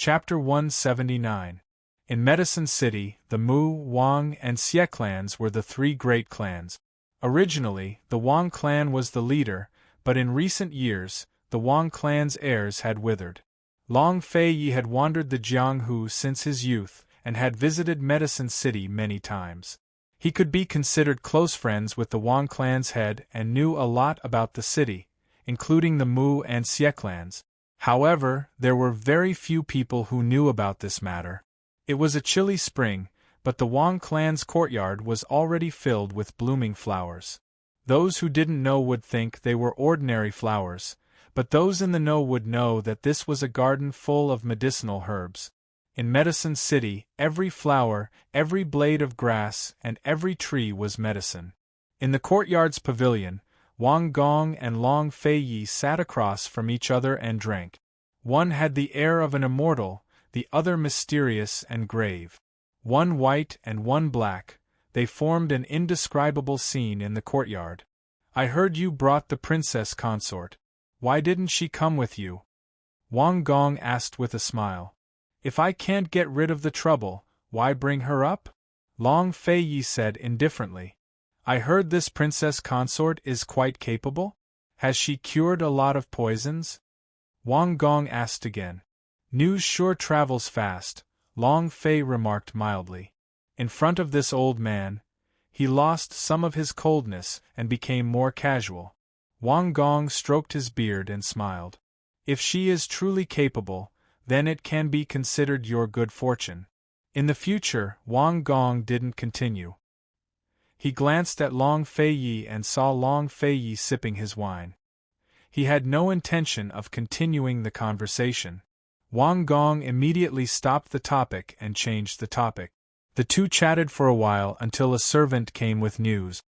Chapter 179. In Medicine City, the Mu, Wang, and Xie clans were the three great clans. Originally, the Wang clan was the leader, but in recent years, the Wang clan's heirs had withered. Long Feiyi had wandered the Jianghu since his youth, and had visited Medicine City many times. He could be considered close friends with the Wang clan's head and knew a lot about the city, including the Mu and Xie clans. However, there were very few people who knew about this matter. It was a chilly spring, but the Wang clan's courtyard was already filled with blooming flowers. Those who didn't know would think they were ordinary flowers, but those in the know would know that this was a garden full of medicinal herbs. In Medicine City, every flower, every blade of grass, and every tree was medicine. In the courtyard's pavilion, Wang Gong and Long Feiyi sat across from each other and drank. One had the air of an immortal, the other mysterious and grave. One white and one black, they formed an indescribable scene in the courtyard. "I heard you brought the Princess Consort. Why didn't she come with you?" Wang Gong asked with a smile. "If I can't get rid of the trouble, why bring her up?" Long Feiyi said indifferently. "I heard this Princess Consort is quite capable? Has she cured a lot of poisons?" Wang Gong asked again. "News sure travels fast," Long Fei remarked mildly. In front of this old man, he lost some of his coldness and became more casual. Wang Gong stroked his beard and smiled. "If she is truly capable, then it can be considered your good fortune." In the future, Wang Gong didn't continue. He glanced at Long Feiyi and saw Long Feiyi sipping his wine. He had no intention of continuing the conversation. Wang Gong immediately stopped the topic and changed the topic. The two chatted for a while until a servant came with news.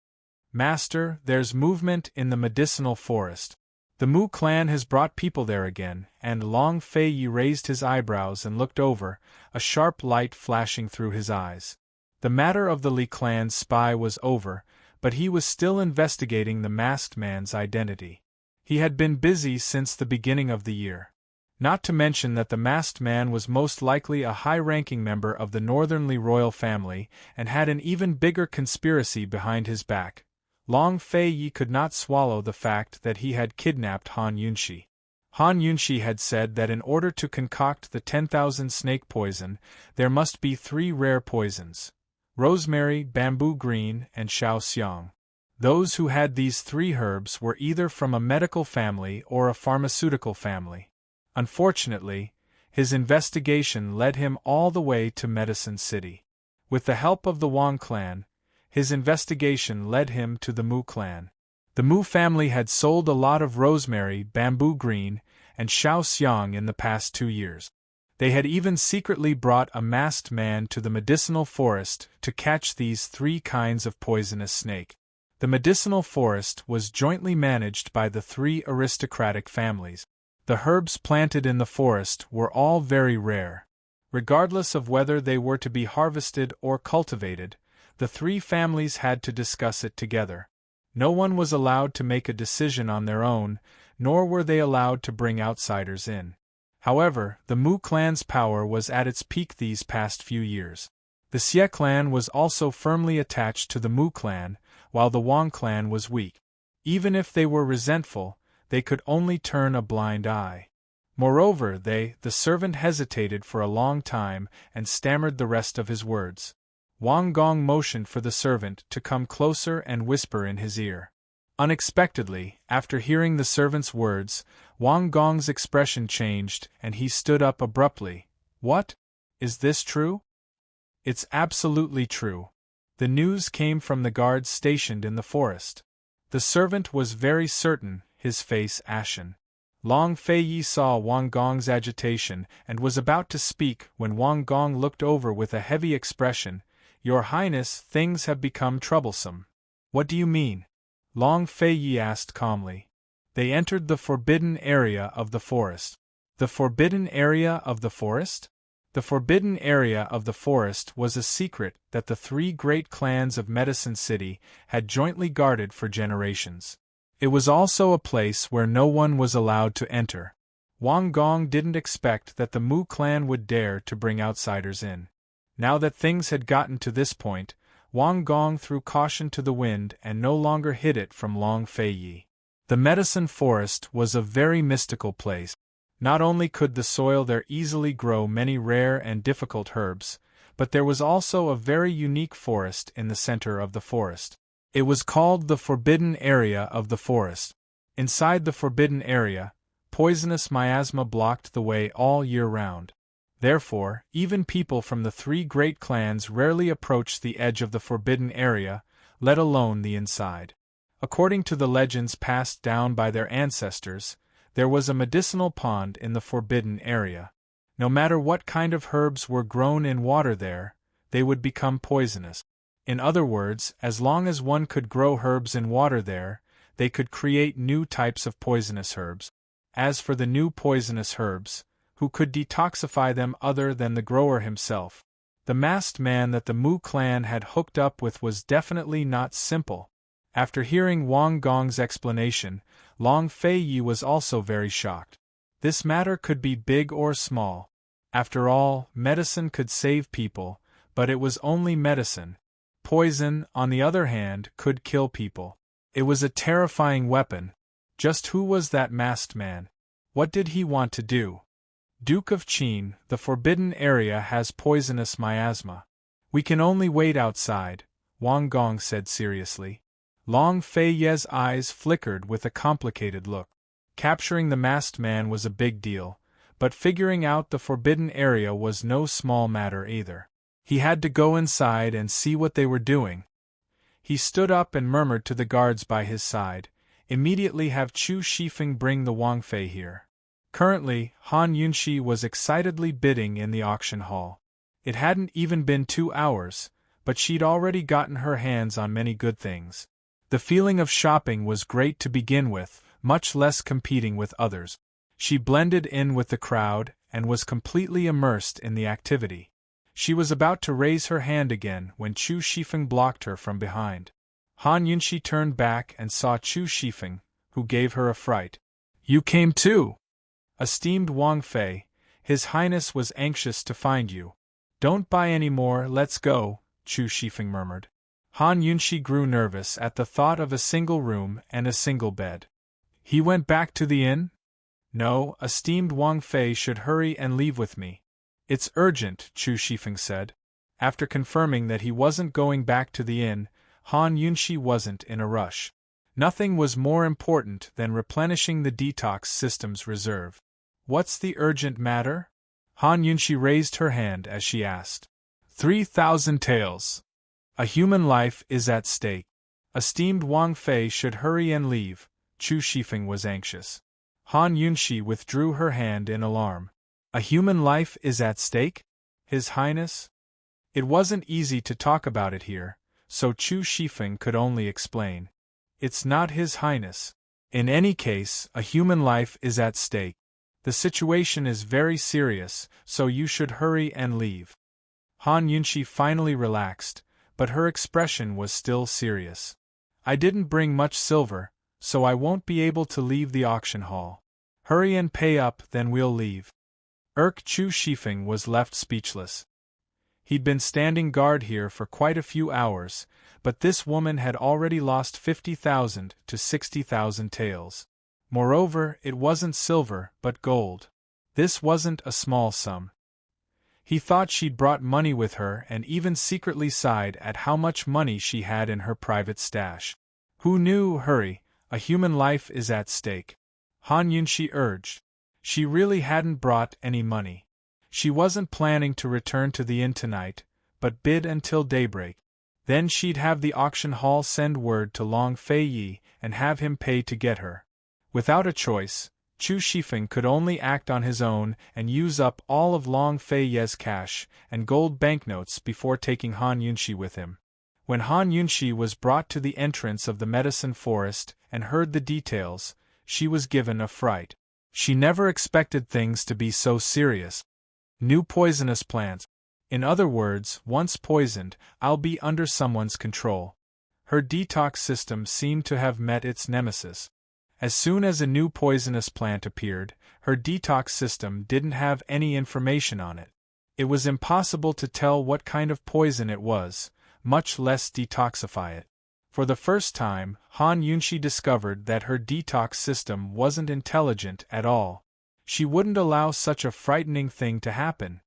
"Master, there's movement in the medicinal forest. The Mu clan has brought people there again," and Long Feiyi raised his eyebrows and looked over, a sharp light flashing through his eyes. The matter of the Li clan's spy was over, but he was still investigating the masked man's identity. He had been busy since the beginning of the year. Not to mention that the masked man was most likely a high-ranking member of the Northern Li royal family and had an even bigger conspiracy behind his back. Long Feiyi could not swallow the fact that he had kidnapped Han Yunxi. Han Yunxi had said that in order to concoct the 10,000 snake poison, there must be 3 rare poisons: rosemary, bamboo green, and shao xiang. Those who had these 3 herbs were either from a medical family or a pharmaceutical family. Unfortunately, his investigation led him all the way to Medicine City. With the help of the Wang clan, his investigation led him to the Mu clan. The Mu family had sold a lot of rosemary, bamboo green, and shao xiang in the past 2 years. They had even secretly brought a masked man to the medicinal forest to catch these 3 kinds of poisonous snake. The medicinal forest was jointly managed by the 3 aristocratic families. The herbs planted in the forest were all very rare. Regardless of whether they were to be harvested or cultivated, the 3 families had to discuss it together. No one was allowed to make a decision on their own, nor were they allowed to bring outsiders in. However, the Mu clan's power was at its peak these past few years. The Xie clan was also firmly attached to the Mu clan, while the Wang clan was weak. Even if they were resentful, they could only turn a blind eye. Moreover, the servant hesitated for a long time and stammered the rest of his words. Wang Gong motioned for the servant to come closer and whisper in his ear. Unexpectedly, after hearing the servant's words, Wang Gong's expression changed and he stood up abruptly. "What? Is this true?" "It's absolutely true. The news came from the guards stationed in the forest." The servant was very certain, his face ashen. Long Feiyi saw Wang Gong's agitation and was about to speak when Wang Gong looked over with a heavy expression. "Your Highness, things have become troublesome." "What do you mean?" Long Feiyi asked calmly. They entered the forbidden area of the forest. The forbidden area of the forest? The forbidden area of the forest was a secret that the 3 great clans of Medicine City had jointly guarded for generations. It was also a place where no one was allowed to enter. Wang Gong didn't expect that the Mu clan would dare to bring outsiders in. Now that things had gotten to this point, Wang Gong threw caution to the wind and no longer hid it from Long Fei Yi. The medicine forest was a very mystical place. Not only could the soil there easily grow many rare and difficult herbs, but there was also a very unique forest in the center of the forest. It was called the Forbidden Area of the forest. Inside the Forbidden Area, poisonous miasma blocked the way all year round. Therefore, even people from the three great clans rarely approached the edge of the Forbidden Area, let alone the inside. According to the legends passed down by their ancestors, there was a medicinal pond in the Forbidden Area. No matter what kind of herbs were grown in water there, they would become poisonous. In other words, as long as one could grow herbs in water there, they could create new types of poisonous herbs. As for the new poisonous herbs, who could detoxify them other than the grower himself? The masked man that the Mu clan had hooked up with was definitely not simple. After hearing Wang Gong's explanation, Long Fei Yi was also very shocked. This matter could be big or small. After all, medicine could save people, but it was only medicine. Poison, on the other hand, could kill people. It was a terrifying weapon. Just who was that masked man? What did he want to do? Duke of Qin, the Forbidden Area has poisonous miasma. We can only wait outside, Wang Gong said seriously. Long Fei Ye's eyes flickered with a complicated look. Capturing the masked man was a big deal, but figuring out the Forbidden Area was no small matter either. He had to go inside and see what they were doing. He stood up and murmured to the guards by his side, "Immediately have Chu Shifeng bring the Wang Fei here." Currently, Han Yunxi was excitedly bidding in the auction hall. It hadn't even been 2 hours, but she'd already gotten her hands on many good things. The feeling of shopping was great to begin with, much less competing with others. She blended in with the crowd and was completely immersed in the activity. She was about to raise her hand again when Chu Shifeng blocked her from behind. Han Yunxi turned back and saw Chu Shifeng, who gave her a fright. "You came too!" "Esteemed Wang Fei, His Highness was anxious to find you." "Don't buy any more, let's go," Chu Shifeng murmured. Han Yunxi grew nervous at the thought of a single room and a single bed. He went back to the inn? "No, esteemed Wang Fei should hurry and leave with me." "It's urgent," Chu Shifeng said. After confirming that he wasn't going back to the inn, Han Yunxi wasn't in a rush. Nothing was more important than replenishing the detox system's reserve. "What's the urgent matter?" Han Yunxi raised her hand as she asked. 3,000 taels. A human life is at stake. Esteemed Wang Fei should hurry and leave. Chu Shifeng was anxious. Han Yunxi withdrew her hand in alarm. A human life is at stake? His Highness? It wasn't easy to talk about it here, so Chu Shifeng could only explain. It's not His Highness. In any case, a human life is at stake. The situation is very serious, so you should hurry and leave. Han Yunxi finally relaxed, but her expression was still serious. I didn't bring much silver, so I won't be able to leave the auction hall. Hurry and pay up, then we'll leave. Chu Shifeng was left speechless. He'd been standing guard here for quite a few hours, but this woman had already lost 50,000 to 60,000 taels. Moreover, it wasn't silver, but gold. This wasn't a small sum. He thought she'd brought money with her and even secretly sighed at how much money she had in her private stash. Who knew? Hurry, a human life is at stake. Han Yunxi urged. She really hadn't brought any money. She wasn't planning to return to the inn tonight, but bid until daybreak. Then she'd have the auction hall send word to Long Fei Yi and have him pay to get her. Without a choice, Chu Shifeng could only act on his own and use up all of Long Fei Ye's cash and gold banknotes before taking Han Yunxi with him. When Han Yunxi was brought to the entrance of the medicine forest and heard the details, she was given a fright. She never expected things to be so serious. New poisonous plants. In other words, once poisoned, I'll be under someone's control. Her detox system seemed to have met its nemesis. As soon as a new poisonous plant appeared, her detox system didn't have any information on it. It was impossible to tell what kind of poison it was, much less detoxify it. For the first time, Han Yunxi discovered that her detox system wasn't intelligent at all. She wouldn't allow such a frightening thing to happen.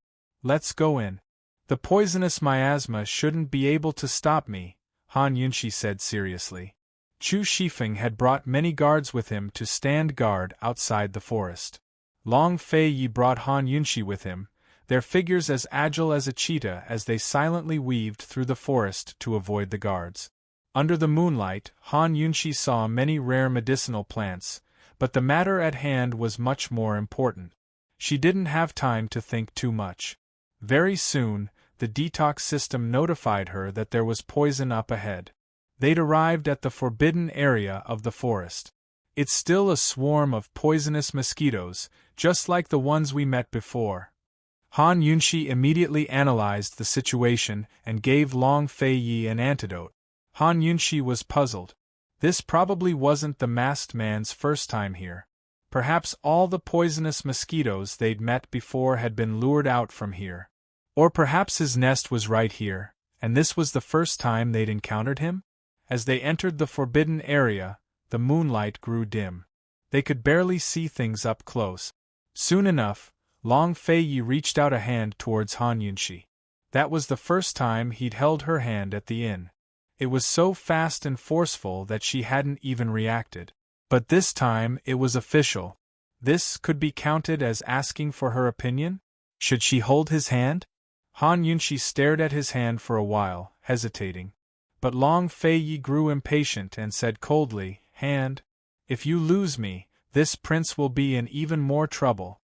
Let's go in. The poisonous miasma shouldn't be able to stop me, Han Yunxi said seriously. Chu Shifeng had brought many guards with him to stand guard outside the forest. Long Fei Yi brought Han Yunxi with him, their figures as agile as a cheetah as they silently weaved through the forest to avoid the guards. Under the moonlight, Han Yunxi saw many rare medicinal plants, but the matter at hand was much more important. She didn't have time to think too much. Very soon, the detox system notified her that there was poison up ahead. They'd arrived at the forbidden area of the forest. It's still a swarm of poisonous mosquitoes, just like the ones we met before. Han Yunxi immediately analyzed the situation and gave Long Fei Yi an antidote. Han Yunxi was puzzled. This probably wasn't the masked man's first time here. Perhaps all the poisonous mosquitoes they'd met before had been lured out from here. Or perhaps his nest was right here, and this was the first time they'd encountered him? As they entered the forbidden area, the moonlight grew dim. They could barely see things up close. Soon enough, Long Fei Yi reached out a hand towards Han Yunxi. That was the first time he'd held her hand at the inn. It was so fast and forceful that she hadn't even reacted. But this time it was official. This could be counted as asking for her opinion? Should she hold his hand? Han Yunxi stared at his hand for a while, hesitating. But Long Fei Yi grew impatient and said coldly, "Hand, if you lose me, this prince will be in even more trouble."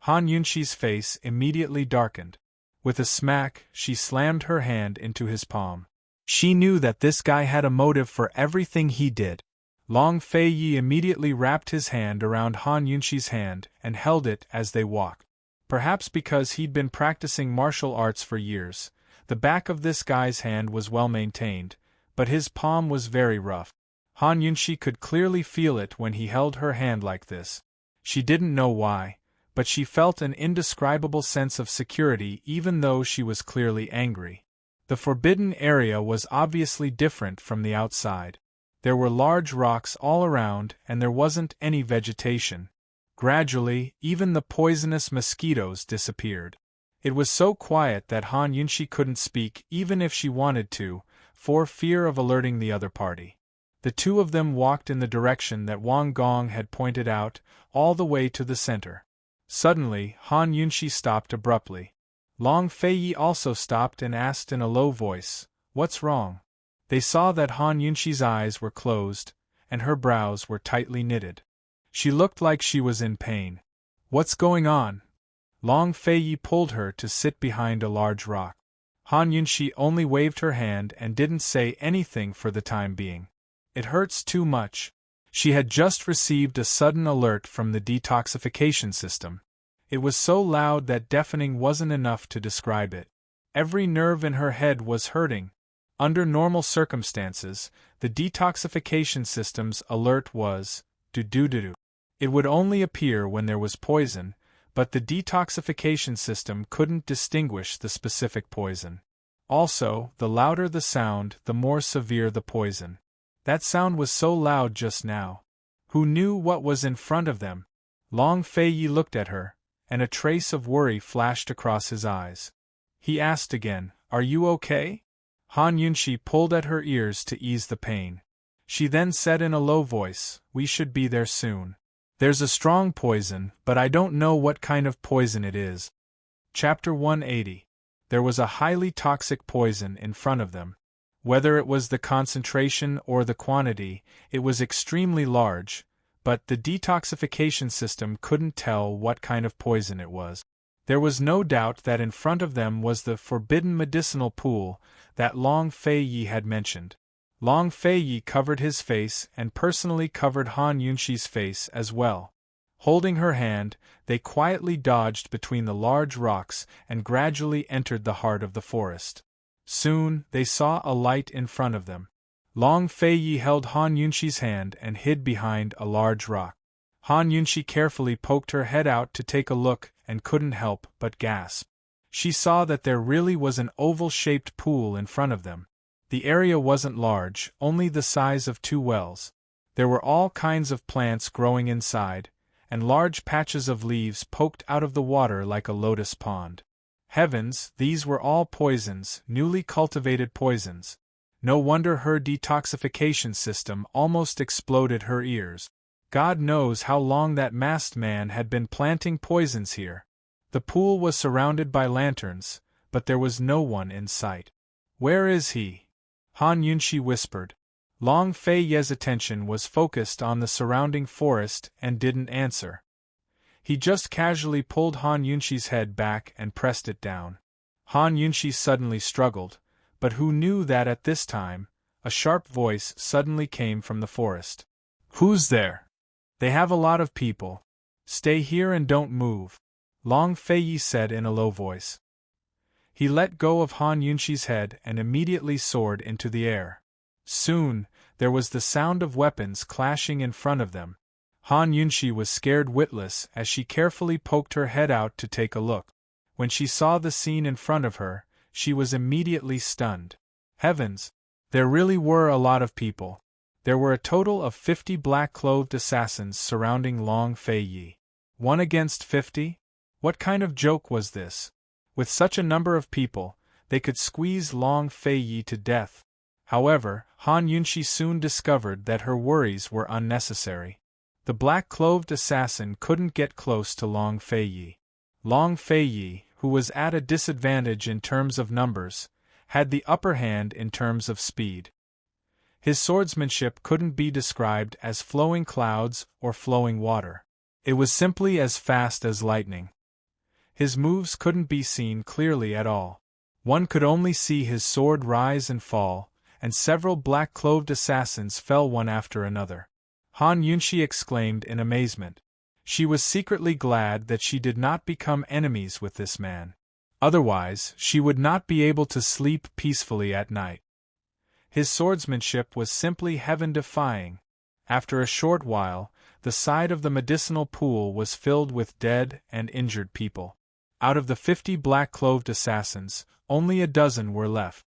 Han Yunxi's face immediately darkened. With a smack, she slammed her hand into his palm. She knew that this guy had a motive for everything he did. Long Fei Yi immediately wrapped his hand around Han Yunxi's hand and held it as they walked. Perhaps because he'd been practicing martial arts for years, the back of this guy's hand was well maintained, but his palm was very rough. Han Yunxi could clearly feel it when he held her hand like this. She didn't know why, but she felt an indescribable sense of security even though she was clearly angry. The forbidden area was obviously different from the outside. There were large rocks all around and there wasn't any vegetation. Gradually, even the poisonous mosquitoes disappeared. It was so quiet that Han Yunxi couldn't speak even if she wanted to, for fear of alerting the other party. The two of them walked in the direction that Wang Gong had pointed out, all the way to the center. Suddenly, Han Yunxi stopped abruptly. Long Fei Yi also stopped and asked in a low voice, "What's wrong?" They saw that Han Yunxi's eyes were closed, and her brows were tightly knitted. She looked like she was in pain. "What's going on?" Long Fei Yi pulled her to sit behind a large rock. Han Yunxi only waved her hand and didn't say anything for the time being. "It hurts too much." She had just received a sudden alert from the detoxification system. It was so loud that deafening wasn't enough to describe it. Every nerve in her head was hurting. Under normal circumstances, the detoxification system's alert was do-do-do-do. It would only appear when there was poison, but the detoxification system couldn't distinguish the specific poison. Also, the louder the sound, the more severe the poison. That sound was so loud just now. Who knew what was in front of them? Long Fei Yi looked at her, and a trace of worry flashed across his eyes. He asked again, "Are you okay?" Han Yunxi pulled at her ears to ease the pain. She then said in a low voice, "We should be there soon. There's a strong poison, but I don't know what kind of poison it is." Chapter 180. There was a highly toxic poison in front of them. Whether it was the concentration or the quantity, it was extremely large, but the detoxification system couldn't tell what kind of poison it was. There was no doubt that in front of them was the forbidden medicinal pool that Long Fei Yi had mentioned. Long Fei Yi covered his face and personally covered Han Yunxi's face as well. Holding her hand, they quietly dodged between the large rocks and gradually entered the heart of the forest. Soon, they saw a light in front of them. Long Fei held Han Yunxi's hand and hid behind a large rock. Han Yunxi carefully poked her head out to take a look and couldn't help but gasp. She saw that there really was an oval-shaped pool in front of them. The area wasn't large, only the size of 2 wells. There were all kinds of plants growing inside, and large patches of leaves poked out of the water like a lotus pond. Heavens, these were all poisons, newly cultivated poisons. No wonder her detoxification system almost exploded her ears. God knows how long that masked man had been planting poisons here. The pool was surrounded by lanterns, but there was no one in sight. "Where is he?" Han Yunxi whispered. Long Fei's attention was focused on the surrounding forest and didn't answer. He just casually pulled Han Yunxi's head back and pressed it down. Han Yunxi suddenly struggled, but who knew that at this time, a sharp voice suddenly came from the forest. "Who's there? They have a lot of people. Stay here and don't move," Long Fei said in a low voice. He let go of Han Yunxi's head and immediately soared into the air. Soon, there was the sound of weapons clashing in front of them. Han Yunxi was scared witless as she carefully poked her head out to take a look. When she saw the scene in front of her, she was immediately stunned. Heavens! There really were a lot of people. There were a total of 50 black-clothed assassins surrounding Long Fei. 1 against 50? What kind of joke was this? With such a number of people, they could squeeze Long Fei to death. However, Han Yunxi soon discovered that her worries were unnecessary. The black-clothed assassin couldn't get close to Long Fei. Long Fei, who was at a disadvantage in terms of numbers, had the upper hand in terms of speed. His swordsmanship couldn't be described as flowing clouds or flowing water. It was simply as fast as lightning. His moves couldn't be seen clearly at all. One could only see his sword rise and fall, and several black-clothed assassins fell one after another. Han Yunxi exclaimed in amazement. She was secretly glad that she did not become enemies with this man. Otherwise, she would not be able to sleep peacefully at night. His swordsmanship was simply heaven-defying. After a short while, the side of the medicinal pool was filled with dead and injured people. Out of the 50 black-clothed assassins, only a dozen were left.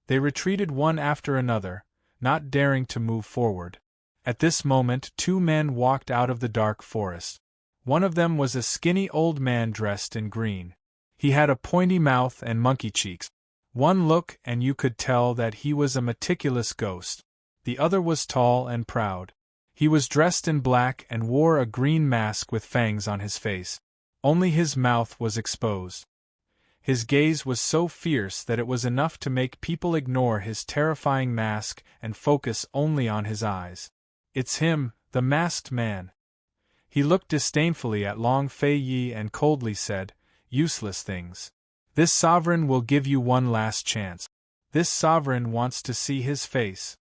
They retreated one after another, not daring to move forward. At this moment 2 men walked out of the dark forest. One of them was a skinny old man dressed in green. He had a pointy mouth and monkey cheeks. One look and you could tell that he was a meticulous ghost. The other was tall and proud. He was dressed in black and wore a green mask with fangs on his face. Only his mouth was exposed. His gaze was so fierce that it was enough to make people ignore his terrifying mask and focus only on his eyes. "It's him, the masked man." He looked disdainfully at Long Fei and coldly said, "Useless things. This sovereign will give you one last chance. This sovereign wants to see his face."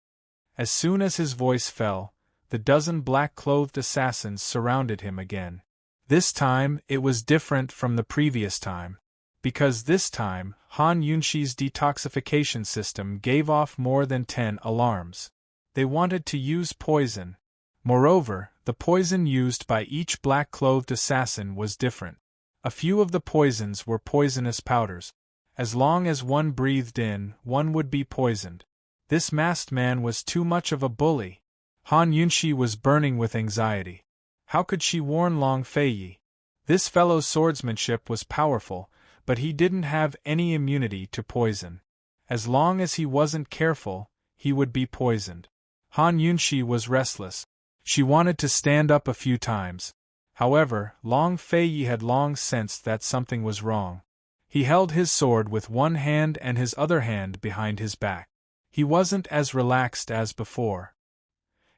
As soon as his voice fell, the dozen black-clothed assassins surrounded him again. This time, it was different from the previous time. Because this time, Han Yunxi's detoxification system gave off more than 10 alarms. They wanted to use poison. Moreover, the poison used by each black-clothed assassin was different. A few of the poisons were poisonous powders. As long as one breathed in, one would be poisoned. This masked man was too much of a bully. Han Yunxi was burning with anxiety. How could she warn Long Fei? This fellow's swordsmanship was powerful, but he didn't have any immunity to poison. As long as he wasn't careful, he would be poisoned. Han Yunxi was restless. She wanted to stand up a few times. However, Long Fei had long sensed that something was wrong. He held his sword with one hand and his other hand behind his back. He wasn't as relaxed as before.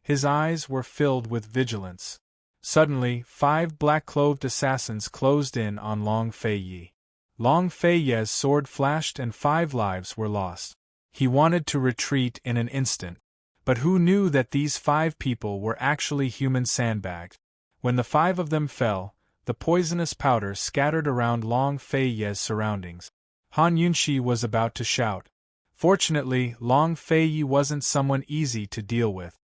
His eyes were filled with vigilance. Suddenly, 5 black-clothed assassins closed in on Long Fei. Long Fei's sword flashed and 5 lives were lost. He wanted to retreat in an instant. But who knew that these 5 people were actually human sandbags? When the 5 of them fell, the poisonous powder scattered around Long Fei's surroundings. Han Yunxi was about to shout. Fortunately, Long Fei wasn't someone easy to deal with.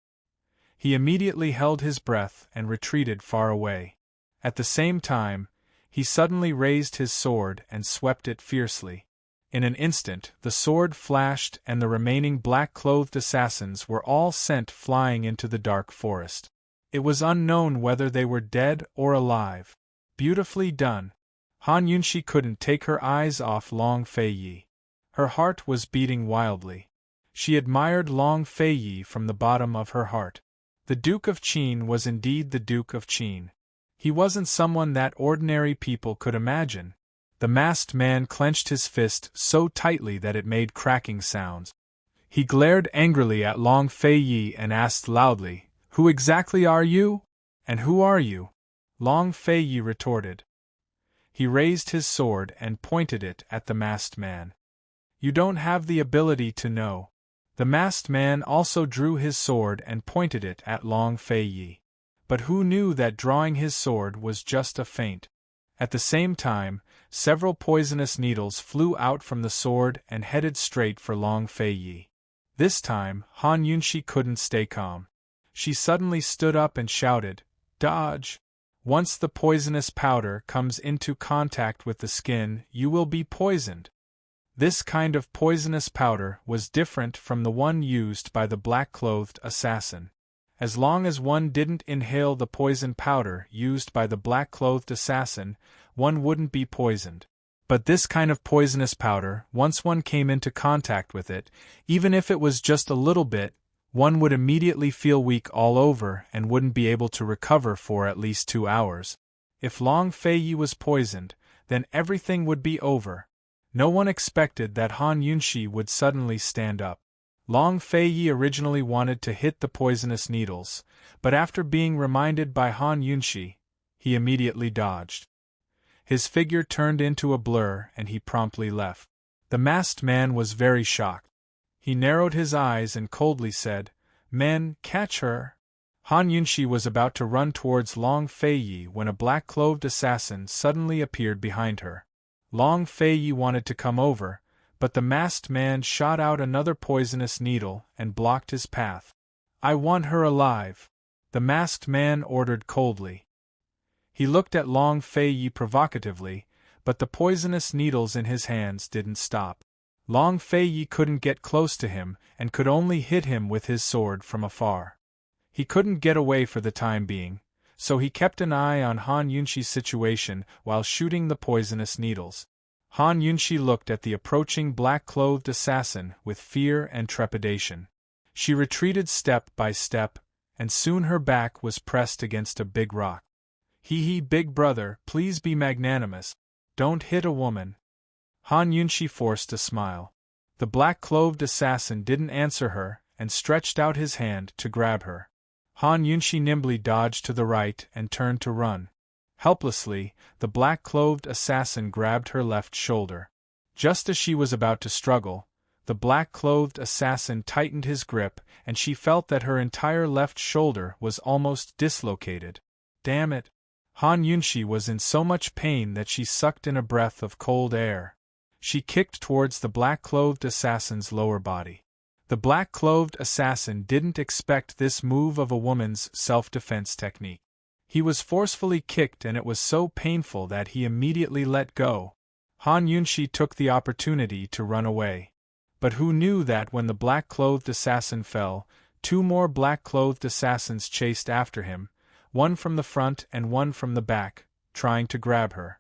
He immediately held his breath and retreated far away. At the same time, he suddenly raised his sword and swept it fiercely. In an instant, the sword flashed and the remaining black-clothed assassins were all sent flying into the dark forest. It was unknown whether they were dead or alive. Beautifully done. Han Yunshi couldn't take her eyes off Long Fei. Her heart was beating wildly. She admired Long Fei from the bottom of her heart. The Duke of Qin was indeed the Duke of Qin. He wasn't someone that ordinary people could imagine. The masked man clenched his fist so tightly that it made cracking sounds. He glared angrily at Long Fei and asked loudly, "Who exactly are you? And who are you?" Long Fei retorted. He raised his sword and pointed it at the masked man. "You don't have the ability to know." The masked man also drew his sword and pointed it at Long Fei. But who knew that drawing his sword was just a feint? At the same time, several poisonous needles flew out from the sword and headed straight for Long Fei. This time, Han Yunshi couldn't stay calm. She suddenly stood up and shouted, "Dodge! Once the poisonous powder comes into contact with the skin, you will be poisoned." This kind of poisonous powder was different from the one used by the black-clothed assassin. As long as one didn't inhale the poison powder used by the black-clothed assassin, one wouldn't be poisoned. But this kind of poisonous powder, once one came into contact with it, even if it was just a little bit, one would immediately feel weak all over and wouldn't be able to recover for at least 2 hours. If Long Fei was poisoned, then everything would be over. No one expected that Han Yunshi would suddenly stand up. Long Fei originally wanted to hit the poisonous needles, but after being reminded by Han Yunshi, he immediately dodged. His figure turned into a blur and he promptly left. The masked man was very shocked. He narrowed his eyes and coldly said, "Men, catch her!" Han Yunshi was about to run towards Long Fei when a black-clothed assassin suddenly appeared behind her. Long Fei wanted to come over, but the masked man shot out another poisonous needle and blocked his path. "I want her alive," the masked man ordered coldly. He looked at Long Fei provocatively, but the poisonous needles in his hands didn't stop. Long Fei couldn't get close to him and could only hit him with his sword from afar. He couldn't get away for the time being, so he kept an eye on Han Yunshi's situation while shooting the poisonous needles. Han Yunshi looked at the approaching black-clothed assassin with fear and trepidation. She retreated step by step, and soon her back was pressed against a big rock. "Hee, big brother, please be magnanimous. Don't hit a woman." Han Yunshi forced a smile. The black-clothed assassin didn't answer her and stretched out his hand to grab her. Han Yunshi nimbly dodged to the right and turned to run. Helplessly, the black-clothed assassin grabbed her left shoulder. Just as she was about to struggle, the black-clothed assassin tightened his grip and she felt that her entire left shoulder was almost dislocated. Damn it! Han Yunshi was in so much pain that she sucked in a breath of cold air. She kicked towards the black-clothed assassin's lower body. The black-clothed assassin didn't expect this move of a woman's self-defense technique. He was forcefully kicked and it was so painful that he immediately let go. Han Yunshi took the opportunity to run away. But who knew that when the black-clothed assassin fell, 2 more black-clothed assassins chased after him, one from the front and one from the back, trying to grab her.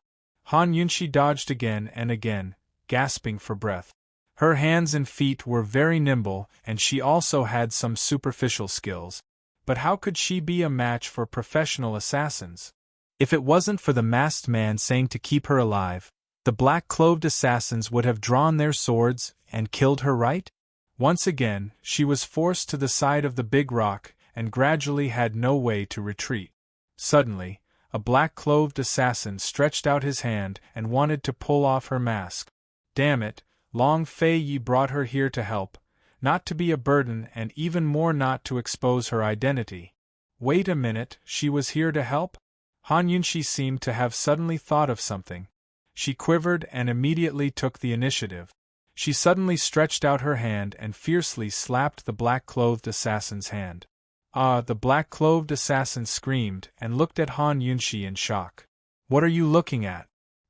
Han Yunshi dodged again and again, gasping for breath. Her hands and feet were very nimble and she also had some superficial skills. But how could she be a match for professional assassins? If it wasn't for the masked man saying to keep her alive, the black-clothed assassins would have drawn their swords and killed her, right? Once again, she was forced to the side of the big rock and gradually had no way to retreat. Suddenly, a black-clothed assassin stretched out his hand and wanted to pull off her mask. Damn it, Long Fei brought her here to help, not to be a burden and even more not to expose her identity. Wait a minute, she was here to help? Han Yunshi seemed to have suddenly thought of something. She quivered and immediately took the initiative. She suddenly stretched out her hand and fiercely slapped the black-clothed assassin's hand. Ah! The black-clothed assassin screamed and looked at Han Yunshi in shock. What are you looking at?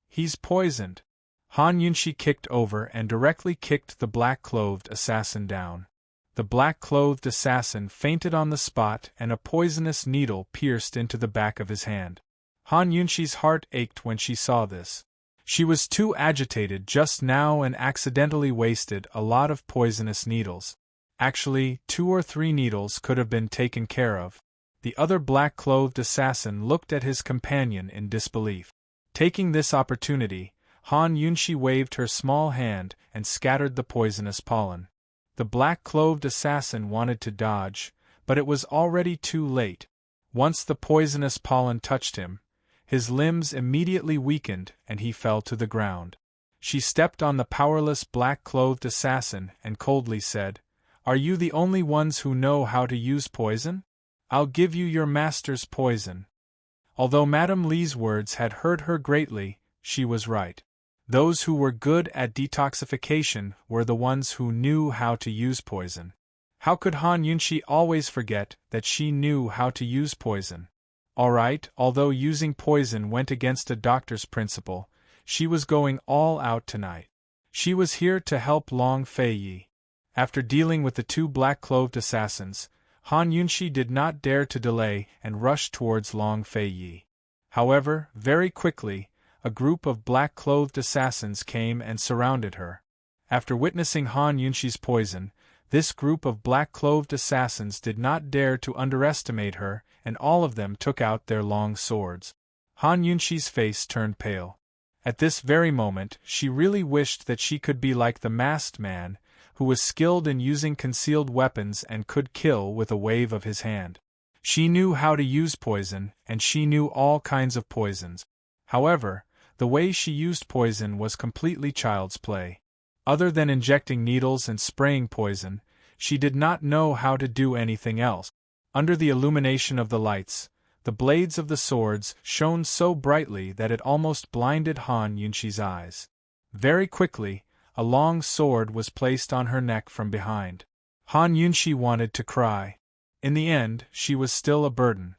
He's poisoned. Han Yunshi kicked over and directly kicked the black-clothed assassin down. The black-clothed assassin fainted on the spot and a poisonous needle pierced into the back of his hand. Han Yunshi's heart ached when she saw this. She was too agitated just now and accidentally wasted a lot of poisonous needles. Actually, 2 or 3 needles could have been taken care of. The other black-clothed assassin looked at his companion in disbelief. Taking this opportunity, Han Yunshi waved her small hand and scattered the poisonous pollen. The black-clothed assassin wanted to dodge, but it was already too late. Once the poisonous pollen touched him, his limbs immediately weakened and he fell to the ground. She stepped on the powerless black-clothed assassin and coldly said, "Are you the only ones who know how to use poison? I'll give you your master's poison." Although Madame Li's words had hurt her greatly, she was right. Those who were good at detoxification were the ones who knew how to use poison. How could Han Yunshi always forget that she knew how to use poison? Alright, although using poison went against a doctor's principle, she was going all out tonight. She was here to help Long Fei Yi. After dealing with the 2 black-clothed assassins, Han Yunshi did not dare to delay and rushed towards Long Fei Yi. However, very quickly, a group of black-clothed assassins came and surrounded her. After witnessing Han Yunshi's poison, this group of black-clothed assassins did not dare to underestimate her, and all of them took out their long swords. Han Yunshi's face turned pale. At this very moment, she really wished that she could be like the masked man, who was skilled in using concealed weapons and could kill with a wave of his hand. She knew how to use poison, and she knew all kinds of poisons. However, the way she used poison was completely child's play. Other than injecting needles and spraying poison, she did not know how to do anything else. Under the illumination of the lights, the blades of the swords shone so brightly that it almost blinded Han Yunshi's eyes. Very quickly, a long sword was placed on her neck from behind. Han Yunshi wanted to cry. In the end, she was still a burden.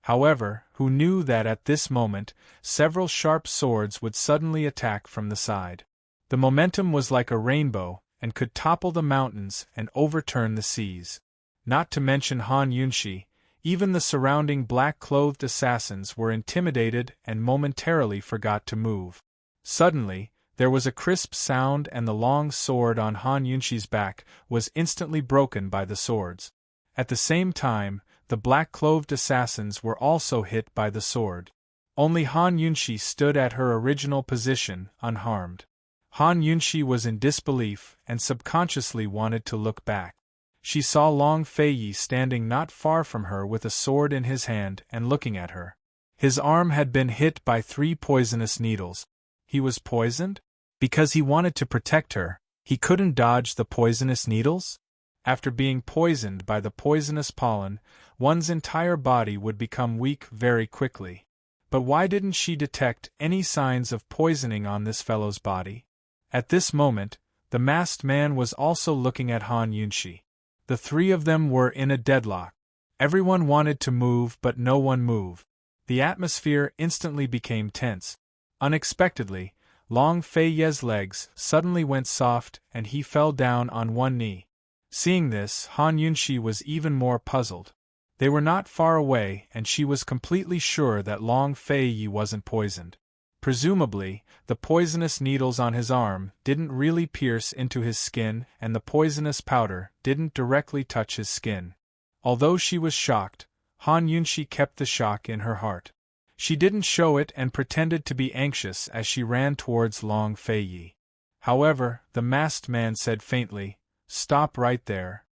However, who knew that at this moment, several sharp swords would suddenly attack from the side. The momentum was like a rainbow, and could topple the mountains and overturn the seas. Not to mention Han Yunshi, even the surrounding black-clothed assassins were intimidated and momentarily forgot to move. Suddenly, there was a crisp sound and the long sword on Han Yunshi's back was instantly broken by the swords. At the same time, the black-clothed assassins were also hit by the sword. Only Han Yunshi stood at her original position, unharmed. Han Yunshi was in disbelief and subconsciously wanted to look back. She saw Long Fei Yi standing not far from her with a sword in his hand and looking at her. His arm had been hit by 3 poisonous needles. He was poisoned? Because he wanted to protect her, he couldn't dodge the poisonous needles? After being poisoned by the poisonous pollen, one's entire body would become weak very quickly. But why didn't she detect any signs of poisoning on this fellow's body? At this moment, the masked man was also looking at Han Yunshi. The 3 of them were in a deadlock. Everyone wanted to move but no one moved. The atmosphere instantly became tense. Unexpectedly, Long Fei Yi's legs suddenly went soft and he fell down on one knee. Seeing this, Han Yunshi was even more puzzled. They were not far away and she was completely sure that Long Fei Yi wasn't poisoned. Presumably, the poisonous needles on his arm didn't really pierce into his skin and the poisonous powder didn't directly touch his skin. Although she was shocked, Han Yunshi kept the shock in her heart. She didn't show it and pretended to be anxious as she ran towards Long Fei Yi. However, the masked man said faintly, "Stop right there."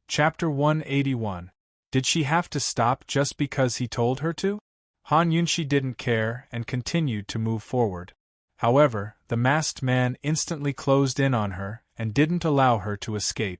Chapter 181. Did she have to stop just because he told her to? Han Yunshi didn't care and continued to move forward. However, the masked man instantly closed in on her and didn't allow her to escape.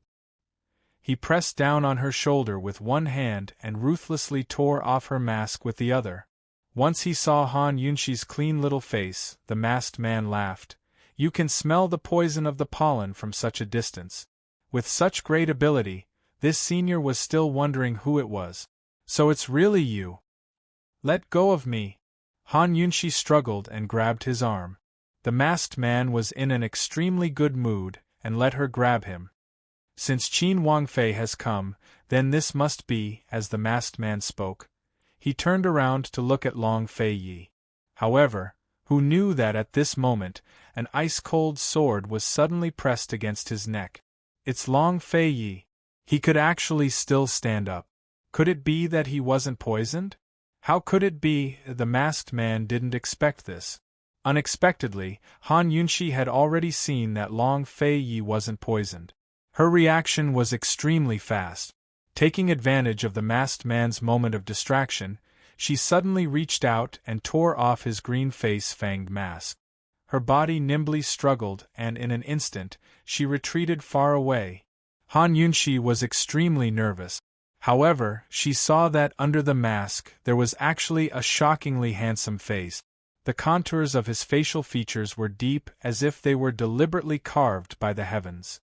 He pressed down on her shoulder with one hand and ruthlessly tore off her mask with the other. Once he saw Han Yunshi's clean little face, the masked man laughed. You can smell the poison of the pollen from such a distance. With such great ability, this senior was still wondering who it was. So it's really you. Let go of me. Han Yunshi struggled and grabbed his arm. The masked man was in an extremely good mood and let her grab him. Since Qin Wangfei has come, then this must be, as the masked man spoke. He turned around to look at Long Fei Yi. However, who knew that at this moment, an ice-cold sword was suddenly pressed against his neck. It's Long Fei Yi. He could actually still stand up. Could it be that he wasn't poisoned? How could it be? The masked man didn't expect this. Unexpectedly, Han Yunshi had already seen that Long Fei Yi wasn't poisoned. Her reaction was extremely fast. Taking advantage of the masked man's moment of distraction, she suddenly reached out and tore off his green face-fanged mask. Her body nimbly struggled and in an instant, she retreated far away. Han Yunshi was extremely nervous. However, she saw that under the mask there was actually a shockingly handsome face. The contours of his facial features were deep as if they were deliberately carved by the heavens.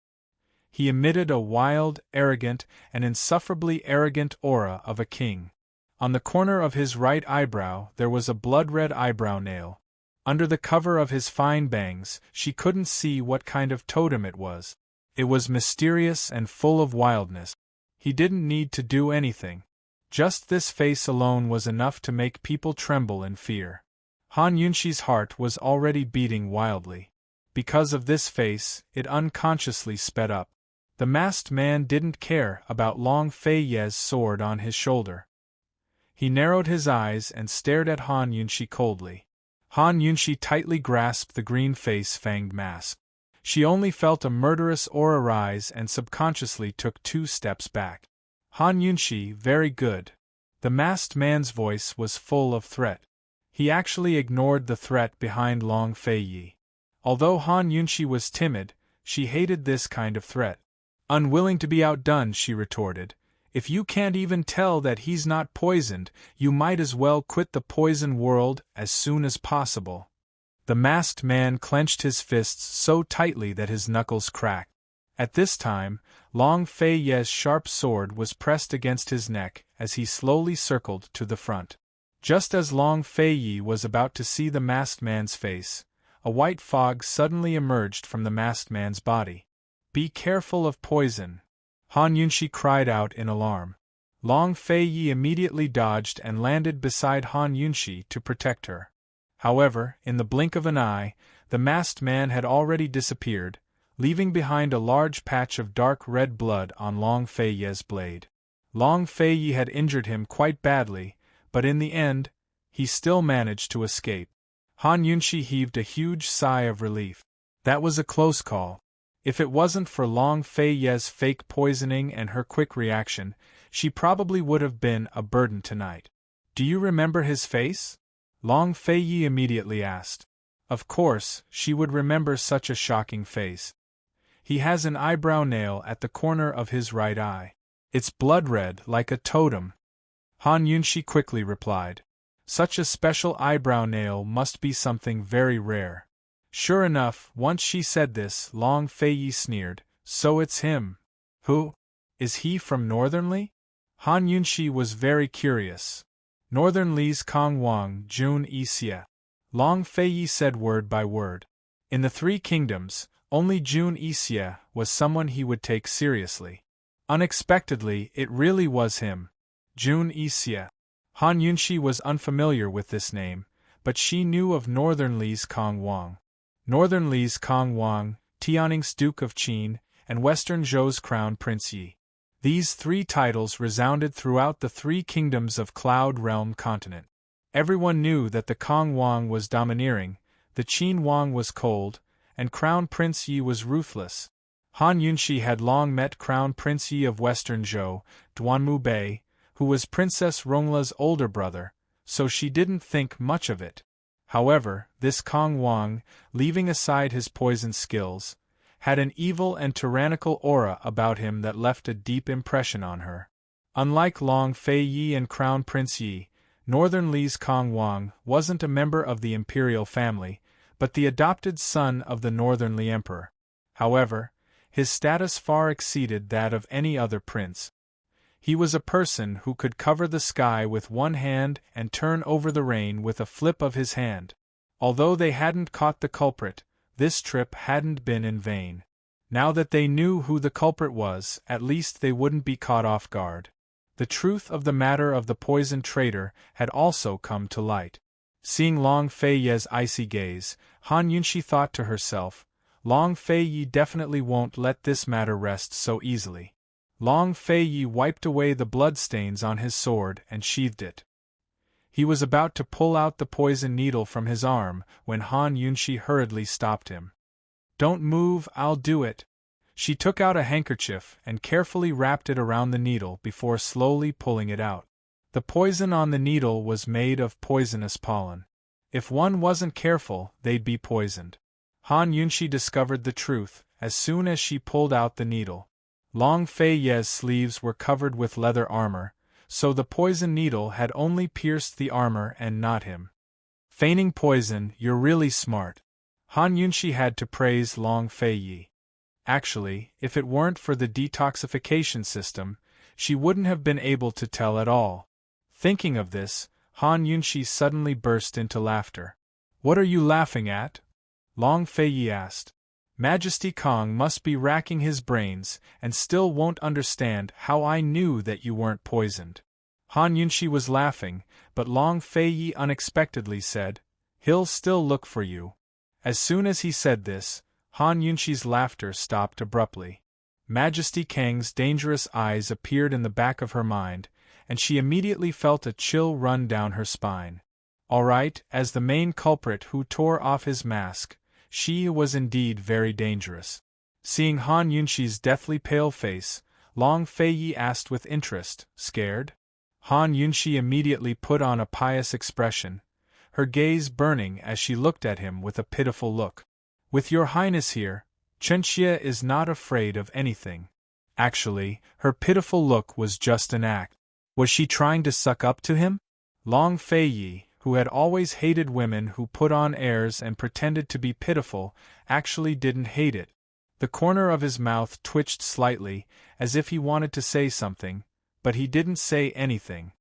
He emitted a wild, arrogant, and insufferably arrogant aura of a king. On the corner of his right eyebrow there was a blood-red eyebrow nail. Under the cover of his fine bangs, she couldn't see what kind of totem it was. It was mysterious and full of wildness. He didn't need to do anything. Just this face alone was enough to make people tremble in fear. Han Yunshi's heart was already beating wildly. Because of this face, it unconsciously sped up. The masked man didn't care about Long Fei Ye's sword on his shoulder. He narrowed his eyes and stared at Han Yunshi coldly. Han Yunshi tightly grasped the green face-fanged mask. She only felt a murderous aura rise and subconsciously took 2 steps back. Han Yunshi, very good. The masked man's voice was full of threat. He actually ignored the threat behind Long Fei Yi. Although Han Yunshi was timid, she hated this kind of threat. Unwilling to be outdone, she retorted, "If you can't even tell that he's not poisoned, you might as well quit the poison world as soon as possible." The masked man clenched his fists so tightly that his knuckles cracked. At this time, Long Fei Ye's sharp sword was pressed against his neck as he slowly circled to the front. Just as Long Fei Yi was about to see the masked man's face, a white fog suddenly emerged from the masked man's body. "Be careful of poison," Han Yunshi cried out in alarm. Long Fei Yi immediately dodged and landed beside Han Yunshi to protect her. However, in the blink of an eye, the masked man had already disappeared, leaving behind a large patch of dark red blood on Long Fei Ye's blade. Long Fei Yi had injured him quite badly, but in the end, he still managed to escape. Han Yunshi heaved a huge sigh of relief. That was a close call. If it wasn't for Long Fei Ye's fake poisoning and her quick reaction, she probably would have been a burden tonight. "Do you remember his face?" Long Fei Yi immediately asked. Of course, she would remember such a shocking face. "He has an eyebrow nail at the corner of his right eye. It's blood-red like a totem," Han Yunshi quickly replied. Such a special eyebrow nail must be something very rare. Sure enough, once she said this, Long Fei Yi sneered, "So it's him. Who? Is he from Northernly?" Han Yunshi was very curious. "Northernly's Kong Wang Jun Yixie." Long Fei Yi said word by word. In the 3 kingdoms, only Jun Yixie was someone he would take seriously. Unexpectedly, it really was him. Jun Yixie. Han Yunshi was unfamiliar with this name, but she knew of Northernly's Kong Wang. Northernly's Kong Wang, Tianning's Duke of Qin, and Western Zhou's Crown Prince Yi. These 3 titles resounded throughout the 3 kingdoms of Cloud Realm continent. Everyone knew that the Kong Wang was domineering, the Qin Wang was cold, and Crown Prince Yi was ruthless. Han Yunshi had long met Crown Prince Yi of Western Zhou, Duanmu Bei, who was Princess Rongla's older brother, so she didn't think much of it. However, this Kong Wang, leaving aside his poison skills, had an evil and tyrannical aura about him that left a deep impression on her. Unlike Long Fei Yi and Crown Prince Yi, Northernly's Kong Wang wasn't a member of the imperial family, but the adopted son of the northernly emperor. However, his status far exceeded that of any other prince. He was a person who could cover the sky with one hand and turn over the rain with a flip of his hand. Although they hadn't caught the culprit, this trip hadn't been in vain. Now that they knew who the culprit was, at least they wouldn't be caught off guard. The truth of the matter of the poisoned traitor had also come to light. Seeing Long Feiye's icy gaze, Han Yunshi thought to herself, Long Feiye definitely won't let this matter rest so easily. Long Feiye wiped away the bloodstains on his sword and sheathed it. He was about to pull out the poison needle from his arm when Han Yunshi hurriedly stopped him. "Don't move, I'll do it." She took out a handkerchief and carefully wrapped it around the needle before slowly pulling it out. The poison on the needle was made of poisonous pollen. If one wasn't careful, they'd be poisoned. Han Yunshi discovered the truth as soon as she pulled out the needle. Long Feiye's sleeves were covered with leather armor, so the poison needle had only pierced the armor and not him. "Feigning poison, you're really smart." Han Yunshi had to praise Long Feiye. Actually, if it weren't for the detoxification system, she wouldn't have been able to tell at all. Thinking of this, Han Yunshi suddenly burst into laughter. "What are you laughing at?" Long Feiye asked. "Majesty Kong must be racking his brains and still won't understand how I knew that you weren't poisoned." Han Yunshi was laughing, but Long Feiye unexpectedly said, "He'll still look for you." As soon as he said this, Han Yunshi's laughter stopped abruptly. Majesty Kang's dangerous eyes appeared in the back of her mind, and she immediately felt a chill run down her spine. All right, as the main culprit who tore off his mask, she was indeed very dangerous. Seeing Han Yunshi's deathly pale face, Long Feiye asked with interest, "Scared?" Han Yunshi immediately put on a pious expression, her gaze burning as she looked at him with a pitiful look. "With your highness here, Chenxia is not afraid of anything." Actually, her pitiful look was just an act. Was she trying to suck up to him? Long Feiye, who had always hated women who put on airs and pretended to be pitiful, actually didn't hate it. The corner of his mouth twitched slightly, as if he wanted to say something, but he didn't say anything.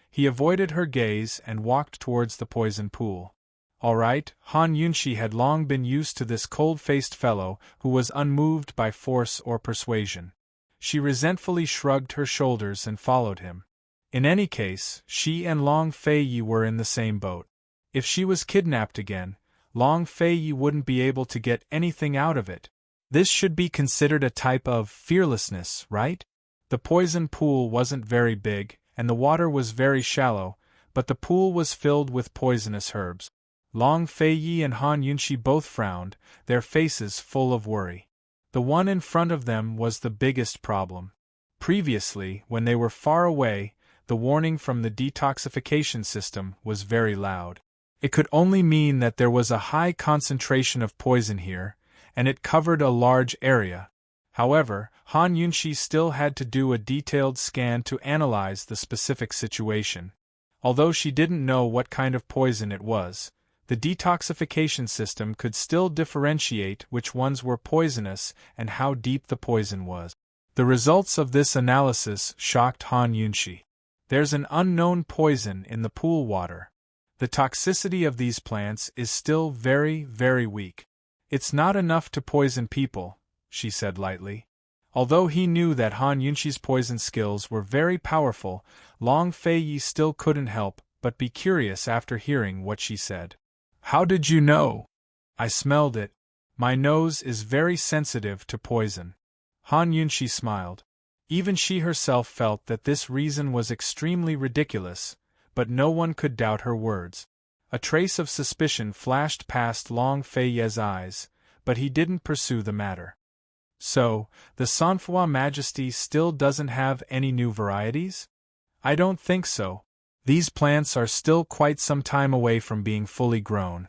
He avoided her gaze and walked towards the poison pool. All right, Han Yunshi had long been used to this cold-faced fellow who was unmoved by force or persuasion. She resentfully shrugged her shoulders and followed him. In any case, she and Long Feiye were in the same boat. If she was kidnapped again, Long Feiye wouldn't be able to get anything out of it. This should be considered a type of fearlessness, right? The poison pool wasn't very big, and the water was very shallow, but the pool was filled with poisonous herbs. Long Feiye and Han Yunshi both frowned, their faces full of worry. The one in front of them was the biggest problem. Previously, when they were far away, the warning from the detoxification system was very loud. It could only mean that there was a high concentration of poison here, and it covered a large area. However, Han Yunshi still had to do a detailed scan to analyze the specific situation. Although she didn't know what kind of poison it was, the detoxification system could still differentiate which ones were poisonous and how deep the poison was. The results of this analysis shocked Han Yunshi. There's an unknown poison in the pool water. The toxicity of these plants is still very, very weak. It's not enough to poison people, she said lightly. Although he knew that Han Yunshi's poison skills were very powerful, Long Feiye still couldn't help but be curious after hearing what she said. "How did you know?" "I smelled it. My nose is very sensitive to poison." Han Yunshi smiled. Even she herself felt that this reason was extremely ridiculous, but no one could doubt her words. A trace of suspicion flashed past Long Feiye's eyes, but he didn't pursue the matter. "So, the Sanfua Majesty still doesn't have any new varieties?" "I don't think so. These plants are still quite some time away from being fully grown."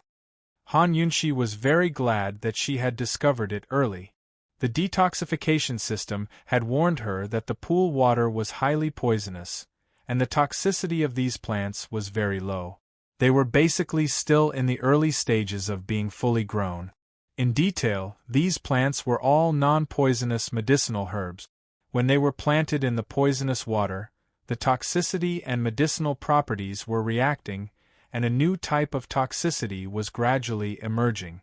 Han Yunshi was very glad that she had discovered it early. The detoxification system had warned her that the pool water was highly poisonous, and the toxicity of these plants was very low. They were basically still in the early stages of being fully grown. In detail, these plants were all non-poisonous medicinal herbs. When they were planted in the poisonous water, the toxicity and medicinal properties were reacting, and a new type of toxicity was gradually emerging.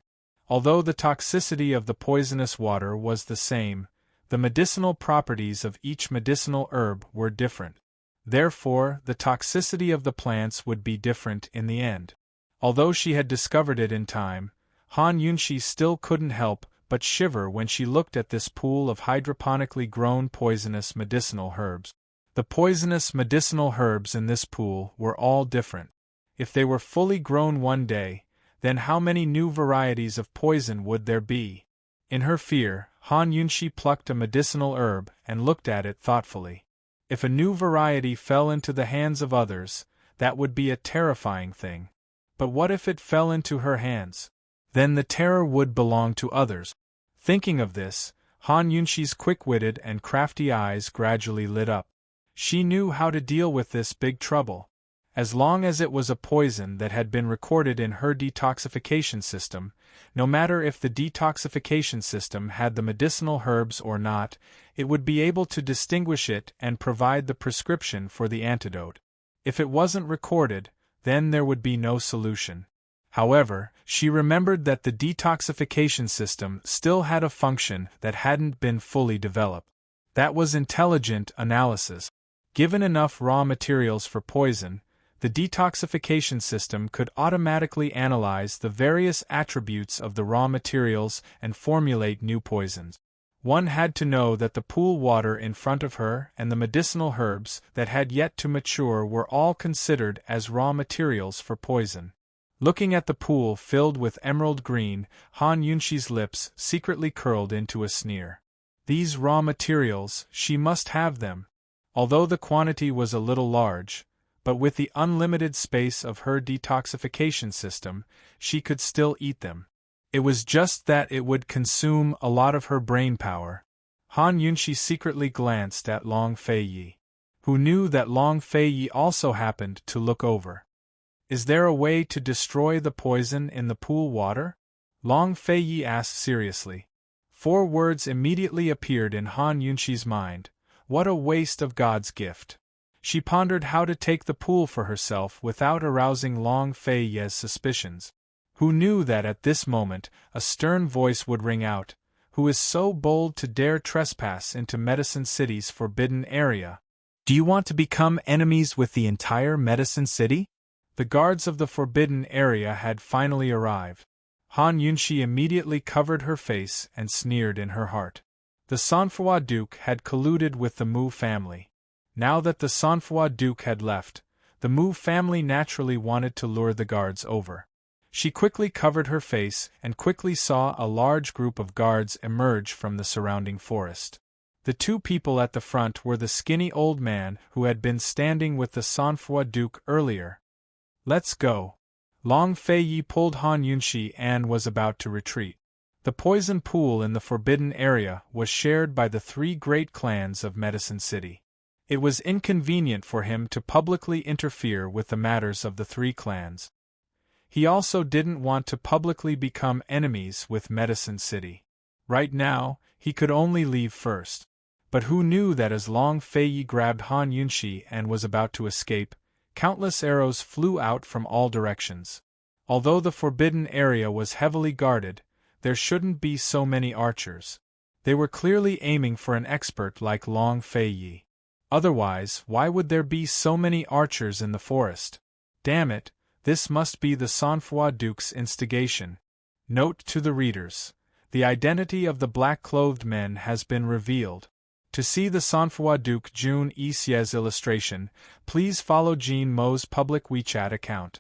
Although the toxicity of the poisonous water was the same, the medicinal properties of each medicinal herb were different. Therefore, the toxicity of the plants would be different in the end. Although she had discovered it in time, Han Yunshi still couldn't help but shiver when she looked at this pool of hydroponically grown poisonous medicinal herbs. The poisonous medicinal herbs in this pool were all different. If they were fully grown one day, then how many new varieties of poison would there be? In her fear, Han Yunshi plucked a medicinal herb and looked at it thoughtfully. If a new variety fell into the hands of others, that would be a terrifying thing. But what if it fell into her hands? Then the terror would belong to others. Thinking of this, Han Yunshi's quick-witted and crafty eyes gradually lit up. She knew how to deal with this big trouble. As long as it was a poison that had been recorded in her detoxification system, no matter if the detoxification system had the medicinal herbs or not, it would be able to distinguish it and provide the prescription for the antidote. If it wasn't recorded, then there would be no solution. However, she remembered that the detoxification system still had a function that hadn't been fully developed. That was intelligent analysis. Given enough raw materials for poison, the detoxification system could automatically analyze the various attributes of the raw materials and formulate new poisons. One had to know that the pool water in front of her and the medicinal herbs that had yet to mature were all considered as raw materials for poison. Looking at the pool filled with emerald green, Han Yunshi's lips secretly curled into a sneer. These raw materials, she must have them. Although the quantity was a little large, but with the unlimited space of her detoxification system, she could still eat them. It was just that it would consume a lot of her brain power. Han Yunshi secretly glanced at Long Feiyi, who knew that Long Feiyi also happened to look over. Is there a way to destroy the poison in the pool water? Long Feiyi asked seriously. 4 words immediately appeared in Han Yunshi's mind. What a waste of God's gift. She pondered how to take the pool for herself without arousing Long Feiyi's suspicions. Who knew that at this moment a stern voice would ring out, "Who is so bold to dare trespass into Medicine City's forbidden area? Do you want to become enemies with the entire Medicine City?" The guards of the forbidden area had finally arrived. Han Yunshi immediately covered her face and sneered in her heart. The Sanfua Duke had colluded with the Mu family. Now that the Sanfua Duke had left, the Mu family naturally wanted to lure the guards over. She quickly covered her face and quickly saw a large group of guards emerge from the surrounding forest. The 2 people at the front were the skinny old man who had been standing with the Sanfua Duke earlier. "Let's go." Long Feiyi pulled Han Yunshi and was about to retreat. The poison pool in the forbidden area was shared by the 3 great clans of Medicine City. It was inconvenient for him to publicly interfere with the matters of the 3 clans. He also didn't want to publicly become enemies with Medicine City. Right now, he could only leave first. But who knew that as Long Feiyi grabbed Han Yunshi and was about to escape, countless arrows flew out from all directions. Although the forbidden area was heavily guarded, there shouldn't be so many archers. They were clearly aiming for an expert like Long Feiyi. Otherwise, why would there be so many archers in the forest? Damn it, this must be the Sanfua Duke's instigation. Note to the readers: the identity of the black-clothed men has been revealed. To see the Sanfua Duke Jun Isye's illustration, please follow Jin Mo's public WeChat account,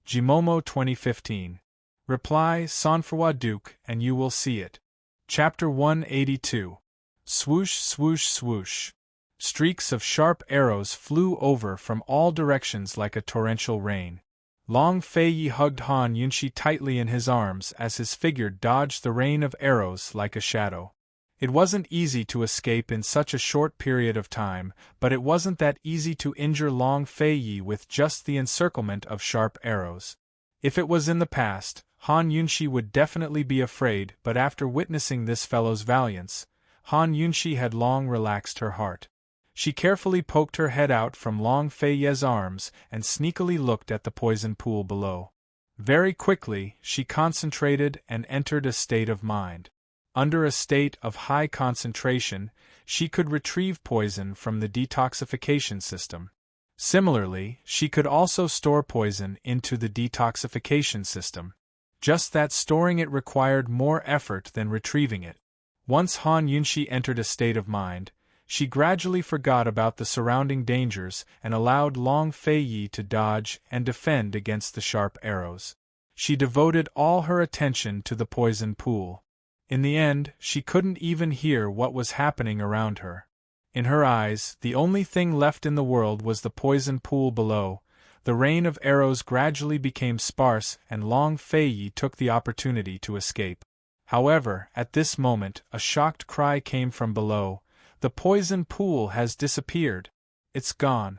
Jimomo 2015. Reply Sanfua Duke and you will see it. Chapter 182. Swoosh, swoosh, swoosh. Streaks of sharp arrows flew over from all directions like a torrential rain. Long Feiyi hugged Han Yunshi tightly in his arms as his figure dodged the rain of arrows like a shadow. It wasn't easy to escape in such a short period of time, but it wasn't that easy to injure Long Fei with just the encirclement of sharp arrows. If it was in the past, Han Yunshi would definitely be afraid, but after witnessing this fellow's valiance, Han Yunshi had long relaxed her heart. She carefully poked her head out from Long Fei's arms and sneakily looked at the poison pool below. Very quickly, she concentrated and entered a state of mind. Under a state of high concentration, she could retrieve poison from the detoxification system. Similarly, she could also store poison into the detoxification system. Just that storing it required more effort than retrieving it. Once Han Yunshi entered a state of mind, she gradually forgot about the surrounding dangers and allowed Long Fei to dodge and defend against the sharp arrows. She devoted all her attention to the poison pool. In the end, she couldn't even hear what was happening around her. In her eyes, the only thing left in the world was the poison pool below. The rain of arrows gradually became sparse and Long Fei took the opportunity to escape. However, at this moment, a shocked cry came from below. The poison pool has disappeared. It's gone.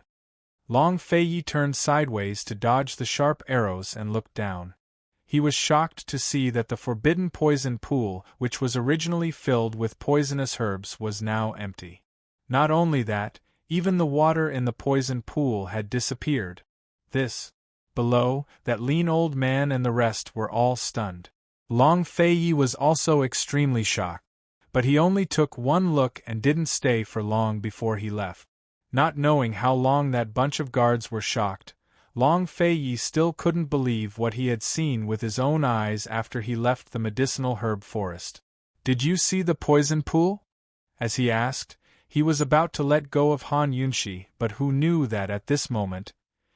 Long Fei turned sideways to dodge the sharp arrows and looked down. He was shocked to see that the forbidden poison pool, which was originally filled with poisonous herbs, was now empty. Not only that, even the water in the poison pool had disappeared. Below, that lean old man and the rest were all stunned. Long Fei was also extremely shocked, but he only took one look and didn't stay for long before he left. Not knowing how long that bunch of guards were shocked, Long Fei still couldn't believe what he had seen with his own eyes after he left the medicinal herb forest. "Did you see the poison pool?" As he asked, he was about to let go of Han Yunshi, but who knew that at this moment,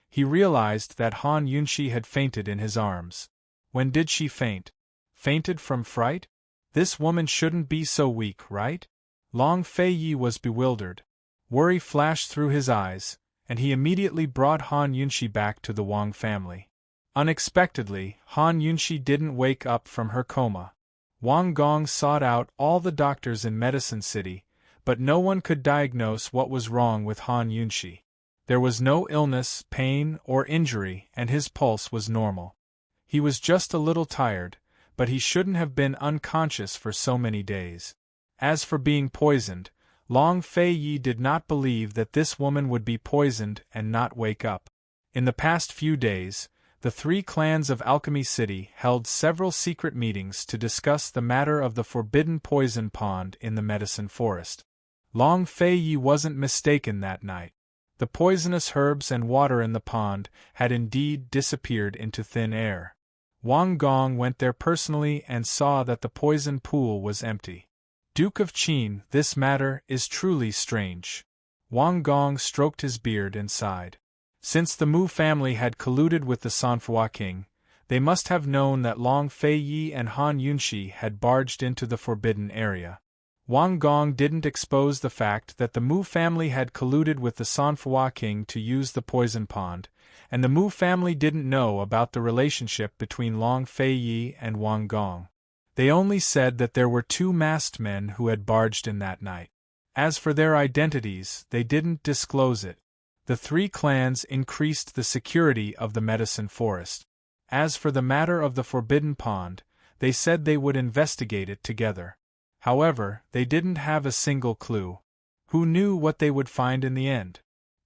he realized that Han Yunshi had fainted in his arms. When did she faint? Fainted from fright? This woman shouldn't be so weak, right? Long Fei was bewildered. Worry flashed through his eyes, and he immediately brought Han Yunshi back to the Wang family. Unexpectedly, Han Yunshi didn't wake up from her coma. Wang Gong sought out all the doctors in Medicine City, but no one could diagnose what was wrong with Han Yunshi. There was no illness, pain, or injury, and his pulse was normal. He was just a little tired, but he shouldn't have been unconscious for so many days. As for being poisoned, Long Fei did not believe that this woman would be poisoned and not wake up. In the past few days, the three clans of Alchemy City held several secret meetings to discuss the matter of the forbidden poison pond in the medicine forest. Long Fei wasn't mistaken that night. The poisonous herbs and water in the pond had indeed disappeared into thin air. Wang Gong went there personally and saw that the poison pool was empty. Duke of Qin, this matter is truly strange. Wang Gong stroked his beard and sighed. Since the Mu family had colluded with the Sanhua king, they must have known that Long Fei and Han Yunshi had barged into the forbidden area. Wang Gong didn't expose the fact that the Mu family had colluded with the Sanhua king to use the poison pond, and the Mu family didn't know about the relationship between Long Fei and Wang Gong. They only said that there were two masked men who had barged in that night. As for their identities, they didn't disclose it. The three clans increased the security of the medicine forest. As for the matter of the forbidden pond, they said they would investigate it together. However, they didn't have a single clue. Who knew what they would find in the end?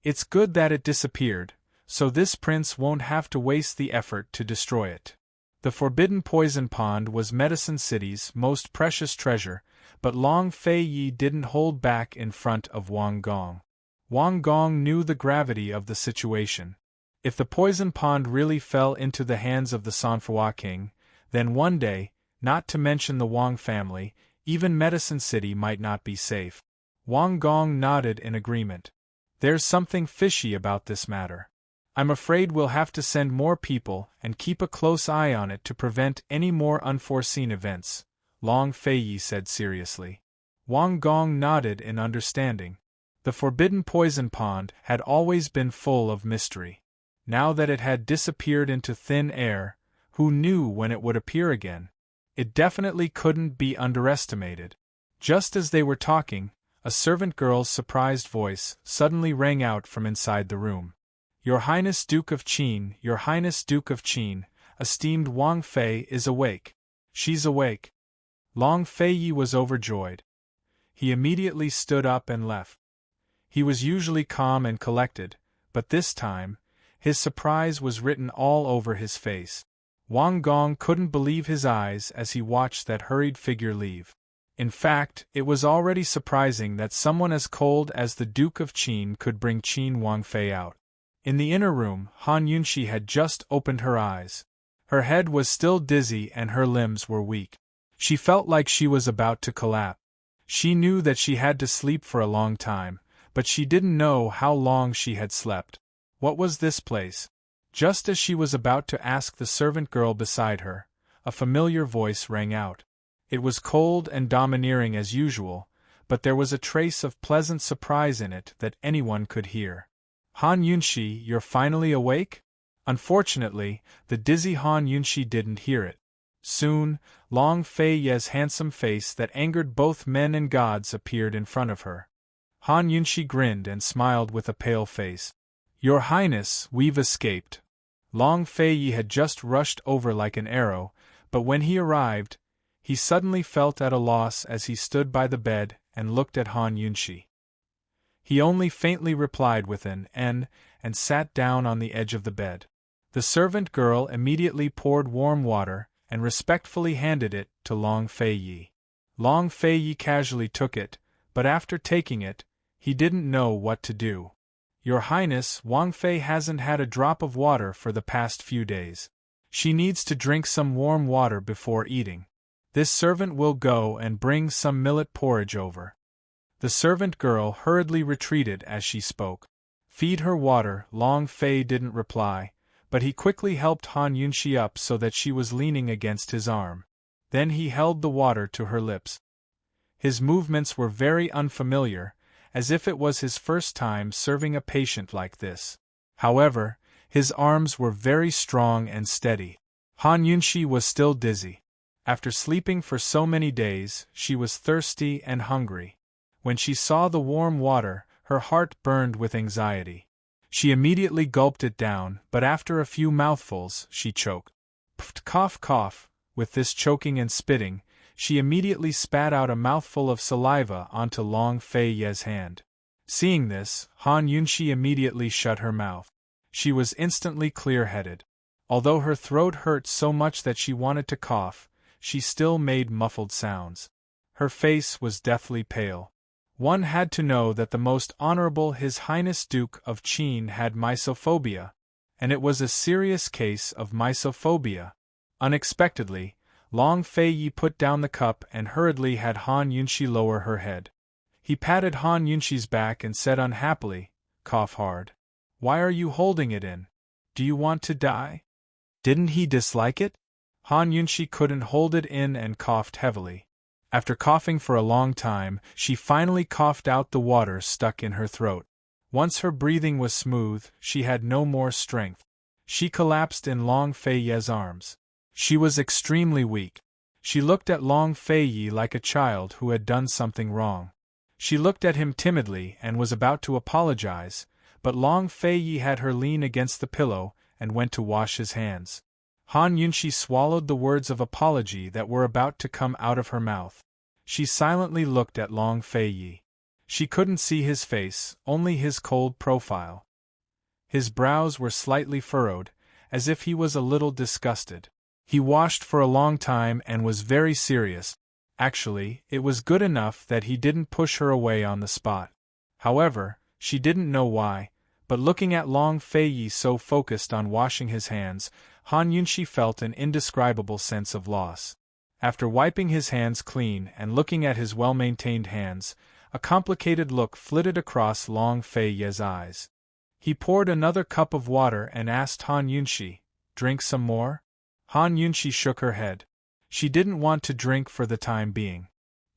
It's good that it disappeared, so this prince won't have to waste the effort to destroy it. The forbidden poison pond was Medicine City's most precious treasure, but Long Fei didn't hold back in front of Wang Gong. Wang Gong knew the gravity of the situation. If the poison pond really fell into the hands of the Sanhua king, then one day, not to mention the Wang family, even Medicine City might not be safe. Wang Gong nodded in agreement. There's something fishy about this matter. I'm afraid we'll have to send more people and keep a close eye on it to prevent any more unforeseen events, Long Fei said seriously. Wang Gong nodded in understanding. The forbidden poison pond had always been full of mystery. Now that it had disappeared into thin air, who knew when it would appear again? It definitely couldn't be underestimated. Just as they were talking, a servant girl's surprised voice suddenly rang out from inside the room. Your Highness Duke of Qin, Your Highness Duke of Qin, esteemed Wang Fei is awake. She's awake. Long Feiyi was overjoyed. He immediately stood up and left. He was usually calm and collected, but this time, his surprise was written all over his face. Wang Gong couldn't believe his eyes as he watched that hurried figure leave. In fact, it was already surprising that someone as cold as the Duke of Qin could bring Qin Wangfei out. In the inner room, Han Yunxi had just opened her eyes. Her head was still dizzy and her limbs were weak. She felt like she was about to collapse. She knew that she had to sleep for a long time, but she didn't know how long she had slept. What was this place? Just as she was about to ask the servant girl beside her, a familiar voice rang out. It was cold and domineering as usual, but there was a trace of pleasant surprise in it that anyone could hear. Han Yunxi, you're finally awake? Unfortunately, the dizzy Han Yunxi didn't hear it. Soon, Long Fei Ye's handsome face that angered both men and gods appeared in front of her. Han Yunxi grinned and smiled with a pale face. Your Highness, we've escaped. Long Fei Yi had just rushed over like an arrow, but when he arrived, he suddenly felt at a loss as he stood by the bed and looked at Han Yunxi. He only faintly replied with an "n" and sat down on the edge of the bed. The servant girl immediately poured warm water and respectfully handed it to Long Fei Yi. Long Fei Yi casually took it, but after taking it, he didn't know what to do. Your Highness, Wang Fei hasn't had a drop of water for the past few days. She needs to drink some warm water before eating. This servant will go and bring some millet porridge over. The servant girl hurriedly retreated as she spoke. Feed her water, Long Fei didn't reply, but he quickly helped Han Yunxi up so that she was leaning against his arm. Then he held the water to her lips. His movements were very unfamiliar, as if it was his first time serving a patient like this. However, his arms were very strong and steady. Han Yunxi was still dizzy. After sleeping for so many days, she was thirsty and hungry. When she saw the warm water, her heart burned with anxiety. She immediately gulped it down, but after a few mouthfuls, she choked. Pft, cough, cough. With this choking and spitting, she immediately spat out a mouthful of saliva onto Long Fei Ye's hand. Seeing this, Han Yunxi immediately shut her mouth. She was instantly clear-headed. Although her throat hurt so much that she wanted to cough, she still made muffled sounds. Her face was deathly pale. One had to know that the Most Honorable His Highness Duke of Qin had mysophobia, and it was a serious case of mysophobia. Unexpectedly, Long Fei Yi put down the cup and hurriedly had Han Yunxi lower her head. He patted Han Yunxi's back and said unhappily, "Cough hard. Why are you holding it in? Do you want to die?" Didn't he dislike it? Han Yunxi couldn't hold it in and coughed heavily. After coughing for a long time, she finally coughed out the water stuck in her throat. Once her breathing was smooth, she had no more strength. She collapsed in Long Fei Ye's arms. She was extremely weak. She looked at Long Fei Yi like a child who had done something wrong. She looked at him timidly and was about to apologize, but Long Fei Yi had her lean against the pillow and went to wash his hands. Han Yunxi swallowed the words of apology that were about to come out of her mouth. She silently looked at Long Fei Yi. She couldn't see his face, only his cold profile. His brows were slightly furrowed, as if he was a little disgusted. He washed for a long time and was very serious. Actually, it was good enough that he didn't push her away on the spot. However, she didn't know why, but looking at Long Fei Yi so focused on washing his hands, Han Yunxi felt an indescribable sense of loss. After wiping his hands clean and looking at his well-maintained hands, a complicated look flitted across Long Fei Ye's eyes. He poured another cup of water and asked Han Yunxi, "Drink some more?" Han Yunxi shook her head. She didn't want to drink for the time being.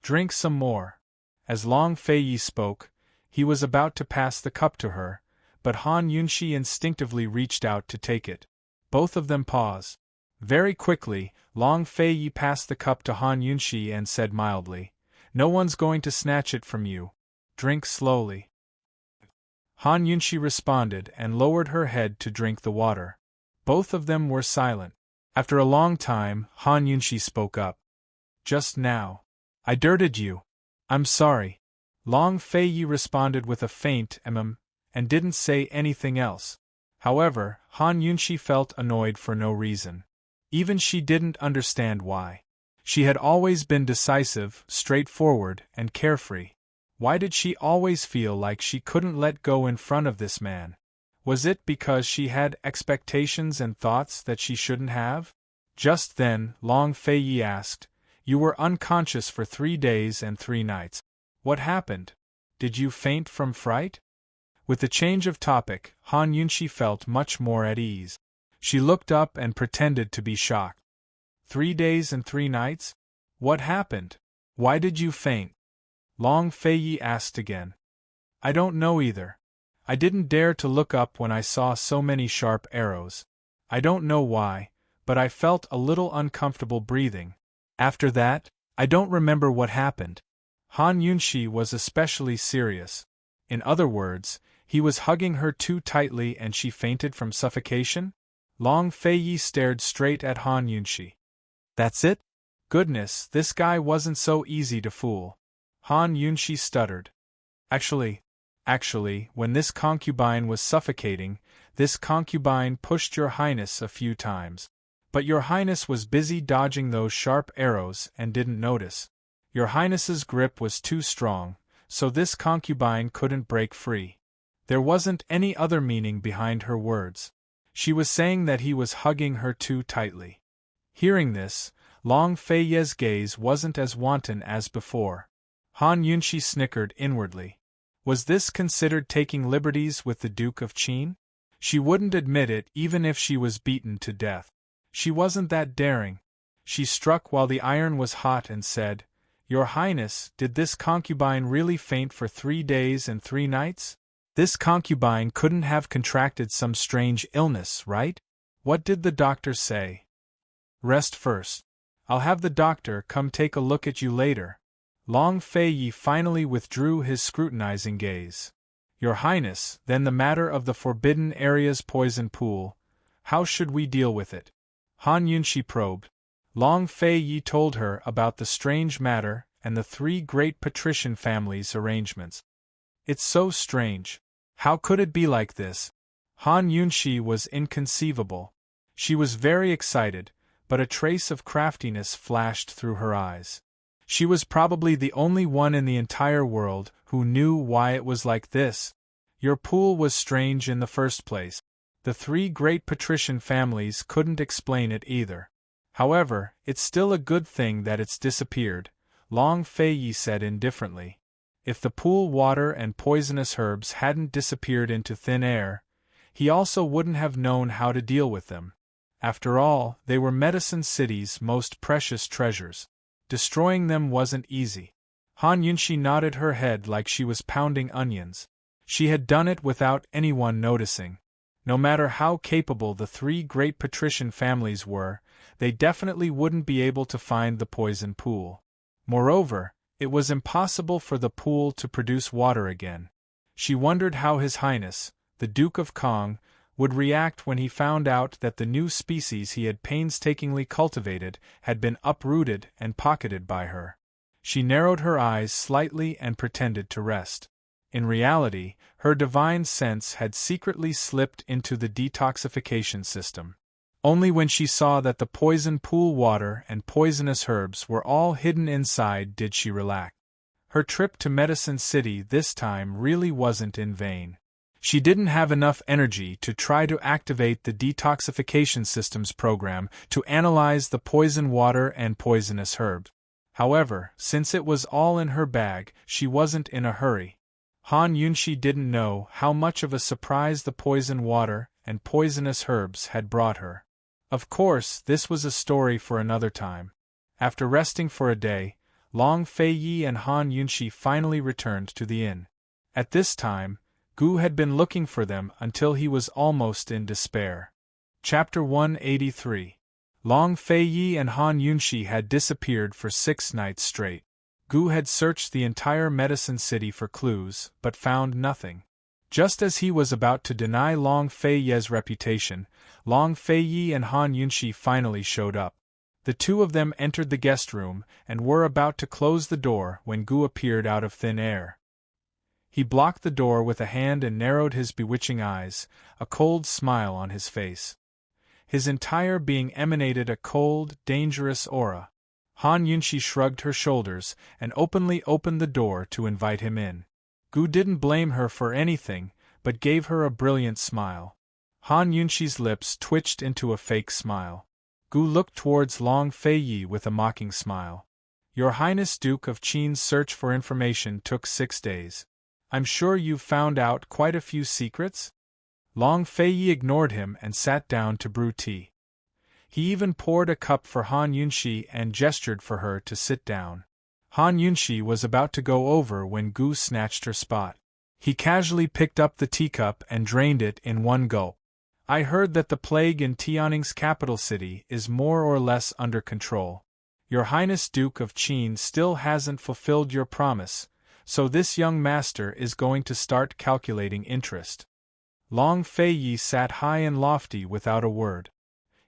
"Drink some more." As Long Fei Yi spoke, he was about to pass the cup to her, but Han Yunxi instinctively reached out to take it. Both of them paused. Very quickly, Long Fei Yi passed the cup to Han Yunxi and said mildly, No one's going to snatch it from you. Drink slowly. Han Yunshi responded and lowered her head to drink the water. Both of them were silent. After a long time, Han Yunshi spoke up. Just now. I dirted you. I'm sorry. Long Feiyi responded with a faint and didn't say anything else. However, Han Yunshi felt annoyed for no reason. Even she didn't understand why. She had always been decisive, straightforward, and carefree. Why did she always feel like she couldn't let go in front of this man? Was it because she had expectations and thoughts that she shouldn't have? Just then, Long Feiyi asked, "You were unconscious for 3 days and 3 nights. What happened? Did you faint from fright?" With the change of topic, Han Yunshi felt much more at ease. She looked up and pretended to be shocked. 3 days and 3 nights? What happened? Why did you faint? Long Feiyi asked again. I don't know either. I didn't dare to look up when I saw so many sharp arrows. I don't know why, but I felt a little uncomfortable breathing. After that, I don't remember what happened. Han Yunshi was especially serious. In other words, he was hugging her too tightly and she fainted from suffocation? Long Feiyi stared straight at Han Yunshi. That's it? Goodness, this guy wasn't so easy to fool. Han Yunshi stuttered. Actually, when this concubine was suffocating, this concubine pushed your highness a few times. But your highness was busy dodging those sharp arrows and didn't notice. Your highness's grip was too strong, so this concubine couldn't break free. There wasn't any other meaning behind her words. She was saying that he was hugging her too tightly. Hearing this, Long Feiyi's gaze wasn't as wanton as before. Han Yunshi snickered inwardly. Was this considered taking liberties with the Duke of Qin? She wouldn't admit it even if she was beaten to death. She wasn't that daring. She struck while the iron was hot and said, Your Highness, did this concubine really faint for 3 days and 3 nights? This concubine couldn't have contracted some strange illness, right? What did the doctor say? Rest first. I'll have the doctor come take a look at you later. Long Feiyi finally withdrew his scrutinizing gaze. Your Highness, then the matter of the Forbidden Area's poison pool. How should we deal with it? Han Yunshi probed. Long Feiyi told her about the strange matter and the 3 great patrician families' arrangements. It's so strange. How could it be like this? Han Yunshi was inconceivable. She was very excited, but a trace of craftiness flashed through her eyes. She was probably the only one in the entire world who knew why it was like this. Your pool was strange in the first place. The 3 great patrician families couldn't explain it either. However, it's still a good thing that it's disappeared, Long Feiyi said indifferently. If the pool water and poisonous herbs hadn't disappeared into thin air, he also wouldn't have known how to deal with them. After all, they were Medicine City's most precious treasures. Destroying them wasn't easy. Han Yunshi nodded her head like she was pounding onions. She had done it without anyone noticing. No matter how capable the 3 great patrician families were, they definitely wouldn't be able to find the poison pool. Moreover, it was impossible for the pool to produce water again. She wondered how His Highness, the Duke of Kong, would react when he found out that the new species he had painstakingly cultivated had been uprooted and pocketed by her. She narrowed her eyes slightly and pretended to rest. In reality, her divine sense had secretly slipped into the detoxification system. Only when she saw that the poison pool water and poisonous herbs were all hidden inside did she relax. Her trip to Medicine City this time really wasn't in vain. She didn't have enough energy to try to activate the detoxification systems program to analyze the poison water and poisonous herbs. However, since it was all in her bag, she wasn't in a hurry. Han Yunshi didn't know how much of a surprise the poison water and poisonous herbs had brought her. Of course, this was a story for another time. After resting for a day, Long Feiyi and Han Yunshi finally returned to the inn. At this time, Gu had been looking for them until he was almost in despair. Chapter 183. Long Feiyi and Han Yunshi had disappeared for 6 nights straight. Gu had searched the entire medicine city for clues, but found nothing. Just as he was about to deny Long Feiye's reputation, Long Feiye and Han Yunxi finally showed up. The two of them entered the guest room and were about to close the door when Gu appeared out of thin air. He blocked the door with a hand and narrowed his bewitching eyes, a cold smile on his face. His entire being emanated a cold, dangerous aura. Han Yunxi shrugged her shoulders and openly opened the door to invite him in. Gu didn't blame her for anything, but gave her a brilliant smile. Han Yunxi's lips twitched into a fake smile. Gu looked towards Long Feiye with a mocking smile. Your Highness Duke of Qin's search for information took 6 days. I'm sure you've found out quite a few secrets? Long Feiye ignored him and sat down to brew tea. He even poured a cup for Han Yunxi and gestured for her to sit down. Han Yunxi was about to go over when Gu snatched her spot. He casually picked up the teacup and drained it in one gulp. I heard that the plague in Tianning's capital city is more or less under control. Your Highness Duke of Qin still hasn't fulfilled your promise, so this young master is going to start calculating interest. Long Feiye sat high and lofty without a word.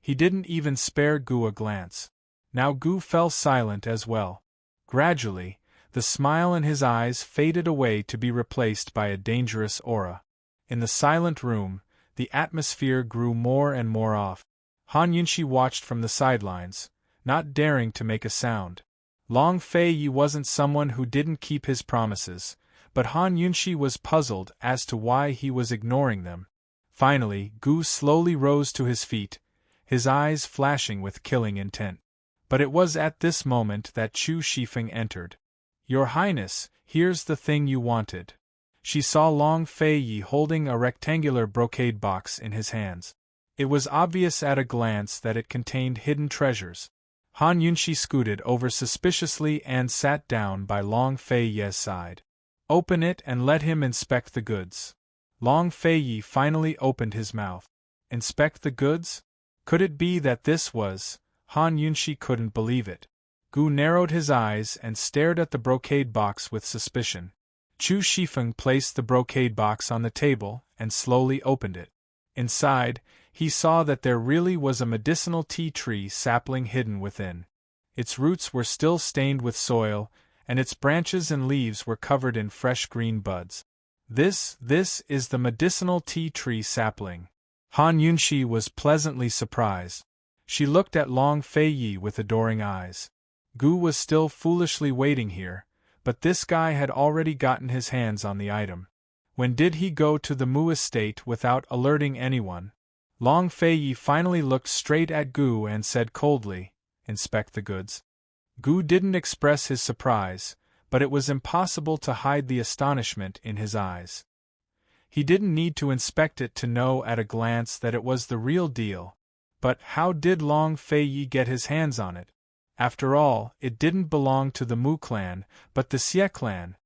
He didn't even spare Gu a glance. Now Gu fell silent as well. Gradually, the smile in his eyes faded away to be replaced by a dangerous aura. In the silent room, the atmosphere grew more and more off. Han Yunxi watched from the sidelines, not daring to make a sound. Long Feiye wasn't someone who didn't keep his promises, but Han Yunxi was puzzled as to why he was ignoring them. Finally, Gu slowly rose to his feet, his eyes flashing with killing intent. But it was at this moment that Chu Shifeng entered. Your Highness, here's the thing you wanted. She saw Long Feiye holding a rectangular brocade box in his hands. It was obvious at a glance that it contained hidden treasures. Han Yunxi scooted over suspiciously and sat down by Long Feiye's side. Open it and let him inspect the goods. Long Feiye finally opened his mouth. Inspect the goods? Could it be that this was... Han Yunxi couldn't believe it. Gu narrowed his eyes and stared at the brocade box with suspicion. Chu Shifeng placed the brocade box on the table and slowly opened it. Inside, he saw that there really was a medicinal tea tree sapling hidden within. Its roots were still stained with soil, and its branches and leaves were covered in fresh green buds. This is the medicinal tea tree sapling. Han Yunxi was pleasantly surprised. She looked at Long Feiye with adoring eyes. Gu was still foolishly waiting here, but this guy had already gotten his hands on the item. When did he go to the Mu estate without alerting anyone? Long Feiye finally looked straight at Gu and said coldly, Inspect the goods. Gu didn't express his surprise, but it was impossible to hide the astonishment in his eyes. He didn't need to inspect it to know at a glance that it was the real deal. But how did Long Feiye get his hands on it? After all, it didn't belong to the Mu clan, but the Xie clan.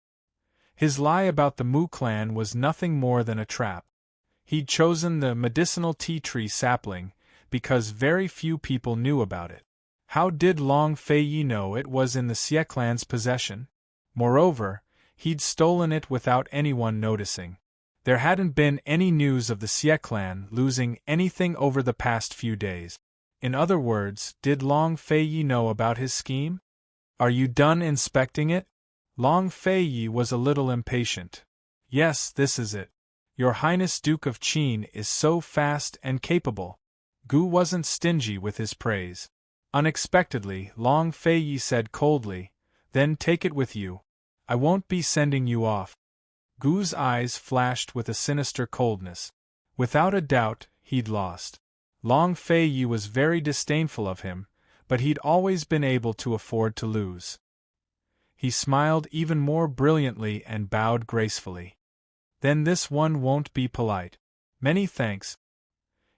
His lie about the Mu clan was nothing more than a trap. He'd chosen the medicinal tea tree sapling because very few people knew about it. How did Long Feiye know it was in the Xie clan's possession? Moreover, he'd stolen it without anyone noticing. There hadn't been any news of the Xie clan losing anything over the past few days. In other words, did Long Feiye know about his scheme? Are you done inspecting it? Long Feiye was a little impatient. Yes, this is it. Your Highness Duke of Qin is so fast and capable. Gu wasn't stingy with his praise. Unexpectedly, Long Feiye said coldly, Then take it with you. I won't be sending you off. Gu's eyes flashed with a sinister coldness. Without a doubt, he'd lost. Long Feiye was very disdainful of him, but he'd always been able to afford to lose. He smiled even more brilliantly and bowed gracefully. Then this one won't be polite. Many thanks.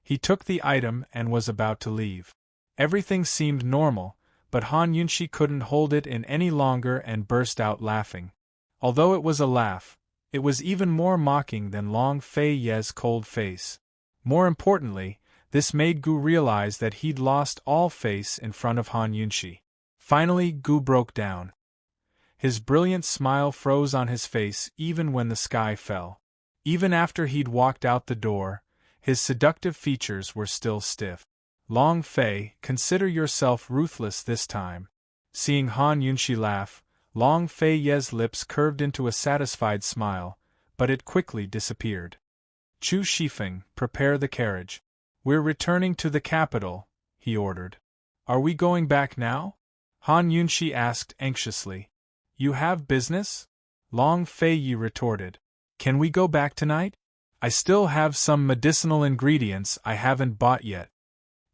He took the item and was about to leave. Everything seemed normal, but Han Yunxi couldn't hold it in any longer and burst out laughing. Although it was a laugh, it was even more mocking than Long Feiye's cold face. More importantly, this made Gu realize that he'd lost all face in front of Han Yunxi. Finally, Gu broke down. His brilliant smile froze on his face even when the sky fell. Even after he'd walked out the door, his seductive features were still stiff. Long Fei, consider yourself ruthless this time. Seeing Han Yunshi laugh, Long Fei Ye's lips curved into a satisfied smile, but it quickly disappeared. Chu Shifeng, prepare the carriage. We're returning to the capital, he ordered. Are we going back now? Han Yunshi asked anxiously. You have business? Long Fei Yi retorted. Can we go back tonight? I still have some medicinal ingredients I haven't bought yet.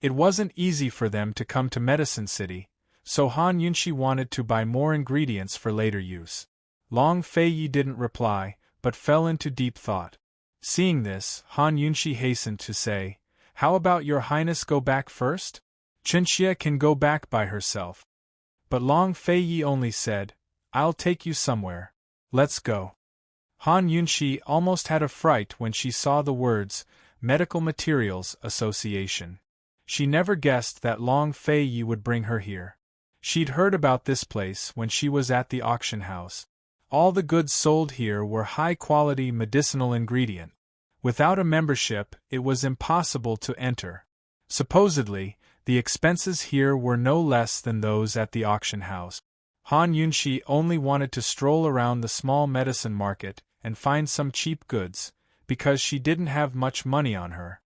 It wasn't easy for them to come to Medicine City, so Han Yunshi wanted to buy more ingredients for later use. Long Fei Yi didn't reply, but fell into deep thought. Seeing this, Han Yunshi hastened to say, How about your highness go back first? Chenxia can go back by herself. But Long Fei Yi only said, I'll take you somewhere. Let's go. Han Yunshi almost had a fright when she saw the words, Medical Materials Association. She never guessed that Long Fei Yi would bring her here. She'd heard about this place when she was at the auction house. All the goods sold here were high-quality medicinal ingredient. Without a membership, it was impossible to enter. Supposedly, the expenses here were no less than those at the auction house. Han Yunshi only wanted to stroll around the small medicine market and find some cheap goods, because she didn't have much money on her.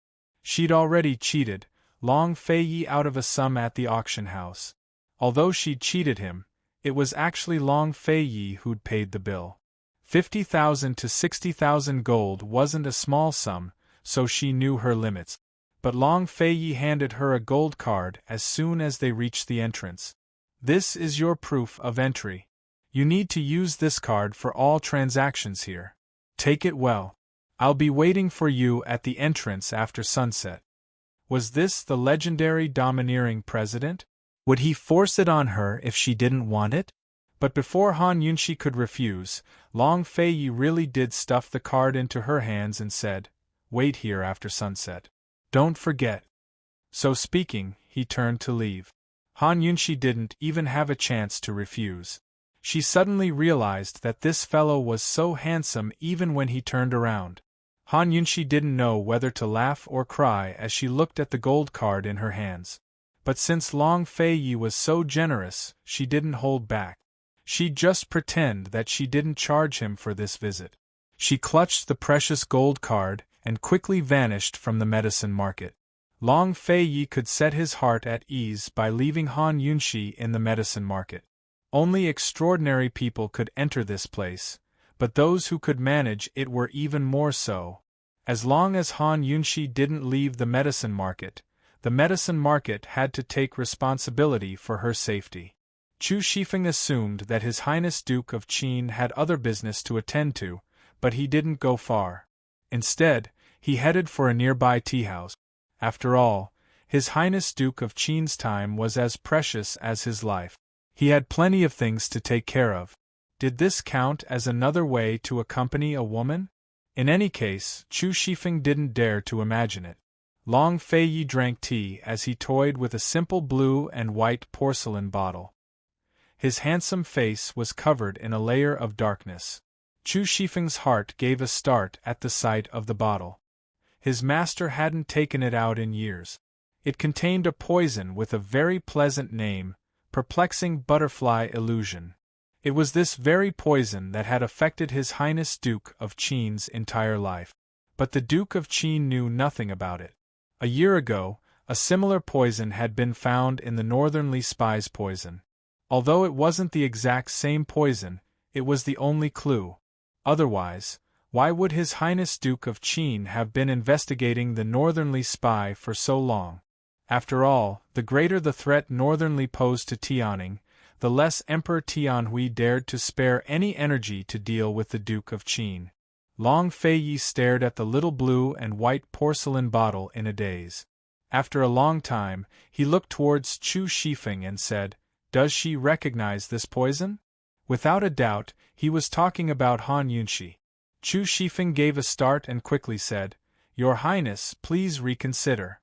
She'd already cheated Long Fei Yi out of a sum at the auction house. Although she'd cheated him, it was actually Long Fei Yi who'd paid the bill. 50,000 to 60,000 gold wasn't a small sum, so she knew her limits. But Long Fei Yi handed her a gold card as soon as they reached the entrance. This is your proof of entry. You need to use this card for all transactions here. Take it well. I'll be waiting for you at the entrance after sunset. Was this the legendary domineering president? Would he force it on her if she didn't want it? But before Han Yunshi could refuse, Long Fei Yi really did stuff the card into her hands and said, Wait here after sunset. Don't forget. So speaking, he turned to leave. Han Yunshi didn't even have a chance to refuse. She suddenly realized that this fellow was so handsome even when he turned around. Han Yunshi didn't know whether to laugh or cry as she looked at the gold card in her hands. But since Long Fei Yi was so generous, she didn't hold back. She'd just pretend that she didn't charge him for this visit. She clutched the precious gold card and quickly vanished from the medicine market. Long Fei Yi could set his heart at ease by leaving Han Yunshi in the medicine market. Only extraordinary people could enter this place, but those who could manage it were even more so. As long as Han Yunshi didn't leave the medicine market had to take responsibility for her safety. Chu Shifeng assumed that His Highness Duke of Qin had other business to attend to, but he didn't go far. Instead, he headed for a nearby tea house. After all, His Highness Duke of Qin's time was as precious as his life. He had plenty of things to take care of. Did this count as another way to accompany a woman? In any case, Chu Shifeng didn't dare to imagine it. Long Fei Yi drank tea as he toyed with a simple blue and white porcelain bottle. His handsome face was covered in a layer of darkness. Chu Shifeng's heart gave a start at the sight of the bottle. His master hadn't taken it out in years. It contained a poison with a very pleasant name, Perplexing Butterfly Illusion. It was this very poison that had affected His Highness Duke of Qin's entire life. But the Duke of Qin knew nothing about it. A year ago, a similar poison had been found in the Northernly Spy's poison. Although it wasn't the exact same poison, it was the only clue. Otherwise, why would His Highness Duke of Qin have been investigating the Northernly Spy for so long? After all, the greater the threat Northernly posed to Tianning, the less Emperor Tianhui dared to spare any energy to deal with the Duke of Qin. Long Fei Yi stared at the little blue and white porcelain bottle in a daze. After a long time, he looked towards Chu Shifeng and said, Does she recognize this poison? Without a doubt, he was talking about Han Yunshi. Chu Shifeng gave a start and quickly said, Your Highness, please reconsider.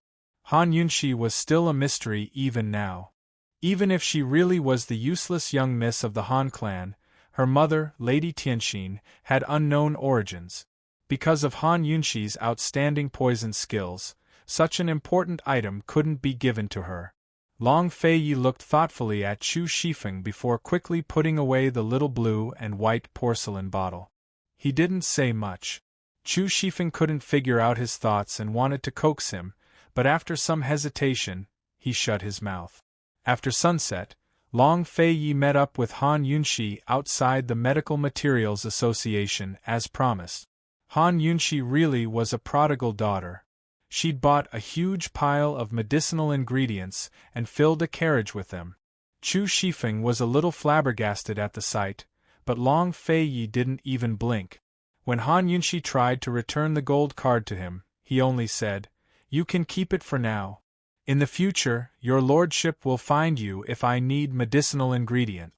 Han Yunshi was still a mystery even now. Even if she really was the useless young miss of the Han clan, Her mother, Lady Tianxin, had unknown origins. Because of Han Yunxi's outstanding poison skills, such an important item couldn't be given to her. Long Feiyi looked thoughtfully at Chu Shifeng before quickly putting away the little blue and white porcelain bottle. He didn't say much. Chu Shifeng couldn't figure out his thoughts and wanted to coax him, but after some hesitation, he shut his mouth. After sunset, Long Feiyi met up with Han Yunxi outside the Medical Materials Association as promised. Han Yunxi really was a prodigal daughter. She'd bought a huge pile of medicinal ingredients and filled a carriage with them. Chu Shifeng was a little flabbergasted at the sight, but Long Feiyi didn't even blink. When Han Yunxi tried to return the gold card to him, he only said, "You can keep it for now. In the future, your lordship will find you if I need medicinal ingredient."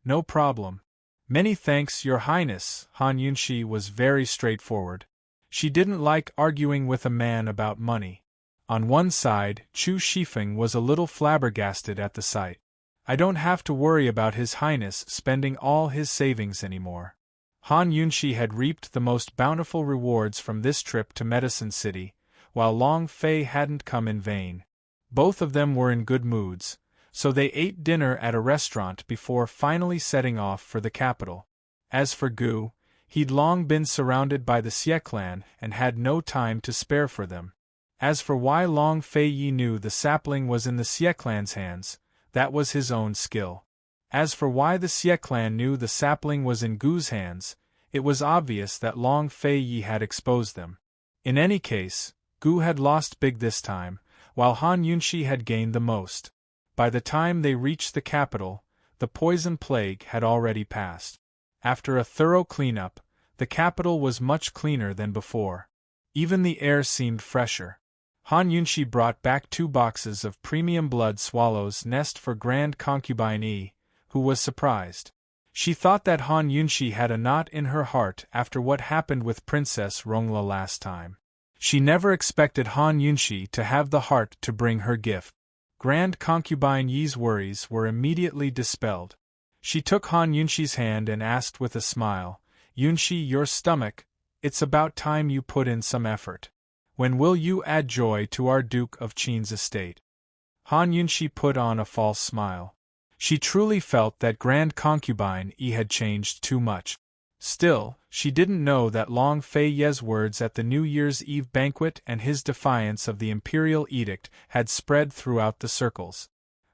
"No problem. Many thanks, your highness." Han Yunxi was very straightforward. She didn't like arguing with a man about money. On one side, Chu Shifeng was a little flabbergasted at the sight. "I don't have to worry about his highness spending all his savings anymore." Han Yunxi had reaped the most bountiful rewards from this trip to Medicine City, while Long Fei hadn't come in vain. Both of them were in good moods, so they ate dinner at a restaurant before finally setting off for the capital. As for Gu, he'd long been surrounded by the Xie clan and had no time to spare for them. As for why Long Feiyi knew the sapling was in the Xie clan's hands, that was his own skill. As for why the Xie clan knew the sapling was in Gu's hands, it was obvious that Long Feiyi had exposed them. In any case, Gu had lost big this time, while Han Yunxi had gained the most. By the time they reached the capital, the poison plague had already passed. After a thorough cleanup, the capital was much cleaner than before. Even the air seemed fresher. Han Yunxi brought back 2 boxes of premium blood swallow's nest for Grand Concubine Yi, who was surprised. She thought that Han Yunxi had a knot in her heart after what happened with Princess Rongla last time. She never expected Han Yunxi to have the heart to bring her gift. Grand Concubine Yi's worries were immediately dispelled. She took Han Yunxi's hand and asked with a smile, "Yunxi, your stomach, it's about time you put in some effort. When will you add joy to our Duke of Qin's estate?" Han Yunxi put on a false smile. She truly felt that Grand Concubine Yi had changed too much. Still, she didn't know that Long Feiyi's words at the New Year's Eve banquet and his defiance of the imperial edict had spread throughout the circles.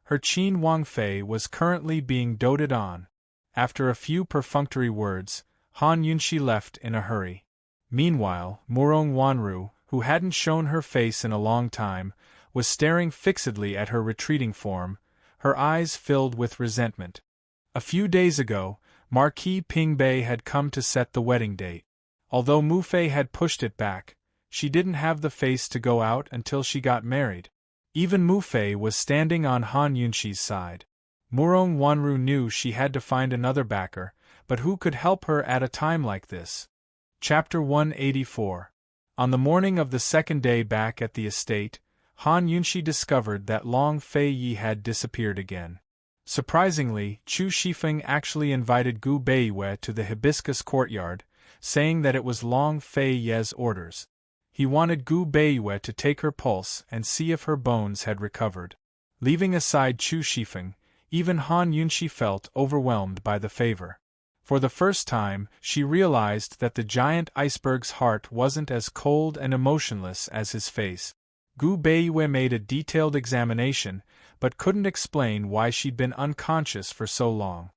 Her Qin Wangfei was currently being doted on. After a few perfunctory words, Han Yunxi left in a hurry. Meanwhile, Murong Wanru, who hadn't shown her face in a long time, was staring fixedly at her retreating form, her eyes filled with resentment. A few days ago, Marquis Pingbei had come to set the wedding date. Although Mu Fei had pushed it back, she didn't have the face to go out until she got married. Even Mu Fei was standing on Han Yunxi's side. Murong Wanru knew she had to find another backer, but who could help her at a time like this? Chapter 184. On the morning of the second day back at the estate, Han Yunxi discovered that Long Feiyi had disappeared again. Surprisingly, Chu Shifeng actually invited Gu Beiwei to the hibiscus courtyard, saying that it was Long Feiyi's orders. He wanted Gu Beiwei to take her pulse and see if her bones had recovered. Leaving aside Chu Shifeng, even Han Yunxi felt overwhelmed by the favor. For the first time, she realized that the giant iceberg's heart wasn't as cold and emotionless as his face. Gu Beiwei made a detailed examination, but couldn't explain why she'd been unconscious for so long.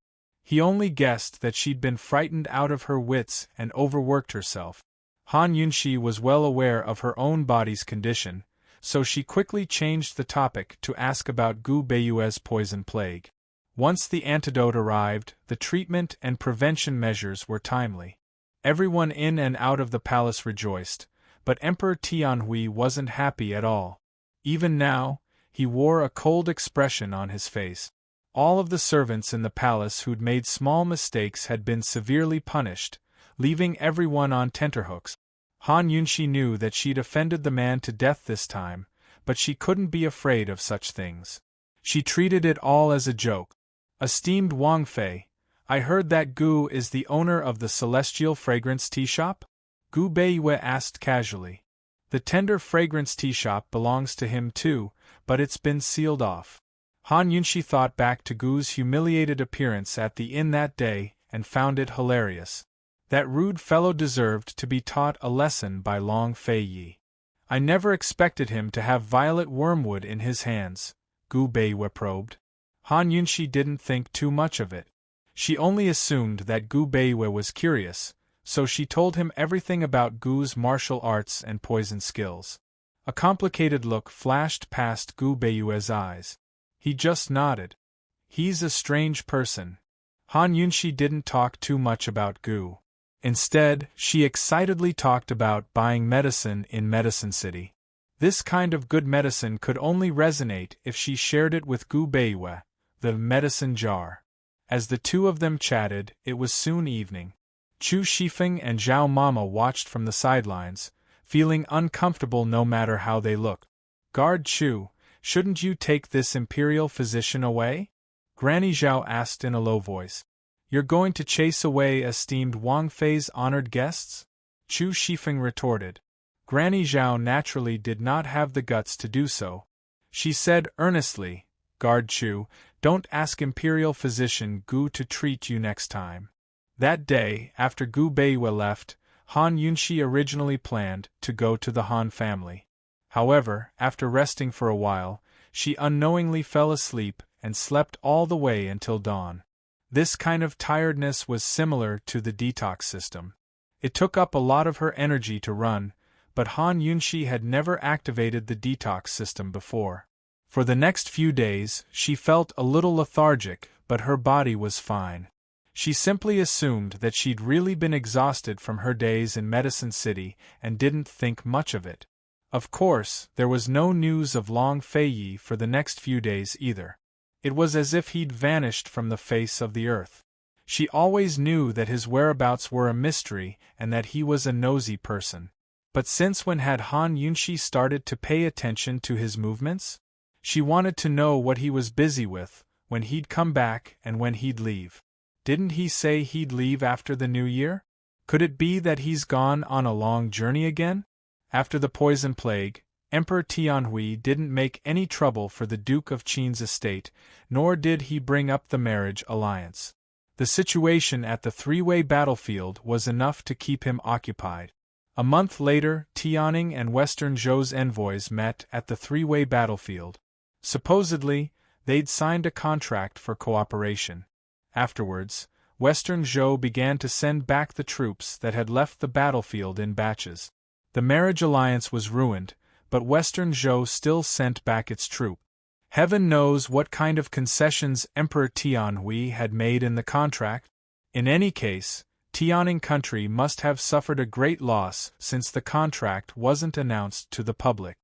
He only guessed that she'd been frightened out of her wits and overworked herself. Han Yunxi was well aware of her own body's condition, so she quickly changed the topic to ask about Gu Beiwei's poison plague. Once the antidote arrived, the treatment and prevention measures were timely. Everyone in and out of the palace rejoiced, but Emperor Tianhui wasn't happy at all. Even now, he wore a cold expression on his face. All of the servants in the palace who'd made small mistakes had been severely punished, leaving everyone on tenterhooks. Han Yunxi knew that she'd offended the man to death this time, but she couldn't be afraid of such things. She treated it all as a joke. Esteemed Wang Fei, I heard that Gu is the owner of the Celestial Fragrance Tea Shop? Gu Beiwei asked casually. The tender fragrance tea shop belongs to him too, but it's been sealed off. Han Yunshi thought back to Gu's humiliated appearance at the inn that day and found it hilarious. That rude fellow deserved to be taught a lesson by Long Fei Yi. I never expected him to have violet wormwood in his hands, Gu Beiwei probed. Han Yunshi didn't think too much of it. She only assumed that Gu Beiwei was curious, so she told him everything about Gu's martial arts and poison skills. A complicated look flashed past Gu Beiwei's eyes. He just nodded. He's a strange person. Han Yunshi didn't talk too much about Gu. Instead, she excitedly talked about buying medicine in Medicine City. This kind of good medicine could only resonate if she shared it with Gu Beiwei, the medicine jar. As the two of them chatted, it was soon evening. Chu Shifeng and Zhao Mama watched from the sidelines, feeling uncomfortable no matter how they looked. Guard Chu, shouldn't you take this imperial physician away? Granny Zhao asked in a low voice. You're going to chase away esteemed Wang Fei's honored guests? Chu Shifeng retorted. Granny Zhao naturally did not have the guts to do so. She said earnestly, Guard Chu, don't ask imperial physician Gu to treat you next time. That day, after Gu Beiwei left, Han Yunshi originally planned to go to the Han family. However, after resting for a while, she unknowingly fell asleep and slept all the way until dawn. This kind of tiredness was similar to the detox system. It took up a lot of her energy to run, but Han Yunshi had never activated the detox system before. For the next few days, she felt a little lethargic, but her body was fine. She simply assumed that she'd really been exhausted from her days in Medicine City and didn't think much of it. Of course, there was no news of Long Fei Yi for the next few days either. It was as if he'd vanished from the face of the earth. She always knew that his whereabouts were a mystery and that he was a nosy person. But since when had Han Yunshi started to pay attention to his movements? She wanted to know what he was busy with, when he'd come back and when he'd leave. Didn't he say he'd leave after the new year? Could it be that he's gone on a long journey again? After the poison plague, Emperor Tianhui didn't make any trouble for the Duke of Qin's estate, nor did he bring up the marriage alliance. The situation at the three-way battlefield was enough to keep him occupied. A month later, Tianning and Western Zhou's envoys met at the three-way battlefield. Supposedly, they'd signed a contract for cooperation. Afterwards, Western Zhou began to send back the troops that had left the battlefield in batches. The marriage alliance was ruined, but Western Zhou still sent back its troop. Heaven knows what kind of concessions Emperor Tianhui had made in the contract. In any case, Tianning country must have suffered a great loss since the contract wasn't announced to the public.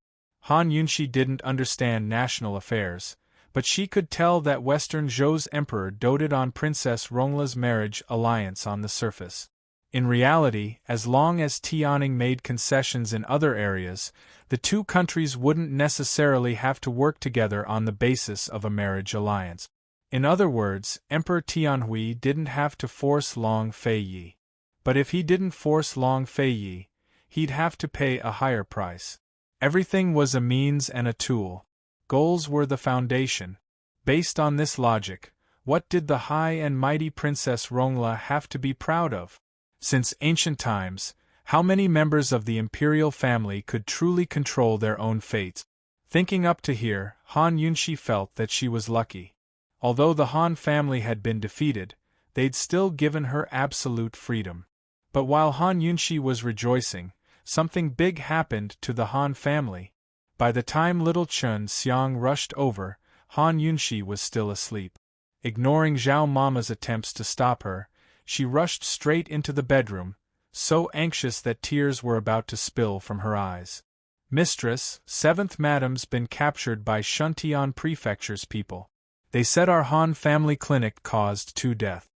Han Yunshi didn't understand national affairs, but she could tell that Western Zhou's emperor doted on Princess Rongla's marriage alliance on the surface. In reality, as long as Tianning made concessions in other areas, the two countries wouldn't necessarily have to work together on the basis of a marriage alliance. In other words, Emperor Tianhui didn't have to force Long Fei Yi. But if he didn't force Long Fei Yi, he'd have to pay a higher price. Everything was a means and a tool. Goals were the foundation. Based on this logic, what did the high and mighty Princess Rongla have to be proud of? Since ancient times, how many members of the imperial family could truly control their own fates? Thinking up to here, Han Yunshi felt that she was lucky. Although the Han family had been defeated, they'd still given her absolute freedom. But while Han Yunshi was rejoicing, something big happened to the Han family. By the time little Chen Xiang rushed over, Han Yunshi was still asleep. Ignoring Zhao Mama's attempts to stop her, she rushed straight into the bedroom, so anxious that tears were about to spill from her eyes. Mistress, 7th Madam's been captured by Shuntian Prefecture's people. They said our Han family clinic caused 2 deaths.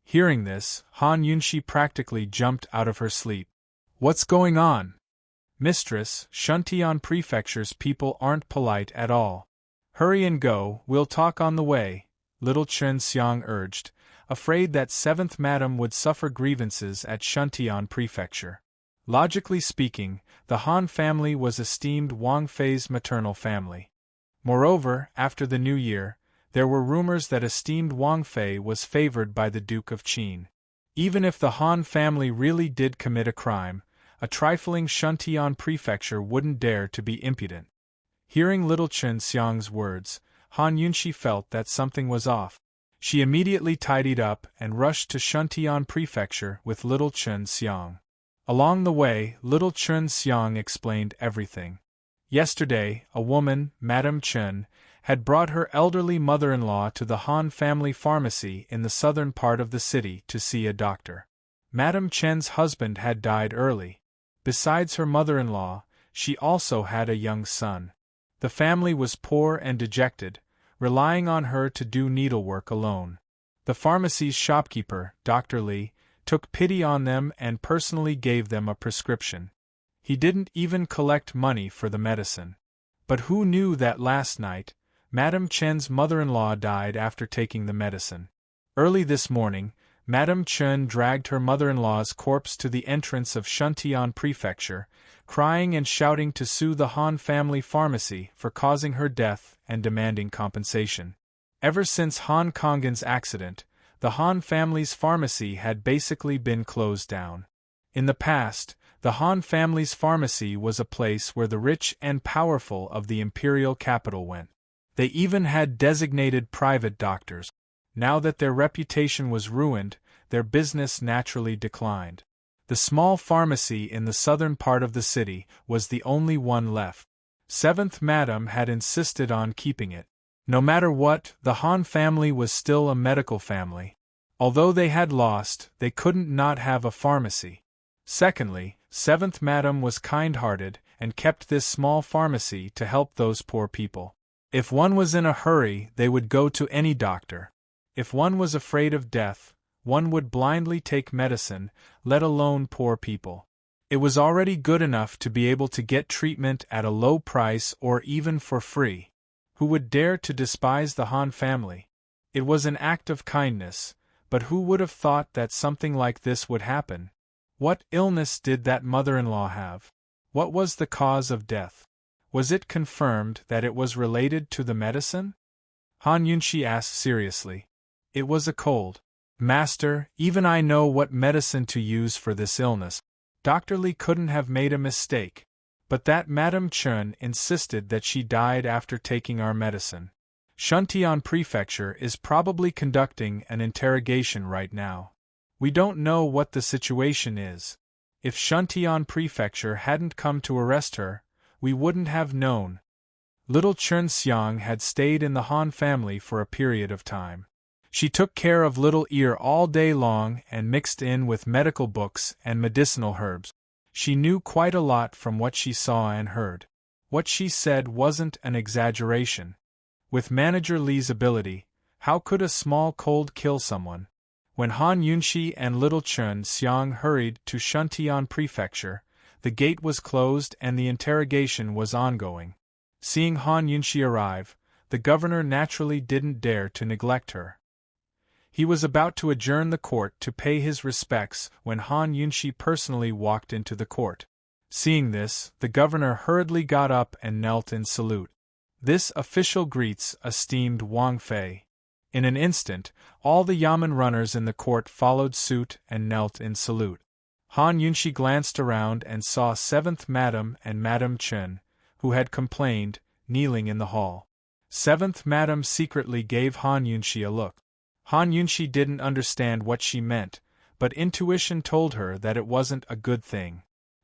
Hearing this, Han Yunshi practically jumped out of her sleep. What's going on? Mistress, Shuntian Prefecture's people aren't polite at all. Hurry and go, we'll talk on the way, little Chen Xiang urged. afraid that 7th Madam would suffer grievances at Shuntian Prefecture. Logically speaking, the Han family was esteemed Wang Fei's maternal family. Moreover, after the New Year, there were rumors that esteemed Wang Fei was favored by the Duke of Qin. Even if the Han family really did commit a crime, a trifling Shuntian Prefecture wouldn't dare to be impudent. Hearing little Chen Xiang's words, Han Yunxi felt that something was off. She immediately tidied up and rushed to Shuntian Prefecture with little Chen Xiang. Along the way, little Chen Xiang explained everything. Yesterday, a woman, Madame Chen, had brought her elderly mother-in-law to the Han family pharmacy in the southern part of the city to see a doctor. Madame Chen's husband had died early. Besides her mother-in-law, she also had a young son. The family was poor and dejected, relying on her to do needlework alone. The pharmacy's shopkeeper, Dr. Li, took pity on them and personally gave them a prescription. He didn't even collect money for the medicine. But who knew that last night, Madame Chen's mother-in-law died after taking the medicine? Early this morning, Madame Chen dragged her mother-in-law's corpse to the entrance of Shuntian Prefecture, crying and shouting to sue the Han family pharmacy for causing her death and demanding compensation. Ever since Han Konggen's accident, the Han family's pharmacy had basically been closed down. In the past, the Han family's pharmacy was a place where the rich and powerful of the imperial capital went. They even had designated private doctors. Now that their reputation was ruined, their business naturally declined. The small pharmacy in the southern part of the city was the only one left. 7th Madam had insisted on keeping it. No matter what, the Han family was still a medical family. Although they had lost, they couldn't not have a pharmacy. Secondly, 7th Madam was kind-hearted and kept this small pharmacy to help those poor people. If one was in a hurry, they would go to any doctor. If one was afraid of death, one would blindly take medicine, let alone poor people. It was already good enough to be able to get treatment at a low price or even for free. Who would dare to despise the Han family? It was an act of kindness, but who would have thought that something like this would happen? What illness did that mother-in-law have? What was the cause of death? Was it confirmed that it was related to the medicine? Han Yunxi asked seriously. It was a cold. Master, even I know what medicine to use for this illness. Dr. Li couldn't have made a mistake. But that Madame Chen insisted that she died after taking our medicine. Shuntian Prefecture is probably conducting an interrogation right now. We don't know what the situation is. If Shuntian Prefecture hadn't come to arrest her, we wouldn't have known. Little Chen Xiang had stayed in the Han family for a period of time. She took care of Little Ear all day long and mixed in with medical books and medicinal herbs. She knew quite a lot from what she saw and heard. What she said wasn't an exaggeration. With Manager Li's ability, how could a small cold kill someone? When Han Yunxi and Little Chen Xiang hurried to Shuntian Prefecture, the gate was closed and the interrogation was ongoing. Seeing Han Yunxi arrive, the governor naturally didn't dare to neglect her. He was about to adjourn the court to pay his respects when Han Yunxi personally walked into the court. Seeing this, the governor hurriedly got up and knelt in salute. This official greets esteemed Wang Fei. In an instant, all the yamen runners in the court followed suit and knelt in salute. Han Yunxi glanced around and saw 7th Madam and Madame Chen, who had complained, kneeling in the hall. 7th Madam secretly gave Han Yunxi a look. Han Yunxi didn't understand what she meant, but intuition told her that it wasn't a good thing.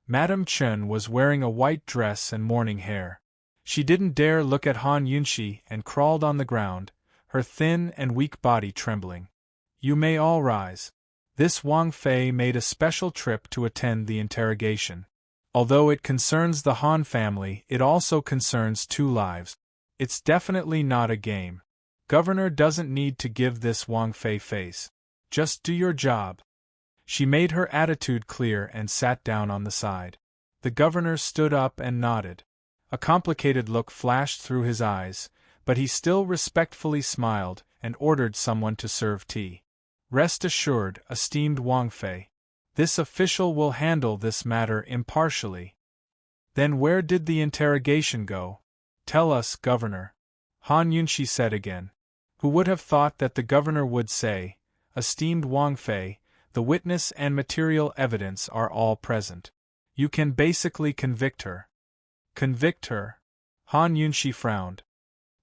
Madame Chen was wearing a white dress and mourning hair. She didn't dare look at Han Yunxi and crawled on the ground, her thin and weak body trembling. You may all rise. This Wang Fei made a special trip to attend the interrogation. Although it concerns the Han family, it also concerns 2 lives. It's definitely not a game. Governor doesn't need to give this Wang Fei face. Just do your job. She made her attitude clear and sat down on the side. The governor stood up and nodded. A complicated look flashed through his eyes, but he still respectfully smiled and ordered someone to serve tea. Rest assured, esteemed Wang Fei. This official will handle this matter impartially. Then where did the interrogation go? Tell us, Governor. Han Yunshi said again. Who would have thought that the governor would say, esteemed Wang Fei, the witness and material evidence are all present. You can basically convict her. Convict her? Han Yunshi frowned.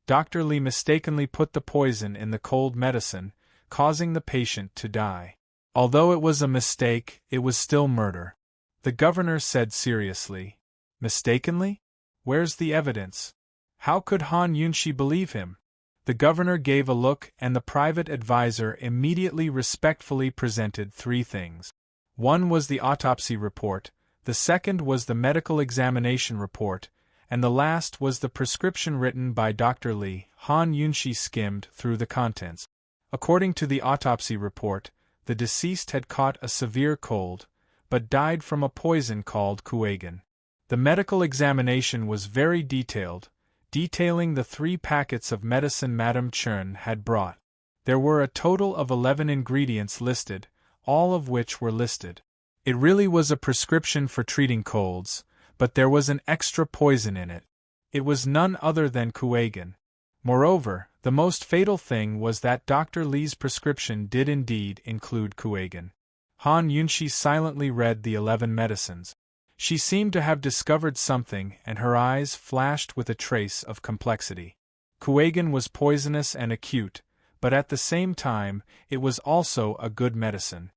Dr. Li mistakenly put the poison in the cold medicine, causing the patient to die. Although it was a mistake, it was still murder. The governor said seriously. Mistakenly? Where's the evidence? How could Han Yunshi believe him? The governor gave a look, and the private advisor immediately respectfully presented three things. One was the autopsy report, the second was the medical examination report, and the last was the prescription written by Dr. Li. Han Yunshi skimmed through the contents. According to the autopsy report, the deceased had caught a severe cold, but died from a poison called kuagen. The medical examination was very detailed, detailing the 3 packets of medicine Madame Chen had brought. There were a total of 11 ingredients listed, all of which were listed. It really was a prescription for treating colds, but there was an extra poison in it. It was none other than kuagen. Moreover, the most fatal thing was that Dr. Li's prescription did indeed include kuagen. Han Yunshi silently read the 11 medicines. She seemed to have discovered something, and her eyes flashed with a trace of complexity. Kuagen was poisonous and acute, but at the same time, it was also a good medicine.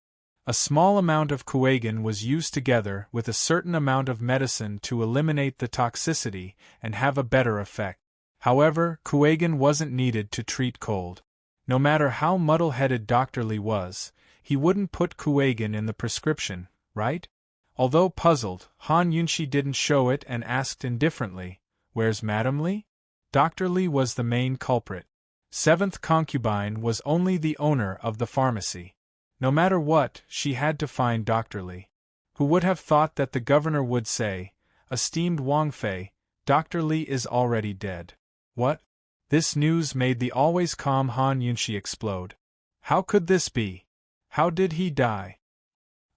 A small amount of kuagen was used together with a certain amount of medicine to eliminate the toxicity and have a better effect. However, kuagen wasn't needed to treat cold. No matter how muddle-headed Dr. Li was, he wouldn't put kuagen in the prescription, right? Although puzzled, Han Yunshi didn't show it and asked indifferently, "Where's Madame Li?" Dr. Li was the main culprit. 7th concubine was only the owner of the pharmacy. No matter what, she had to find Dr. Li. Who would have thought that the governor would say, "Esteemed Wang Fei, Dr. Li is already dead." What? This news made the always calm Han Yunshi explode. How could this be? How did he die?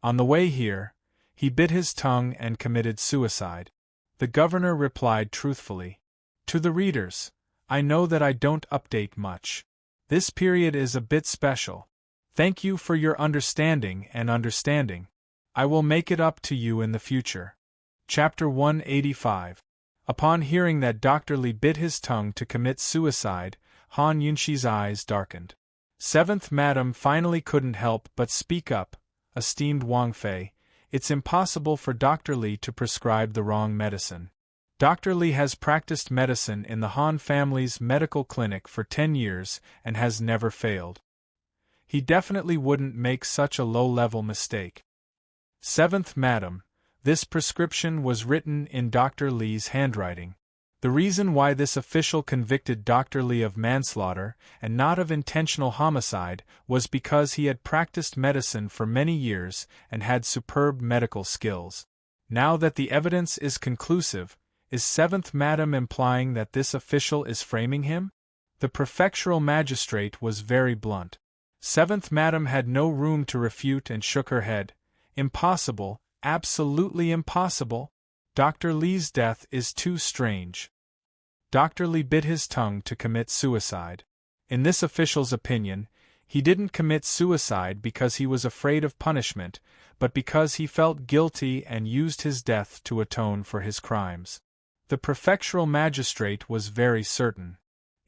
On the way here, he bit his tongue and committed suicide. The governor replied truthfully. To the readers, I know that I don't update much. This period is a bit special. Thank you for your understanding and understanding. I will make it up to you in the future. Chapter 185. Upon hearing that Dr. Li bit his tongue to commit suicide, Han Yunshi's eyes darkened. 7th Madam finally couldn't help but speak up. Esteemed Wang Fei, it's impossible for Dr. Li to prescribe the wrong medicine. Dr. Li has practiced medicine in the Han family's medical clinic for 10 years and has never failed. He definitely wouldn't make such a low-level mistake. 7th Madam, this prescription was written in Dr. Li's handwriting. The reason why this official convicted Dr. Li of manslaughter and not of intentional homicide was because he had practiced medicine for many years and had superb medical skills. Now that the evidence is conclusive, is 7th Madam implying that this official is framing him? The prefectural magistrate was very blunt. 7th Madam had no room to refute and shook her head. Impossible, absolutely impossible. Dr. Li's death is too strange. Dr. Li bit his tongue to commit suicide. In this official's opinion, he didn't commit suicide because he was afraid of punishment, but because he felt guilty and used his death to atone for his crimes. The prefectural magistrate was very certain.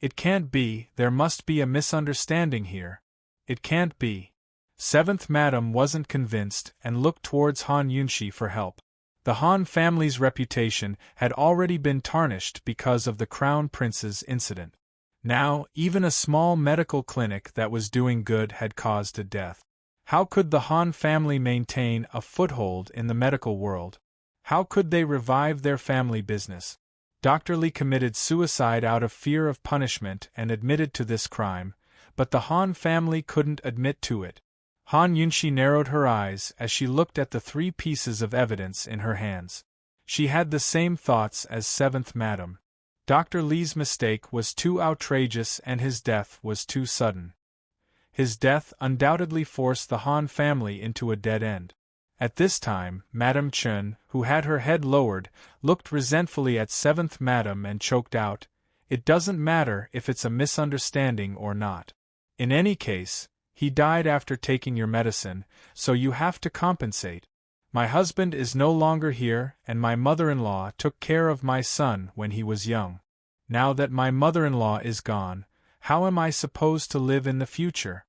It can't be, there must be a misunderstanding here. It can't be. 7th Madam wasn't convinced and looked towards Han Yunshi for help. The Han family's reputation had already been tarnished because of the Crown Prince's incident. Now, even a small medical clinic that was doing good had caused a death. How could the Han family maintain a foothold in the medical world? How could they revive their family business? Dr. Li committed suicide out of fear of punishment and admitted to this crime, but the Han family couldn't admit to it. Han Yunshi narrowed her eyes as she looked at the 3 pieces of evidence in her hands. She had the same thoughts as 7th Madam. Dr. Li's mistake was too outrageous and his death was too sudden. His death undoubtedly forced the Han family into a dead end. At this time, Madame Chen, who had her head lowered, looked resentfully at 7th Madame and choked out, "It doesn't matter if it's a misunderstanding or not. In any case, he died after taking your medicine, so you have to compensate. My husband is no longer here, and my mother-in-law took care of my son when he was young. Now that my mother-in-law is gone, how am I supposed to live in the future?"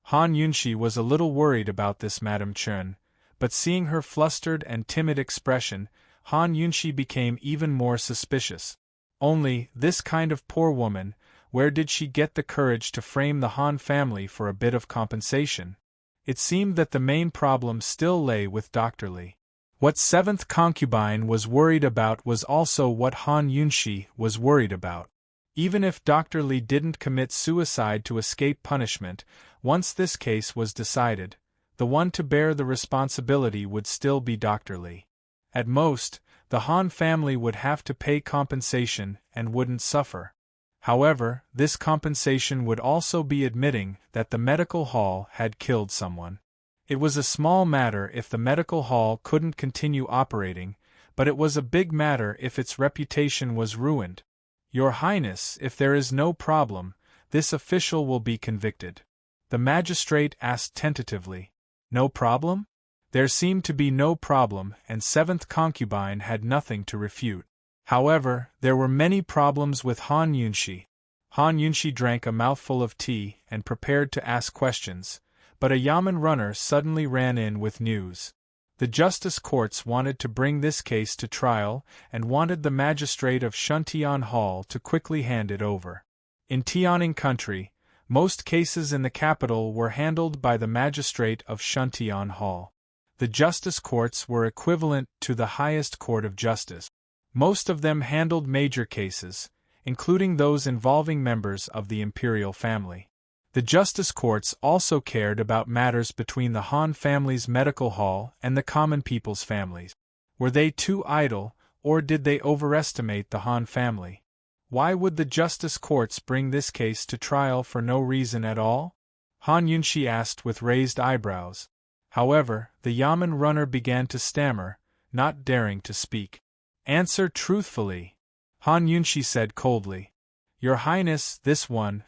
Han Yunshi was a little worried about this Madame Chen, but seeing her flustered and timid expression, Han Yunshi became even more suspicious. Only, this kind of poor woman, where did she get the courage to frame the Han family for a bit of compensation? It seemed that the main problem still lay with Dr. Li. What 7th concubine was worried about was also what Han Yunshi was worried about. Even if Dr. Li didn't commit suicide to escape punishment, once this case was decided, the one to bear the responsibility would still be Dr. Li. At most, the Han family would have to pay compensation and wouldn't suffer. However, this compensation would also be admitting that the medical hall had killed someone. It was a small matter if the medical hall couldn't continue operating, but it was a big matter if its reputation was ruined. "Your Highness, if there is no problem, this official will be convicted," the magistrate asked tentatively. No problem? There seemed to be no problem, and 7th concubine had nothing to refute. However, there were many problems with Han Yunshi. Han Yunshi drank a mouthful of tea and prepared to ask questions, but a yamen runner suddenly ran in with news. The justice courts wanted to bring this case to trial and wanted the magistrate of Shuntian Hall to quickly hand it over. In Tianing country, most cases in the capital were handled by the magistrate of Shuntian Hall. The justice courts were equivalent to the highest court of justice. Most of them handled major cases, including those involving members of the imperial family. The justice courts also cared about matters between the Han family's medical hall and the common people's families. Were they too idle, or did they overestimate the Han family? Why would the justice courts bring this case to trial for no reason at all? Han Yunshi asked with raised eyebrows. However, the yamen runner began to stammer, not daring to speak. "Answer truthfully," Han Yunshi said coldly. "Your Highness, this one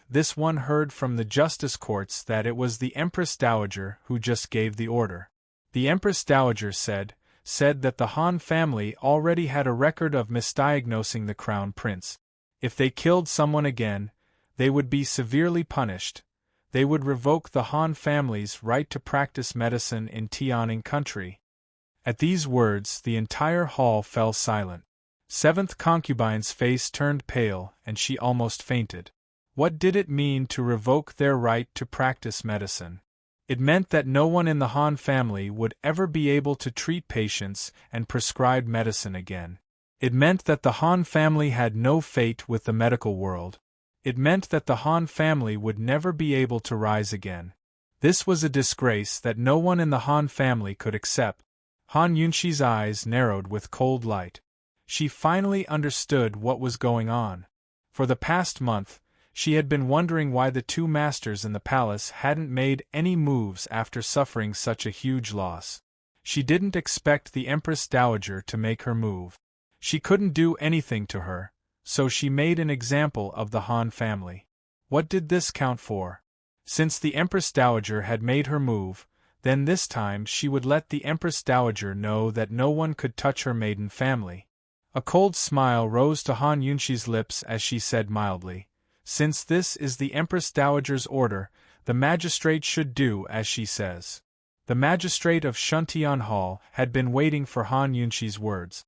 heard from the justice courts that it was the Empress Dowager who just gave the order. The Empress Dowager said that the Han family already had a record of misdiagnosing the Crown Prince. If they killed someone again, they would be severely punished. They would revoke the Han family's right to practice medicine in Tianing country." At these words, the entire hall fell silent. 7th concubine's face turned pale, and she almost fainted. What did it mean to revoke their right to practice medicine? It meant that no one in the Han family would ever be able to treat patients and prescribe medicine again. It meant that the Han family had no fate with the medical world. It meant that the Han family would never be able to rise again. This was a disgrace that no one in the Han family could accept. Han Yunshi's eyes narrowed with cold light. She finally understood what was going on. For the past month, she had been wondering why the two masters in the palace hadn't made any moves after suffering such a huge loss. She didn't expect the Empress Dowager to make her move. She couldn't do anything to her, so she made an example of the Han family. What did this count for? Since the Empress Dowager had made her move, then this time she would let the Empress Dowager know that no one could touch her maiden family. A cold smile rose to Han Yunshi's lips as she said mildly, "Since this is the Empress Dowager's order, the magistrate should do as she says." The magistrate of Shuntian Hall had been waiting for Han Yunshi's words.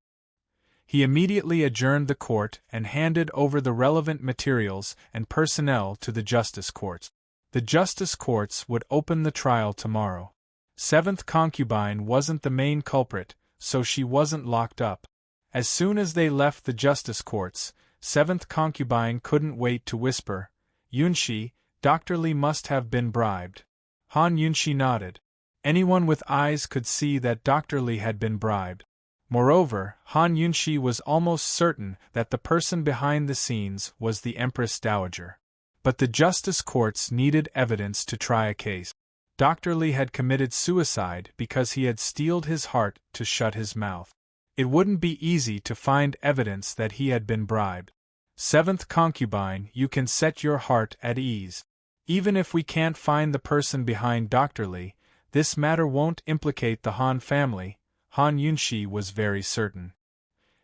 He immediately adjourned the court and handed over the relevant materials and personnel to the justice courts. The justice courts would open the trial tomorrow. 7th concubine wasn't the main culprit, so she wasn't locked up. As soon as they left the justice courts, 7th concubine couldn't wait to whisper, "Yunshi, Dr. Li must have been bribed." Han Yunshi nodded. Anyone with eyes could see that Dr. Li had been bribed. Moreover, Han Yunshi was almost certain that the person behind the scenes was the Empress Dowager. But the justice courts needed evidence to try a case. Dr. Lee had committed suicide because he had steeled his heart to shut his mouth. It wouldn't be easy to find evidence that he had been bribed. Seventh concubine, you can set your heart at ease. Even if we can't find the person behind Dr. Lee, this matter won't implicate the Han family, Han Yunshi was very certain.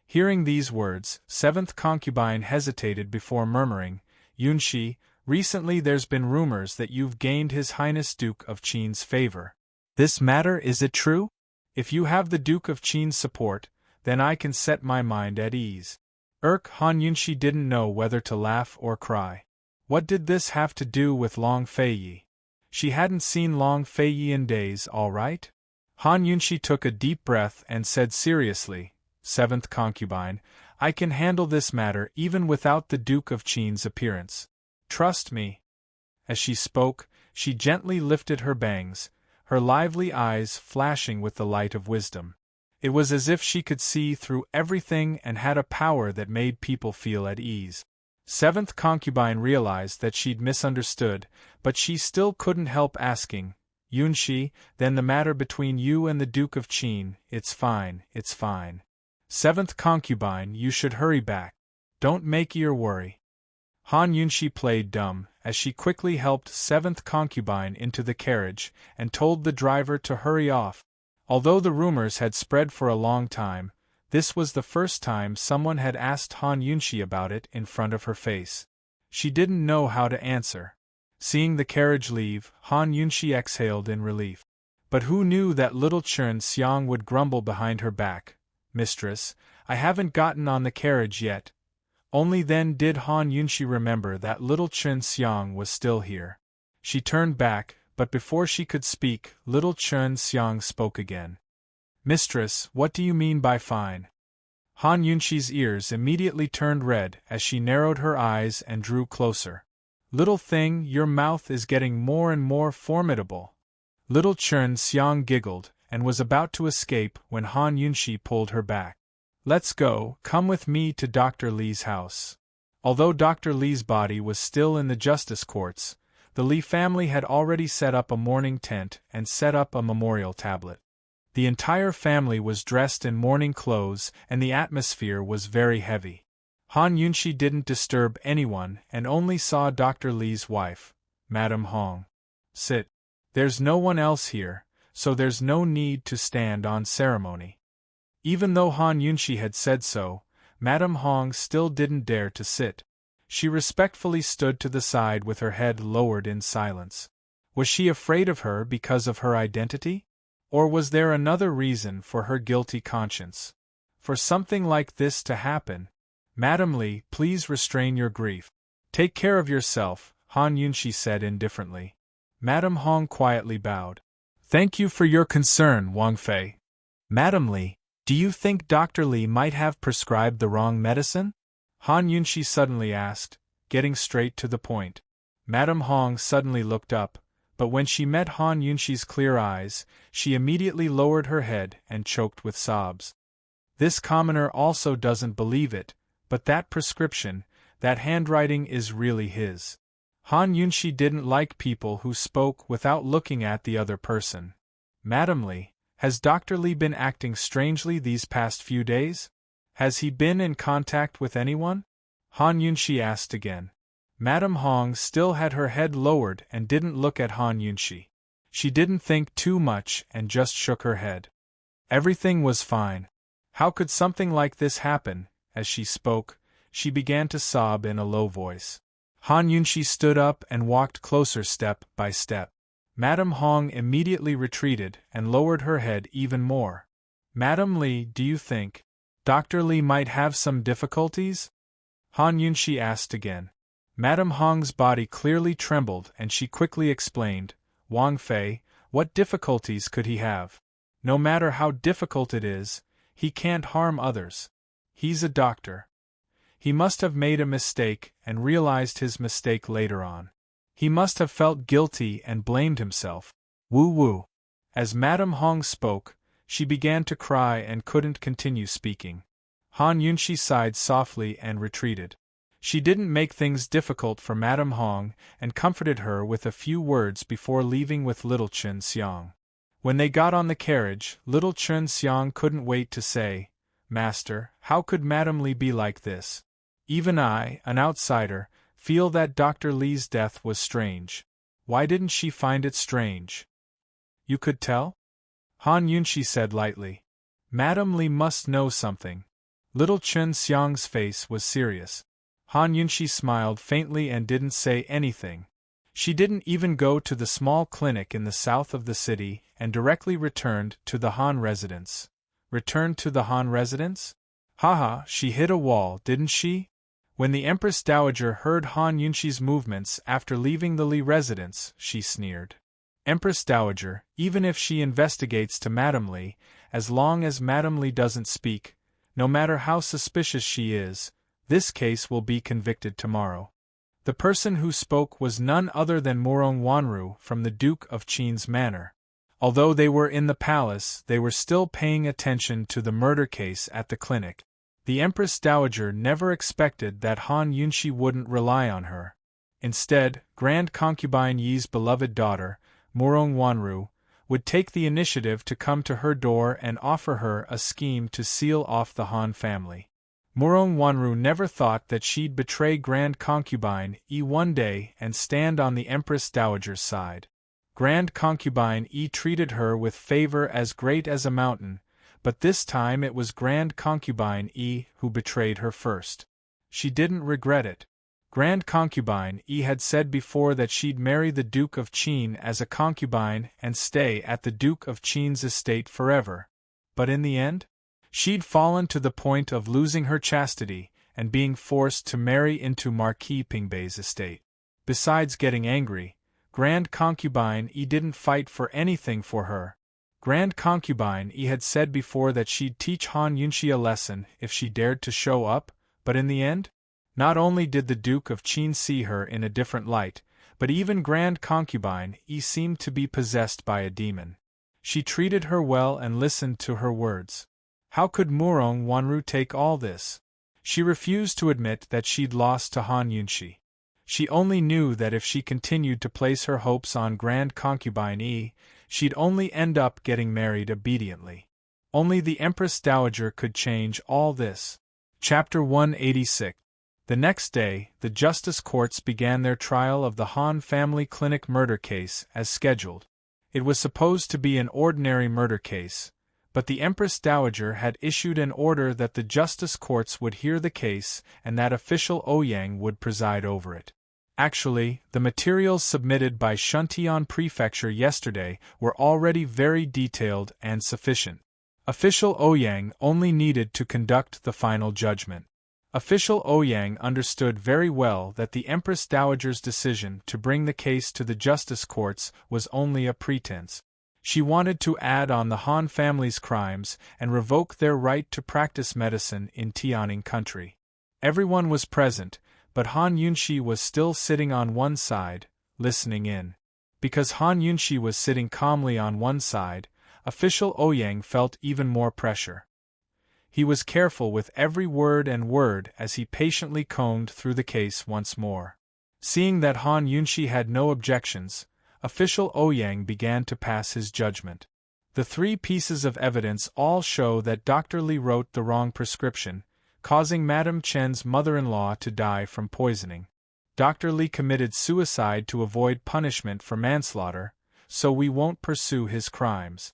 Hearing these words, seventh concubine hesitated before murmuring, Yunshi, recently there's been rumors that you've gained His Highness Duke of Qin's favor. This matter, is it true? If you have the Duke of Qin's support, then I can set my mind at ease. Han Yunshi didn't know whether to laugh or cry. What did this have to do with Long Feiyi? She hadn't seen Long Feiyi in days, all right? Han Yunshi took a deep breath and said seriously, seventh concubine, I can handle this matter even without the Duke of Qin's appearance. Trust me. As she spoke, she gently lifted her bangs, her lively eyes flashing with the light of wisdom. It was as if she could see through everything and had a power that made people feel at ease. Seventh concubine realized that she'd misunderstood, but she still couldn't help asking, Yunshi, then the matter between you and the Duke of Qin, it's fine, it's fine. Seventh concubine, you should hurry back. Don't make your worry. Han Yunshi played dumb, as she quickly helped seventh concubine into the carriage and told the driver to hurry off. Although the rumors had spread for a long time, this was the first time someone had asked Han Yunshi about it in front of her face. She didn't know how to answer. Seeing the carriage leave, Han Yunshi exhaled in relief. But who knew that little Chen Xiang would grumble behind her back, Mistress, I haven't gotten on the carriage yet. Only then did Han Yunshi remember that little Chen Xiang was still here. She turned back, but before she could speak, little Chen Xiang spoke again. Mistress, what do you mean by fine? Han Yunshi's ears immediately turned red as she narrowed her eyes and drew closer. Little thing, your mouth is getting more and more formidable. Little Chen Xiang giggled and was about to escape when Han Yunshi pulled her back. Let's go, come with me to Dr. Li's house. Although Dr. Li's body was still in the justice courts, the Li family had already set up a mourning tent and set up a memorial tablet. The entire family was dressed in mourning clothes and the atmosphere was very heavy. Han Yunshi didn't disturb anyone and only saw Dr. Li's wife, Madame Hong. Sit. There's no one else here, so there's no need to stand on ceremony. Even though Han Yunshi had said so, Madame Hong still didn't dare to sit. She respectfully stood to the side with her head lowered in silence. Was she afraid of her because of her identity? Or was there another reason for her guilty conscience? For something like this to happen, Madame Li, please restrain your grief. Take care of yourself, Han Yunshi said indifferently. Madame Hong quietly bowed. Thank you for your concern, Wang Fei. Madame Li, do you think Dr. Li might have prescribed the wrong medicine? Han Yunshi suddenly asked, getting straight to the point. Madame Hong suddenly looked up, but when she met Han Yunshi's clear eyes, she immediately lowered her head and choked with sobs. This commoner also doesn't believe it, but that prescription, that handwriting is really his. Han Yunshi didn't like people who spoke without looking at the other person. Madame Li, has Dr. Li been acting strangely these past few days? Has he been in contact with anyone? Han Yunshi asked again. Madame Hong still had her head lowered and didn't look at Han Yunshi. She didn't think too much and just shook her head. Everything was fine. How could something like this happen? As she spoke, she began to sob in a low voice. Han Yunshi stood up and walked closer step by step. Madame Hong immediately retreated and lowered her head even more. Madame Li, do you think Dr. Li might have some difficulties? Han Yunshi asked again. Madame Hong's body clearly trembled and she quickly explained, Wang Fei, what difficulties could he have? No matter how difficult it is, he can't harm others. He's a doctor. He must have made a mistake and realized his mistake later on. He must have felt guilty and blamed himself. Woo-woo. As Madame Hong spoke, she began to cry and couldn't continue speaking. Han Yunshi sighed softly and retreated. She didn't make things difficult for Madame Hong and comforted her with a few words before leaving with little Chun Xiang. When they got on the carriage, little Chun Xiang couldn't wait to say, "Master, how could Madame Li be like this? Even I, an outsider, feel that Dr. Li's death was strange. Why didn't she find it strange?" "You could tell?" Han Yunshi said lightly. "Madame Li must know something." Little Chun Xiang's face was serious. Han Yunshi smiled faintly and didn't say anything. She didn't even go to the small clinic in the south of the city and directly returned to the Han residence. Returned to the Han residence? Haha, she hit a wall, didn't she? When the Empress Dowager heard Han Yunshi's movements after leaving the Li residence, she sneered. Empress Dowager, even if she investigates to Madame Li, as long as Madame Li doesn't speak, no matter how suspicious she is, this case will be convicted tomorrow. The person who spoke was none other than Murong Wanru from the Duke of Qin's manor. Although they were in the palace, they were still paying attention to the murder case at the clinic. The Empress Dowager never expected that Han Yunshi wouldn't rely on her. Instead, Grand Concubine Yi's beloved daughter, Murong Wanru, would take the initiative to come to her door and offer her a scheme to seal off the Han family. Murong Wanru never thought that she'd betray Grand Concubine Yi one day and stand on the Empress Dowager's side. Grand Concubine Yi treated her with favor as great as a mountain, but this time it was Grand Concubine Yi who betrayed her first. She didn't regret it. Grand Concubine Yi had said before that she'd marry the Duke of Qin as a concubine and stay at the Duke of Qin's estate forever. But in the end, she'd fallen to the point of losing her chastity and being forced to marry into Marquis Pingbei's estate. Besides getting angry, Grand Concubine Yi didn't fight for anything for her. Grand Concubine Yi had said before that she'd teach Han Yunshi a lesson if she dared to show up, but in the end, not only did the Duke of Qin see her in a different light, but even Grand Concubine Yi seemed to be possessed by a demon. She treated her well and listened to her words. How could Murong Wanru take all this? She refused to admit that she'd lost to Han Yunshi. She only knew that if she continued to place her hopes on Grand Concubine Yi, she'd only end up getting married obediently. Only the Empress Dowager could change all this. Chapter 186. The next day, the justice courts began their trial of the Han family clinic murder case as scheduled. It was supposed to be an ordinary murder case, but the Empress Dowager had issued an order that the justice courts would hear the case and that official Ouyang would preside over it. Actually, the materials submitted by Shuntian Prefecture yesterday were already very detailed and sufficient. Official Ouyang only needed to conduct the final judgment. Official Ouyang understood very well that the Empress Dowager's decision to bring the case to the justice courts was only a pretense. She wanted to add on the Han family's crimes and revoke their right to practice medicine in Tianing country. Everyone was present, but Han Yunshi was still sitting on one side, listening in. Because Han Yunshi was sitting calmly on one side, official Ouyang felt even more pressure. He was careful with every word and word as he patiently combed through the case once more. Seeing that Han Yunshi had no objections, official Ouyang began to pass his judgment. The 3 pieces of evidence all show that Dr. Li wrote the wrong prescription, causing Madame Chen's mother-in-law to die from poisoning. Dr. Li committed suicide to avoid punishment for manslaughter, so we won't pursue his crimes.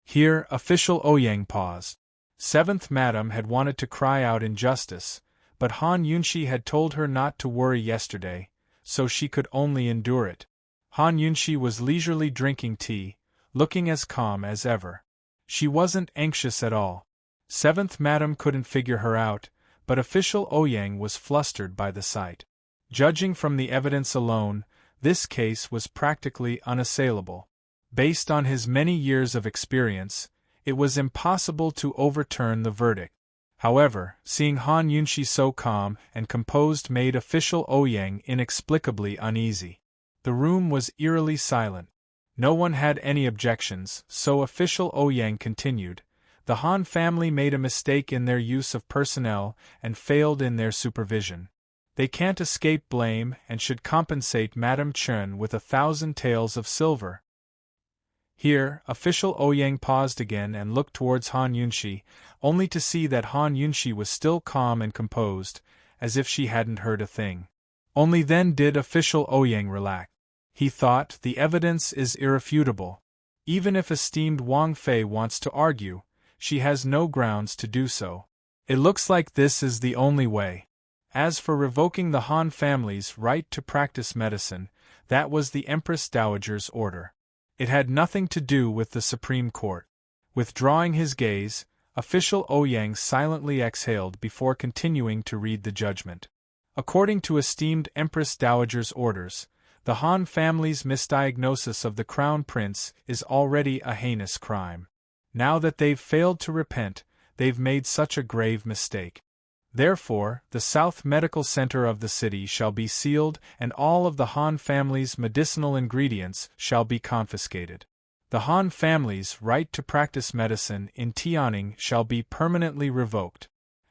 Here, official Ouyang paused. 7th Madame had wanted to cry out injustice, but Han Yunshi had told her not to worry yesterday, so she could only endure it. Han Yunshi was leisurely drinking tea, looking as calm as ever. She wasn't anxious at all. 7th Madame couldn't figure her out, but official Ouyang was flustered by the sight. Judging from the evidence alone, this case was practically unassailable. Based on his many years of experience, it was impossible to overturn the verdict. However, seeing Han Yunshi so calm and composed made official Ouyang inexplicably uneasy. The room was eerily silent. No one had any objections, so official Ouyang continued. The Han family made a mistake in their use of personnel and failed in their supervision. They can't escape blame and should compensate Madame Chen with 1,000 taels of silver. Here, official Ouyang paused again and looked towards Han Yunshi, only to see that Han Yunshi was still calm and composed, as if she hadn't heard a thing. Only then did official Ouyang relax. He thought, the evidence is irrefutable. Even if esteemed Wang Fei wants to argue, she has no grounds to do so. It looks like this is the only way. As for revoking the Han family's right to practice medicine, that was the Empress Dowager's order. It had nothing to do with the Supreme Court. Withdrawing his gaze, official Ouyang silently exhaled before continuing to read the judgment. According to esteemed Empress Dowager's orders, the Han family's misdiagnosis of the Crown Prince is already a heinous crime. Now that they've failed to repent, they've made such a grave mistake. Therefore, the South Medical Center of the city shall be sealed and all of the Han family's medicinal ingredients shall be confiscated. The Han family's right to practice medicine in Tianning shall be permanently revoked.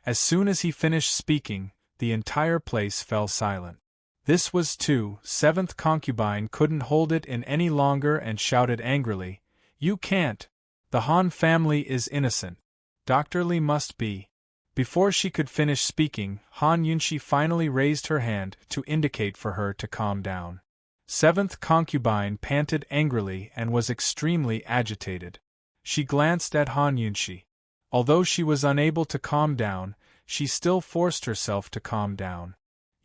As soon as he finished speaking, the entire place fell silent. This was too, seventh concubine couldn't hold it in any longer and shouted angrily, "You can't! The Han family is innocent. Dr. Li must be." Before she could finish speaking, Han Yunshi finally raised her hand to indicate for her to calm down. Seventh concubine panted angrily and was extremely agitated. She glanced at Han Yunshi. Although she was unable to calm down, she still forced herself to calm down.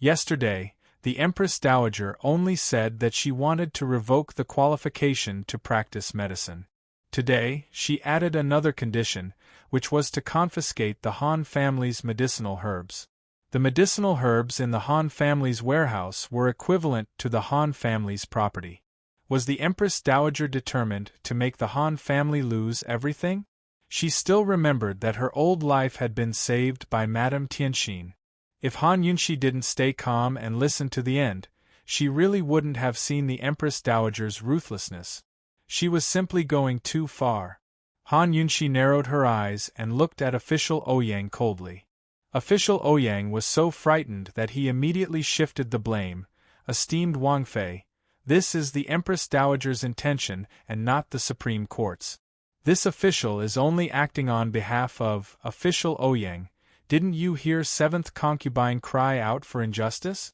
Yesterday, the Empress Dowager only said that she wanted to revoke the qualification to practice medicine. Today, she added another condition, which was to confiscate the Han family's medicinal herbs. The medicinal herbs in the Han family's warehouse were equivalent to the Han family's property. Was the Empress Dowager determined to make the Han family lose everything? She still remembered that her old life had been saved by Madame Tianxin. If Han Yunshi didn't stay calm and listen to the end, she really wouldn't have seen the Empress Dowager's ruthlessness. She was simply going too far. Han Yunshi narrowed her eyes and looked at official Ouyang coldly. Official Ouyang was so frightened that he immediately shifted the blame. Esteemed Wang Fei, this is the Empress Dowager's intention and not the Supreme Court's. This official is only acting on behalf of official Ouyang. Didn't you hear seventh concubine cry out for injustice?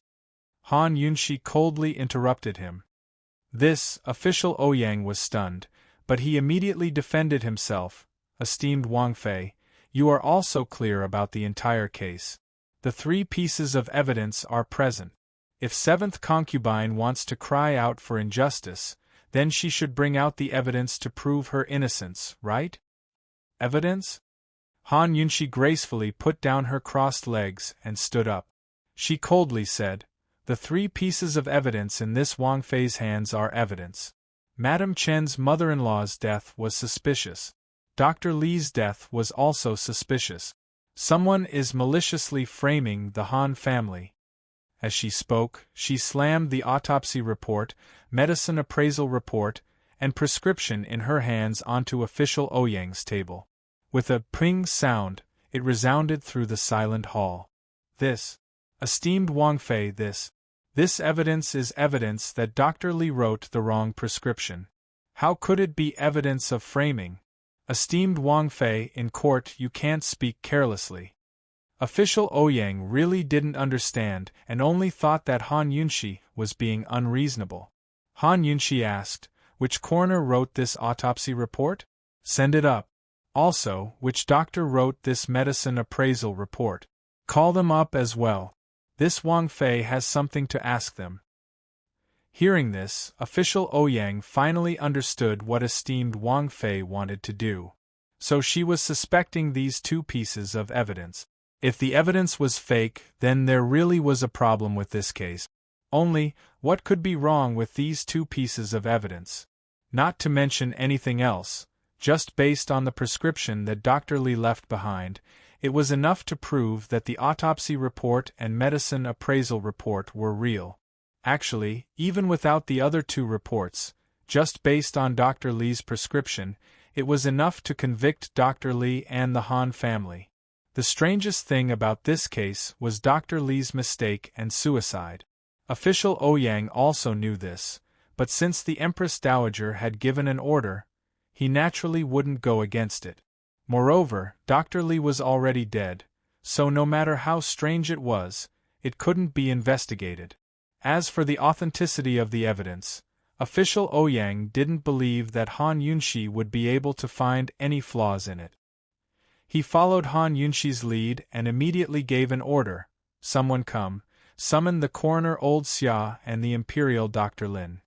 Han Yunshi coldly interrupted him. This, official Ouyang was stunned, but he immediately defended himself. Esteemed Wang Fei, you are also clear about the entire case. The 3 pieces of evidence are present. If seventh concubine wants to cry out for injustice, then she should bring out the evidence to prove her innocence, right? Evidence? Han Yunshi gracefully put down her crossed legs and stood up. She coldly said, the 3 pieces of evidence in this Wang Fei's hands are evidence. Madame Chen's mother-in-law's death was suspicious. Dr. Li's death was also suspicious. Someone is maliciously framing the Han family. As she spoke, she slammed the autopsy report, medicine appraisal report, and prescription in her hands onto official Ouyang's table. With a ping sound, it resounded through the silent hall. This, esteemed Wang Fei, this evidence is evidence that Dr. Li wrote the wrong prescription. How could it be evidence of framing? Esteemed Wang Fei, in court you can't speak carelessly. Official Ouyang really didn't understand and only thought that Han Yunshi was being unreasonable. Han Yunshi asked, which coroner wrote this autopsy report? Send it up. Also, which doctor wrote this medicine appraisal report? Call them up as well. This Wang Fei has something to ask them. Hearing this, official Ouyang finally understood what esteemed Wang Fei wanted to do. So she was suspecting these 2 pieces of evidence. If the evidence was fake, then there really was a problem with this case. Only, what could be wrong with these 2 pieces of evidence? Not to mention anything else, just based on the prescription that Dr. Li left behind, it was enough to prove that the autopsy report and medicine appraisal report were real. Actually, even without the other 2 reports, just based on Dr. Li's prescription, it was enough to convict Dr. Li and the Han family. The strangest thing about this case was Dr. Li's mistake and suicide. Official Ouyang also knew this, but since the Empress Dowager had given an order, he naturally wouldn't go against it. Moreover, Dr. Li was already dead, so no matter how strange it was, it couldn't be investigated. As for the authenticity of the evidence, official Ouyang didn't believe that Han Yunxi would be able to find any flaws in it. He followed Han Yunxi's lead and immediately gave an order: "Someone come, summon the coroner Old Xia and the imperial Dr. Lin."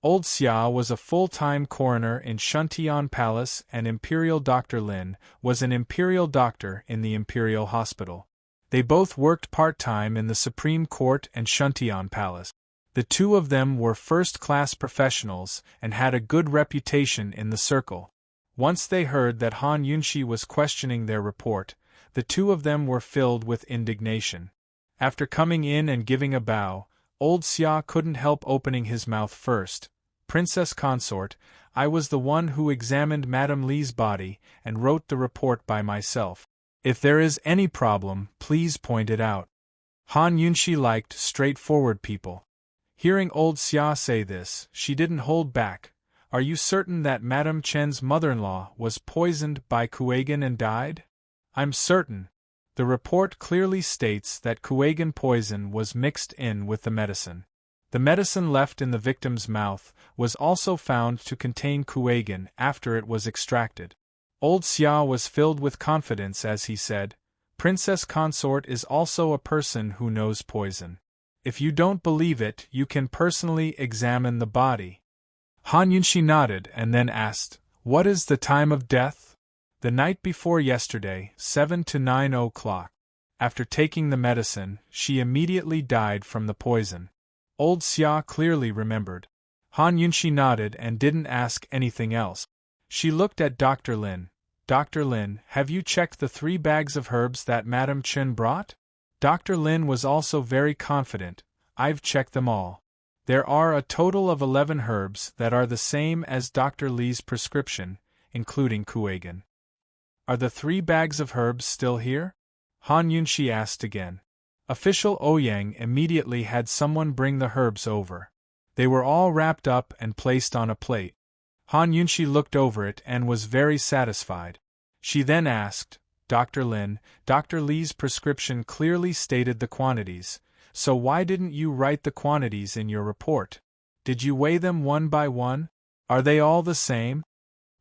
Old Xia was a full-time coroner in Shuntian Palace and Imperial Dr. Lin was an imperial doctor in the Imperial Hospital. They both worked part-time in the Supreme Court and Shuntian Palace. The two of them were first-class professionals and had a good reputation in the circle. Once they heard that Han Yunxi was questioning their report, the two of them were filled with indignation. After coming in and giving a bow, Old Xia couldn't help opening his mouth first. "Princess Consort, I was the one who examined Madame Li's body and wrote the report by myself. If there is any problem, please point it out." Han Yunxi liked straightforward people. Hearing Old Xia say this, she didn't hold back. "Are you certain that Madame Chen's mother-in-law was poisoned by Kuegan and died?" "I'm certain. The report clearly states that Kuegan poison was mixed in with the medicine. The medicine left in the victim's mouth was also found to contain Kuegan after it was extracted." Old Xia was filled with confidence as he said, "Princess Consort is also a person who knows poison. If you don't believe it, you can personally examine the body." Han Yunxi nodded and then asked, "What is the time of death?" "The night before yesterday, 7 to 9 o'clock. After taking the medicine, she immediately died from the poison." Old Xia clearly remembered. Han Yunxi nodded and didn't ask anything else. She looked at Dr. Lin. "Dr. Lin, have you checked the 3 bags of herbs that Madame Chen brought?" Dr. Lin was also very confident. "I've checked them all. There are a total of 11 herbs that are the same as Dr. Li's prescription, including Kuegan." "Are the 3 bags of herbs still here?" Han Yunxi asked again. Official Ouyang immediately had someone bring the herbs over. They were all wrapped up and placed on a plate. Han Yunxi looked over it and was very satisfied. She then asked, "Dr. Lin, Dr. Li's prescription clearly stated the quantities, so why didn't you write the quantities in your report? Did you weigh them one by one? Are they all the same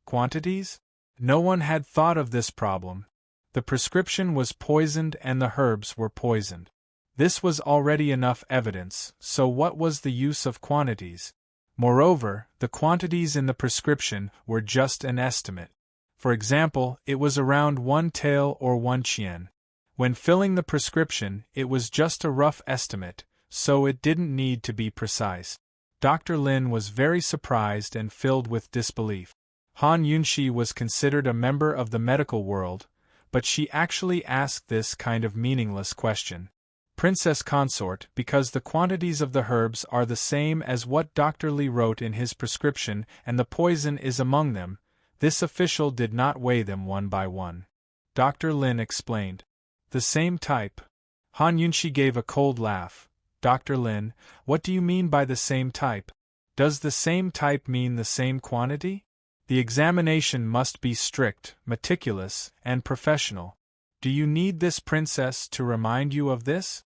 quantities?" No one had thought of this problem. The prescription was poisoned and the herbs were poisoned. This was already enough evidence, so what was the use of quantities? Moreover, the quantities in the prescription were just an estimate. For example, it was around 1 tael or 1 qian. When filling the prescription, it was just a rough estimate, so it didn't need to be precise. Dr. Lin was very surprised and filled with disbelief. Han Yunxi was considered a member of the medical world, but she actually asked this kind of meaningless question. "Princess Consort, because the quantities of the herbs are the same as what Dr. Li wrote in his prescription and the poison is among them, this official did not weigh them one by one." Dr. Lin explained. "The same type?" Han Yunxi gave a cold laugh. "Dr. Lin, what do you mean by the same type? Does the same type mean the same quantity? The examination must be strict, meticulous, and professional. Do you need this princess to remind you of this?"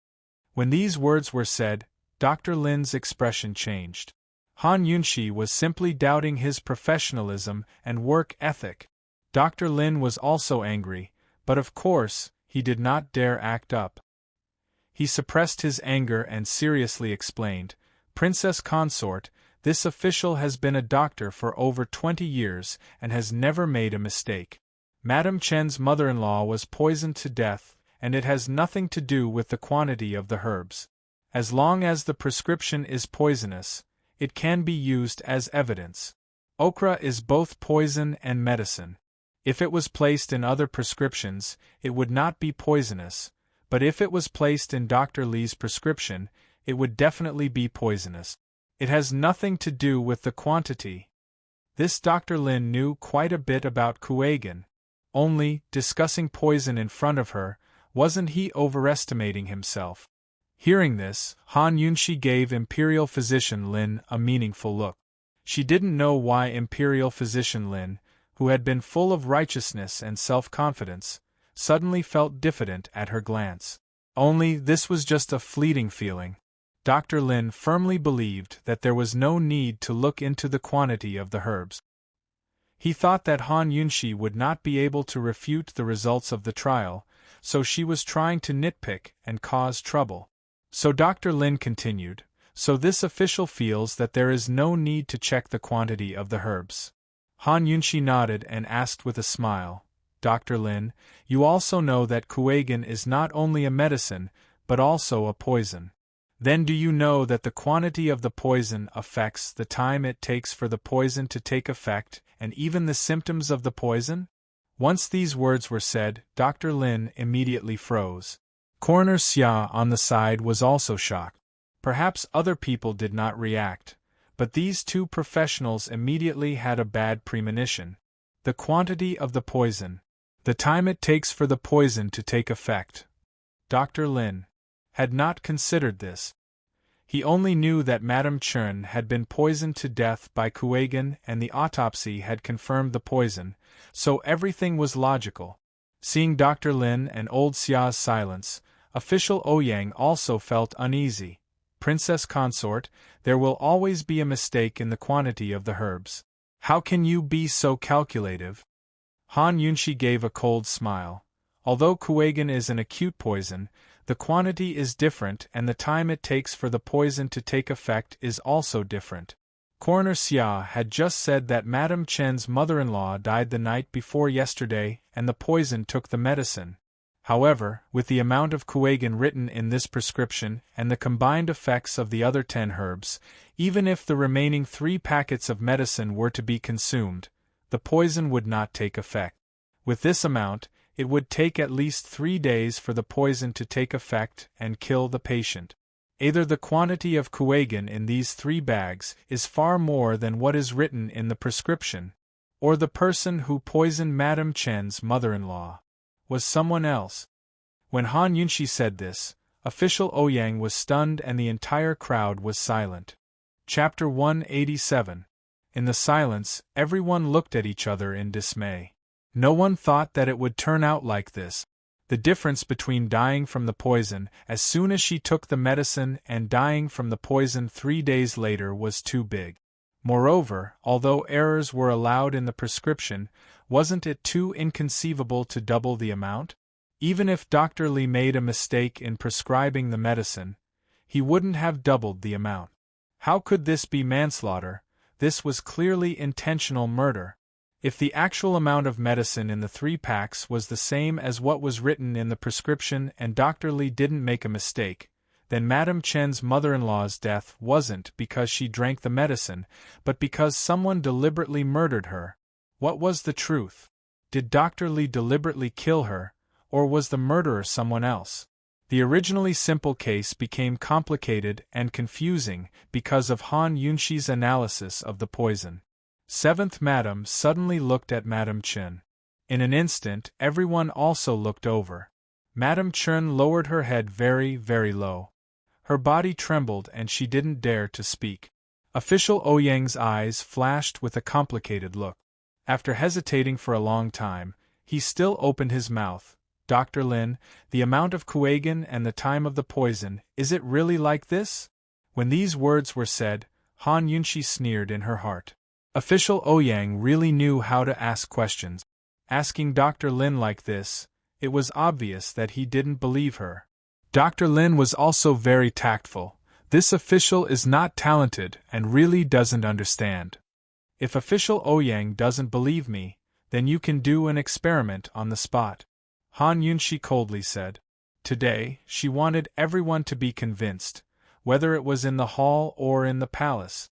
When these words were said, Dr. Lin's expression changed. Han Yunxi was simply doubting his professionalism and work ethic. Dr. Lin was also angry, but of course, he did not dare act up. He suppressed his anger and seriously explained, "Princess Consort, this official has been a doctor for over 20 years and has never made a mistake. Madame Chen's mother-in-law was poisoned to death, and it has nothing to do with the quantity of the herbs. As long as the prescription is poisonous, it can be used as evidence. Okra is both poison and medicine. If it was placed in other prescriptions, it would not be poisonous, but if it was placed in Dr. Li's prescription, it would definitely be poisonous. It has nothing to do with the quantity." This Dr. Lin knew quite a bit about Kuegan. Only, discussing poison in front of her, Wasn't he overestimating himself? Hearing this, Han Yunshi gave Imperial Physician Lin a meaningful look. She didn't know why Imperial Physician Lin, who had been full of righteousness and self-confidence, suddenly felt diffident at her glance. Only this was just a fleeting feeling. Dr. Lin firmly believed that there was no need to look into the quantity of the herbs. He thought that Han Yunshi would not be able to refute the results of the trial, so she was trying to nitpick and cause trouble. So Dr. Lin continued, so this official feels that there is no need to check the quantity of the herbs. Han Yunshi nodded and asked with a smile, Dr. Lin, you also know that Kuegan is not only a medicine, but also a poison. Then do you know that the quantity of the poison affects the time it takes for the poison to take effect, and even the symptoms of the poison? Once these words were said, Dr. Lin immediately froze. Coroner Xia on the side was also shocked. Perhaps other people did not react, but these two professionals immediately had a bad premonition. The quantity of the poison. The time it takes for the poison to take effect. Dr. Lin had not considered this. He only knew that Madame Chen had been poisoned to death by Kuegan and the autopsy had confirmed the poison, so everything was logical. Seeing Dr. Lin and old Xia's silence, official Ouyang also felt uneasy. Princess Consort, there will always be a mistake in the quantity of the herbs. How can you be so calculative? Han Yunshi gave a cold smile. Although Kuegan is an acute poison, the quantity is different and the time it takes for the poison to take effect is also different. Coroner Xia had just said that Madame Chen's mother-in-law died the night before yesterday and the poison took the medicine. However, with the amount of Kuegan written in this prescription and the combined effects of the other 10 herbs, even if the remaining 3 packets of medicine were to be consumed, the poison would not take effect. With this amount, it would take at least 3 days for the poison to take effect and kill the patient. Either the quantity of Kuegan in these 3 bags is far more than what is written in the prescription, or the person who poisoned Madame Chen's mother-in-law was someone else. When Han Yunshi said this, official Ouyang was stunned and the entire crowd was silent. Chapter 187. In the silence, everyone looked at each other in dismay. No one thought that it would turn out like this. The difference between dying from the poison as soon as she took the medicine and dying from the poison 3 days later was too big. Moreover, although errors were allowed in the prescription, wasn't it too inconceivable to double the amount? Even if Dr. Li made a mistake in prescribing the medicine, he wouldn't have doubled the amount. How could this be manslaughter? This was clearly intentional murder. If the actual amount of medicine in the 3 packs was the same as what was written in the prescription and Dr. Li didn't make a mistake, then Madame Chen's mother-in-law's death wasn't because she drank the medicine, but because someone deliberately murdered her. What was the truth? Did Dr. Li deliberately kill her, or was the murderer someone else? The originally simple case became complicated and confusing because of Han Yunshi's analysis of the poison. 7th Madame suddenly looked at Madame Chen. In an instant, everyone also looked over. Madame Chen lowered her head very, very low. Her body trembled and she didn't dare to speak. Official Ouyang's eyes flashed with a complicated look. After hesitating for a long time, he still opened his mouth. Dr. Lin, the amount of Kuegan and the time of the poison, is it really like this? When these words were said, Han Yunshi sneered in her heart. Official Ouyang really knew how to ask questions. Asking Dr. Lin like this, it was obvious that he didn't believe her. Dr. Lin was also very tactful. This official is not talented and really doesn't understand. If official Ouyang doesn't believe me, then you can do an experiment on the spot. Han Yunshi coldly said. Today, she wanted everyone to be convinced, whether it was in the hall or in the palace.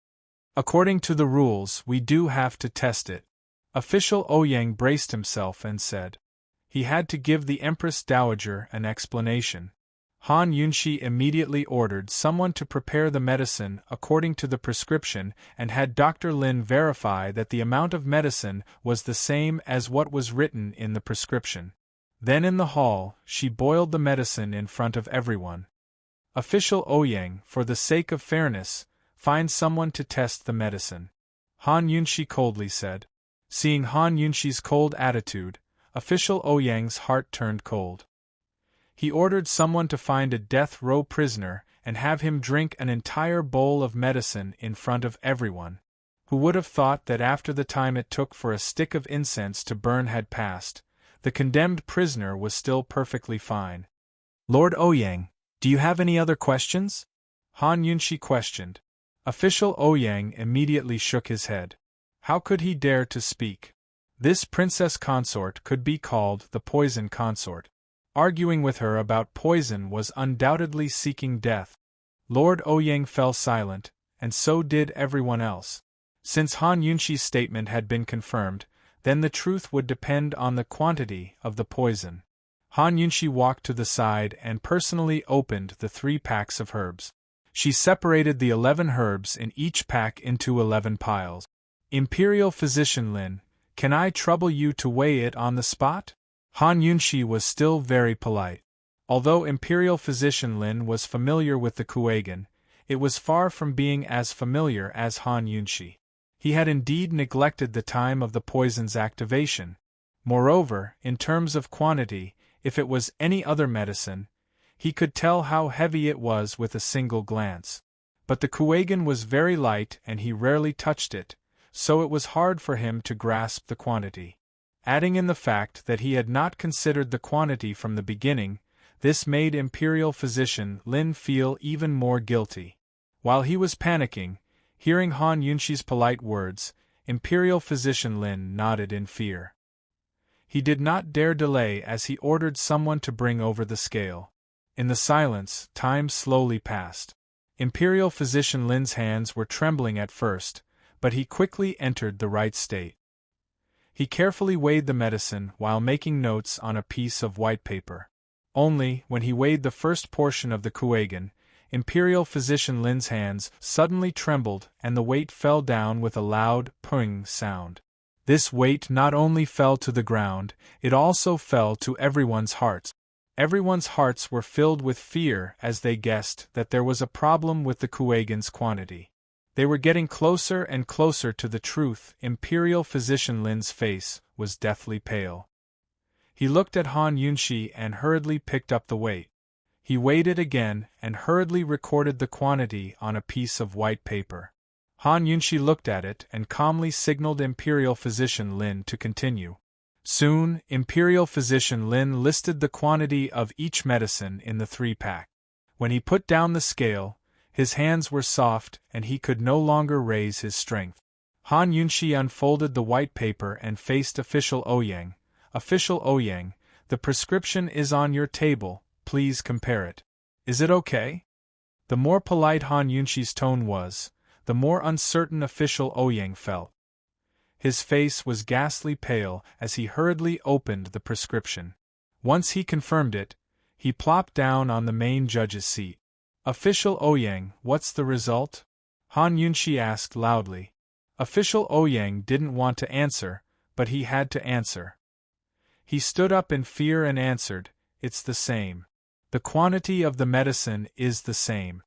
According to the rules, we do have to test it. Official Ouyang braced himself and said. He had to give the Empress Dowager an explanation. Han Yunshi immediately ordered someone to prepare the medicine according to the prescription and had Dr. Lin verify that the amount of medicine was the same as what was written in the prescription. Then in the hall, she boiled the medicine in front of everyone. Official Ouyang, for the sake of fairness, find someone to test the medicine, Han Yunshi coldly said. Seeing Han Yunshi's cold attitude, Official Ouyang's heart turned cold. He ordered someone to find a death row prisoner and have him drink an entire bowl of medicine in front of everyone. Who would have thought that after the time it took for a stick of incense to burn had passed, the condemned prisoner was still perfectly fine. Lord Ouyang, do you have any other questions? Han Yunshi questioned. Official Ouyang immediately shook his head. How could he dare to speak? This Princess Consort could be called the Poison Consort. Arguing with her about poison was undoubtedly seeking death. Lord Ouyang fell silent, and so did everyone else. Since Han Yunshi's statement had been confirmed, then the truth would depend on the quantity of the poison. Han Yunshi walked to the side and personally opened the 3 packs of herbs. She separated the 11 herbs in each pack into 11 piles. Imperial Physician Lin, can I trouble you to weigh it on the spot? Han Yunshi was still very polite. Although Imperial Physician Lin was familiar with the Kuegan, it was far from being as familiar as Han Yunshi. He had indeed neglected the time of the poison's activation. Moreover, in terms of quantity, if it was any other medicine, he could tell how heavy it was with a single glance. But the Kuegan was very light and he rarely touched it, so it was hard for him to grasp the quantity. Adding in the fact that he had not considered the quantity from the beginning, this made Imperial Physician Lin feel even more guilty. While he was panicking, hearing Han Yunshi's polite words, Imperial Physician Lin nodded in fear. He did not dare delay as he ordered someone to bring over the scale. In the silence, time slowly passed. Imperial Physician Lin's hands were trembling at first, but he quickly entered the right state. He carefully weighed the medicine while making notes on a piece of white paper. Only, when he weighed the first portion of the Kuegan, Imperial Physician Lin's hands suddenly trembled and the weight fell down with a loud, pung sound. This weight not only fell to the ground, it also fell to everyone's hearts. Everyone's hearts were filled with fear as they guessed that there was a problem with the Kuegan's quantity. They were getting closer and closer to the truth. Imperial Physician Lin's face was deathly pale. He looked at Han Yunshi and hurriedly picked up the weight. He weighed it again and hurriedly recorded the quantity on a piece of white paper. Han Yunshi looked at it and calmly signaled Imperial Physician Lin to continue. Soon, Imperial Physician Lin listed the quantity of each medicine in the 3-pack. When he put down the scale, his hands were soft and he could no longer raise his strength. Han Yunshi unfolded the white paper and faced Official Ouyang. Official Ouyang, the prescription is on your table, please compare it. Is it okay? The more polite Han Yunshi's tone was, the more uncertain Official Ouyang felt. His face was ghastly pale as he hurriedly opened the prescription. Once he confirmed it, he plopped down on the main judge's seat. Official Ouyang, what's the result? Han Yunshi asked loudly. Official Ouyang didn't want to answer, but he had to answer. He stood up in fear and answered, it's the same. The quantity of the medicine is the same.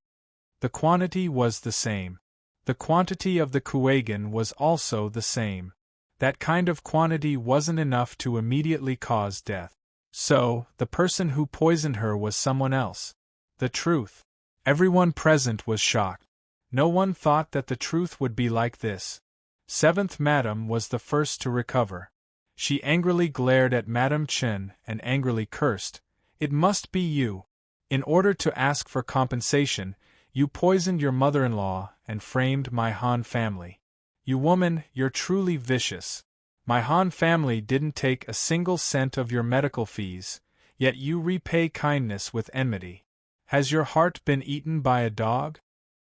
The quantity was the same. The quantity of the Kuegan was also the same. That kind of quantity wasn't enough to immediately cause death. So, the person who poisoned her was someone else. The truth. Everyone present was shocked. No one thought that the truth would be like this. 7th Madam was the first to recover. She angrily glared at Madame Chen and angrily cursed, "It must be you. In order to ask for compensation, you poisoned your mother-in-law and framed my Han family. You woman, you're truly vicious. My Han family didn't take a single cent of your medical fees, yet you repay kindness with enmity. Has your heart been eaten by a dog?"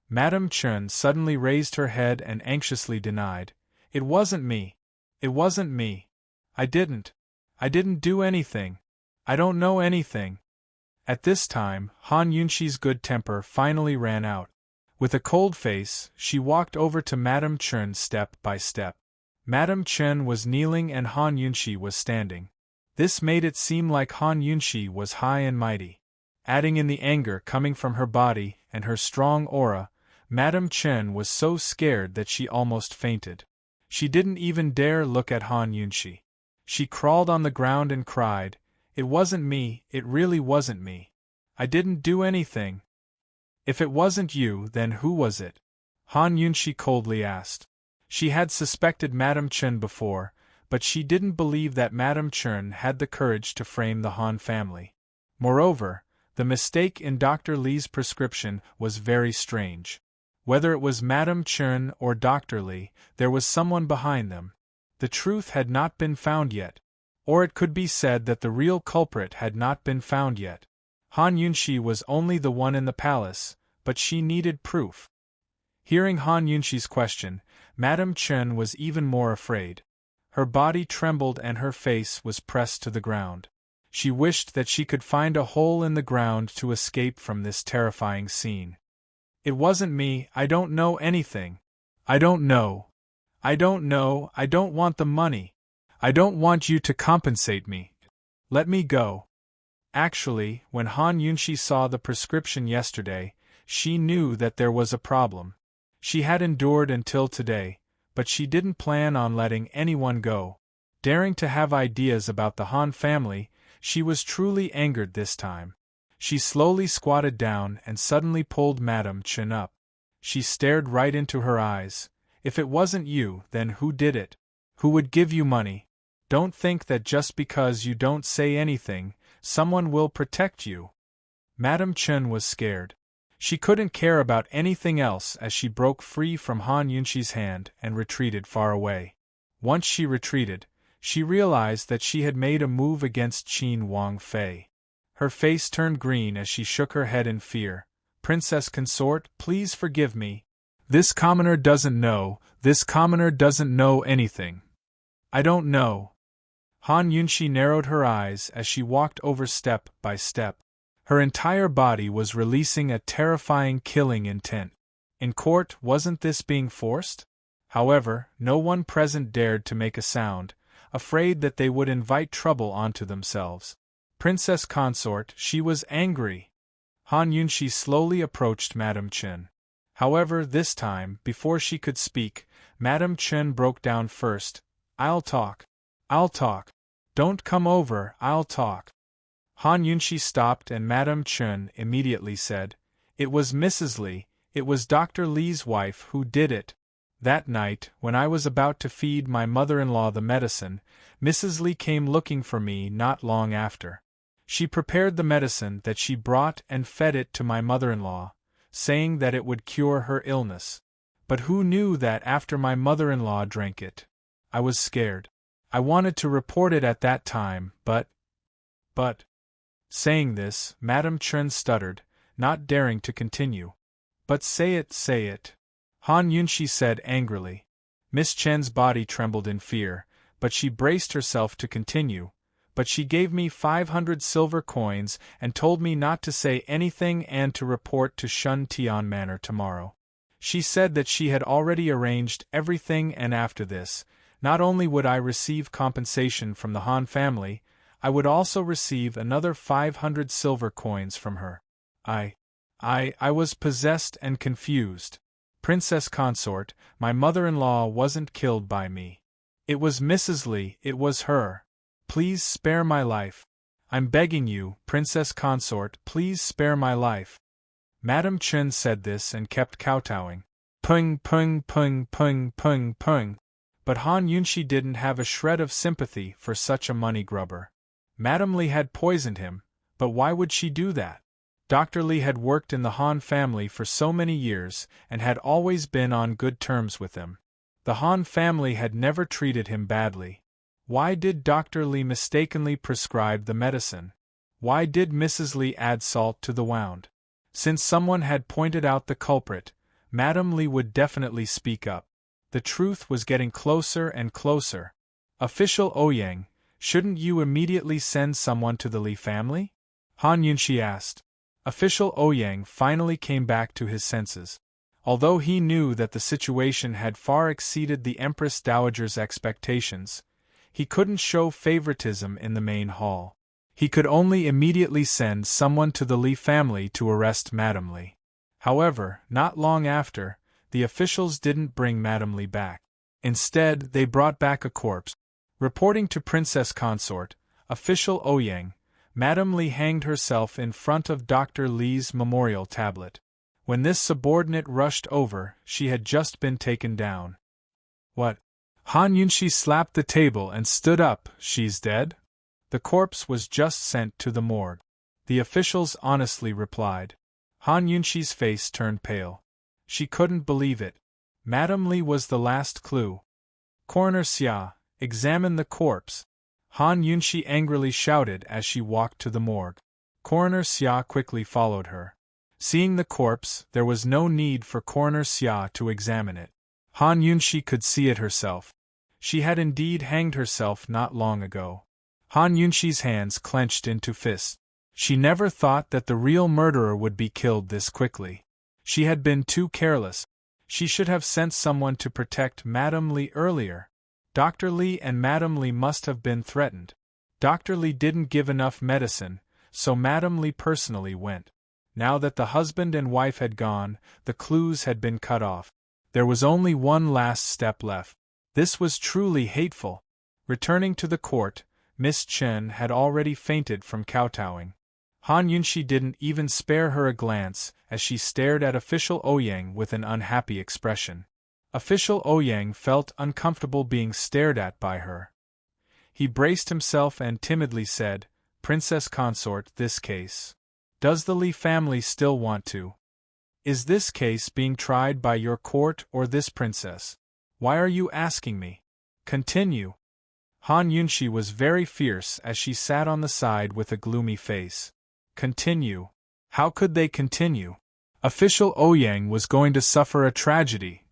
Madame Chen suddenly raised her head and anxiously denied, "It wasn't me. It wasn't me. I didn't do anything. I don't know anything." At this time, Han Yunshi's good temper finally ran out. With a cold face, she walked over to Madame Chen step by step. Madame Chen was kneeling and Han Yunshi was standing. This made it seem like Han Yunshi was high and mighty. Adding in the anger coming from her body and her strong aura, Madame Chen was so scared that she almost fainted. She didn't even dare look at Han Yunshi. She crawled on the ground and cried, "It wasn't me, it really wasn't me. I didn't do anything." "If it wasn't you, then who was it?" Han Yunshi coldly asked. She had suspected Madame Chen before, but she didn't believe that Madame Chen had the courage to frame the Han family. Moreover, the mistake in Dr. Li's prescription was very strange. Whether it was Madame Chen or Dr. Li, there was someone behind them. The truth had not been found yet. Or it could be said that the real culprit had not been found yet. Han Yunshi was only the one in the palace, but she needed proof. Hearing Han Yunshi's question, Madame Chen was even more afraid. Her body trembled and her face was pressed to the ground. She wished that she could find a hole in the ground to escape from this terrifying scene. "It wasn't me, I don't know anything. I don't know. I don't know, I don't want the money. I don't want you to compensate me. Let me go." Actually, when Han Yunshi saw the prescription yesterday, she knew that there was a problem. She had endured until today, but she didn't plan on letting anyone go. Daring to have ideas about the Han family, she was truly angered this time. She slowly squatted down and suddenly pulled Madame Chen up. She stared right into her eyes. "If it wasn't you, then who did it? Who would give you money? Don't think that just because you don't say anything, someone will protect you." Madame Chen was scared. She couldn't care about anything else as she broke free from Han Yunshi's hand and retreated far away. Once she retreated, she realized that she had made a move against Qin Wang Fei. Her face turned green as she shook her head in fear. "Princess Consort, please forgive me. This commoner doesn't know anything. I don't know." Han Yunshi narrowed her eyes as she walked over step by step. Her entire body was releasing a terrifying killing intent. In court, wasn't this being forced? However, no one present dared to make a sound, afraid that they would invite trouble onto themselves. Princess Consort, she was angry. Han Yunshi slowly approached Madame Chen. However, this time, before she could speak, Madame Chen broke down first. I'll talk. Don't come over, I'll talk." Han Yunshi stopped and Madame Chen immediately said, "It was Mrs. Li, it was Dr. Li's wife who did it. That night, when I was about to feed my mother-in-law the medicine, Mrs. Li came looking for me not long after. She prepared the medicine that she brought and fed it to my mother-in-law, saying that it would cure her illness. But who knew that after my mother-in-law drank it? I was scared. I wanted to report it at that time, but... Saying this, Madame Chen stuttered, not daring to continue. "But say it. Han Yunshi said angrily. Miss Chen's body trembled in fear, but she braced herself to continue. "But she gave me 500 silver coins and told me not to say anything and to report to Shun Tian Manor tomorrow. She said that she had already arranged everything, and after this, not only would I receive compensation from the Han family, I would also receive another 500 silver coins from her. I was possessed and confused. Princess Consort, my mother-in-law wasn't killed by me. It was Mrs. Li, it was her. Please spare my life. I'm begging you, Princess Consort, please spare my life." Madame Chen said this and kept kowtowing. Pung pung pung pung pung pung. But Han Yunshi didn't have a shred of sympathy for such a money grubber. Madame Li had poisoned him, but why would she do that? Dr. Li had worked in the Han family for so many years and had always been on good terms with him. The Han family had never treated him badly. Why did Dr. Li mistakenly prescribe the medicine? Why did Mrs. Li add salt to the wound? Since someone had pointed out the culprit, Madame Li would definitely speak up. The truth was getting closer and closer. "Official Ouyang, shouldn't you immediately send someone to the Li family?" Han Yunshi asked. Official Ouyang finally came back to his senses. Although he knew that the situation had far exceeded the Empress Dowager's expectations, He couldn't show favoritism in the main hall. He could only immediately send someone to the Li family to arrest Madame Li. However, not long after, the officials didn't bring Madame Li back. Instead, they brought back a corpse. Reporting to Princess Consort, official Ouyang, Madame Li hanged herself in front of Dr. Li's memorial tablet. When this subordinate rushed over, she had just been taken down. What? Han Yunxi slapped the table and stood up. She's dead? The corpse was just sent to the morgue. The officials honestly replied. Han Yunxi's face turned pale. She couldn't believe it. Madame Li was the last clue. Coroner Xia, examine the corpse. Han Yunxi angrily shouted as she walked to the morgue. Coroner Xia quickly followed her. Seeing the corpse, there was no need for Coroner Xia to examine it. Han Yunxi could see it herself. She had indeed hanged herself not long ago. Han Yunxi's hands clenched into fists. She never thought that the real murderer would be killed this quickly. She had been too careless. She should have sent someone to protect Madame Li earlier. Dr. Li and Madame Li must have been threatened. Dr. Li didn't give enough medicine, so Madame Li personally went. Now that the husband and wife had gone, the clues had been cut off. There was only one last step left. This was truly hateful. Returning to the court, Miss Chen had already fainted from kowtowing. Han Yunxi didn't even spare her a glance as she stared at official Ouyang with an unhappy expression. Official Ouyang felt uncomfortable being stared at by her. He braced himself and timidly said, Princess Consort, this case. Does the Li family still want to? Is this case being tried by your court or this princess? Why are you asking me? Continue. Han Yunxi was very fierce as she sat on the side with a gloomy face. Continue. How could they continue? Official Ouyang was going to suffer a tragedy.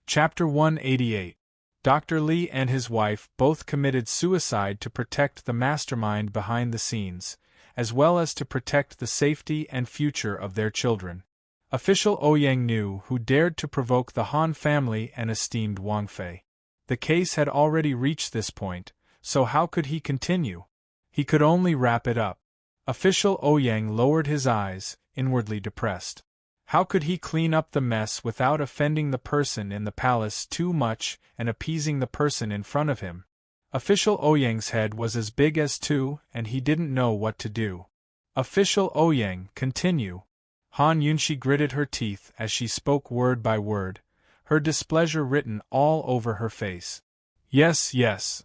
Chapter 188. Dr. Li and his wife both committed suicide to protect the mastermind behind the scenes, as well as to protect the safety and future of their children. Official Ouyang knew who dared to provoke the Han family and esteemed Wang Fei. The case had already reached this point, so how could he continue? He could only wrap it up. Official Ouyang lowered his eyes, inwardly depressed. How could he clean up the mess without offending the person in the palace too much and appeasing the person in front of him? Official Ouyang's head was as big as two, and he didn't know what to do. Official Ouyang, continue. Han Yunxi gritted her teeth as she spoke word by word, her displeasure written all over her face. Yes, yes.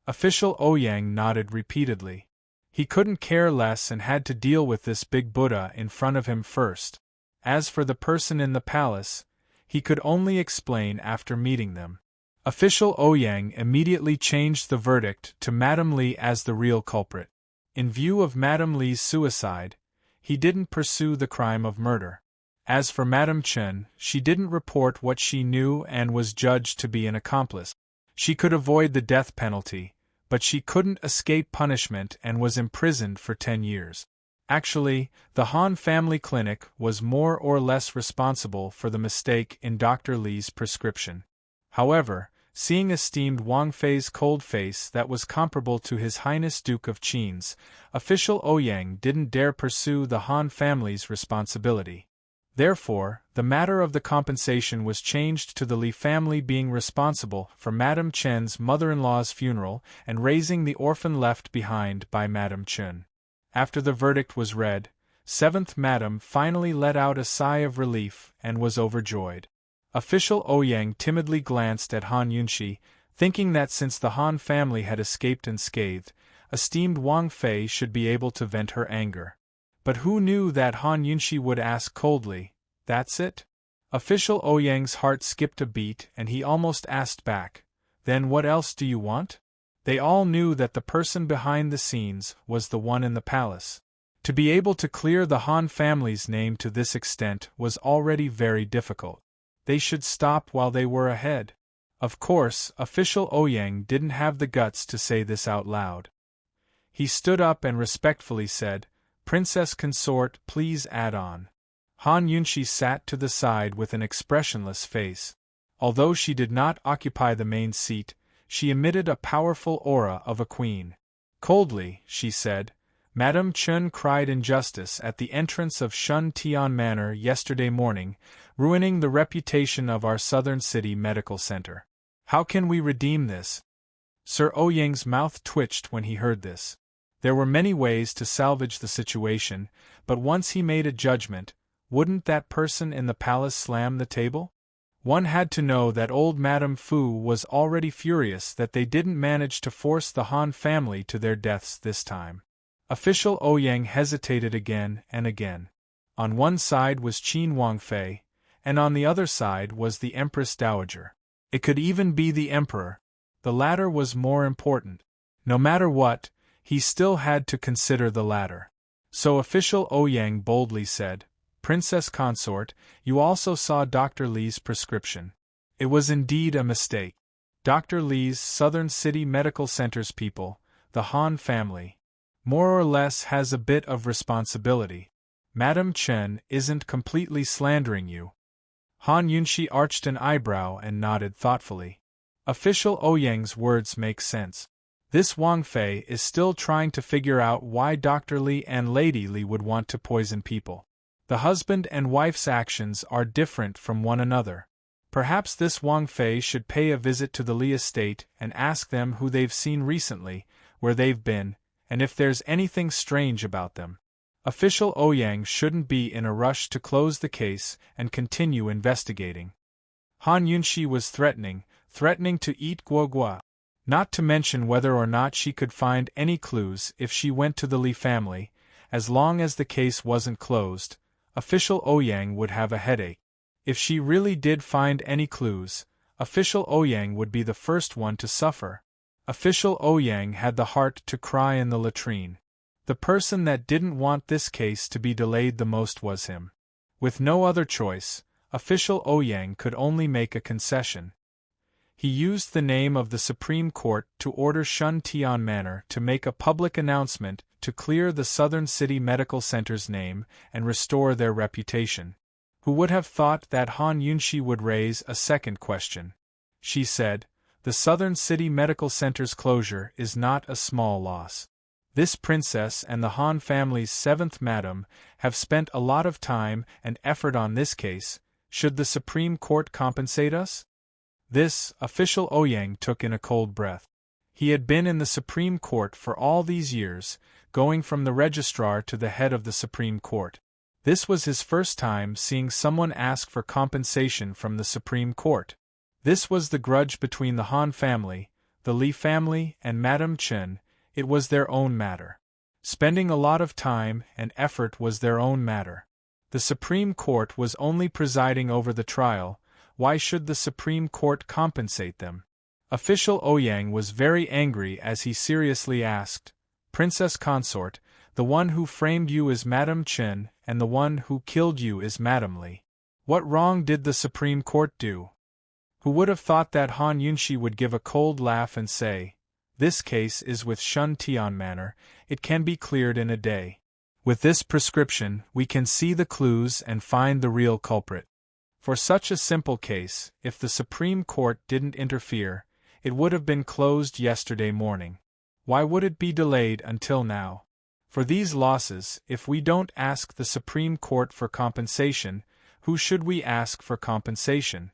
Official Ouyang nodded repeatedly. He couldn't care less and had to deal with this big Buddha in front of him first. As for the person in the palace, he could only explain after meeting them. Official Ouyang immediately changed the verdict to Madame Li as the real culprit. In view of Madame Li's suicide, he didn't pursue the crime of murder. As for Madame Chen, she didn't report what she knew and was judged to be an accomplice. She could avoid the death penalty, but she couldn't escape punishment and was imprisoned for 10 years. Actually, the Han family clinic was more or less responsible for the mistake in Dr. Li's prescription. However, seeing esteemed Wang Fei's cold face that was comparable to His Highness Duke of Qin's, official Ouyang didn't dare pursue the Han family's responsibility. Therefore, the matter of the compensation was changed to the Li family being responsible for Madame Chen's mother-in-law's funeral and raising the orphan left behind by Madame Chen. After the verdict was read, 7th Madame finally let out a sigh of relief and was overjoyed. Official Ouyang timidly glanced at Han Yunxi, thinking that since the Han family had escaped unscathed, esteemed Wang Fei should be able to vent her anger. But who knew that Han Yunxi would ask coldly, "That's it?" Official Ouyang's heart skipped a beat and he almost asked back, "Then what else do you want?" They all knew that the person behind the scenes was the one in the palace. To be able to clear the Han family's name to this extent was already very difficult. They should stop while they were ahead. Of course, official Ouyang didn't have the guts to say this out loud. He stood up and respectfully said, "Princess Consort, please add on." Han Yunxi sat to the side with an expressionless face. Although she did not occupy the main seat, She emitted a powerful aura of a queen. Coldly, she said, Madame Chun cried injustice at the entrance of Shun Tian Manor yesterday morning, ruining the reputation of our southern city medical center. How can we redeem this? Sir Ouyang's mouth twitched when he heard this. There were many ways to salvage the situation, but once he made a judgment, wouldn't that person in the palace slam the table? One had to know that old Madame Fu was already furious that they didn't manage to force the Han family to their deaths this time. Official Ouyang hesitated again and again. On one side was Qin Wangfei, and on the other side was the Empress Dowager. It could even be the Emperor. The latter was more important. No matter what, he still had to consider the latter. So official Ouyang boldly said, Princess Consort, you also saw Dr. Li's prescription. It was indeed a mistake. Dr. Li's Southern City Medical Center's people, the Han family, more or less has a bit of responsibility. Madame Chen isn't completely slandering you. Han Yunshi arched an eyebrow and nodded thoughtfully. Official Ouyang's words make sense. This Wang Fei is still trying to figure out why Dr. Li and Lady Li would want to poison people. The husband and wife's actions are different from one another. Perhaps this Wang Fei should pay a visit to the Li estate and ask them who they've seen recently, where they've been, and if there's anything strange about them. Official Ouyang shouldn't be in a rush to close the case and continue investigating. Han Yunshi was threatening to eat Guogua. Not to mention whether or not she could find any clues if she went to the Li family. As long as the case wasn't closed, Official Ouyang would have a headache. If she really did find any clues, Official Ouyang would be the first one to suffer. Official Ouyang had the heart to cry in the latrine. The person that didn't want this case to be delayed the most was him. With no other choice, Official Ouyang could only make a concession. He used the name of the Supreme Court to order Shun Tian Manor to make a public announcement to clear the Southern City Medical Center's name and restore their reputation. Who would have thought that Han Yunshi would raise a second question? She said, the Southern City Medical Center's closure is not a small loss. This princess and the Han family's seventh madam have spent a lot of time and effort on this case. Should the Supreme Court compensate us? This, Official Ouyang took in a cold breath. He had been in the Supreme Court for all these years, going from the registrar to the head of the Supreme Court. This was his first time seeing someone ask for compensation from the Supreme Court. This was the grudge between the Han family, the Li family, and Madame Chen. It was their own matter. Spending a lot of time and effort was their own matter. The Supreme Court was only presiding over the trial. Why should the Supreme Court compensate them? Official Ouyang was very angry as he seriously asked, Princess Consort, the one who framed you is Madame Chen and the one who killed you is Madame Li. What wrong did the Supreme Court do? Who would have thought that Han Yunshi would give a cold laugh and say, this case is with Shun Tian Manor, it can be cleared in a day. With this prescription, we can see the clues and find the real culprit. For such a simple case, if the Supreme Court didn't interfere, it would have been closed yesterday morning. Why would it be delayed until now? For these losses, if we don't ask the Supreme Court for compensation, who should we ask for compensation?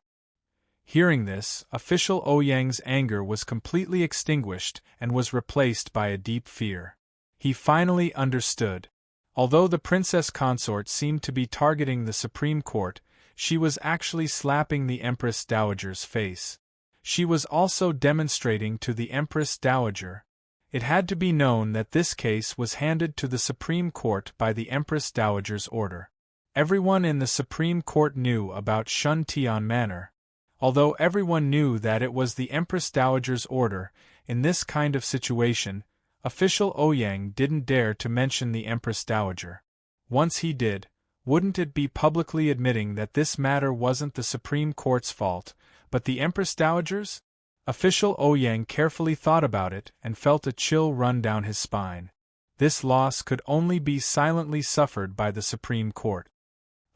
Hearing this, Official Ouyang's anger was completely extinguished and was replaced by a deep fear. He finally understood. Although the Princess Consort seemed to be targeting the Supreme Court, she was actually slapping the Empress Dowager's face. She was also demonstrating to the Empress Dowager. It had to be known that this case was handed to the Supreme Court by the Empress Dowager's order. Everyone in the Supreme Court knew about Shun Tian Manor. Although everyone knew that it was the Empress Dowager's order, in this kind of situation, Official Ouyang didn't dare to mention the Empress Dowager. Once he did, wouldn't it be publicly admitting that this matter wasn't the Supreme Court's fault, but the Empress Dowager's? Official Ouyang carefully thought about it and felt a chill run down his spine. This loss could only be silently suffered by the Supreme Court.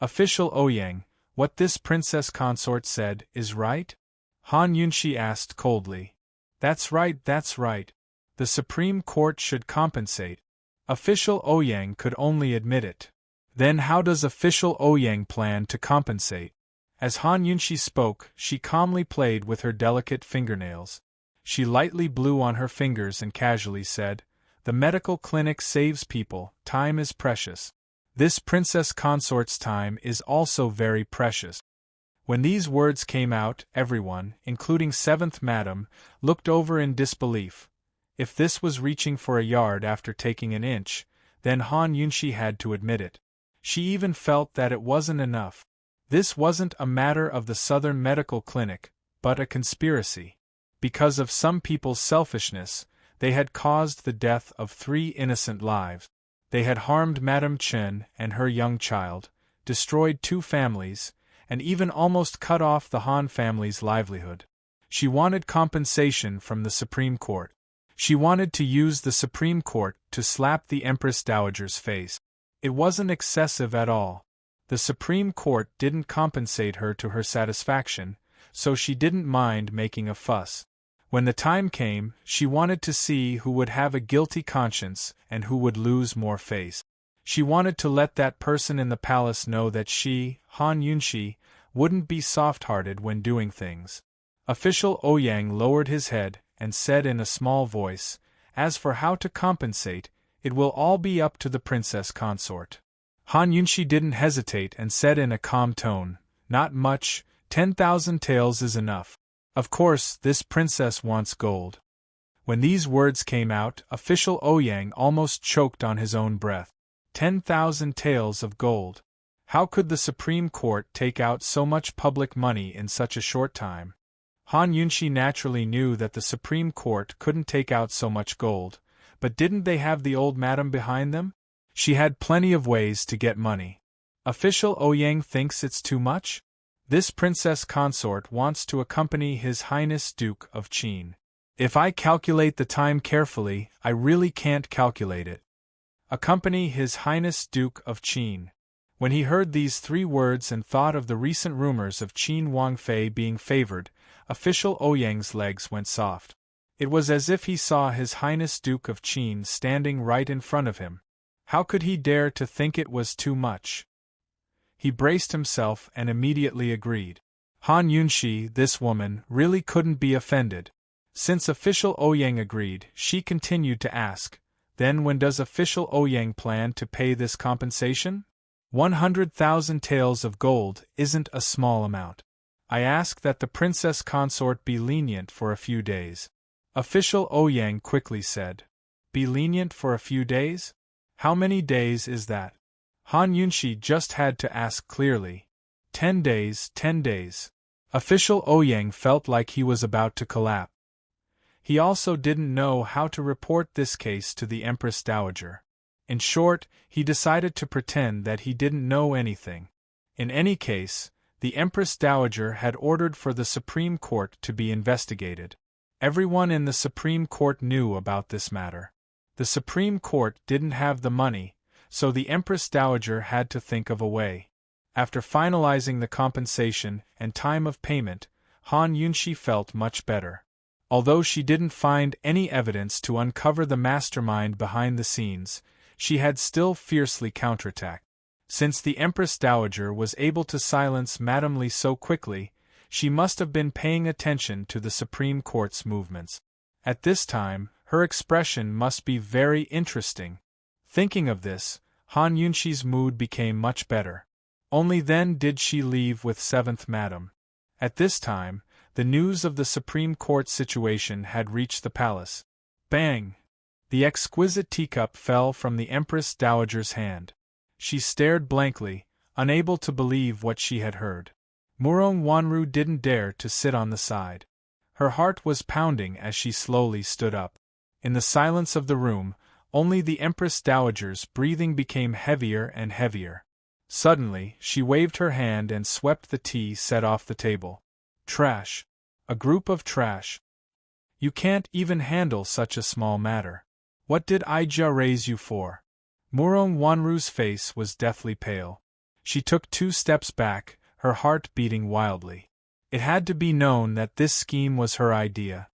Official Ouyang, what this Princess Consort said is right? Han Yunshi asked coldly. That's right, that's right. The Supreme Court should compensate. Official Ouyang could only admit it. Then how does official Ouyang plan to compensate? As Han Yunshi spoke, she calmly played with her delicate fingernails. She lightly blew on her fingers and casually said, "The medical clinic saves people, time is precious. This princess consort's time is also very precious." When these words came out, everyone, including Seventh Madam, looked over in disbelief. If this was reaching for a yard after taking an inch, then Han Yunshi had to admit it. She even felt that it wasn't enough. This wasn't a matter of the Southern Medical Clinic, but a conspiracy. Because of some people's selfishness, they had caused the death of 3 innocent lives. They had harmed Madame Chen and her young child, destroyed 2 families, and even almost cut off the Han family's livelihood. She wanted compensation from the Supreme Court. She wanted to use the Supreme Court to slap the Empress Dowager's face. It wasn't excessive at all. The Supreme Court didn't compensate her to her satisfaction, so she didn't mind making a fuss. When the time came, she wanted to see who would have a guilty conscience and who would lose more face. She wanted to let that person in the palace know that she, Han Yunshi, wouldn't be soft-hearted when doing things. Official Ouyang lowered his head and said in a small voice, "As for how to compensate, it will all be up to the princess consort." Han Yunshi didn't hesitate and said in a calm tone, "Not much, 10,000 taels is enough. Of course, this princess wants gold." When these words came out, official Ouyang almost choked on his own breath. 10,000 taels of gold. How could the Supreme Court take out so much public money in such a short time? Han Yunshi naturally knew that the Supreme Court couldn't take out so much gold, but didn't they have the old madam behind them? She had plenty of ways to get money. Official Ouyang thinks it's too much? This princess consort wants to accompany His Highness Duke of Qin. If I calculate the time carefully, I really can't calculate it. Accompany His Highness Duke of Qin. When he heard these 3 words and thought of the recent rumors of Qin Wangfei being favored, official Ouyang's legs went soft. It was as if he saw His Highness Duke of Qin standing right in front of him. How could he dare to think it was too much? He braced himself and immediately agreed. Han Yunshi, this woman, really couldn't be offended. Since official Ouyang agreed, she continued to ask, "Then when does official Ouyang plan to pay this compensation?" 100,000 taels of gold isn't a small amount. I ask that the princess consort be lenient for a few days. Official Ouyang quickly said. Be lenient for a few days? How many days is that? Han Yunshi just had to ask clearly. 10 days, 10 days. Official Ouyang felt like he was about to collapse. He also didn't know how to report this case to the Empress Dowager. In short, he decided to pretend that he didn't know anything. In any case, the Empress Dowager had ordered for the Supreme Court to be investigated. Everyone in the Supreme Court knew about this matter. The Supreme Court didn't have the money, so the Empress Dowager had to think of a way. After finalizing the compensation and time of payment, Han Yunshi felt much better. Although she didn't find any evidence to uncover the mastermind behind the scenes, she had still fiercely counterattacked. Since the Empress Dowager was able to silence Madame Li so quickly, she must have been paying attention to the Supreme Court's movements. At this time, her expression must be very interesting. Thinking of this, Han Yunshi's mood became much better. Only then did she leave with 7th Madam. At this time, the news of the Supreme Court situation had reached the palace. Bang! The exquisite teacup fell from the Empress Dowager's hand. She stared blankly, unable to believe what she had heard. Murong Wanru didn't dare to sit on the side. Her heart was pounding as she slowly stood up. In the silence of the room, only the Empress Dowager's breathing became heavier and heavier. Suddenly, she waved her hand and swept the tea set off the table. Trash. A group of trash. You can't even handle such a small matter. What did Ija raise you for? Murong Wanru's face was deathly pale. She took 2 steps back, her heart beating wildly. It had to be known that this scheme was her idea.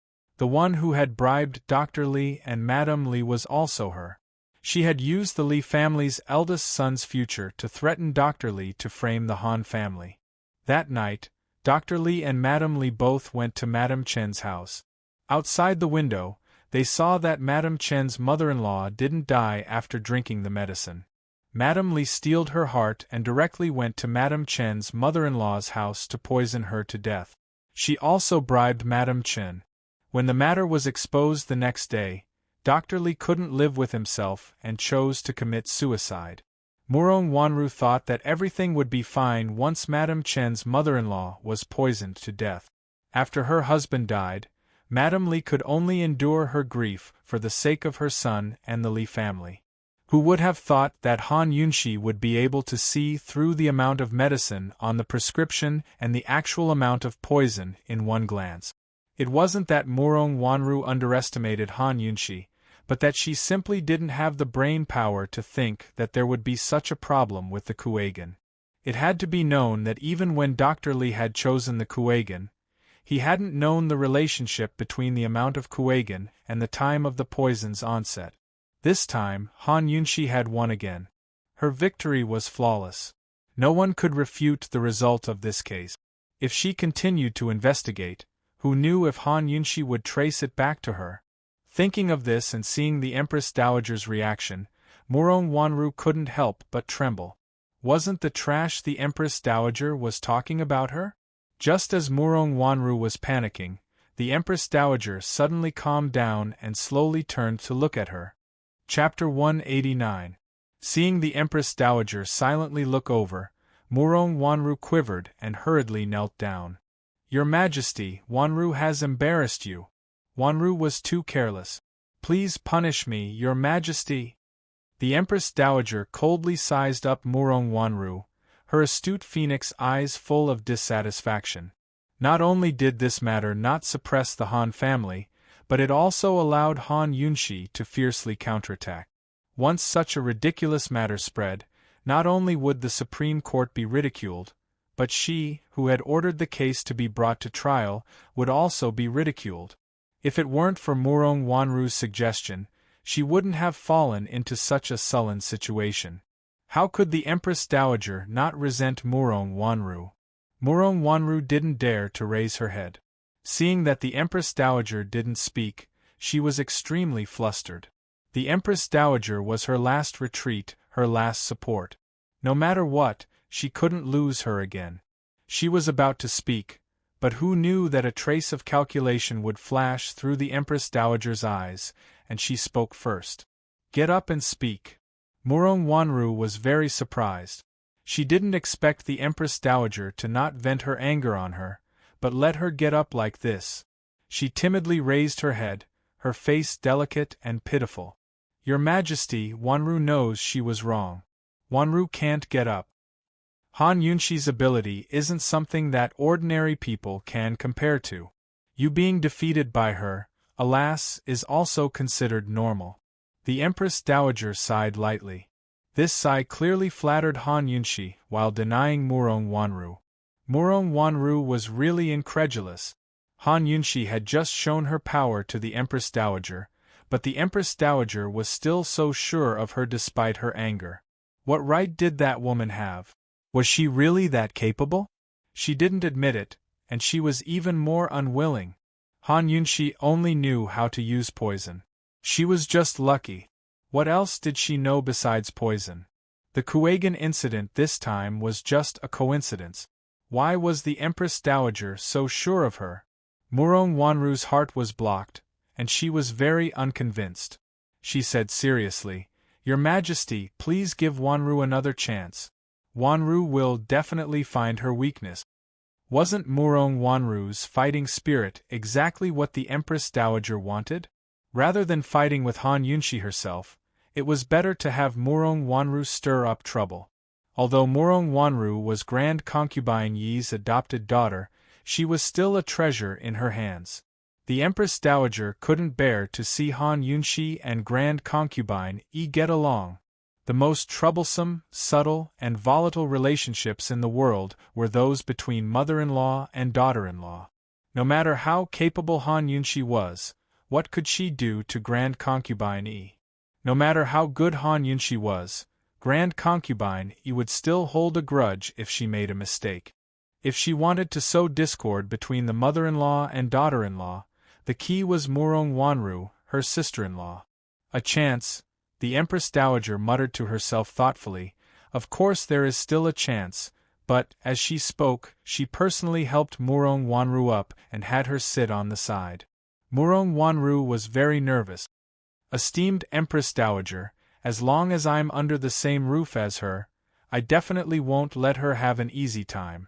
The one who had bribed Dr. Li and Madame Li was also her. She had used the Li family's eldest son's future to threaten Dr. Li to frame the Han family. That night, Dr. Li and Madame Li both went to Madame Chen's house. Outside the window, they saw that Madame Chen's mother-in-law didn't die after drinking the medicine. Madame Li steeled her heart and directly went to Madame Chen's mother-in-law's house to poison her to death. She also bribed Madame Chen. When the matter was exposed the next day, Dr. Li couldn't live with himself and chose to commit suicide. Murong Wanru thought that everything would be fine once Madame Chen's mother-in-law was poisoned to death. After her husband died, Madame Li could only endure her grief for the sake of her son and the Li family. Who would have thought that Han Yunxi would be able to see through the amount of medicine on the prescription and the actual amount of poison in one glance? It wasn't that Murong Wanru underestimated Han Yunxi, but that she simply didn't have the brain power to think that there would be such a problem with the Kuegan. It had to be known that even when Dr. Li had chosen the Kuegan, he hadn't known the relationship between the amount of Kuegan and the time of the poison's onset. This time, Han Yunxi had won again. Her victory was flawless. No one could refute the result of this case. If she continued to investigate, who knew if Han Yunxi would trace it back to her? Thinking of this and seeing the Empress Dowager's reaction, Murong Wanru couldn't help but tremble. Wasn't the trash the Empress Dowager was talking about her? Just as Murong Wanru was panicking, the Empress Dowager suddenly calmed down and slowly turned to look at her. Chapter 189. Seeing the Empress Dowager silently look over, Murong Wanru quivered and hurriedly knelt down. "Your Majesty, Wanru has embarrassed you." Wanru was too careless. "Please punish me, Your Majesty." The Empress Dowager coldly sized up Murong Wanru, her astute phoenix eyes full of dissatisfaction. Not only did this matter not suppress the Han family, but it also allowed Han Yunxi to fiercely counterattack. Once such a ridiculous matter spread, not only would the Supreme Court be ridiculed, but she, who had ordered the case to be brought to trial, would also be ridiculed. If it weren't for Murong Wanru's suggestion, she wouldn't have fallen into such a sullen situation. How could the Empress Dowager not resent Murong Wanru? Murong Wanru didn't dare to raise her head. Seeing that the Empress Dowager didn't speak, she was extremely flustered. The Empress Dowager was her last retreat, her last support. No matter what, she couldn't lose her again. She was about to speak, but who knew that a trace of calculation would flash through the Empress Dowager's eyes, and she spoke first. "Get up and speak." Murong Wanru was very surprised. She didn't expect the Empress Dowager to not vent her anger on her, but let her get up like this. She timidly raised her head, her face delicate and pitiful. "Your Majesty, Wanru knows she was wrong. Wanru can't get up. Han Yunxi's ability isn't something that ordinary people can compare to. You being defeated by her, alas, is also considered normal." The Empress Dowager sighed lightly. This sigh clearly flattered Han Yunxi while denying Murong Wanru. Murong Wanru was really incredulous. Han Yunxi had just shown her power to the Empress Dowager, but the Empress Dowager was still so sure of her despite her anger. What right did that woman have? Was she really that capable? She didn't admit it, and she was even more unwilling. Han Yunxi only knew how to use poison. She was just lucky. What else did she know besides poison? The Kuegan incident this time was just a coincidence. Why was the Empress Dowager so sure of her? Murong Wanru's heart was blocked, and she was very unconvinced. She said seriously, "Your Majesty, please give Wanru another chance. Wanru will definitely find her weakness." Wasn't Murong Wanru's fighting spirit exactly what the Empress Dowager wanted? Rather than fighting with Han Yunxi herself, it was better to have Murong Wanru stir up trouble. Although Murong Wanru was Grand Concubine Yi's adopted daughter, she was still a treasure in her hands. The Empress Dowager couldn't bear to see Han Yunxi and Grand Concubine Yi get along. The most troublesome, subtle, and volatile relationships in the world were those between mother-in-law and daughter-in-law. No matter how capable Han Yunshi was, what could she do to Grand Concubine Yi? No matter how good Han Yunshi was, Grand Concubine Yi would still hold a grudge if she made a mistake. If she wanted to sow discord between the mother-in-law and daughter-in-law, the key was Murong Wanru, her sister-in-law. A chance, the Empress Dowager muttered to herself thoughtfully. Of course there is still a chance, but, as she spoke, she personally helped Murong Wanru up and had her sit on the side. Murong Wanru was very nervous. Esteemed Empress Dowager, as long as I'm under the same roof as her, I definitely won't let her have an easy time.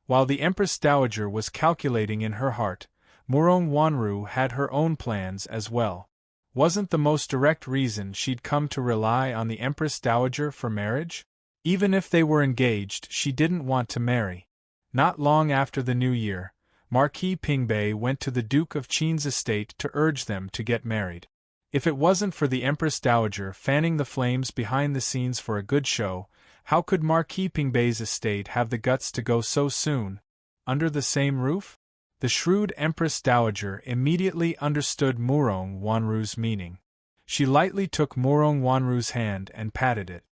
While the Empress Dowager was calculating in her heart, Murong Wanru had her own plans as well. Wasn't the most direct reason she'd come to rely on the Empress Dowager for marriage? Even if they were engaged, she didn't want to marry. Not long after the new year, Marquis Pingbei went to the Duke of Qin's estate to urge them to get married. If it wasn't for the Empress Dowager fanning the flames behind the scenes for a good show, how could Marquis Pingbei's estate have the guts to go so soon? Under the same roof? The shrewd Empress Dowager immediately understood Murong Wanru's meaning. She lightly took Murong Wanru's hand and patted it.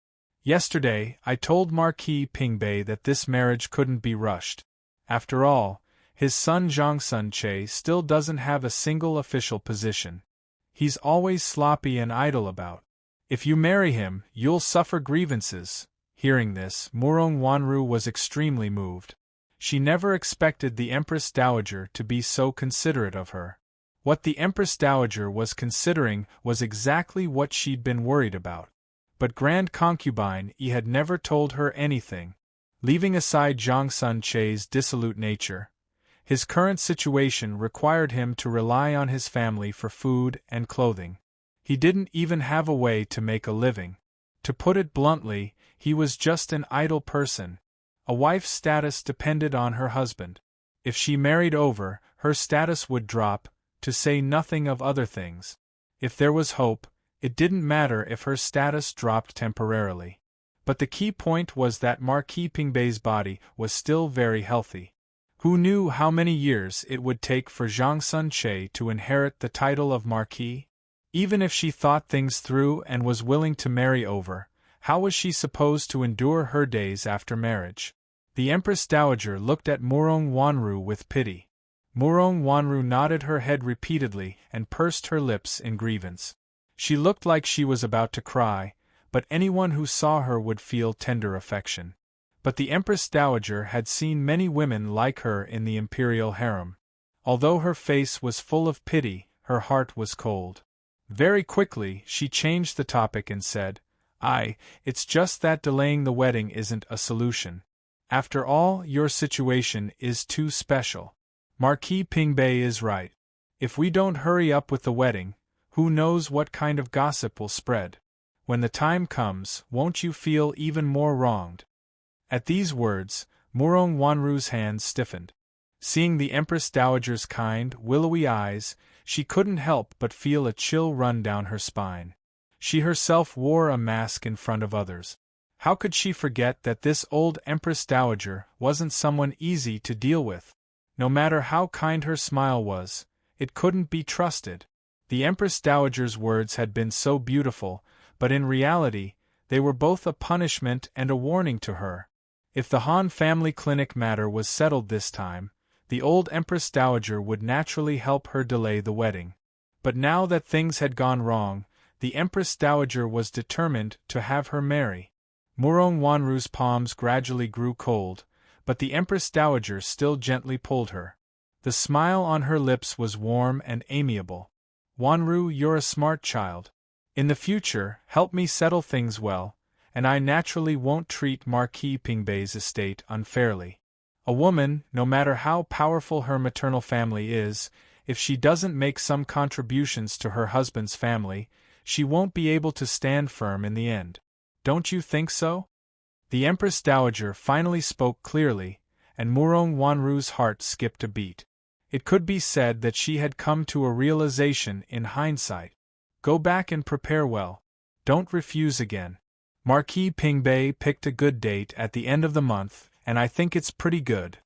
Yesterday, I told Marquis Pingbei that this marriage couldn't be rushed. After all, his son Zhongsun Che still doesn't have a single official position. He's always sloppy and idle about. If you marry him, you'll suffer grievances. Hearing this, Murong Wanru was extremely moved. She never expected the Empress Dowager to be so considerate of her. What the Empress Dowager was considering was exactly what she'd been worried about. But Grand Concubine Yi had never told her anything. Leaving aside Zhongsun Che's dissolute nature, his current situation required him to rely on his family for food and clothing. He didn't even have a way to make a living. To put it bluntly, he was just an idle person. A wife's status depended on her husband. If she married over, her status would drop, to say nothing of other things. If there was hope, it didn't matter if her status dropped temporarily. But the key point was that Marquis Pingbei's body was still very healthy. Who knew how many years it would take for Zhongsun Che to inherit the title of Marquis? Even if she thought things through and was willing to marry over, how was she supposed to endure her days after marriage? The Empress Dowager looked at Murong Wanru with pity. Murong Wanru nodded her head repeatedly and pursed her lips in grievance. She looked like she was about to cry, but anyone who saw her would feel tender affection. But the Empress Dowager had seen many women like her in the imperial harem. Although her face was full of pity, her heart was cold. Very quickly, she changed the topic and said, It's just that delaying the wedding isn't a solution. After all, your situation is too special. Marquis Pingbei is right. If we don't hurry up with the wedding, who knows what kind of gossip will spread. When the time comes, won't you feel even more wronged? At these words, Murong Wanru's hands stiffened. Seeing the Empress Dowager's kind, willowy eyes, she couldn't help but feel a chill run down her spine. She herself wore a mask in front of others. How could she forget that this old Empress Dowager wasn't someone easy to deal with? No matter how kind her smile was, it couldn't be trusted. The Empress Dowager's words had been so beautiful, but in reality, they were both a punishment and a warning to her. If the Han family clinic matter was settled this time, the old Empress Dowager would naturally help her delay the wedding. But now that things had gone wrong, the Empress Dowager was determined to have her marry. Murong Wanru's palms gradually grew cold, but the Empress Dowager still gently pulled her. The smile on her lips was warm and amiable. Wanru, you're a smart child. In the future, help me settle things well, and I naturally won't treat Marquis Pingbei's estate unfairly. A woman, no matter how powerful her maternal family is, if she doesn't make some contributions to her husband's family, she won't be able to stand firm in the end. Don't you think so? The Empress Dowager finally spoke clearly, and Murong Wanru's heart skipped a beat. It could be said that she had come to a realization in hindsight. Go back and prepare well. Don't refuse again. Marquis Pingbei picked a good date at the end of the month, and I think it's pretty good.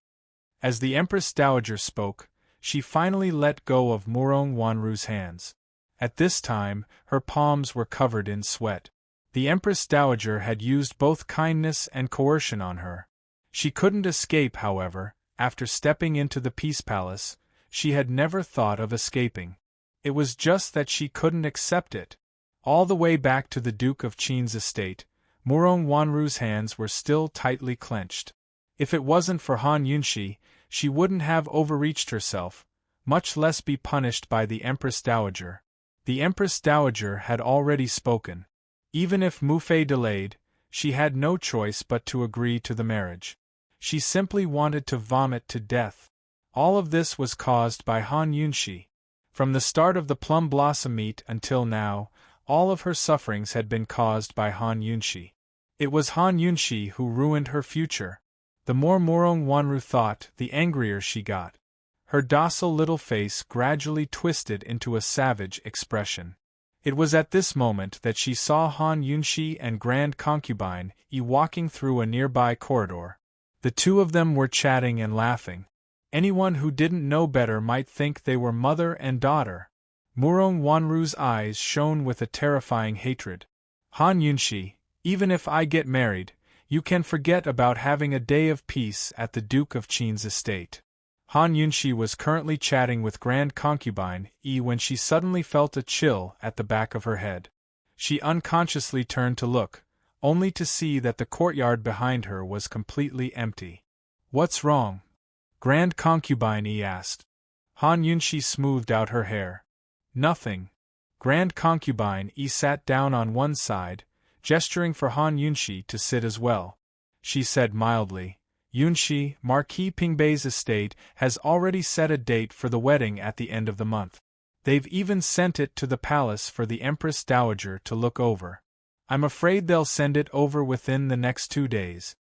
As the Empress Dowager spoke, she finally let go of Murong Wanru's hands. At this time, her palms were covered in sweat. The Empress Dowager had used both kindness and coercion on her. She couldn't escape, however. After stepping into the Peace Palace, she had never thought of escaping. It was just that she couldn't accept it. All the way back to the Duke of Qin's estate, Murong Wanru's hands were still tightly clenched. If it wasn't for Han Yunshi, she wouldn't have overreached herself, much less be punished by the Empress Dowager. The Empress Dowager had already spoken. Even if Mu Fei delayed, she had no choice but to agree to the marriage. She simply wanted to vomit to death. All of this was caused by Han Yunshi. From the start of the Plum Blossom meet until now, all of her sufferings had been caused by Han Yunshi. It was Han Yunshi who ruined her future. The more Murong Wanru thought, the angrier she got. Her docile little face gradually twisted into a savage expression. It was at this moment that she saw Han Yunshi and Grand Concubine Yi walking through a nearby corridor. The two of them were chatting and laughing. Anyone who didn't know better might think they were mother and daughter. Murong Wanru's eyes shone with a terrifying hatred. Han Yunshi, even if I get married, you can forget about having a day of peace at the Duke of Qin's estate. Han Yunshi was currently chatting with Grand Concubine Yi when she suddenly felt a chill at the back of her head. She unconsciously turned to look, only to see that the courtyard behind her was completely empty. What's wrong? Grand Concubine Yi asked. Han Yunshi smoothed out her hair. Nothing. Grand Concubine Yi sat down on one side, gesturing for Han Yunshi to sit as well. She said mildly, Yunshi, Marquis Pingbei's estate has already set a date for the wedding at the end of the month. They've even sent it to the palace for the Empress Dowager to look over. I'm afraid they'll send it over within the next 2 days.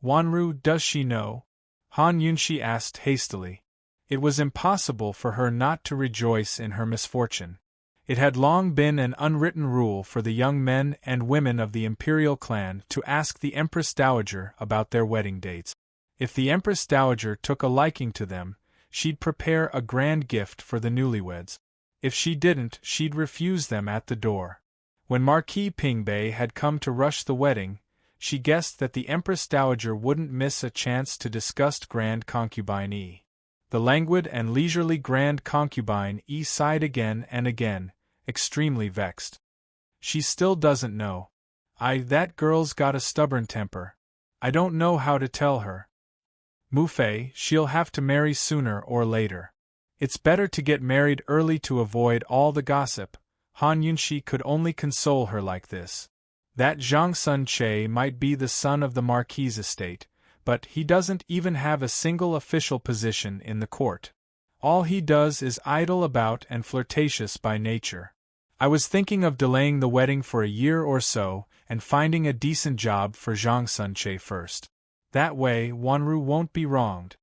Wanru, does she know? Han Yunshi asked hastily. It was impossible for her not to rejoice in her misfortune. It had long been an unwritten rule for the young men and women of the imperial clan to ask the Empress Dowager about their wedding dates. If the Empress Dowager took a liking to them, she'd prepare a grand gift for the newlyweds. If she didn't, she'd refuse them at the door. When Marquis Pingbei had come to rush the wedding, she guessed that the Empress Dowager wouldn't miss a chance to disgust Grand Concubine Yi. The languid and leisurely Grand Concubine Yi sighed again and again, extremely vexed. She still doesn't know. That girl's got a stubborn temper. I don't know how to tell her. Mu Fei, she'll have to marry sooner or later. It's better to get married early to avoid all the gossip. Han Yunshi could only console her like this. That Zhang Sun Che might be the son of the Marquis' estate, but he doesn't even have a single official position in the court. All he does is idle about and flirtatious by nature. I was thinking of delaying the wedding for a year or so and finding a decent job for Zhang Sun Che first. That way, Wanru won't be wronged.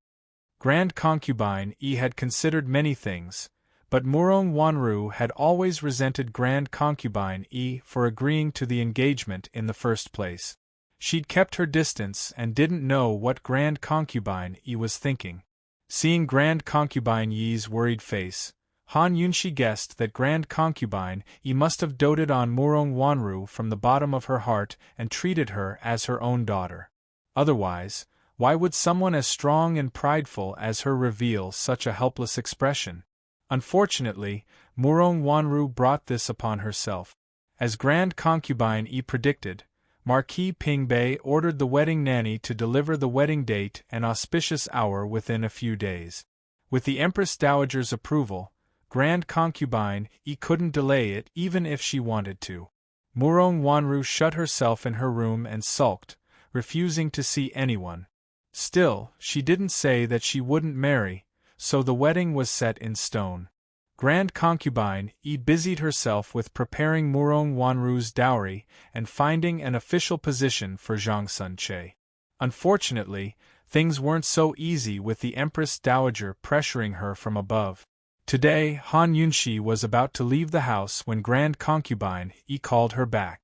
Grand Concubine Yi had considered many things, but Murong Wanru had always resented Grand Concubine Yi for agreeing to the engagement in the first place. She'd kept her distance and didn't know what Grand Concubine Yi was thinking. Seeing Grand Concubine Yi's worried face, Han Yunshi guessed that Grand Concubine Yi must have doted on Murong Wanru from the bottom of her heart and treated her as her own daughter. Otherwise, why would someone as strong and prideful as her reveal such a helpless expression? Unfortunately, Murong Wanru brought this upon herself. As Grand Concubine Yi predicted, Marquis Pingbei ordered the wedding nanny to deliver the wedding date and auspicious hour within a few days. With the Empress Dowager's approval, Grand Concubine Yi couldn't delay it even if she wanted to. Murong Wanru shut herself in her room and sulked, refusing to see anyone. Still, she didn't say that she wouldn't marry, so the wedding was set in stone. Grand Concubine Yi busied herself with preparing Murong Wanru's dowry and finding an official position for Zhang Sun Che. Unfortunately, things weren't so easy with the Empress Dowager pressuring her from above. Today, Han Yunshi was about to leave the house when Grand Concubine Yi called her back.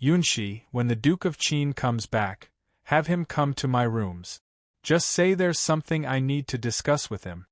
Yunshi, when the Duke of Qin comes back, have him come to my rooms. Just say there's something I need to discuss with him.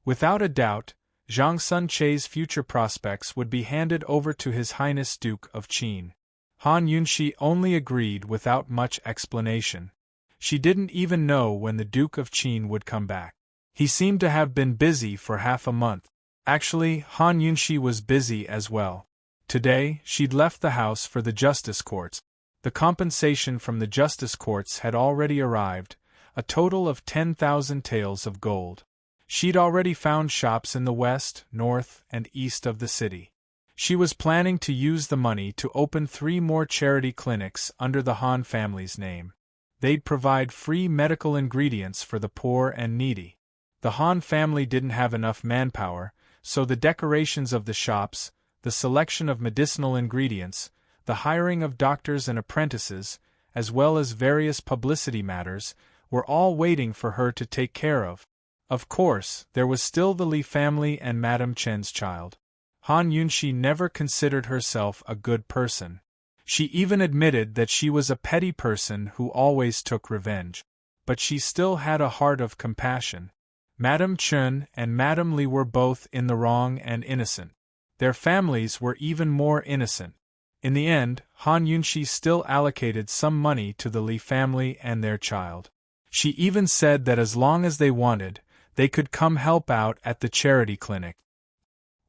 Without a doubt, Zhang Sun-che's future prospects would be handed over to His Highness Duke of Qin. Han Yunshi only agreed without much explanation. She didn't even know when the Duke of Qin would come back. He seemed to have been busy for half a month. Actually, Han Yunshi was busy as well. Today, she'd left the house for the justice courts. The compensation from the justice courts had already arrived, a total of 10,000 taels of gold. She'd already found shops in the west, north, and east of the city. She was planning to use the money to open 3 more charity clinics under the Han family's name. They'd provide free medical ingredients for the poor and needy. The Han family didn't have enough manpower, so the decorations of the shops, the selection of medicinal ingredients, the hiring of doctors and apprentices, as well as various publicity matters, were all waiting for her to take care of. Of course, there was still the Li family and Madame Chen's child. Han Yunshi never considered herself a good person. She even admitted that she was a petty person who always took revenge. But she still had a heart of compassion. Madame Chen and Madame Li were both in the wrong and innocent. Their families were even more innocent. In the end, Han Yunshi still allocated some money to the Li family and their child. She even said that as long as they wanted, they could come help out at the charity clinic.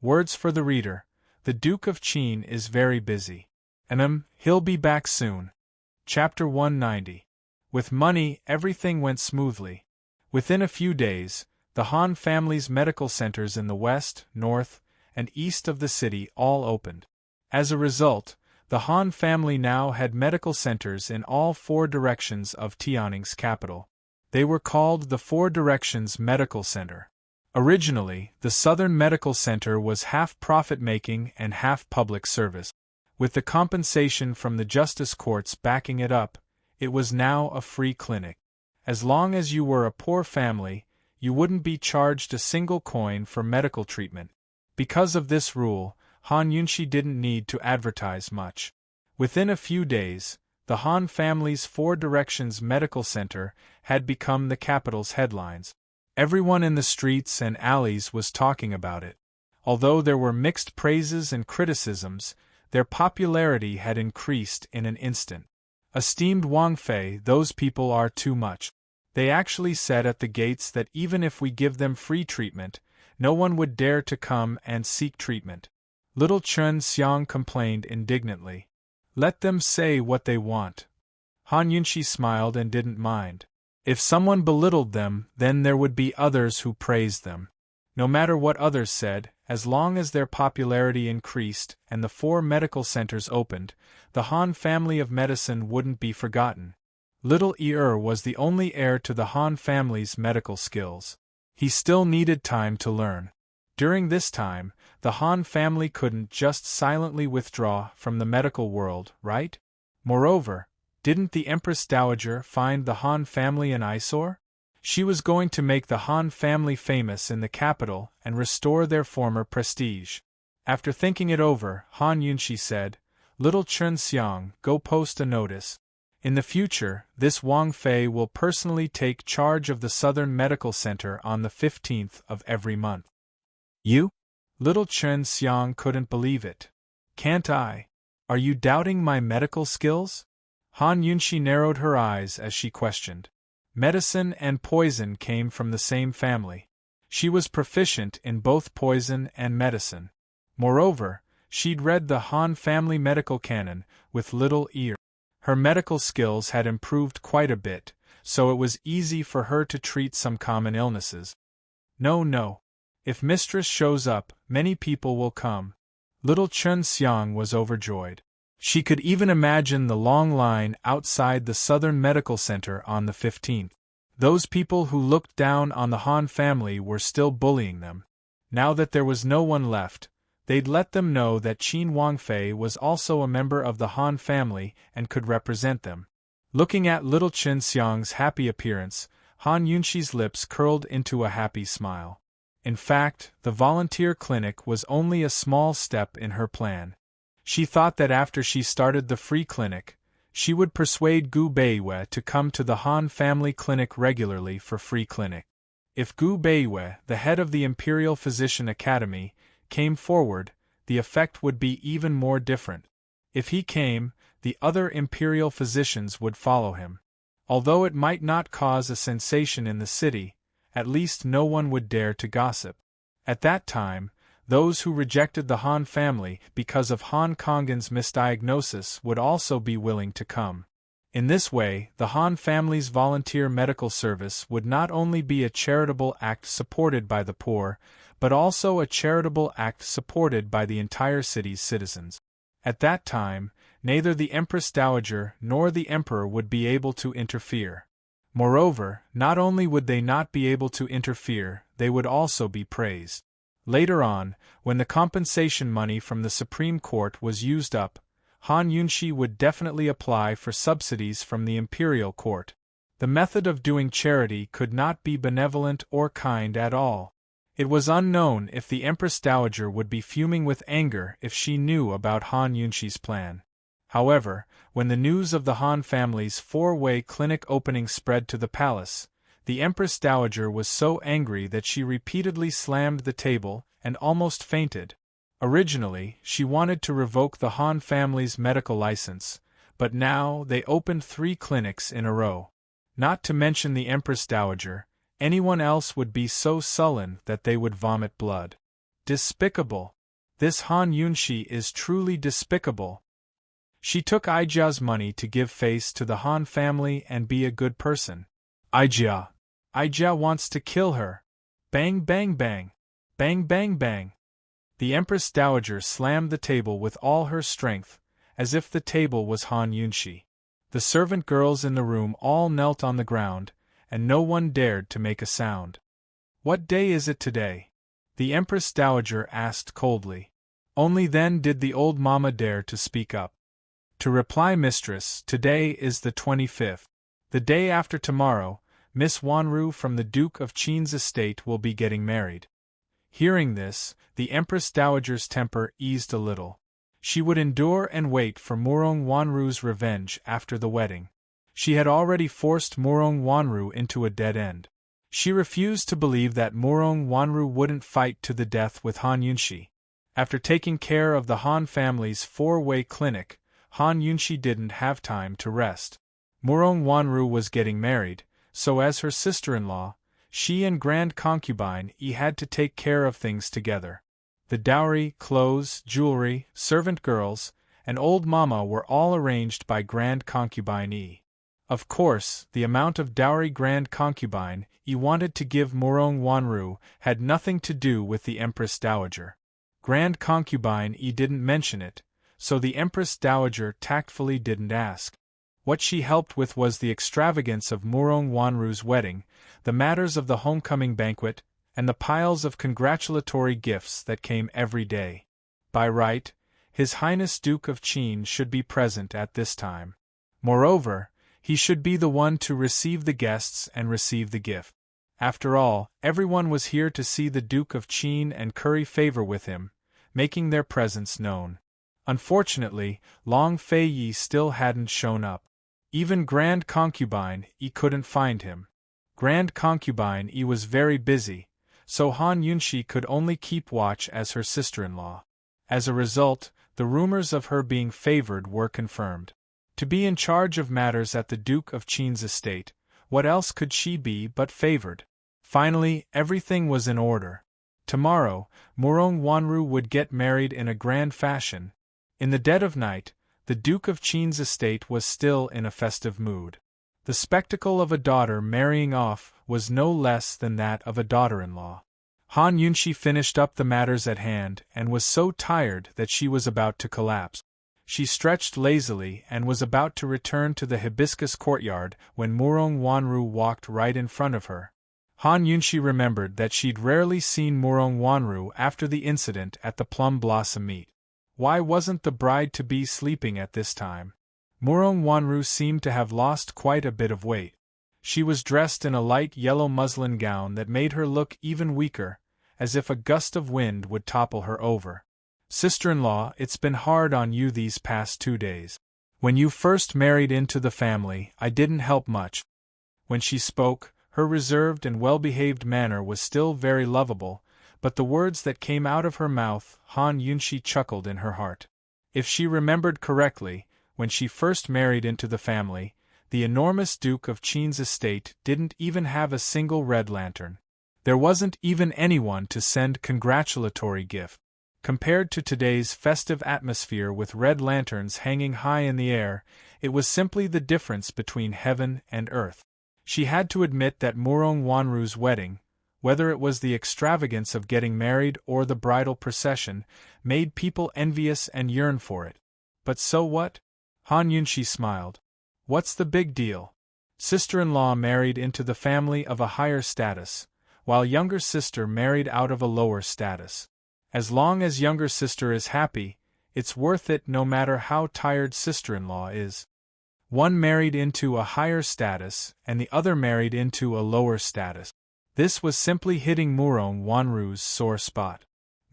Words for the reader: the Duke of Qin is very busy. And he'll be back soon. Chapter 190. With money, everything went smoothly. Within a few days, the Han family's medical centers in the west, north, and east of the city all opened. As a result, the Han family now had medical centers in all 4 directions of Tianning's capital. They were called the 4 Directions Medical Center. Originally, the Southern Medical Center was half profit-making and half public service. With the compensation from the justice courts backing it up, it was now a free clinic. As long as you were a poor family, you wouldn't be charged a single coin for medical treatment. Because of this rule, Han Yunshi didn't need to advertise much. Within a few days, the Han family's 4 Directions Medical Center had become the capital's headlines. Everyone in the streets and alleys was talking about it. Although there were mixed praises and criticisms, their popularity had increased in an instant. Esteemed Wang Fei, those people are too much. They actually said at the gates that even if we give them free treatment, no one would dare to come and seek treatment. Little Chen Xiang complained indignantly. Let them say what they want. Han Yunshi smiled and didn't mind. If someone belittled them, then there would be others who praised them. No matter what others said, as long as their popularity increased and the 4 medical centers opened, the Han family of medicine wouldn't be forgotten. Little was the only heir to the Han family's medical skills. He still needed time to learn. During this time, the Han family couldn't just silently withdraw from the medical world, right? Moreover, didn't the Empress Dowager find the Han family an eyesore? She was going to make the Han family famous in the capital and restore their former prestige. After thinking it over, Han Yunshi said, Little Chen Xiang, go post a notice. In the future, this Wang Fei will personally take charge of the Southern Medical Center on the 15th of every month. You? Little Chen Xiang couldn't believe it. Can't I? Are you doubting my medical skills? Han Yunshi narrowed her eyes as she questioned. Medicine and poison came from the same family. She was proficient in both poison and medicine. Moreover, she'd read the Han family medical canon with little ear. Her medical skills had improved quite a bit, so it was easy for her to treat some common illnesses. No. If Mistress shows up, many people will come. Little Chen Xiang was overjoyed. She could even imagine the long line outside the Southern Medical Center on the 15th. Those people who looked down on the Han family were still bullying them. Now that there was no one left, they'd let them know that Qin Wangfei was also a member of the Han family and could represent them. Looking at little Chen Xiang's happy appearance, Han Yunshi's lips curled into a happy smile. In fact, the volunteer clinic was only a small step in her plan. She thought that after she started the free clinic, she would persuade Gu Beiwei to come to the Han family clinic regularly for free clinic. If Gu Beiwei, the head of the Imperial Physician Academy, came forward, the effect would be even more different. If he came, the other imperial physicians would follow him. Although it might not cause a sensation in the city, at least no one would dare to gossip. At that time, those who rejected the Han family because of Han Kongan's misdiagnosis would also be willing to come. In this way, the Han family's volunteer medical service would not only be a charitable act supported by the poor, but also a charitable act supported by the entire city's citizens. At that time, neither the Empress Dowager nor the Emperor would be able to interfere. Moreover, not only would they not be able to interfere, they would also be praised. Later on, when the compensation money from the Supreme Court was used up, Han Yunshi would definitely apply for subsidies from the Imperial Court. The method of doing charity could not be benevolent or kind at all. It was unknown if the Empress Dowager would be fuming with anger if she knew about Han Yunshi's plan. However, when the news of the Han family's four-way clinic opening spread to the palace, the Empress Dowager was so angry that she repeatedly slammed the table and almost fainted. Originally, she wanted to revoke the Han family's medical license, but now they opened 3 clinics in a row. Not to mention the Empress Dowager, anyone else would be so sullen that they would vomit blood. Despicable! This Han Yunshi is truly despicable. She took Aijia's money to give face to the Han family and be a good person. Aijia wants to kill her. Bang bang bang. Bang bang bang. The Empress Dowager slammed the table with all her strength, as if the table was Han Yunshi. The servant girls in the room all knelt on the ground, and no one dared to make a sound. "What day is it today?" the Empress Dowager asked coldly. Only then did the old mama dare to speak up. To reply, "Mistress, today is the 25th. The day after tomorrow, Miss Wanru from the Duke of Qin's estate will be getting married." Hearing this, the Empress Dowager's temper eased a little. She would endure and wait for Murong Wanru's revenge after the wedding. She had already forced Murong Wanru into a dead end. She refused to believe that Murong Wanru wouldn't fight to the death with Han Yunshi. After taking care of the Han family's four-way clinic, Han Yunshi didn't have time to rest. Murong Wanru was getting married, so as her sister-in-law, she and Grand Concubine had to take care of things together. The dowry, clothes, jewelry, servant girls, and old mama were all arranged by Grand Concubine. Of course, the amount of dowry Grand Concubine wanted to give Murong Wanru had nothing to do with the Empress Dowager. Grand Concubine didn't mention it, so the Empress Dowager tactfully didn't ask. What she helped with was the extravagance of Murong Wanru's wedding, the matters of the homecoming banquet, and the piles of congratulatory gifts that came every day. By right, His Highness Duke of Qin should be present at this time. Moreover, he should be the one to receive the guests and receive the gift. After all, everyone was here to see the Duke of Qin and curry favor with him, making their presence known. Unfortunately, Long Fei Yi still hadn't shown up. Even Grand Concubine couldn't find him. Grand Concubine was very busy, so Han Yunshi could only keep watch as her sister-in-law. As a result, the rumors of her being favored were confirmed. To be in charge of matters at the Duke of Qin's estate, what else could she be but favored? Finally, everything was in order. Tomorrow, Murong Wanru would get married in a grand fashion. In the dead of night, the Duke of Qin's estate was still in a festive mood. The spectacle of a daughter marrying off was no less than that of a daughter-in-law. Han Yunshi finished up the matters at hand and was so tired that she was about to collapse. She stretched lazily and was about to return to the hibiscus courtyard when Murong Wanru walked right in front of her. Han Yunshi remembered that she'd rarely seen Murong Wanru after the incident at the Plum Blossom Meet. Why wasn't the bride-to-be sleeping at this time? Murong Wanru seemed to have lost quite a bit of weight. She was dressed in a light yellow muslin gown that made her look even weaker, as if a gust of wind would topple her over. "Sister-in-law, it's been hard on you these past 2 days. When you first married into the family, I didn't help much." When she spoke, Her reserved and well-behaved manner was still very lovable, but the words that came out of her mouth, Han Yunshi chuckled in her heart. If she remembered correctly, when she first married into the family, the enormous Duke of Qin's estate didn't even have a single red lantern. There wasn't even anyone to send congratulatory gift. Compared to today's festive atmosphere with red lanterns hanging high in the air, it was simply the difference between heaven and earth. She had to admit that Murong Wanru's wedding, whether it was the extravagance of getting married or the bridal procession, made people envious and yearn for it. But so what? Han Yunshi smiled. What's the big deal? Sister-in-law married into the family of a higher status, while younger sister married out of a lower status. As long as younger sister is happy, it's worth it no matter how tired sister-in-law is. One married into a higher status and the other married into a lower status. This was simply hitting Murong Wanru's sore spot.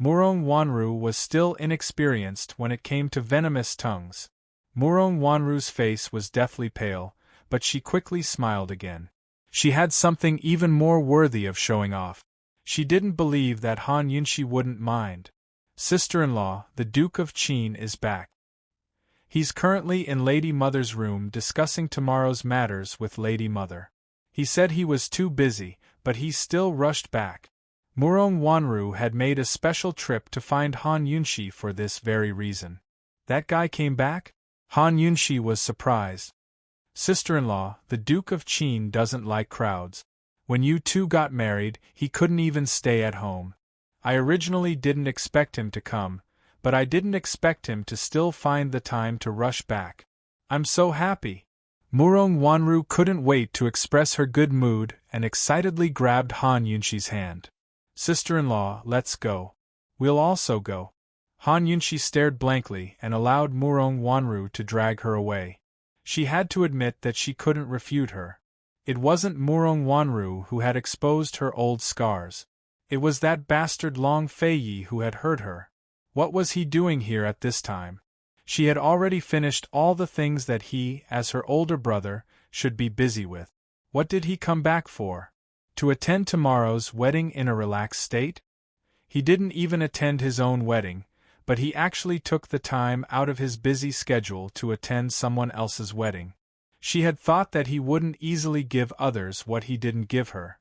Murong Wanru was still inexperienced when it came to venomous tongues. Murong Wanru's face was deathly pale, but she quickly smiled again. She had something even more worthy of showing off. She didn't believe that Han Yunshi wouldn't mind. Sister-in-law, the Duke of Qin is back. He's currently in Lady Mother's room discussing tomorrow's matters with Lady Mother. He said he was too busy, but he still rushed back. Murong Wanru had made a special trip to find Han Yunshi for this very reason. That guy came back? Han Yunshi was surprised. Sister-in-law, the Duke of Qin doesn't like crowds. When you two got married, he couldn't even stay at home. I originally didn't expect him to come, but I didn't expect him to still find the time to rush back. I'm so happy. Murong Wanru couldn't wait to express her good mood and excitedly grabbed Han Yunshi's hand. Sister-in-law, let's go. We'll also go. Han Yunshi stared blankly and allowed Murong Wanru to drag her away. She had to admit that she couldn't refute her. It wasn't Murong Wanru who had exposed her old scars. It was that bastard Long Feiyi who had hurt her. What was he doing here at this time? She had already finished all the things that he, as her older brother, should be busy with. What did he come back for? To attend tomorrow's wedding in a relaxed state? He didn't even attend his own wedding, but he actually took the time out of his busy schedule to attend someone else's wedding. She had thought that he wouldn't easily give others what he didn't give her.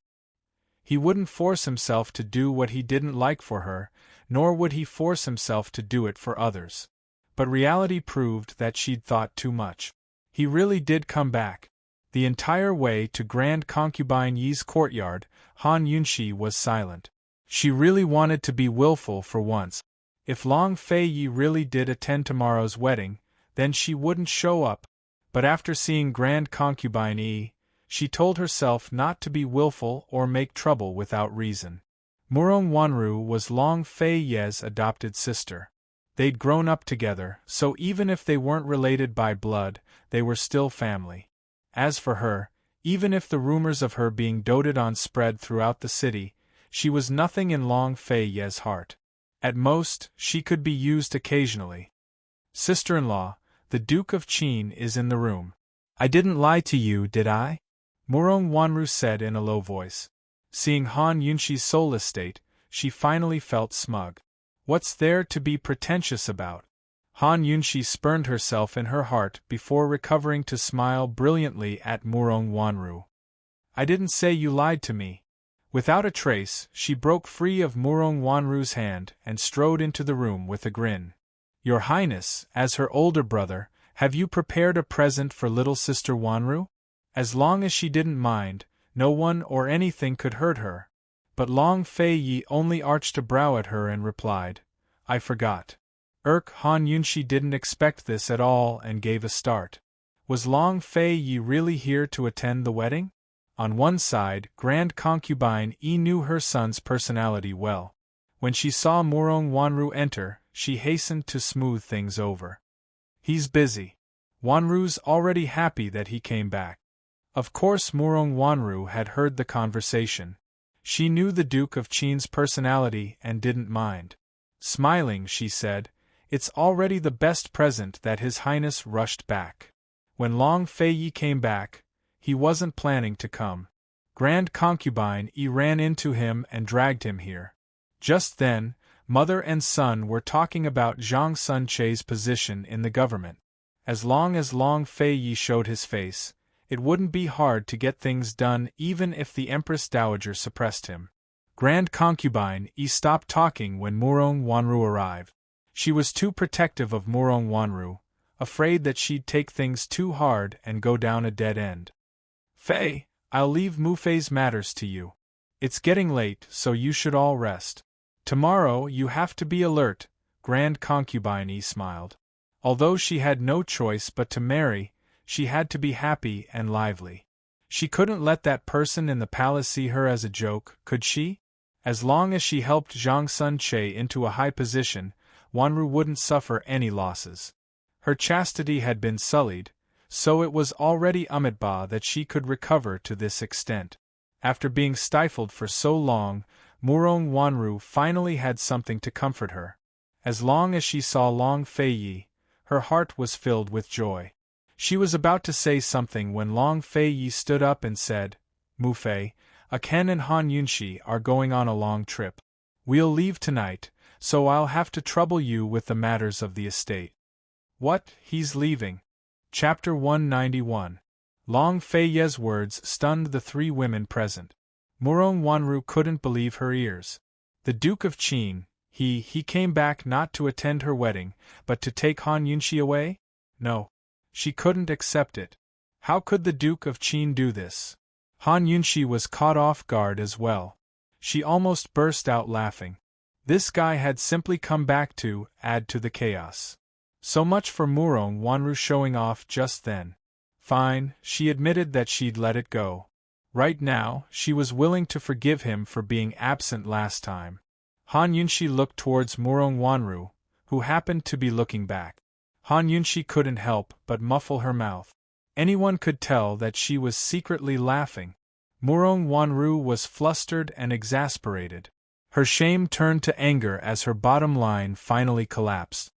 He wouldn't force himself to do what he didn't like for her, nor would he force himself to do it for others. But reality proved that she'd thought too much. He really did come back. The entire way to Grand Concubine Yi's courtyard, Han Yunshi was silent. She really wanted to be willful for once. If Long Feiyi really did attend tomorrow's wedding, then she wouldn't show up. But after seeing Grand Concubine Yi, she told herself not to be willful or make trouble without reason. Murong Wanru was Long Feiyi's adopted sister. They'd grown up together, so even if they weren't related by blood, they were still family. As for her, even if the rumors of her being doted on spread throughout the city, she was nothing in Long Feiyi's heart. At most, she could be used occasionally. Sister-in-law, the Duke of Qin is in the room. I didn't lie to you, did I? Murong Wanru said in a low voice. Seeing Han Yunshi's soulless state, she finally felt smug. What's there to be pretentious about? Han Yunshi spurned herself in her heart before recovering to smile brilliantly at Murong Wanru. I didn't say you lied to me. Without a trace, she broke free of Murong Wanru's hand and strode into the room with a grin. Your Highness, as her older brother, have you prepared a present for little sister Wanru? As long as she didn't mind, no one or anything could hurt her. But Long Feiyi only arched a brow at her and replied, I forgot. Han Yunshi didn't expect this at all and gave a start. Was Long Feiyi really here to attend the wedding? On one side, Grand Concubine Yi knew her son's personality well. When she saw Murong Wanru enter, she hastened to smooth things over. He's busy. Wanru's already happy that he came back. Of course Murong Wanru had heard the conversation. She knew the Duke of Qin's personality and didn't mind. Smiling, she said, It's already the best present that His Highness rushed back. When Long Feiyi came back, he wasn't planning to come. Grand concubine Yi ran into him and dragged him here. Just then, mother and son were talking about Zhang Sunche's position in the government. As long as Long Fei Yi showed his face, it wouldn't be hard to get things done even if the Empress Dowager suppressed him. Grand concubine Yi stopped talking when Murong Wanru arrived. She was too protective of Murong Wanru, afraid that she'd take things too hard and go down a dead end. Fei, I'll leave Mu Fei's matters to you. It's getting late, so you should all rest. Tomorrow you have to be alert, Grand concubine Yi smiled. Although she had no choice but to marry, she had to be happy and lively. She couldn't let that person in the palace see her as a joke, could she? As long as she helped Zhang Sunche into a high position, Wanru wouldn't suffer any losses. Her chastity had been sullied, so it was already Amitabha that she could recover to this extent. After being stifled for so long, Murong Wanru finally had something to comfort her. As long as she saw Long Fei Yi, her heart was filled with joy. She was about to say something when Long Fei Yi stood up and said, Mu Fei, Aken and Han Yunxi are going on a long trip. We'll leave tonight, so I'll have to trouble you with the matters of the estate. What, he's leaving? Chapter 191. Long Fei Ye's words stunned the three women present. Murong Wanru couldn't believe her ears. The Duke of Qin, he came back not to attend her wedding, but to take Han Yunxi away? No. She couldn't accept it. How could the Duke of Qin do this? Han Yunxi was caught off guard as well. She almost burst out laughing. This guy had simply come back to add to the chaos. So much for Murong Wanru showing off just then. Fine, she admitted that she'd let it go. Right now, she was willing to forgive him for being absent last time. Han Yunxi looked towards Murong Wanru, who happened to be looking back. Han Yunxi couldn't help but muffle her mouth. Anyone could tell that she was secretly laughing. Murong Wanru was flustered and exasperated. Her shame turned to anger as her bottom line finally collapsed.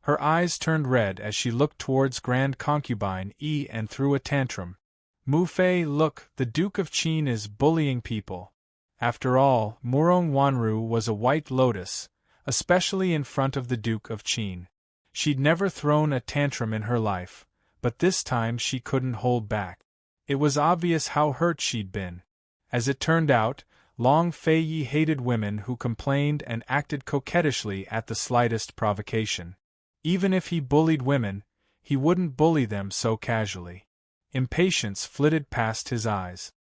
Her eyes turned red as she looked towards Grand Concubine Yi and threw a tantrum. Mu Fei, look, the Duke of Qin is bullying people. After all, Murong Wanru was a white lotus, especially in front of the Duke of Qin. She'd never thrown a tantrum in her life, but this time she couldn't hold back. It was obvious how hurt she'd been. As it turned out, Long Fei Yi hated women who complained and acted coquettishly at the slightest provocation. Even if he bullied women, he wouldn't bully them so casually. Impatience flitted past his eyes.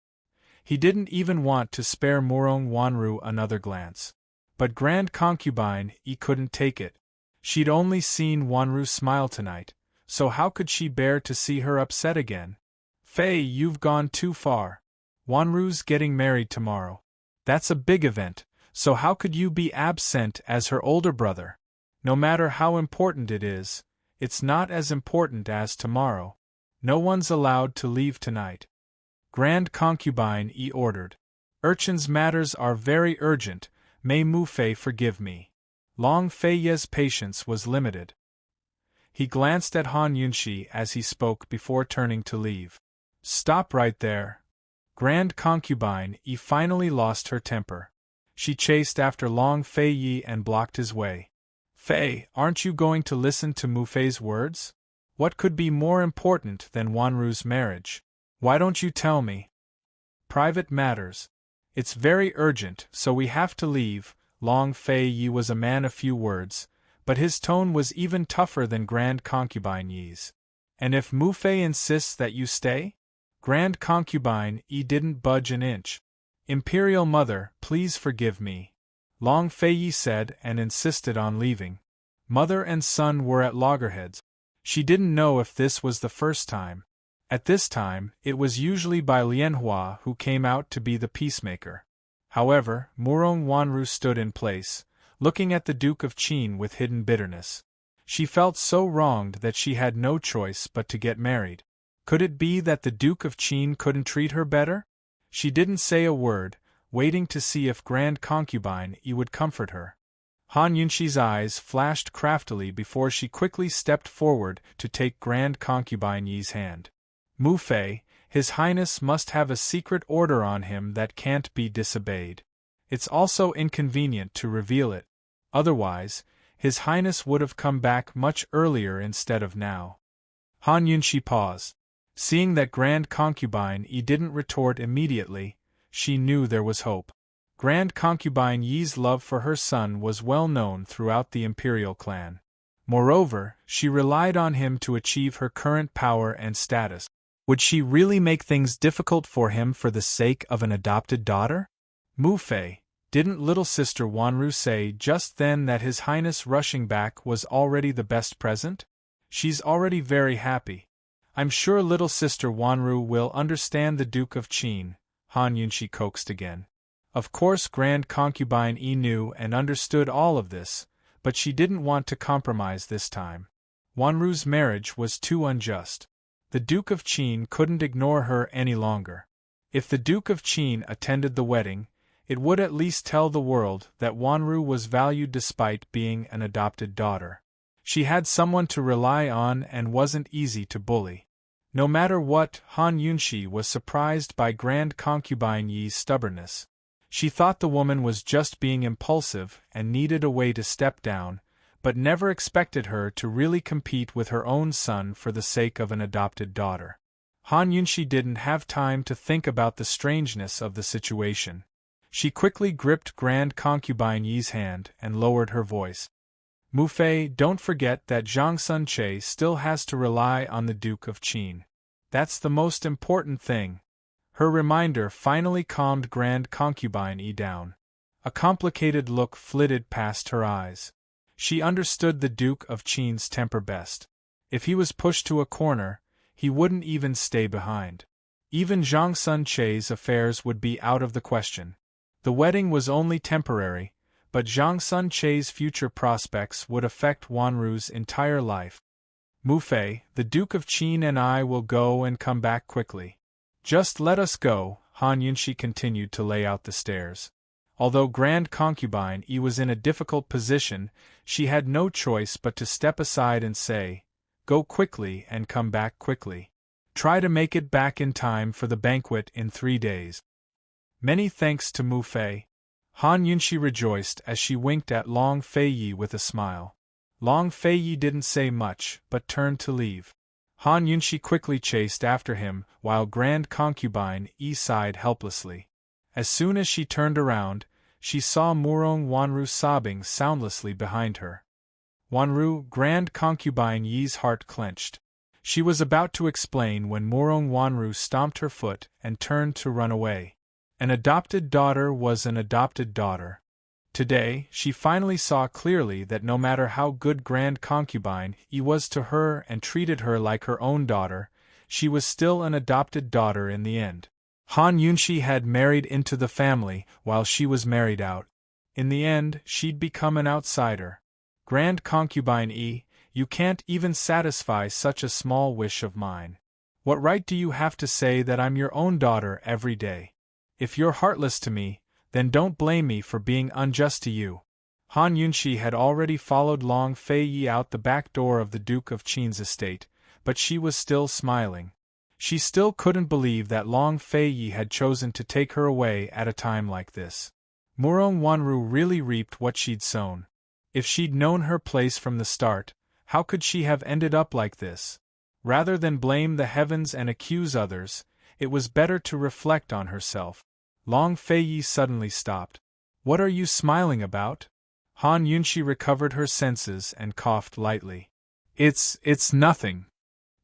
He didn't even want to spare Murong Wanru another glance. But Grand Concubine Yi couldn't take it. She'd only seen Wanru smile tonight, so how could she bear to see her upset again? Fei, you've gone too far. Wanru's getting married tomorrow. That's a big event, so how could you be absent as her older brother? No matter how important it is, it's not as important as tomorrow. No one's allowed to leave tonight. Grand Concubine Yi ordered. Urchin's matters are very urgent, may Mu Fei forgive me. Long Fei Ye's patience was limited. He glanced at Han Yunxi as he spoke before turning to leave. Stop right there. Grand Concubine Yi finally lost her temper. She chased after Long Fei Yi and blocked his way. Fei, aren't you going to listen to Mu Fei's words? What could be more important than Wanru's marriage? Why don't you tell me? Private matters. It's very urgent, so we have to leave. Long Fei Yi was a man of few words, but his tone was even tougher than Grand Concubine Yi's. And if Mu Fei insists that you stay? Grand Concubine Yi didn't budge an inch. Imperial Mother, please forgive me. Long Fei Yi said and insisted on leaving. Mother and son were at loggerheads. She didn't know if this was the first time. At this time, it was usually by Lianhua who came out to be the peacemaker. However, Murong Wanru stood in place, looking at the Duke of Qin with hidden bitterness. She felt so wronged that she had no choice but to get married. Could it be that the Duke of Qin couldn't treat her better? She didn't say a word, waiting to see if Grand Concubine Yi would comfort her. Han Yunxi's eyes flashed craftily before she quickly stepped forward to take Grand Concubine Yi's hand. Mu Fei, His Highness must have a secret order on him that can't be disobeyed. It's also inconvenient to reveal it. Otherwise, His Highness would have come back much earlier instead of now. Han Yunshi paused. Seeing that Grand Concubine Yi didn't retort immediately, she knew there was hope. Grand Concubine Yi's love for her son was well known throughout the imperial clan. Moreover, she relied on him to achieve her current power and status. Would she really make things difficult for him for the sake of an adopted daughter? Mu Fei, didn't little sister Wanru say just then that His Highness rushing back was already the best present? She's already very happy. I'm sure little sister Wanru will understand the Duke of Qin, Han Yunshi coaxed again. Of course Grand Concubine Yi knew and understood all of this, but she didn't want to compromise this time. Wanru's marriage was too unjust. The Duke of Qin couldn't ignore her any longer. If the Duke of Qin attended the wedding, it would at least tell the world that Wanru was valued despite being an adopted daughter. She had someone to rely on and wasn't easy to bully. No matter what, Han Yunshi was surprised by Grand Concubine Yi's stubbornness. She thought the woman was just being impulsive and needed a way to step down, but never expected her to really compete with her own son for the sake of an adopted daughter. Han Yunshi didn't have time to think about the strangeness of the situation. She quickly gripped Grand Concubine Yi's hand and lowered her voice. Mu Fei, don't forget that Zhang Sunche still has to rely on the Duke of Qin. That's the most important thing. Her reminder finally calmed Grand Concubine Yi down. A complicated look flitted past her eyes. She understood the Duke of Qin's temper best. If he was pushed to a corner, he wouldn't even stay behind. Even Zhang Sunche's affairs would be out of the question. The wedding was only temporary, but Zhang Sunche's future prospects would affect Wanru's entire life. Mu Fei, the Duke of Qin and I will go and come back quickly. Just let us go, Han Yunshi continued to lay out the stairs. Although Grand Concubine Yi was in a difficult position, she had no choice but to step aside and say, "Go quickly and come back quickly. Try to make it back in time for the banquet in 3 days." Many thanks to Mu Fei. Han Yunshi rejoiced as she winked at Long Fei Yi with a smile. Long Fei Yi didn't say much, but turned to leave. Han Yunshi quickly chased after him, while Grand Concubine Yi sighed helplessly. As soon as she turned around, she saw Murong Wanru sobbing soundlessly behind her. Wanru, Grand Concubine Yi's heart clenched. She was about to explain when Murong Wanru stomped her foot and turned to run away. An adopted daughter was an adopted daughter. Today, she finally saw clearly that no matter how good Grand Concubine Yi was to her and treated her like her own daughter, she was still an adopted daughter in the end. Han Yunshi had married into the family while she was married out. In the end, she'd become an outsider. Grand Concubine Yi, you can't even satisfy such a small wish of mine. What right do you have to say that I'm your own daughter every day? If you're heartless to me, then don't blame me for being unjust to you. Han Yunshi had already followed Long Fei Yi out the back door of the Duke of Qin's estate, but she was still smiling. She still couldn't believe that Long Fei Yi had chosen to take her away at a time like this. Murong Wanru really reaped what she'd sown. If she'd known her place from the start, how could she have ended up like this? Rather than blame the heavens and accuse others, it was better to reflect on herself. Long Fei Yi suddenly stopped. What are you smiling about? Han Yunshi recovered her senses and coughed lightly. It's nothing.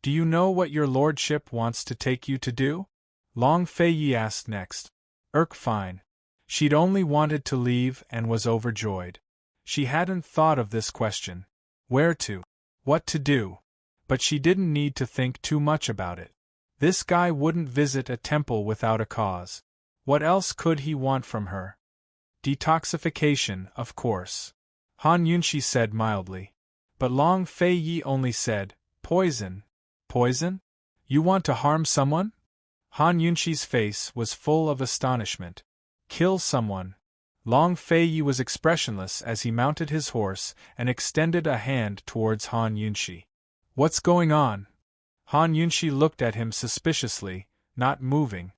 Do you know what your lordship wants to take you to do? Long Fei Yi asked next. Fine. She'd only wanted to leave and was overjoyed. She hadn't thought of this question. Where to? What to do? But she didn't need to think too much about it. This guy wouldn't visit a temple without a cause. What else could he want from her? Detoxification, of course. Han Yunshi said mildly. But Long Fei Yi only said, poison. Poison? You want to harm someone? Han Yunshi's face was full of astonishment. Kill someone. Long Fei Yi was expressionless as he mounted his horse and extended a hand towards Han Yunshi. What's going on? Han Yunshi looked at him suspiciously, not moving.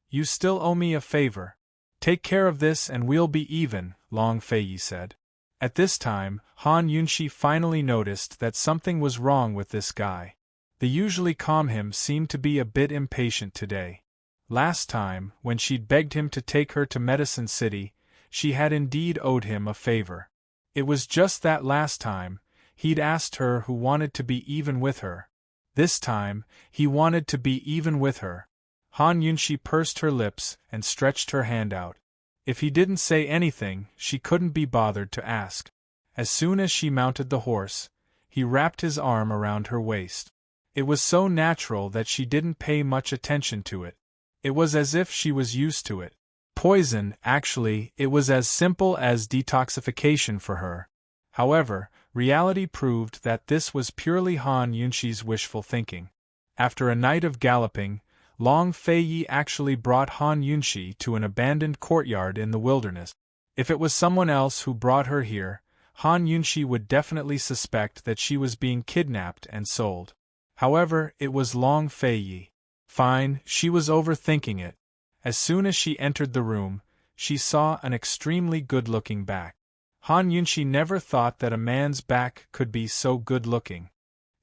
You still owe me a favor. Take care of this and we'll be even, Long Fei said. At this time, Han Yunshi finally noticed that something was wrong with this guy. The usually calm him seemed to be a bit impatient today. Last time, when she'd begged him to take her to Medicine City, she had indeed owed him a favor. It was just that last time, he'd asked her who wanted to be even with her. This time, he wanted to be even with her. Han Yunshi pursed her lips and stretched her hand out. If he didn't say anything, she couldn't be bothered to ask. As soon as she mounted the horse, he wrapped his arm around her waist. It was so natural that she didn't pay much attention to it. It was as if she was used to it. Poison, actually, it was as simple as detoxification for her. However, reality proved that this was purely Han Yunshi's wishful thinking. After a night of galloping, Long Fei actually brought Han Yunshi to an abandoned courtyard in the wilderness. If it was someone else who brought her here, Han Yunshi would definitely suspect that she was being kidnapped and sold. However, it was Long Fei. Fine, she was overthinking it. As soon as she entered the room, she saw an extremely good-looking back. Han Yunshi never thought that a man's back could be so good-looking.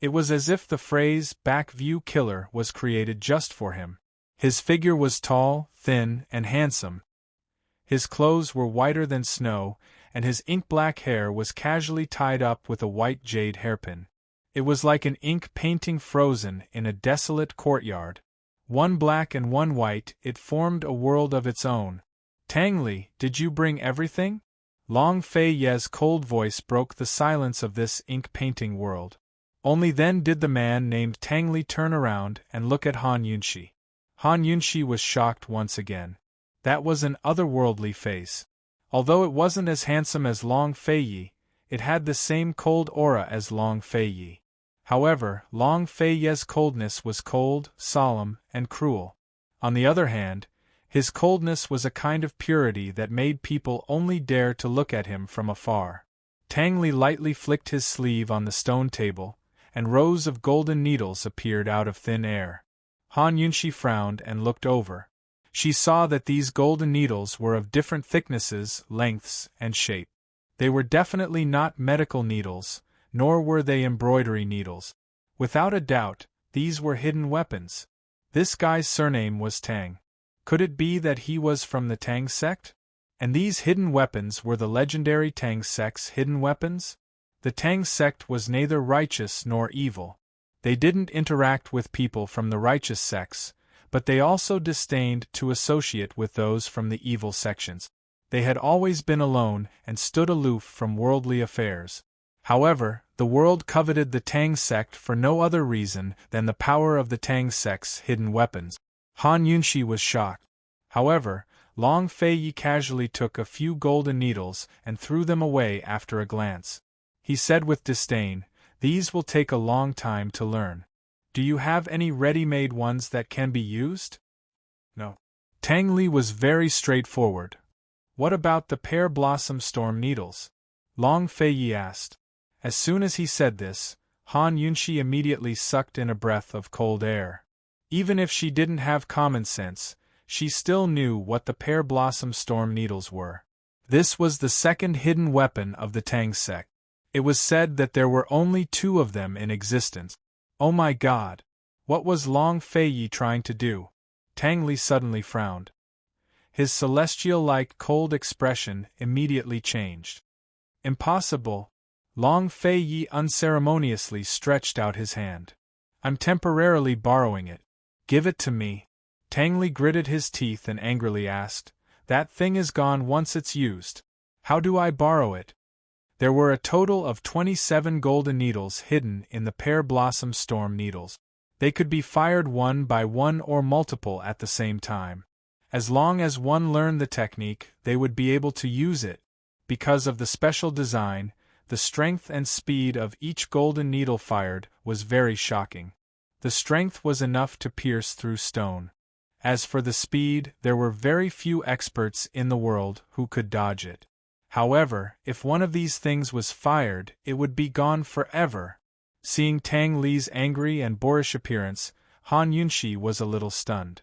It was as if the phrase "back view killer" was created just for him. His figure was tall, thin, and handsome. His clothes were whiter than snow, and his ink-black hair was casually tied up with a white jade hairpin. It was like an ink painting frozen in a desolate courtyard. One black and one white, it formed a world of its own. Tang Li, did you bring everything? Long Fei Ye's cold voice broke the silence of this ink-painting world. Only then did the man named Tang Li turn around and look at Han Yunshi. Han Yunshi was shocked once again. That was an otherworldly face. Although it wasn't as handsome as Long Fei, it had the same cold aura as Long Fei. However, Long Fei Ye's coldness was cold, solemn, and cruel. On the other hand, his coldness was a kind of purity that made people only dare to look at him from afar. Tang Li lightly flicked his sleeve on the stone table, and rows of golden needles appeared out of thin air. Han Yunshi frowned and looked over. She saw that these golden needles were of different thicknesses, lengths, and shape. They were definitely not medical needles, nor were they embroidery needles. Without a doubt, these were hidden weapons. This guy's surname was Tang. Could it be that he was from the Tang sect? And these hidden weapons were the legendary Tang sect's hidden weapons? The Tang sect was neither righteous nor evil. They didn't interact with people from the righteous sects, but they also disdained to associate with those from the evil sections. They had always been alone and stood aloof from worldly affairs. However, the world coveted the Tang sect for no other reason than the power of the Tang sect's hidden weapons. Han Yunshi was shocked. However, Long Fei casually took a few golden needles and threw them away after a glance. He said with disdain, "These will take a long time to learn. Do you have any ready-made ones that can be used?" "No." Tang Li was very straightforward. "What about the pear blossom storm needles?" Long Fei asked. As soon as he said this, Han Yunshi immediately sucked in a breath of cold air. Even if she didn't have common sense, she still knew what the pear blossom storm needles were. This was the second hidden weapon of the Tang sect. It was said that there were only 2 of them in existence. Oh my God! What was Long Fei trying to do? Tang Li suddenly frowned. His celestial-like cold expression immediately changed. Impossible! Long Fei unceremoniously stretched out his hand. "I'm temporarily borrowing it. Give it to me." Tang Li gritted his teeth and angrily asked, "That thing is gone once it's used. How do I borrow it?" There were a total of 27 golden needles hidden in the pear blossom storm needles. They could be fired one by one or multiple at the same time. As long as one learned the technique, they would be able to use it. Because of the special design, the strength and speed of each golden needle fired was very shocking. The strength was enough to pierce through stone. As for the speed, there were very few experts in the world who could dodge it. However, if one of these things was fired, it would be gone forever. Seeing Tang Li's angry and boorish appearance, Han Yunshi was a little stunned.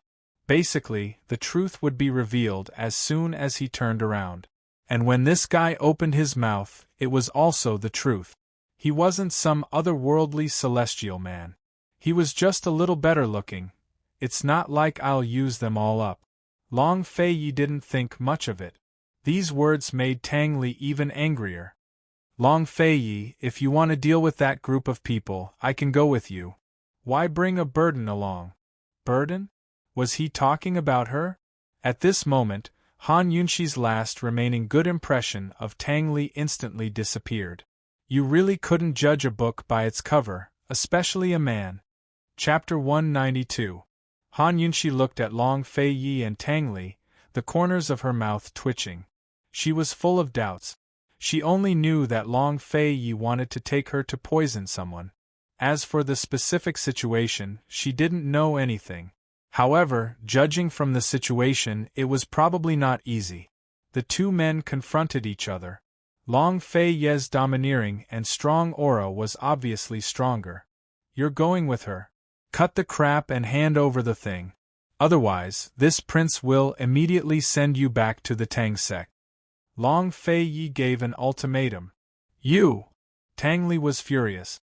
Basically, the truth would be revealed as soon as he turned around. And when this guy opened his mouth, it was also the truth. He wasn't some otherworldly celestial man. He was just a little better looking. It's not like I'll use them all up. Long Fei Yi didn't think much of it. These words made Tang Li even angrier. Long Fei Yi, if you want to deal with that group of people, I can go with you. Why bring a burden along? Burden? Was he talking about her? At this moment, Han Yunxi's last remaining good impression of Tang Li instantly disappeared. You really couldn't judge a book by its cover, especially a man. Chapter 192. Han Yunxi looked at Long Fei Yi and Tang Li, the corners of her mouth twitching. She was full of doubts. She only knew that Long Fei Yi wanted to take her to poison someone. As for the specific situation, she didn't know anything. However, judging from the situation, it was probably not easy. The two men confronted each other. Long Fei Yi's domineering and strong aura was obviously stronger. You're going with her. Cut the crap and hand over the thing. Otherwise, this prince will immediately send you back to the Tang sect. Long Fei Yi gave an ultimatum. You! Tang Li was furious.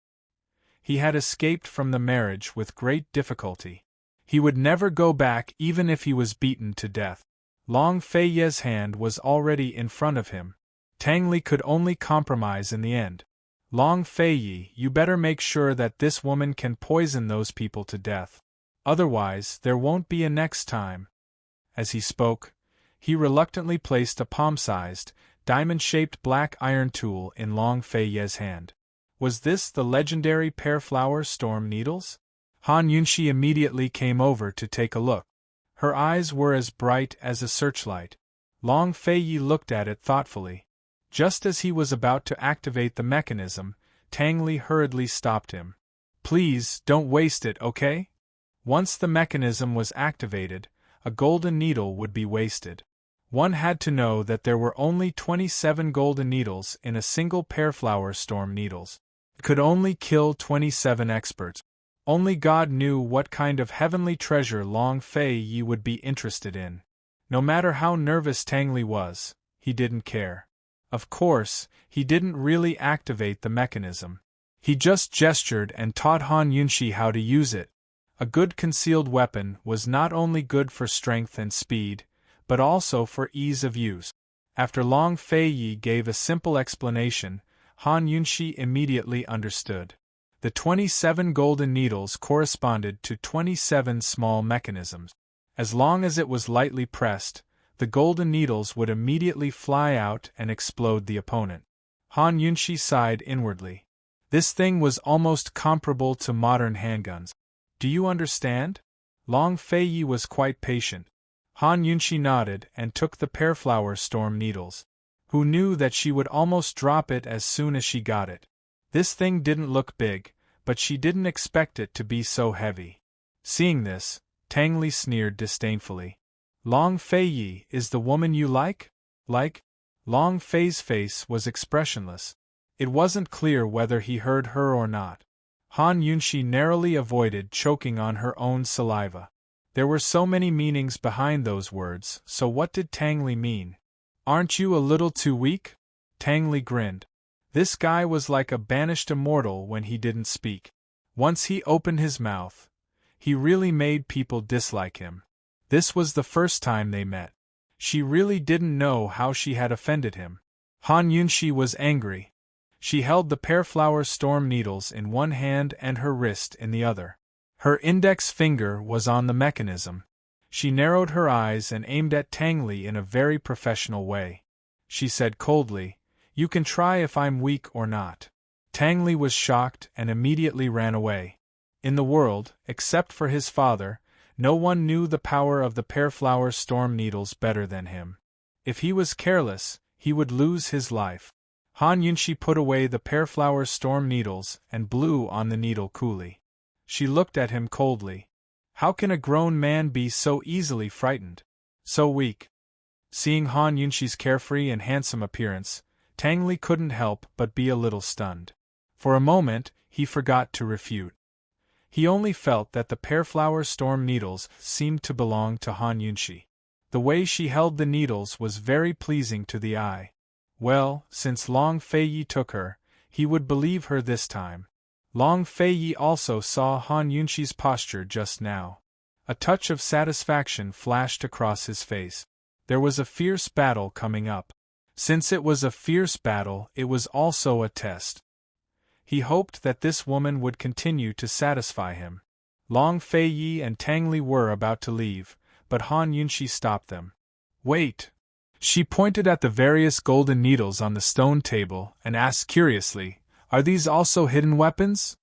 He had escaped from the marriage with great difficulty. He would never go back even if he was beaten to death. Long Fei Yi's hand was already in front of him. Tang Li could only compromise in the end. Long Fei Yi, you better make sure that this woman can poison those people to death. Otherwise, there won't be a next time. As he spoke, he reluctantly placed a palm-sized, diamond-shaped black iron tool in Long Fei Yi's hand. Was this the legendary pear-flower storm needles? Han Yunxi immediately came over to take a look. Her eyes were as bright as a searchlight. Long Fei Yi looked at it thoughtfully. Just as he was about to activate the mechanism, Tang Li hurriedly stopped him. Please, don't waste it, okay? Once the mechanism was activated, a golden needle would be wasted. One had to know that there were only 27 golden needles in a single pear-flower storm needles. It could only kill 27 experts. Only God knew what kind of heavenly treasure Long Fei Yi would be interested in. No matter how nervous Tang Li was, he didn't care. Of course, he didn't really activate the mechanism. He just gestured and taught Han Yunxi how to use it. A good concealed weapon was not only good for strength and speed, but also for ease of use. After Long Fei Yi gave a simple explanation, Han Yunxi immediately understood. The 27 golden needles corresponded to 27 small mechanisms. As long as it was lightly pressed, the golden needles would immediately fly out and explode the opponent. Han Yunxi sighed inwardly. This thing was almost comparable to modern handguns. Do you understand? Long Fei Yi was quite patient. Han Yunxi nodded and took the pear-flower storm needles. Who knew that she would almost drop it as soon as she got it? This thing didn't look big, but she didn't expect it to be so heavy. Seeing this, Tang Li sneered disdainfully. Long Fei Yi is the woman you like? Like? Long Fei's face was expressionless. It wasn't clear whether he heard her or not. Han Yunxi narrowly avoided choking on her own saliva. There were so many meanings behind those words, so what did Tang Li mean? Aren't you a little too weak? Tang Li grinned. This guy was like a banished immortal when he didn't speak. Once he opened his mouth, he really made people dislike him. This was the first time they met. She really didn't know how she had offended him. Han Yunxi was angry. She held the pear-flower storm needles in one hand and her wrist in the other. Her index finger was on the mechanism. She narrowed her eyes and aimed at Tang Li in a very professional way. She said coldly, "You can try if I'm weak or not." Tang Li was shocked and immediately ran away. In the world, except for his father, no one knew the power of the pear-flower storm needles better than him. If he was careless, he would lose his life. Han Yunxi put away the pear-flower storm needles and blew on the needle coolly. She looked at him coldly. How can a grown man be so easily frightened? So weak? Seeing Han Yunxi's carefree and handsome appearance, Tang Li couldn't help but be a little stunned. For a moment, he forgot to refute. He only felt that the pearflower storm needles seemed to belong to Han Yunshi. The way she held the needles was very pleasing to the eye. Well, since Long Feiyi took her, he would believe her this time. Long Feiyi also saw Han Yunshi's posture just now. A touch of satisfaction flashed across his face. There was a fierce battle coming up. Since it was a fierce battle, it was also a test. He hoped that this woman would continue to satisfy him. Long Feiyi and Tang Li were about to leave, but Han Yunshi stopped them. Wait! She pointed at the various golden needles on the stone table and asked curiously, "Are these also hidden weapons?"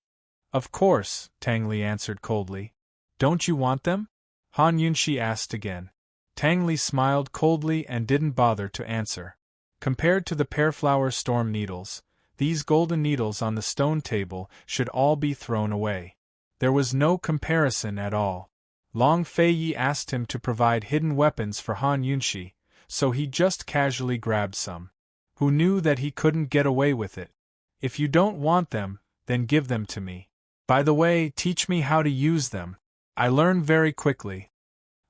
"Of course," Tang Li answered coldly. "Don't you want them?" Han Yunshi asked again. Tang Li smiled coldly and didn't bother to answer. Compared to the pearflower storm needles, these golden needles on the stone table should all be thrown away. There was no comparison at all. Long Feiyi asked him to provide hidden weapons for Han Yunshi, so he just casually grabbed some. Who knew that he couldn't get away with it? "If you don't want them, then give them to me. By the way, teach me how to use them. I learn very quickly."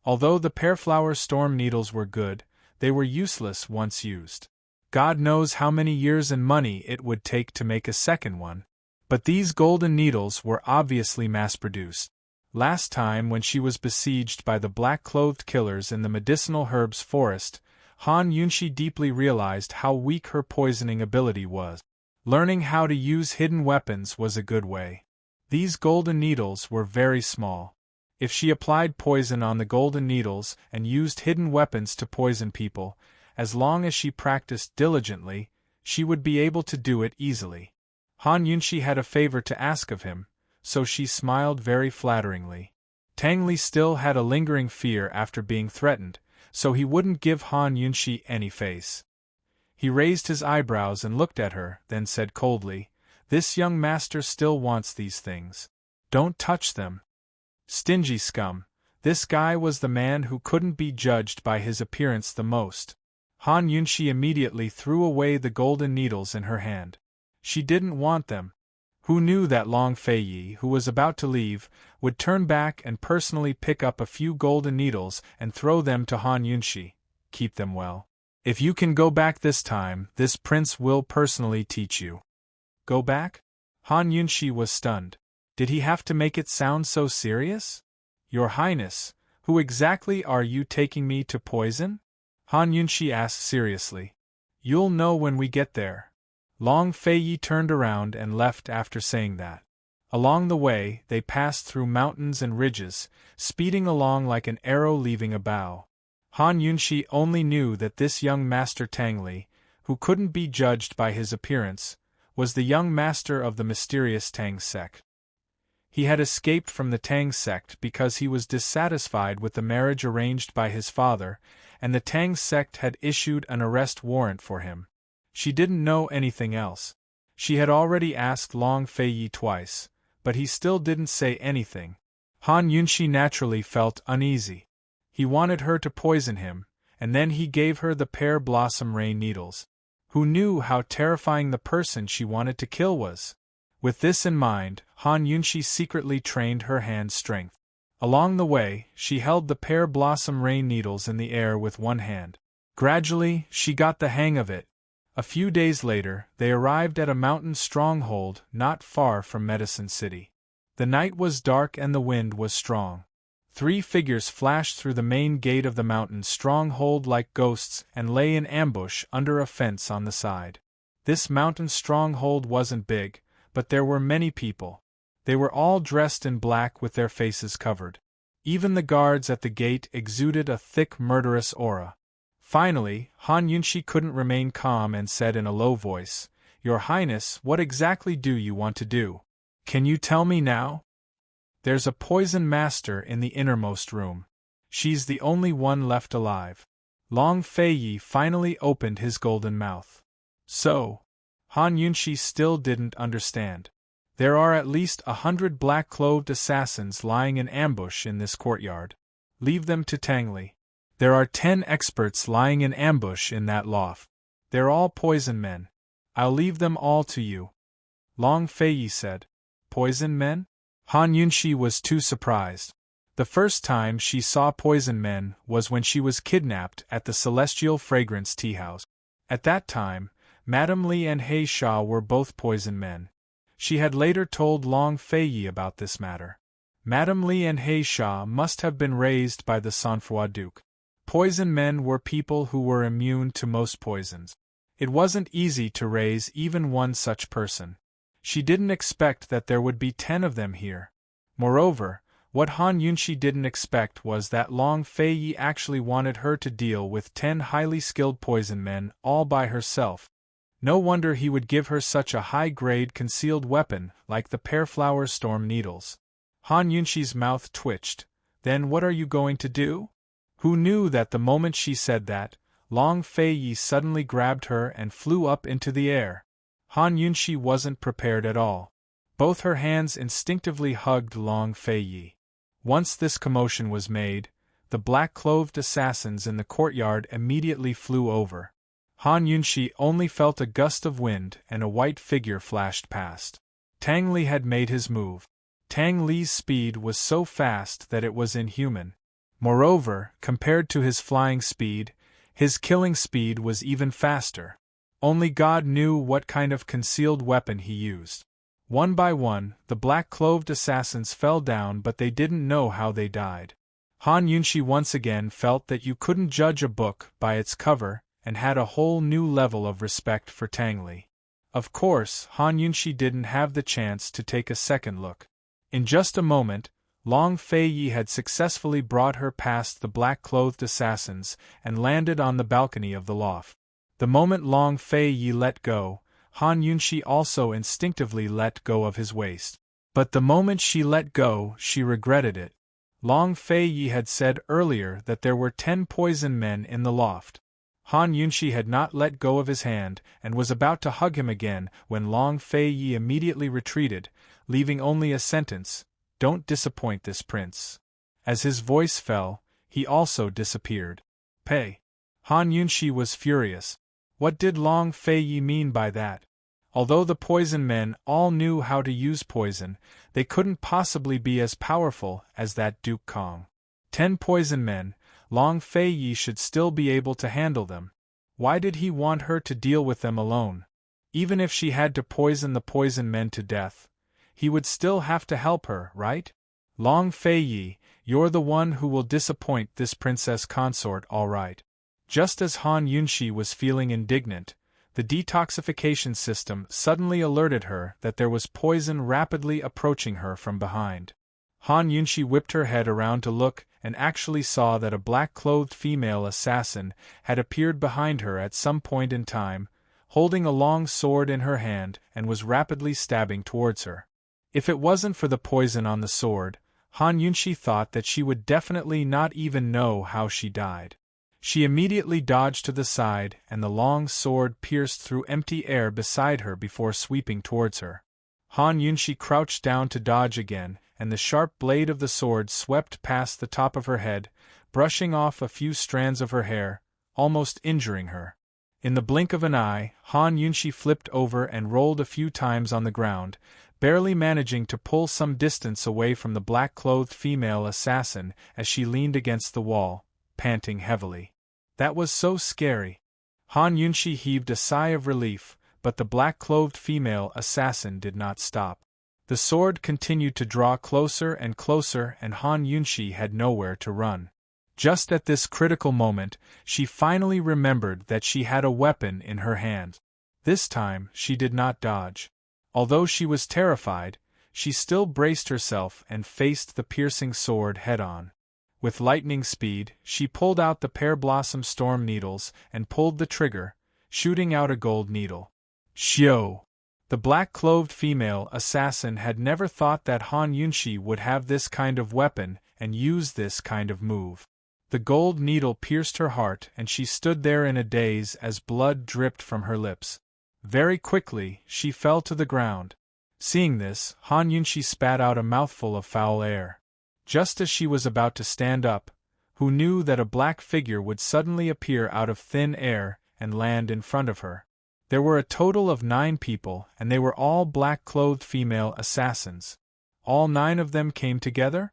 Although the pearflower storm needles were good, they were useless once used. God knows how many years and money it would take to make a second one. But these golden needles were obviously mass-produced. Last time when she was besieged by the black-clothed killers in the medicinal herbs forest, Han Yunshi deeply realized how weak her poisoning ability was. Learning how to use hidden weapons was a good way. These golden needles were very small. If she applied poison on the golden needles and used hidden weapons to poison people, as long as she practiced diligently, she would be able to do it easily. Han Yunshi had a favor to ask of him, so she smiled very flatteringly. Tang Li still had a lingering fear after being threatened, so he wouldn't give Han Yunshi any face. He raised his eyebrows and looked at her, then said coldly, "This young master still wants these things. Don't touch them." Stingy scum. This guy was the man who couldn't be judged by his appearance the most. Han Yunshi immediately threw away the golden needles in her hand. She didn't want them. Who knew that Long Feiyi, who was about to leave, would turn back and personally pick up a few golden needles and throw them to Han Yunshi? "Keep them well. If you can go back this time, this prince will personally teach you." Go back? Han Yunshi was stunned. Did he have to make it sound so serious? "Your Highness, who exactly are you taking me to poison?" Han Yunshi asked seriously. "You'll know when we get there." Long Feiyi turned around and left after saying that. Along the way, they passed through mountains and ridges, speeding along like an arrow leaving a bow. Han Yunshi only knew that this young master Tang Li, who couldn't be judged by his appearance, was the young master of the mysterious Tang sect. He had escaped from the Tang sect because he was dissatisfied with the marriage arranged by his father, and the Tang sect had issued an arrest warrant for him. She didn't know anything else. She had already asked Long Feiyi twice, but he still didn't say anything. Han Yunshi naturally felt uneasy. He wanted her to poison him, and then he gave her the pear blossom rain needles. Who knew how terrifying the person she wanted to kill was? With this in mind, Han Yunshi secretly trained her hand strength. Along the way, she held the pear blossom rain needles in the air with one hand. Gradually, she got the hang of it. A few days later, they arrived at a mountain stronghold not far from Medicine City. The night was dark and the wind was strong. 3 figures flashed through the main gate of the mountain stronghold like ghosts and lay in ambush under a fence on the side. This mountain stronghold wasn't big, but there were many people. They were all dressed in black with their faces covered. Even the guards at the gate exuded a thick murderous aura. Finally, Han Yunshi couldn't remain calm and said in a low voice, "Your Highness, what exactly do you want to do? Can you tell me now?" "There's a poison master in the innermost room. She's the only one left alive." Long Feiyi finally opened his golden mouth. "So?" Han Yunshi still didn't understand. "There are at least 100 black-clothed assassins lying in ambush in this courtyard. Leave them to Tang Li. There are 10 experts lying in ambush in that loft. They're all poison men. I'll leave them all to you." Long Feiyi said. "Poison men?" Han Yunshi was too surprised. The first time she saw poison men was when she was kidnapped at the Celestial Fragrance Tea House. At that time, Madame Li and He Sha were both poison men. She had later told Long Feiyi about this matter. Madame Li and He Sha must have been raised by the sang-froid Duke. Poison men were people who were immune to most poisons. It wasn't easy to raise even one such person. She didn't expect that there would be 10 of them here. Moreover, what Han Yunshi didn't expect was that Long Feiyi actually wanted her to deal with 10 highly skilled poison men all by herself. No wonder he would give her such a high-grade concealed weapon like the Pearflower Storm Needles. Han Yunshi's mouth twitched. Then what are you going to do? Who knew that the moment she said that, Long Feiyi suddenly grabbed her and flew up into the air? Han Yunshi wasn't prepared at all. Both her hands instinctively hugged Long Feiyi. Once this commotion was made, the black-clothed assassins in the courtyard immediately flew over. Han Yunshi only felt a gust of wind and a white figure flashed past. Tang Li had made his move. Tang Li's speed was so fast that it was inhuman. Moreover, compared to his flying speed, his killing speed was even faster. Only God knew what kind of concealed weapon he used. One by one, the black-clothed assassins fell down, but they didn't know how they died. Han Yunshi once again felt that you couldn't judge a book by its cover, and had a whole new level of respect for Tang Li. Of course, Han Yunshi didn't have the chance to take a second look. In just a moment, Long Feiyi had successfully brought her past the black-clothed assassins and landed on the balcony of the loft. The moment Long Feiyi let go, Han Yunshi also instinctively let go of his waist. But the moment she let go, she regretted it. Long Feiyi had said earlier that there were 10 poison men in the loft. Han Yunshi had not let go of his hand and was about to hug him again when Long Feiyi immediately retreated, leaving only a sentence, "Don't disappoint this prince." As his voice fell, he also disappeared. Pei. Han Yunshi was furious. What did Long Feiyi mean by that? Although the poison men all knew how to use poison, they couldn't possibly be as powerful as that Duke Kong. 10 poison men, Long Feiyi should still be able to handle them. Why did he want her to deal with them alone? Even if she had to poison the poison men to death, he would still have to help her, right? Long Feiyi, you're the one who will disappoint this Princess Consort, all right. Just as Han Yunshi was feeling indignant, the detoxification system suddenly alerted her that there was poison rapidly approaching her from behind. Han Yunshi whipped her head around to look and actually saw that a black-clothed female assassin had appeared behind her at some point in time, holding a long sword in her hand and was rapidly stabbing towards her. If it wasn't for the poison on the sword, Han Yunshi thought that she would definitely not even know how she died. She immediately dodged to the side and the long sword pierced through empty air beside her before sweeping towards her. Han Yunshi crouched down to dodge again, and the sharp blade of the sword swept past the top of her head, brushing off a few strands of her hair, almost injuring her. In the blink of an eye, Han Yunshi flipped over and rolled a few times on the ground, barely managing to pull some distance away from the black-clothed female assassin as she leaned against the wall, panting heavily. That was so scary. Han Yunshi heaved a sigh of relief, but the black-clothed female assassin did not stop. The sword continued to draw closer and closer, and Han Yunshi had nowhere to run. Just at this critical moment, she finally remembered that she had a weapon in her hand. This time, she did not dodge. Although she was terrified, she still braced herself and faced the piercing sword head-on. With lightning speed, she pulled out the pear blossom storm needles and pulled the trigger, shooting out a gold needle. Xiao! The black-clothed female assassin had never thought that Han Yunshi would have this kind of weapon and use this kind of move. The gold needle pierced her heart and she stood there in a daze as blood dripped from her lips. Very quickly, she fell to the ground. Seeing this, Han Yunshi spat out a mouthful of foul air. Just as she was about to stand up, who knew that a black figure would suddenly appear out of thin air and land in front of her? There were a total of 9 people, and they were all black-clothed female assassins. all 9 of them came together?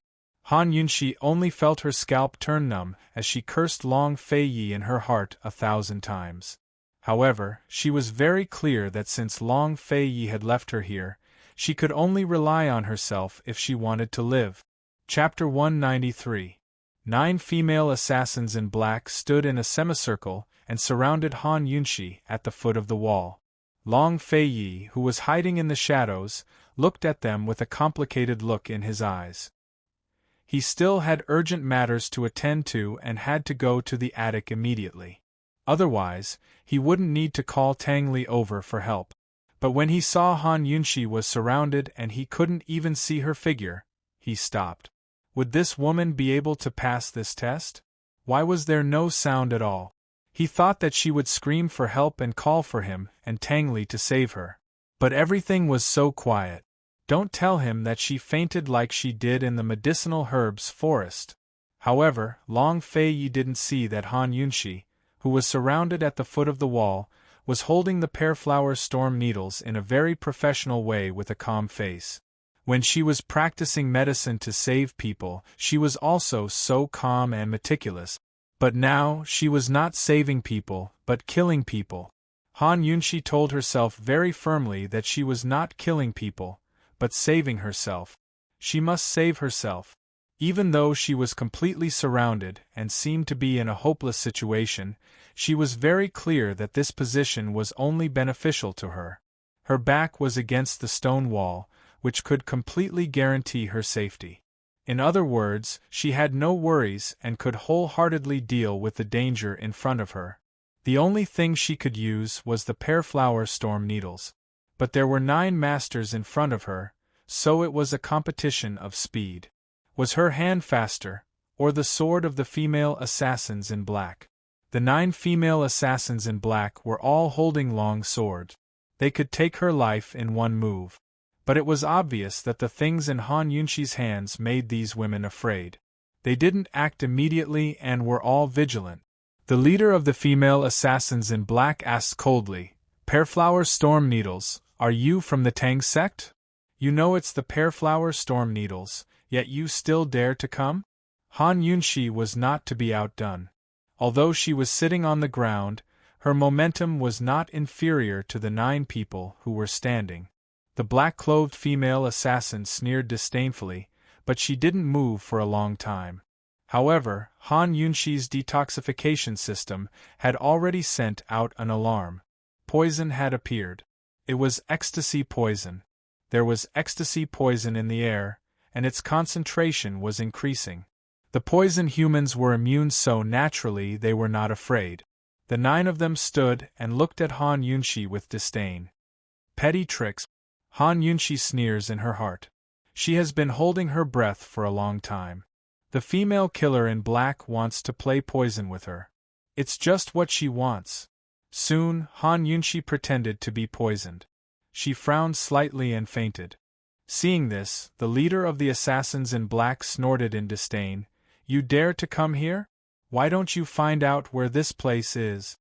Han Yunshi only felt her scalp turn numb as she cursed Long Fei Yi in her heart 1,000 times. However, she was very clear that since Long Fei Yi had left her here, she could only rely on herself if she wanted to live. Chapter 193. 9 female assassins in black stood in a semicircle and surrounded Han Yunshi at the foot of the wall. Long Fei Yi, who was hiding in the shadows, looked at them with a complicated look in his eyes. He still had urgent matters to attend to and had to go to the attic immediately. Otherwise, he wouldn't need to call Tang Li over for help. But when he saw Han Yunshi was surrounded and he couldn't even see her figure, he stopped. Would this woman be able to pass this test? Why was there no sound at all? He thought that she would scream for help and call for him and Tang Li to save her. But everything was so quiet. Don't tell him that she fainted like she did in the medicinal herbs forest. However, Long Fei Yi didn't see that Han Yunshi, who was surrounded at the foot of the wall, was holding the pear-flower storm needles in a very professional way with a calm face. When she was practicing medicine to save people, she was also so calm and meticulous. But now, she was not saving people, but killing people. Han Yunshi told herself very firmly that she was not killing people, but saving herself. She must save herself. Even though she was completely surrounded and seemed to be in a hopeless situation, she was very clear that this position was only beneficial to her. Her back was against the stone wall, which could completely guarantee her safety. In other words, she had no worries and could wholeheartedly deal with the danger in front of her. The only thing she could use was the pear-flower storm needles. But there were 9 masters in front of her, so it was a competition of speed. Was her hand faster, or the sword of the female assassins in black? The 9 female assassins in black were all holding long swords. They could take her life in one move. But it was obvious that the things in Han Yunshi's hands made these women afraid. They didn't act immediately and were all vigilant. The leader of the female assassins in black asked coldly, "Pearflower Storm Needles, are you from the Tang sect? You know it's the Pearflower Storm Needles, yet you still dare to come?" Han Yunshi was not to be outdone. Although she was sitting on the ground, her momentum was not inferior to the 9 people who were standing. The black-clothed female assassin sneered disdainfully, but she didn't move for a long time. However, Han Yunshi's detoxification system had already sent out an alarm. Poison had appeared. It was ecstasy poison. There was ecstasy poison in the air, and its concentration was increasing. The poison humans were immune, so naturally they were not afraid. The 9 of them stood and looked at Han Yunshi with disdain. Petty tricks. Han Yunshi sneers in her heart. She has been holding her breath for a long time. The female killer in black wants to play poison with her. It's just what she wants. Soon, Han Yunshi pretended to be poisoned. She frowned slightly and fainted. Seeing this, the leader of the assassins in black snorted in disdain. "You dare to come here? Why don't you find out where this place is?"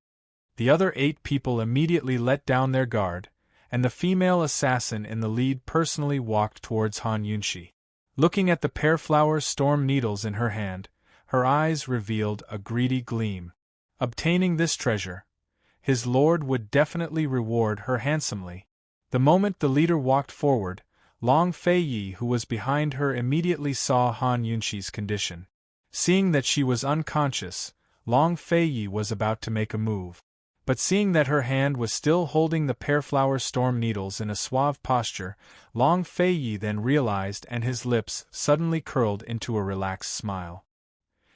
The other 8 people immediately let down their guard, and the female assassin in the lead personally walked towards Han Yunshi. Looking at the pear-flower storm needles in her hand, her eyes revealed a greedy gleam. Obtaining this treasure, his lord would definitely reward her handsomely. The moment the leader walked forward, Long Fei Yi, who was behind her, immediately saw Han Yunshi's condition. Seeing that she was unconscious, Long Fei Yi was about to make a move. But seeing that her hand was still holding the pear-flower storm needles in a suave posture, Long Fei Yi then realized, and his lips suddenly curled into a relaxed smile.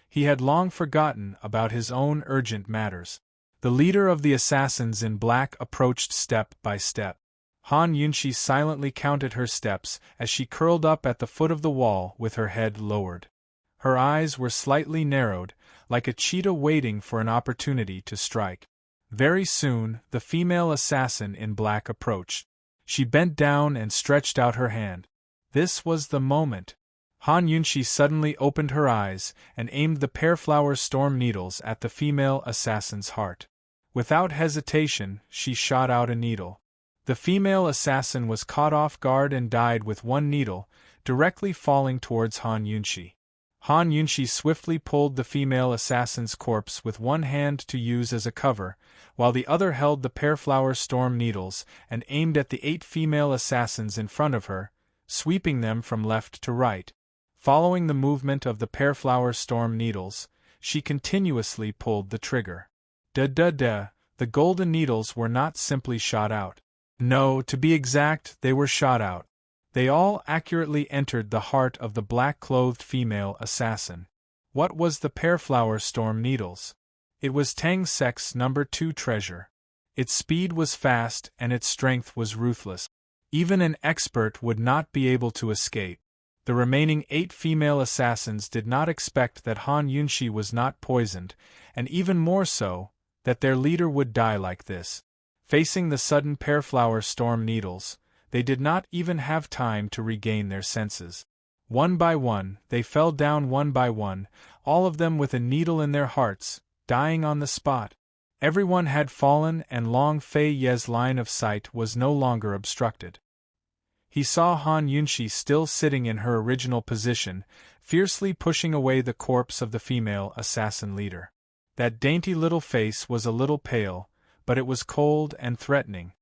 He had long forgotten about his own urgent matters. The leader of the assassins in black approached step by step. Han Yunshi silently counted her steps as she curled up at the foot of the wall with her head lowered. Her eyes were slightly narrowed, like a cheetah waiting for an opportunity to strike. Very soon, the female assassin in black approached. She bent down and stretched out her hand. This was the moment. Han Yunshi suddenly opened her eyes and aimed the pear-flower storm needles at the female assassin's heart. Without hesitation, she shot out a needle. The female assassin was caught off guard and died with one needle, directly falling towards Han Yunshi. Han Yunshi swiftly pulled the female assassin's corpse with one hand to use as a cover, while the other held the Pearflower Storm Needles and aimed at the 8 female assassins in front of her, sweeping them from left to right. Following the movement of the Pearflower Storm Needles, she continuously pulled the trigger. Da-da-da, the golden needles were not simply shot out. No, to be exact, they were shot out. They all accurately entered the heart of the black-clothed female assassin. What was the Pearflower Storm Needles? It was Tang Sek's number 2 treasure. Its speed was fast and its strength was ruthless. Even an expert would not be able to escape. The remaining 8 female assassins did not expect that Han Yunshi was not poisoned, and even more so, that their leader would die like this. Facing the sudden Pearflower Storm Needles, they did not even have time to regain their senses. One by one, they fell down one by one, all of them with a needle in their hearts, dying on the spot. Everyone had fallen and Long Fei Ye's line of sight was no longer obstructed. He saw Han Yunshi still sitting in her original position, fiercely pushing away the corpse of the female assassin leader. That dainty little face was a little pale, but it was cold and threatening.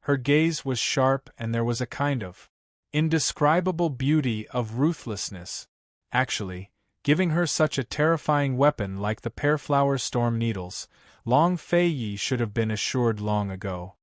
Her gaze was sharp and there was a kind of indescribable beauty of ruthlessness. Actually, giving her such a terrifying weapon like the Pearflower Storm Needles, Long Fei Yi should have been assured long ago.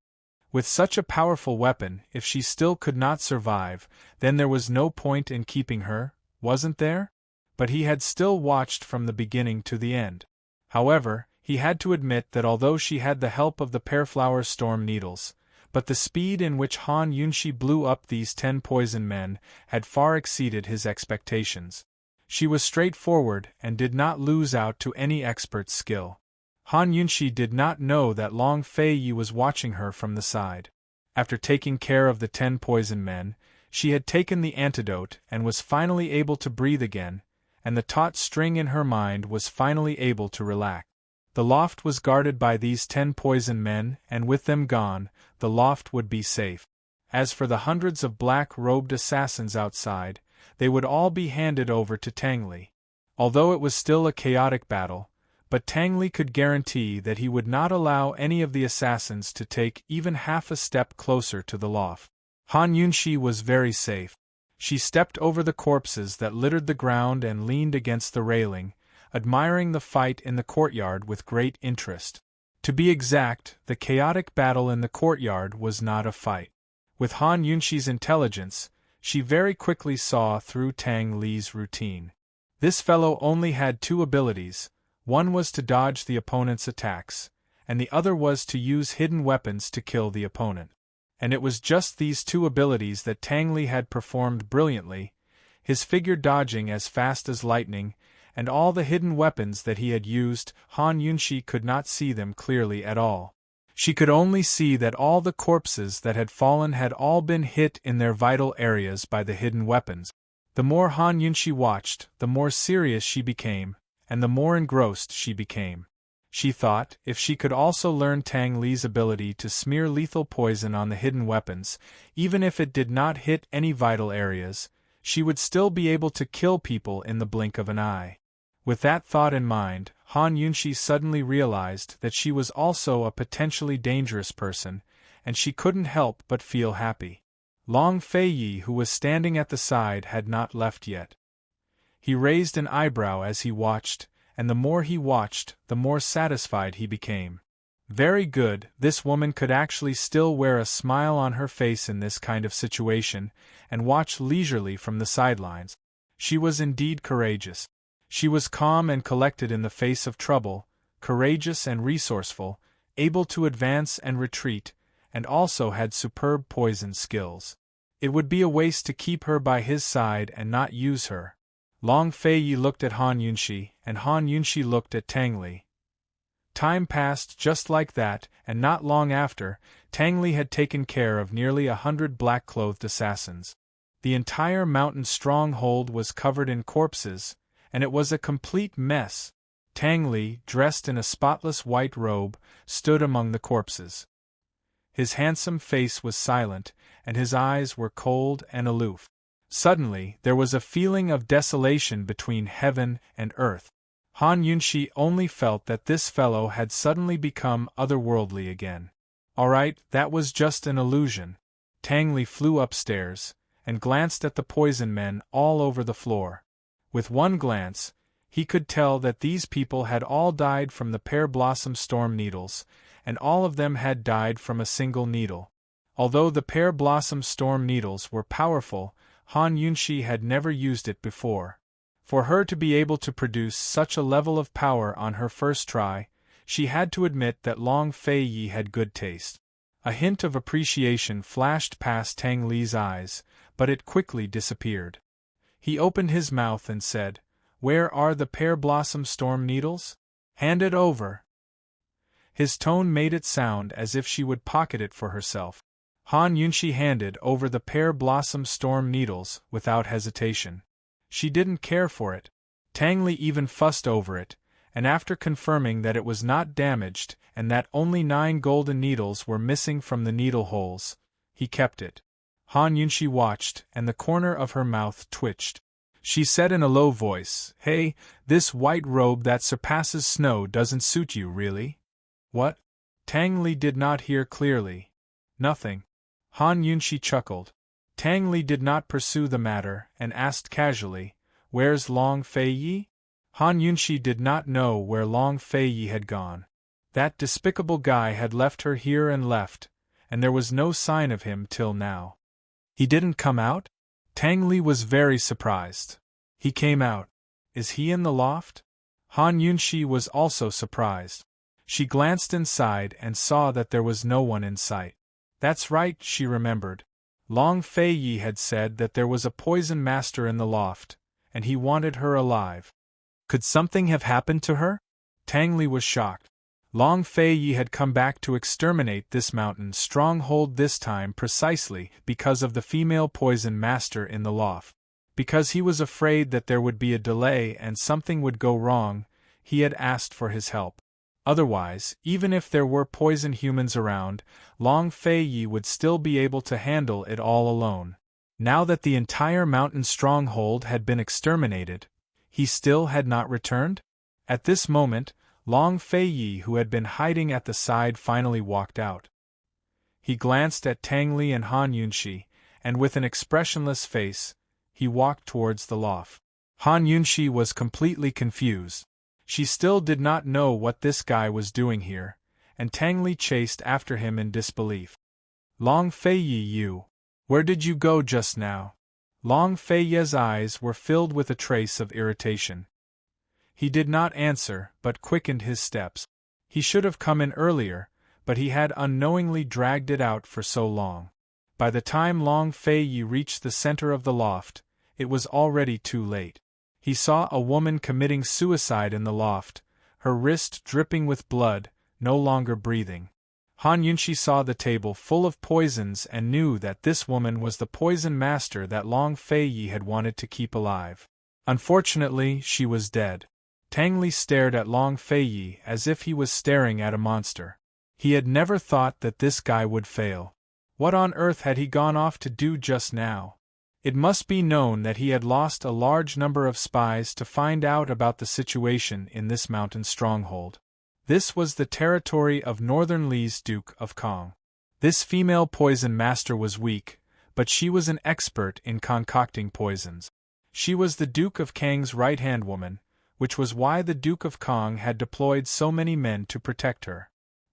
With such a powerful weapon, if she still could not survive, then there was no point in keeping her, wasn't there? But he had still watched from the beginning to the end. However, he had to admit that although she had the help of the Pearflower Storm Needles, but the speed in which Han Yunshi blew up these 10 poison men had far exceeded his expectations. She was straightforward and did not lose out to any expert's skill. Han Yunshi did not know that Long Fei Yi was watching her from the side. After taking care of the 10 poison men, she had taken the antidote and was finally able to breathe again, and the taut string in her mind was finally able to relax. The loft was guarded by these 10 poison men, and with them gone, the loft would be safe. As for the hundreds of black-robed assassins outside, they would all be handed over to Tang Li. Although it was still a chaotic battle, but Tang Li could guarantee that he would not allow any of the assassins to take even half a step closer to the loft. Han Yunshi was very safe. She stepped over the corpses that littered the ground and leaned against the railing, admiring the fight in the courtyard with great interest. To be exact, the chaotic battle in the courtyard was not a fight. With Han Yunshi's intelligence, she very quickly saw through Tang Li's routine. This fellow only had 2 abilities. One was to dodge the opponent's attacks, and the other was to use hidden weapons to kill the opponent. And it was just these 2 abilities that Tang Li had performed brilliantly, his figure dodging as fast as lightning, and all the hidden weapons that he had used. Han Yunshi could not see them clearly at all. She could only see that all the corpses that had fallen had all been hit in their vital areas by the hidden weapons. The more Han Yunshi watched, the more serious she became, and the more engrossed she became. She thought, if she could also learn Tang Li's ability to smear lethal poison on the hidden weapons, even if it did not hit any vital areas, she would still be able to kill people in the blink of an eye. With that thought in mind, Han Yunshi suddenly realized that she was also a potentially dangerous person, and she couldn't help but feel happy. Long Fei Yi, who was standing at the side, had not left yet. He raised an eyebrow as he watched, and the more he watched, the more satisfied he became. Very good, this woman could actually still wear a smile on her face in this kind of situation, and watch leisurely from the sidelines. She was indeed courageous. She was calm and collected in the face of trouble, courageous and resourceful, able to advance and retreat, and also had superb poison skills. It would be a waste to keep her by his side and not use her. Long Fei Yi looked at Han Yunshi, and Han Yunshi looked at Tang Li. Time passed just like that, and not long after, Tang Li had taken care of nearly 100 black-clothed assassins. The entire mountain stronghold was covered in corpses, and it was a complete mess. Tang Li, dressed in a spotless white robe, stood among the corpses. His handsome face was silent, and his eyes were cold and aloof. Suddenly, there was a feeling of desolation between heaven and earth. Han Yunshi only felt that this fellow had suddenly become otherworldly again. Alright, that was just an illusion. Tang Li flew upstairs, and glanced at the poison men all over the floor. With one glance, he could tell that these people had all died from the pear blossom storm needles, and all of them had died from a single needle. Although the pear blossom storm needles were powerful, Han Yunshi had never used it before. For her to be able to produce such a level of power on her first try, she had to admit that Long Fei Yi had good taste. A hint of appreciation flashed past Tang Li's eyes, but it quickly disappeared. He opened his mouth and said, "Where are the pear blossom storm needles? Hand it over." His tone made it sound as if she would pocket it for herself. Han Yunshi handed over the pear blossom storm needles without hesitation. She didn't care for it. Tang Li even fussed over it, and after confirming that it was not damaged and that only 9 golden needles were missing from the needle holes, he kept it. Han Yunshi watched, and the corner of her mouth twitched. She said in a low voice, "Hey, this white robe that surpasses snow doesn't suit you, really?" "What?" Tang Li did not hear clearly. "Nothing." Han Yunshi chuckled. Tang Li did not pursue the matter and asked casually, "Where's Long Fei Yi?" Han Yunshi did not know where Long Fei Yi had gone. That despicable guy had left her here and left, and there was no sign of him till now. "He didn't come out?" Tang Li was very surprised. "He came out. Is he in the loft?" Han Yunshi was also surprised. She glanced inside and saw that there was no one in sight. That's right, she remembered. Long Fei Yi had said that there was a poison master in the loft, and he wanted her alive. Could something have happened to her? Tang Li was shocked. Long Fei Yi had come back to exterminate this mountain stronghold, this time precisely because of the female poison master in the loft. Because he was afraid that there would be a delay and something would go wrong, he had asked for his help. Otherwise, even if there were poison humans around, Long Fei Yi would still be able to handle it all alone. Now that the entire mountain stronghold had been exterminated, he still had not returned? At this moment, Long Fei Yi, who had been hiding at the side, finally walked out. He glanced at Tang Li and Han Yunshi, and with an expressionless face, he walked towards the loft. Han Yunshi was completely confused. She still did not know what this guy was doing here, and Tang Li chased after him in disbelief. "Long Fei Yi, where did you go just now?" Long Fei Yi's eyes were filled with a trace of irritation. He did not answer, but quickened his steps. He should have come in earlier, but he had unknowingly dragged it out for so long. By the time Long Fei Yi reached the center of the loft, it was already too late. He saw a woman committing suicide in the loft, her wrist dripping with blood, no longer breathing. Han Yunshi saw the table full of poisons and knew that this woman was the poison master that Long Fei Yi had wanted to keep alive. Unfortunately, she was dead. Tang Li stared at Long Fei Yi as if he was staring at a monster. He had never thought that this guy would fail. What on earth had he gone off to do just now? It must be known that he had lost a large number of spies to find out about the situation in this mountain stronghold. This was the territory of Northern Li's Duke of Kong. This female poison master was weak, but she was an expert in concocting poisons. She was the Duke of Kang's right-hand woman, which was why the Duke of Kong had deployed so many men to protect her.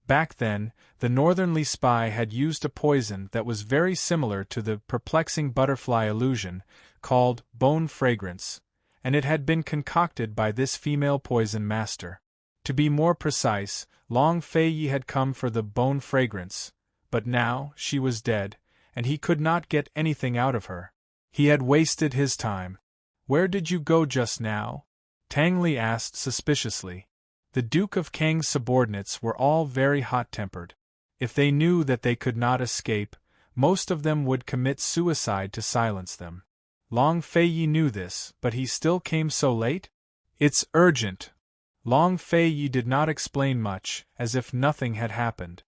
Back then, the Northern Li spy had used a poison that was very similar to the perplexing butterfly illusion, called bone fragrance, and it had been concocted by this female poison master. To be more precise, Long Fei Yi had come for the bone fragrance, but now she was dead, and he could not get anything out of her. He had wasted his time. "Where did you go just now?" Tang Li asked suspiciously. The Duke of Kang's subordinates were all very hot-tempered. If they knew that they could not escape, most of them would commit suicide to silence them. Long Fei Yi knew this, but he still came so late? "It's urgent." Long Fei Yi did not explain much, as if nothing had happened.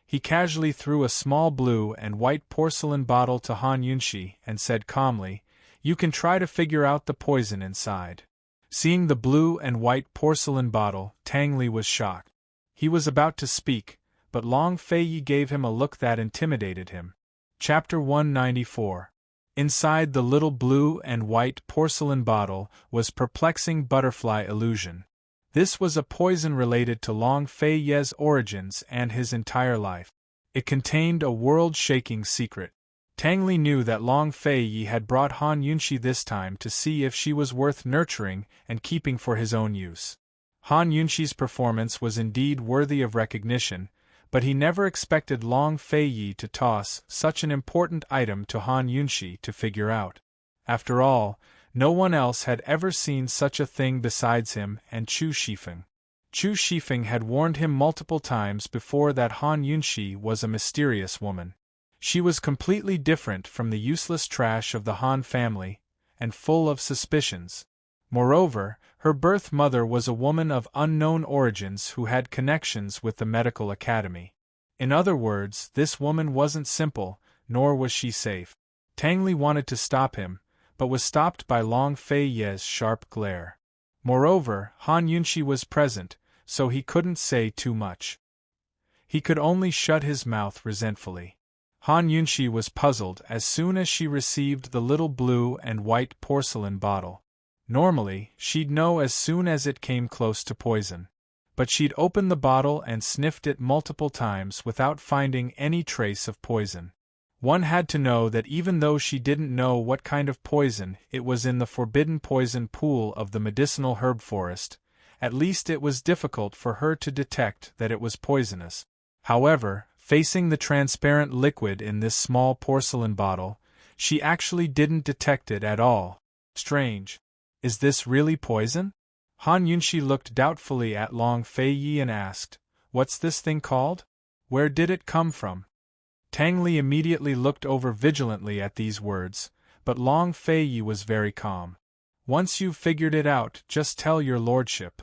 He casually threw a small blue and white porcelain bottle to Han Yunshi and said calmly, You can try to figure out the poison inside. Seeing the blue and white porcelain bottle, Tang Li was shocked. He was about to speak, but Long Feiyi gave him a look that intimidated him. Chapter 194. Inside the little blue and white porcelain bottle was perplexing butterfly illusion. This was a poison related to Long Feiyi's origins and his entire life. It contained a world-shaking secret. Tang Li knew that Long Feiyi had brought Han Yunxi this time to see if she was worth nurturing and keeping for his own use. Han Yunxi's performance was indeed worthy of recognition, but he never expected Long Feiyi to toss such an important item to Han Yunxi to figure out. After all, no one else had ever seen such a thing besides him and Chu Shifeng. Chu Shifeng had warned him multiple times before that Han Yunxi was a mysterious woman. She was completely different from the useless trash of the Han family, and full of suspicions. Moreover, her birth mother was a woman of unknown origins who had connections with the medical academy. In other words, this woman wasn't simple, nor was she safe. Tang Li wanted to stop him, but was stopped by Long Feiyi's sharp glare. Moreover, Han Yunxi was present, so he couldn't say too much. He could only shut his mouth resentfully. Han Yunxi was puzzled as soon as she received the little blue and white porcelain bottle. Normally, she'd know as soon as it came close to poison. But she'd opened the bottle and sniffed it multiple times without finding any trace of poison. One had to know that even though she didn't know what kind of poison it was in the forbidden poison pool of the medicinal herb forest, at least it was difficult for her to detect that it was poisonous. However, facing the transparent liquid in this small porcelain bottle, she actually didn't detect it at all. Strange. Is this really poison? Han Yunxi looked doubtfully at Long Feiyi and asked, "What's this thing called? Where did it come from?" Tang Li immediately looked over vigilantly at these words, but Long Feiyi was very calm. "Once you've figured it out, just tell your lordship."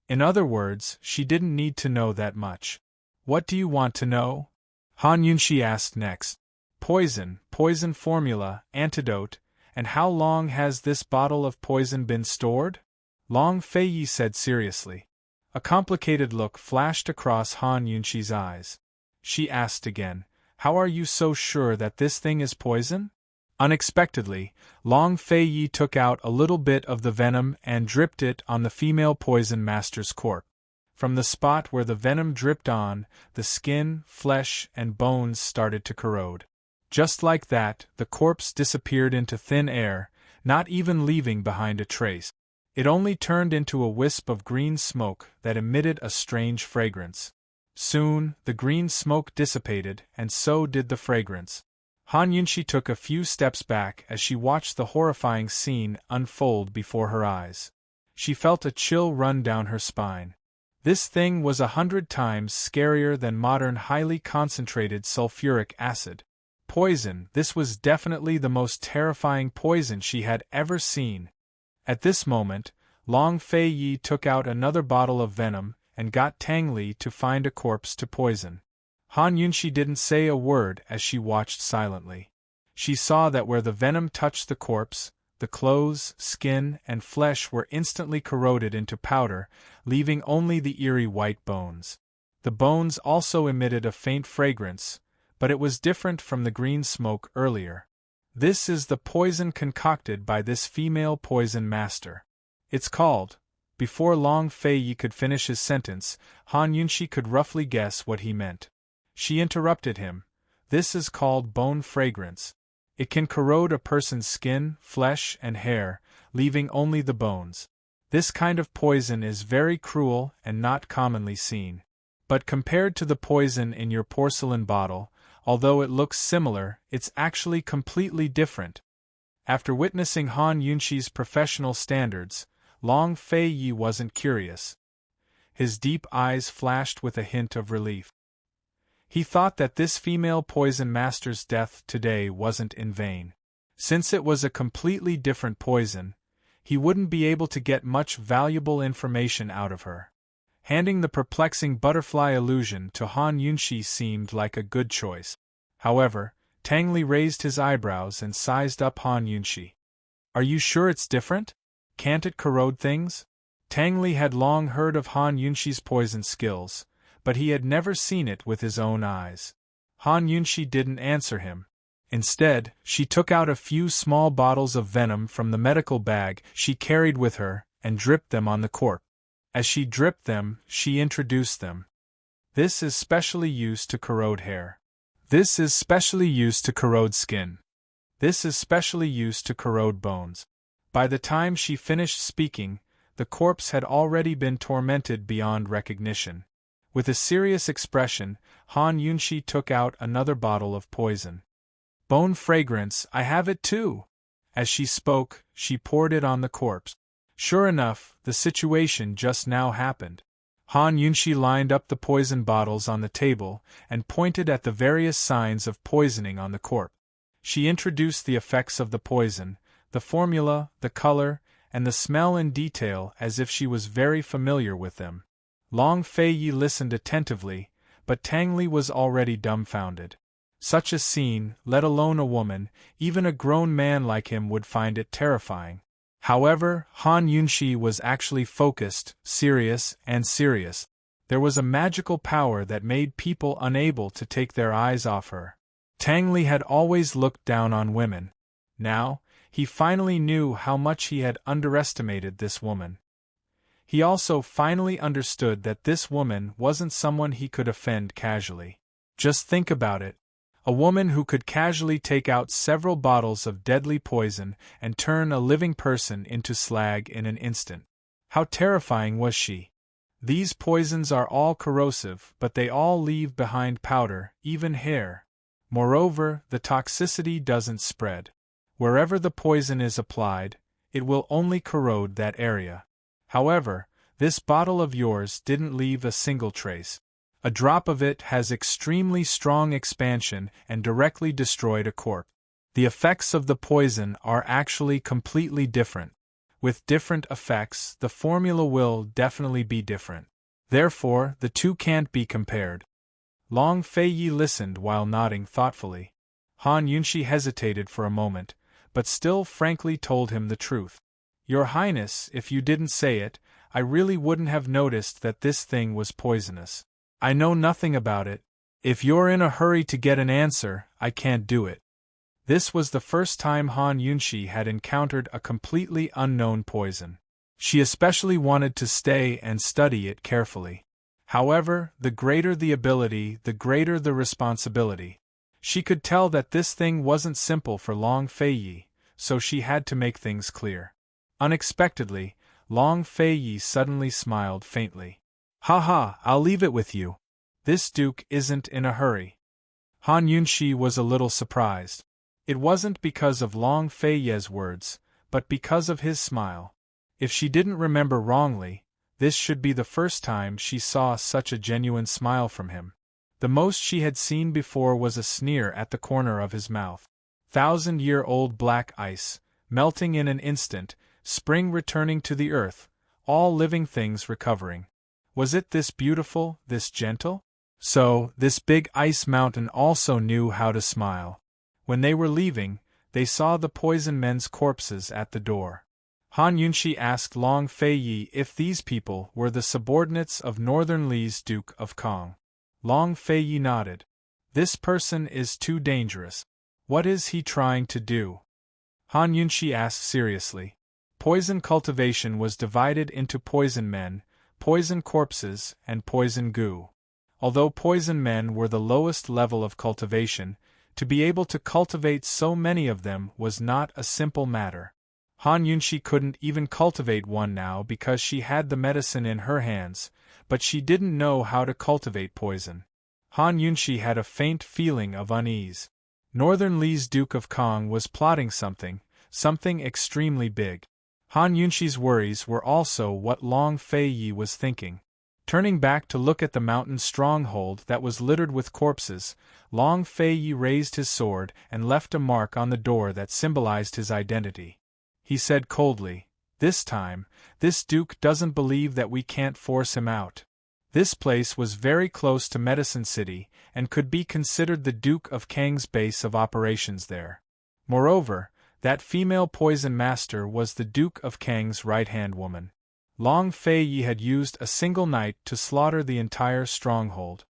In other words, she didn't need to know that much. "What do you want to know?" Han Yunxi asked next. "Poison, poison formula, antidote, and how long has this bottle of poison been stored?" Long Feiyi said seriously. A complicated look flashed across Han Yunxi's eyes. She asked again, "How are you so sure that this thing is poison?" Unexpectedly, Long Feiyi took out a little bit of the venom and dripped it on the female poison master's corpse. From the spot where the venom dripped on, the skin, flesh, and bones started to corrode. Just like that, the corpse disappeared into thin air, not even leaving behind a trace. It only turned into a wisp of green smoke that emitted a strange fragrance. Soon, the green smoke dissipated, and so did the fragrance. Han Yunxi took a few steps back as she watched the horrifying scene unfold before her eyes. She felt a chill run down her spine. This thing was 100 times scarier than modern highly concentrated sulfuric acid. Poison, this was definitely the most terrifying poison she had ever seen. At this moment, Long Feiyi took out another bottle of venom and got Tang Li to find a corpse to poison. Han Yunxi didn't say a word as she watched silently. She saw that where the venom touched the corpse, the clothes, skin, and flesh were instantly corroded into powder, leaving only the eerie white bones. The bones also emitted a faint fragrance, but it was different from the green smoke earlier. "This is the poison concocted by this female poison master. It's called—" Before Long Feiyi could finish his sentence, Han Yunxi could roughly guess what he meant. She interrupted him. "This is called bone fragrance. It can corrode a person's skin, flesh, and hair, leaving only the bones. This kind of poison is very cruel and not commonly seen. But compared to the poison in your porcelain bottle, although it looks similar, it's actually completely different." After witnessing Han Yunxi's professional standards, Long Feiyi wasn't curious. His deep eyes flashed with a hint of relief. He thought that this female poison master's death today wasn't in vain. Since it was a completely different poison, he wouldn't be able to get much valuable information out of her. Handing the perplexing butterfly illusion to Han Yunxi seemed like a good choice. However, Tang Li raised his eyebrows and sized up Han Yunxi. Are you sure it's different? Can't it corrode things? Tang Li had long heard of Han Yunxi's poison skills, but he had never seen it with his own eyes. Han Yunxi didn't answer him. Instead, she took out a few small bottles of venom from the medical bag she carried with her and dripped them on the corpse. As she dripped them, she introduced them. This is specially used to corrode hair. This is specially used to corrode skin. This is specially used to corrode bones. By the time she finished speaking, the corpse had already been tormented beyond recognition. With a serious expression, Han Yunxi took out another bottle of poison. Bone fragrance, I have it too! As she spoke, she poured it on the corpse. Sure enough, the situation just now happened. Han Yunxi lined up the poison bottles on the table and pointed at the various signs of poisoning on the corpse. She introduced the effects of the poison, the formula, the color, and the smell in detail as if she was very familiar with them. Long Feiyi listened attentively, but Tang Li was already dumbfounded. Such a scene, let alone a woman, even a grown man like him would find it terrifying. However, Han Yunxi was actually focused, serious. There was a magical power that made people unable to take their eyes off her. Tang Li had always looked down on women. Now, he finally knew how much he had underestimated this woman. He also finally understood that this woman wasn't someone he could offend casually. Just think about it. A woman who could casually take out several bottles of deadly poison and turn a living person into slag in an instant. How terrifying was she? These poisons are all corrosive, but they all leave behind powder, even hair. Moreover, the toxicity doesn't spread. Wherever the poison is applied, it will only corrode that area. However, this bottle of yours didn't leave a single trace. A drop of it has extremely strong expansion and directly destroyed a corpse. The effects of the poison are actually completely different. With different effects, the formula will definitely be different. Therefore, the two can't be compared. Long Feiyi listened while nodding thoughtfully. Han Yunxi hesitated for a moment, but still frankly told him the truth. Your Highness, if you didn't say it, I really wouldn't have noticed that this thing was poisonous. I know nothing about it. If you're in a hurry to get an answer, I can't do it. This was the first time Han Yunxi had encountered a completely unknown poison. She especially wanted to stay and study it carefully. However, the greater the ability, the greater the responsibility. She could tell that this thing wasn't simple for Long Feiyi, so she had to make things clear. Unexpectedly, Long Feiyi suddenly smiled faintly. Haha, I'll leave it with you. This duke isn't in a hurry. Han Yunxi was a little surprised. It wasn't because of Long Feiyi's words, but because of his smile. If she didn't remember wrongly, this should be the first time she saw such a genuine smile from him. The most she had seen before was a sneer at the corner of his mouth. 1,000-year-old black ice, melting in an instant, spring returning to the earth, all living things recovering. Was it this beautiful, this gentle? So, this big ice mountain also knew how to smile. When they were leaving, they saw the poison men's corpses at the door. Han Yunxi asked Long Feiyi if these people were the subordinates of Northern Li's Duke of Kong. Long Feiyi nodded. This person is too dangerous. What is he trying to do? Han Yunxi asked seriously. Poison cultivation was divided into poison men, poison corpses, and poison goo. Although poison men were the lowest level of cultivation, to be able to cultivate so many of them was not a simple matter. Han Yunxi couldn't even cultivate one now because she had the medicine in her hands, but she didn't know how to cultivate poison. Han Yunxi had a faint feeling of unease. Northern Li's Duke of Kong was plotting something extremely big. Han Yunxi's worries were also what Long Feiyi was thinking. Turning back to look at the mountain stronghold that was littered with corpses, Long Feiyi raised his sword and left a mark on the door that symbolized his identity. He said coldly, "This time, this duke doesn't believe that we can't force him out." This place was very close to Medicine City and could be considered the Duke of Kang's base of operations there. Moreover, That female poison master was the Duke of Kang's right-hand woman. Long Fei Yi had used a single night to slaughter the entire stronghold.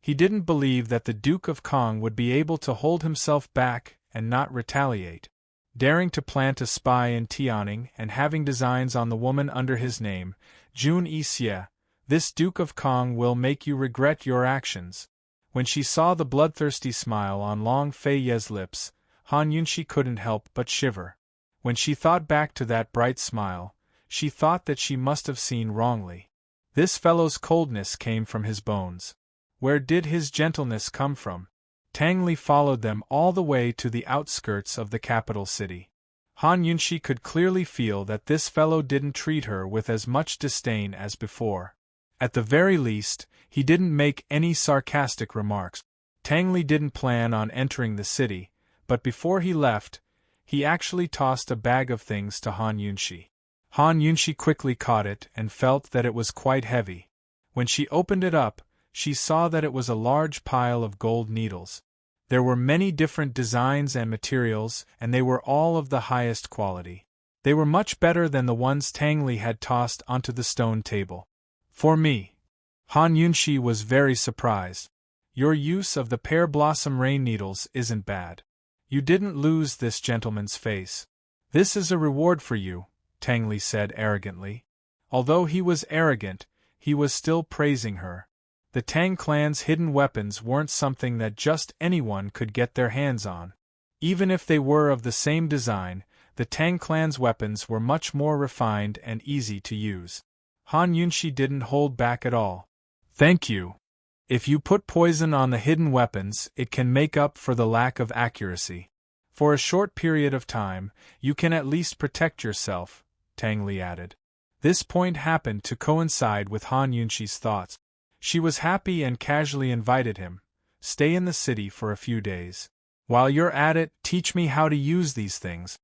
He didn't believe that the Duke of Kang would be able to hold himself back and not retaliate. Daring to plant a spy in Tianning and having designs on the woman under his name, Jun Yixie, this Duke of Kang will make you regret your actions. When she saw the bloodthirsty smile on Long Fei Yi's lips, Han Yunxi couldn't help but shiver. When she thought back to that bright smile, she thought that she must have seen wrongly. This fellow's coldness came from his bones. Where did his gentleness come from? Tang Li followed them all the way to the outskirts of the capital city. Han Yunxi could clearly feel that this fellow didn't treat her with as much disdain as before. At the very least, he didn't make any sarcastic remarks. Tang Li didn't plan on entering the city, but before he left, he actually tossed a bag of things to Han Yunxi. Han Yunxi quickly caught it and felt that it was quite heavy. When she opened it up, she saw that it was a large pile of gold needles. There were many different designs and materials, and they were all of the highest quality. They were much better than the ones Tang Li had tossed onto the stone table. For me. Han Yunxi was very surprised. Your use of the pear blossom rain needles isn't bad. You didn't lose this gentleman's face. This is a reward for you, Tang Li said arrogantly. Although he was arrogant, he was still praising her. The Tang clan's hidden weapons weren't something that just anyone could get their hands on. Even if they were of the same design, the Tang clan's weapons were much more refined and easy to use. Han Yunxi didn't hold back at all. Thank you. If you put poison on the hidden weapons, it can make up for the lack of accuracy. For a short period of time, you can at least protect yourself, Tang Li added. This point happened to coincide with Han Yunxi's thoughts. She was happy and casually invited him, stay in the city for a few days. While you're at it, teach me how to use these things.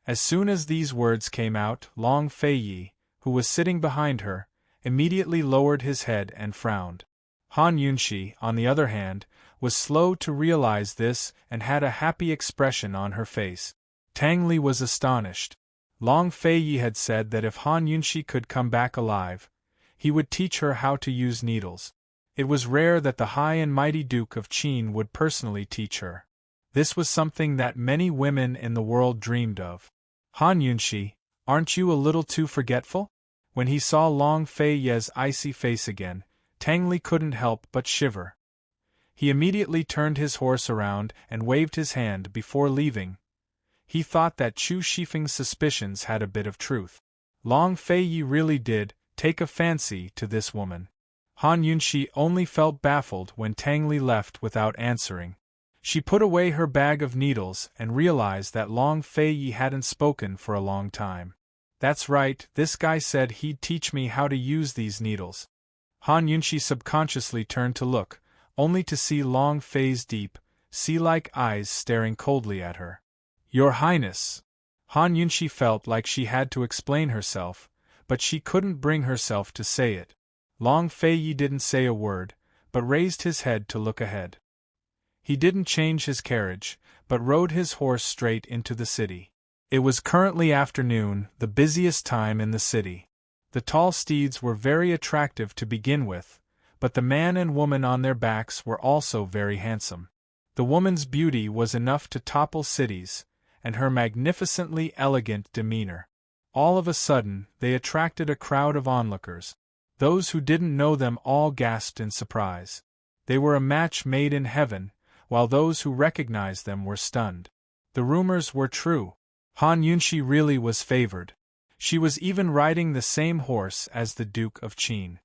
As soon as these words came out, Long Fei Yi, who was sitting behind her, immediately lowered his head and frowned. Han Yunxi, on the other hand, was slow to realize this and had a happy expression on her face. Tang Li was astonished. Long Fei Yi had said that if Han Yunxi could come back alive, he would teach her how to use needles. It was rare that the high and mighty Duke of Qin would personally teach her. This was something that many women in the world dreamed of. Han Yunxi, aren't you a little too forgetful? When he saw Long Fei Yi's icy face again, Tang Li couldn't help but shiver. He immediately turned his horse around and waved his hand before leaving. He thought that Chu Shifeng's suspicions had a bit of truth. Long Fei Yi really did take a fancy to this woman. Han Yunxi only felt baffled when Tang Li left without answering. She put away her bag of needles and realized that Long Fei Yi hadn't spoken for a long time. That's right, this guy said he'd teach me how to use these needles. Han Yunxi subconsciously turned to look, only to see Long Fei's deep, sea-like eyes staring coldly at her. Your Highness! Han Yunxi felt like she had to explain herself, but she couldn't bring herself to say it. Long Fei Yi didn't say a word, but raised his head to look ahead. He didn't change his carriage, but rode his horse straight into the city. It was currently afternoon, the busiest time in the city. The tall steeds were very attractive to begin with, but the man and woman on their backs were also very handsome. The woman's beauty was enough to topple cities, and her magnificently elegant demeanor. All of a sudden, they attracted a crowd of onlookers. Those who didn't know them all gasped in surprise. They were a match made in heaven, while those who recognized them were stunned. The rumors were true. Han Yunxi really was favored. She was even riding the same horse as the Duke of Qin.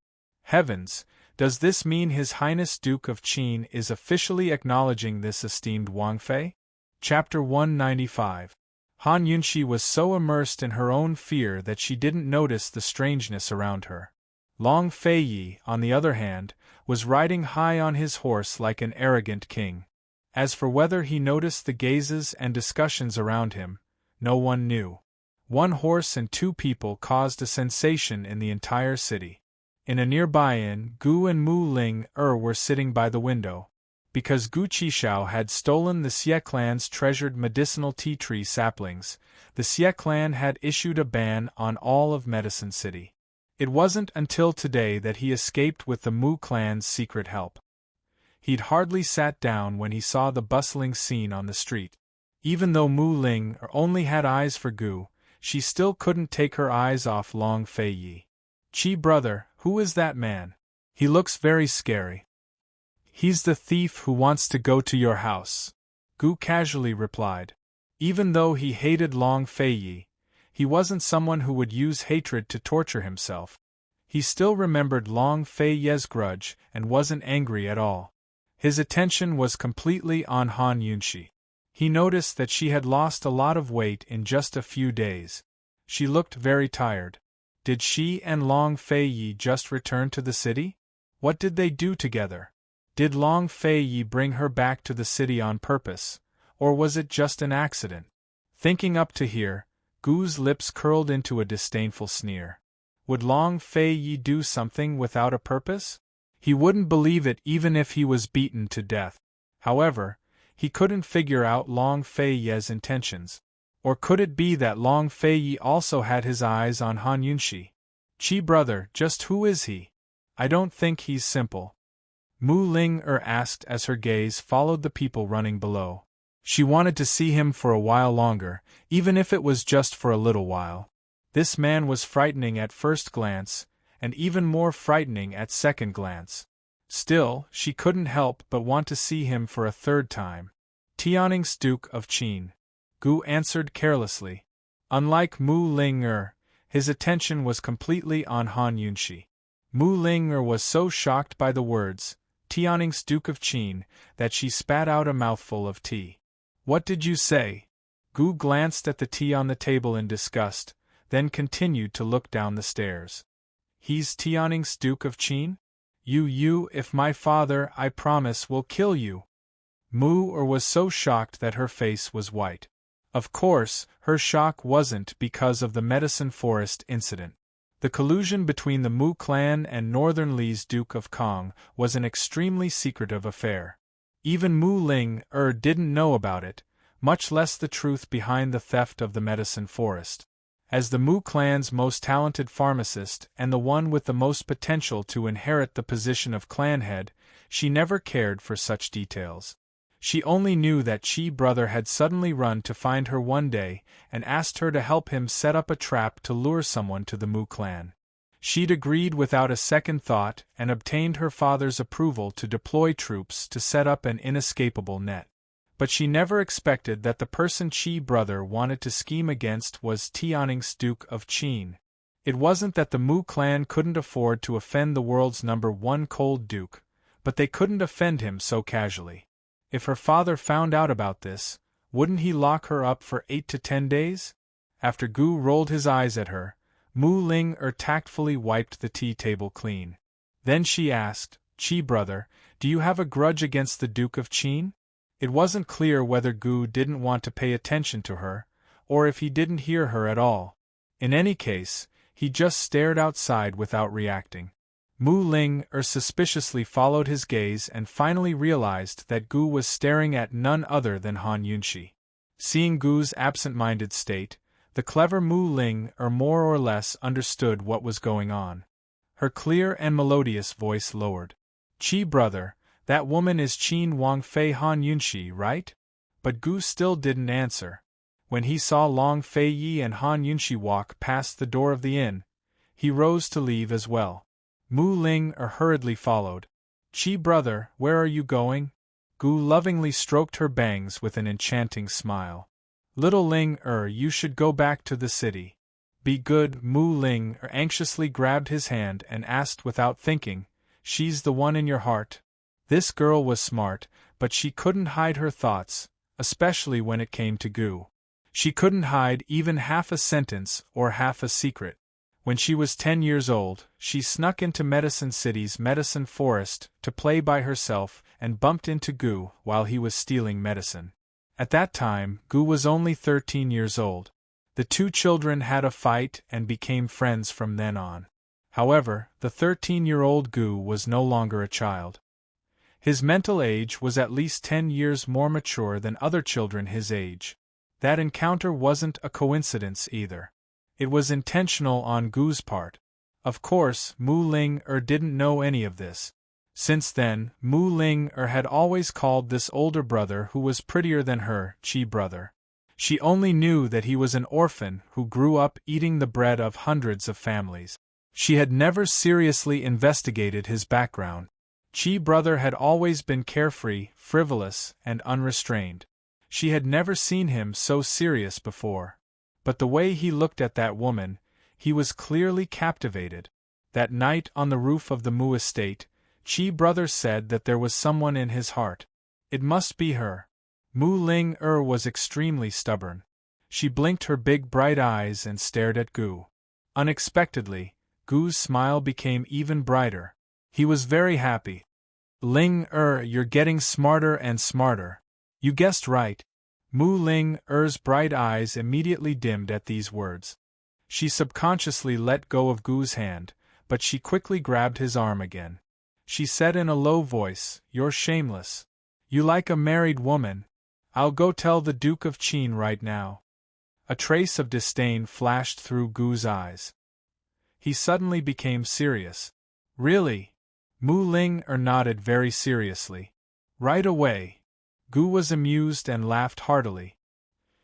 Heavens, does this mean His Highness Duke of Qin is officially acknowledging this esteemed Wang Fei? Chapter 195. Han Yunxi was so immersed in her own fear that she didn't notice the strangeness around her. Long Fei Yi, on the other hand, was riding high on his horse like an arrogant king. As for whether he noticed the gazes and discussions around him, no one knew. One horse and two people caused a sensation in the entire city. In a nearby inn, Gu and Mu Ling were sitting by the window. Because Gu Qishao had stolen the Xie clan's treasured medicinal tea tree saplings, the Xie clan had issued a ban on all of Medicine City. It wasn't until today that he escaped with the Mu clan's secret help. He'd hardly sat down when he saw the bustling scene on the street. Even though Mu Ling only had eyes for Gu, she still couldn't take her eyes off Long Fei Yi. "Qi brother, who is that man? He looks very scary." "He's the thief who wants to go to your house," Gu casually replied. Even though he hated Long Fei Yi, he wasn't someone who would use hatred to torture himself. He still remembered Long Fei Yi's grudge and wasn't angry at all. His attention was completely on Han Yunxi. He noticed that she had lost a lot of weight in just a few days. She looked very tired. Did she and Long Fei Yi just return to the city? What did they do together? Did Long Fei Yi bring her back to the city on purpose, or was it just an accident? Thinking up to here, Gu's lips curled into a disdainful sneer. Would Long Fei Yi do something without a purpose? He wouldn't believe it even if he was beaten to death. However, he couldn't figure out Long Fei Yi's intentions. Or could it be that Long Fei Yi also had his eyes on Han Yunxi? "Qi brother, just who is he? I don't think he's simple," Mu Ling asked as her gaze followed the people running below. She wanted to see him for a while longer, even if it was just for a little while. This man was frightening at first glance, and even more frightening at second glance. Still, she couldn't help but want to see him for a third time. "Tianning's Duke of Qin," Gu answered carelessly. Unlike Mu Ling his attention was completely on Han Yunxi. Mu Ling was so shocked by the words, "Tianning's Duke of Qin," that she spat out a mouthful of tea. "What did you say?" Gu glanced at the tea on the table in disgust, then continued to look down the stairs. "He's Tianning's Duke of Qin? You, if my father, I promise, will kill you." Mu was so shocked that her face was white. Of course, her shock wasn't because of the Medicine Forest incident. The collusion between the Mu clan and Northern Li's Duke of Kong was an extremely secretive affair. Even Mu Ling didn't know about it, much less the truth behind the theft of the Medicine Forest. As the Mu clan's most talented pharmacist and the one with the most potential to inherit the position of clan head, she never cared for such details. She only knew that Qi brother had suddenly run to find her one day and asked her to help him set up a trap to lure someone to the Mu clan. She'd agreed without a second thought and obtained her father's approval to deploy troops to set up an inescapable net. But she never expected that the person Qi brother wanted to scheme against was Tianning's Duke of Qin. It wasn't that the Mu clan couldn't afford to offend the world's #1 cold duke, but they couldn't offend him so casually. If her father found out about this, wouldn't he lock her up for 8 to 10 days? After Gu rolled his eyes at her, Mu Ling tactfully wiped the tea table clean. Then she asked, "Qi brother, do you have a grudge against the Duke of Qin?" It wasn't clear whether Gu didn't want to pay attention to her, or if he didn't hear her at all. In any case, he just stared outside without reacting. Mu Ling suspiciously followed his gaze and finally realized that Gu was staring at none other than Han Yunxi. Seeing Gu's absent-minded state, the clever Mu Ling more or less understood what was going on. Her clear and melodious voice lowered. "Qi brother, that woman is Qin Wangfei Han Yunxi, right?" But Gu still didn't answer. When he saw Long Fei Yi and Han Yunxi walk past the door of the inn, he rose to leave as well. Mu Ling hurriedly followed. "Qi brother, where are you going?" Gu lovingly stroked her bangs with an enchanting smile. "Little Ling, you should go back to the city. Be good." Mu Ling anxiously grabbed his hand and asked without thinking, "She's the one in your heart?" This girl was smart, but she couldn't hide her thoughts, especially when it came to Gu. She couldn't hide even half a sentence or half a secret. When she was 10 years old, she snuck into Medicine City's Medicine Forest to play by herself and bumped into Gu while he was stealing medicine. At that time, Gu was only 13 years old. The two children had a fight and became friends from then on. However, the 13-year-old Gu was no longer a child. His mental age was at least 10 years more mature than other children his age. That encounter wasn't a coincidence either. It was intentional on Gu's part. Of course, Mu Ling-er didn't know any of this. Since then, Mu Ling-er had always called this older brother who was prettier than her, Chi brother. She only knew that he was an orphan who grew up eating the bread of hundreds of families. She had never seriously investigated his background. Chi brother had always been carefree, frivolous, and unrestrained. She had never seen him so serious before. But the way he looked at that woman, he was clearly captivated. That night on the roof of the Mu estate, Chi brother said that there was someone in his heart. It must be her. Mu Ling-er was extremely stubborn. She blinked her big bright eyes and stared at Gu. Unexpectedly, Gu's smile became even brighter. He was very happy. Ling-er, you're getting smarter and smarter. You guessed right. Mu Ling-er's bright eyes immediately dimmed at these words. She subconsciously let go of Gu's hand, but she quickly grabbed his arm again. She said in a low voice, "You're shameless. You like a married woman. I'll go tell the Duke of Qin right now." A trace of disdain flashed through Gu's eyes. He suddenly became serious. "Really?" Mu Ling-er nodded very seriously. "Right away." Gu was amused and laughed heartily.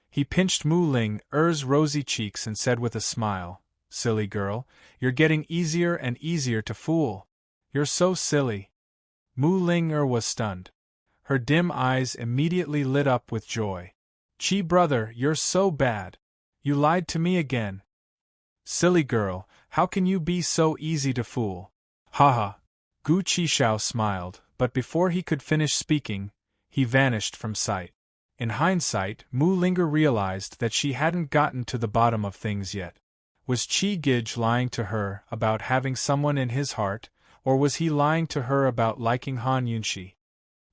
He pinched Mu Ling-er's rosy cheeks and said with a smile, "Silly girl, you're getting easier and easier to fool. You're so silly." Mu Ling-er was stunned. Her dim eyes immediately lit up with joy. "Chi brother, you're so bad. You lied to me again." "Silly girl, how can you be so easy to fool?" "Ha." Gu Qishao smiled, but before he could finish speaking, he vanished from sight. In hindsight, Mu Ling-er realized that she hadn't gotten to the bottom of things yet. Was Chi Gij lying to her about having someone in his heart, or was he lying to her about liking Han Yunxi?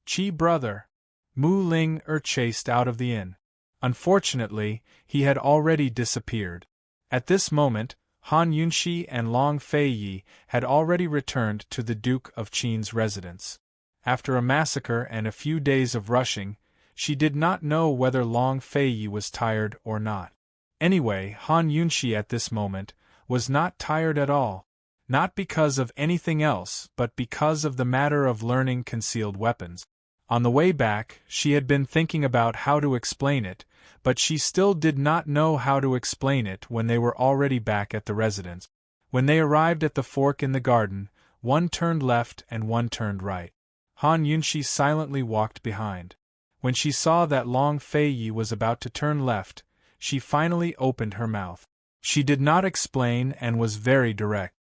"Chi brother." Mu Ling-er chased out of the inn. Unfortunately, he had already disappeared. At this moment, Han Yunxi and Long Feiyi had already returned to the Duke of Qin's residence. After a massacre and a few days of rushing, she did not know whether Long Feiyi was tired or not. Anyway, Han Yunxi at this moment was not tired at all. Not because of anything else, but because of the matter of learning concealed weapons. On the way back, she had been thinking about how to explain it, but she still did not know how to explain it when they were already back at the residence. When they arrived at the fork in the garden, one turned left and one turned right. Han Yunxi silently walked behind. When she saw that Long Feiyi was about to turn left, she finally opened her mouth. She did not explain and was very direct.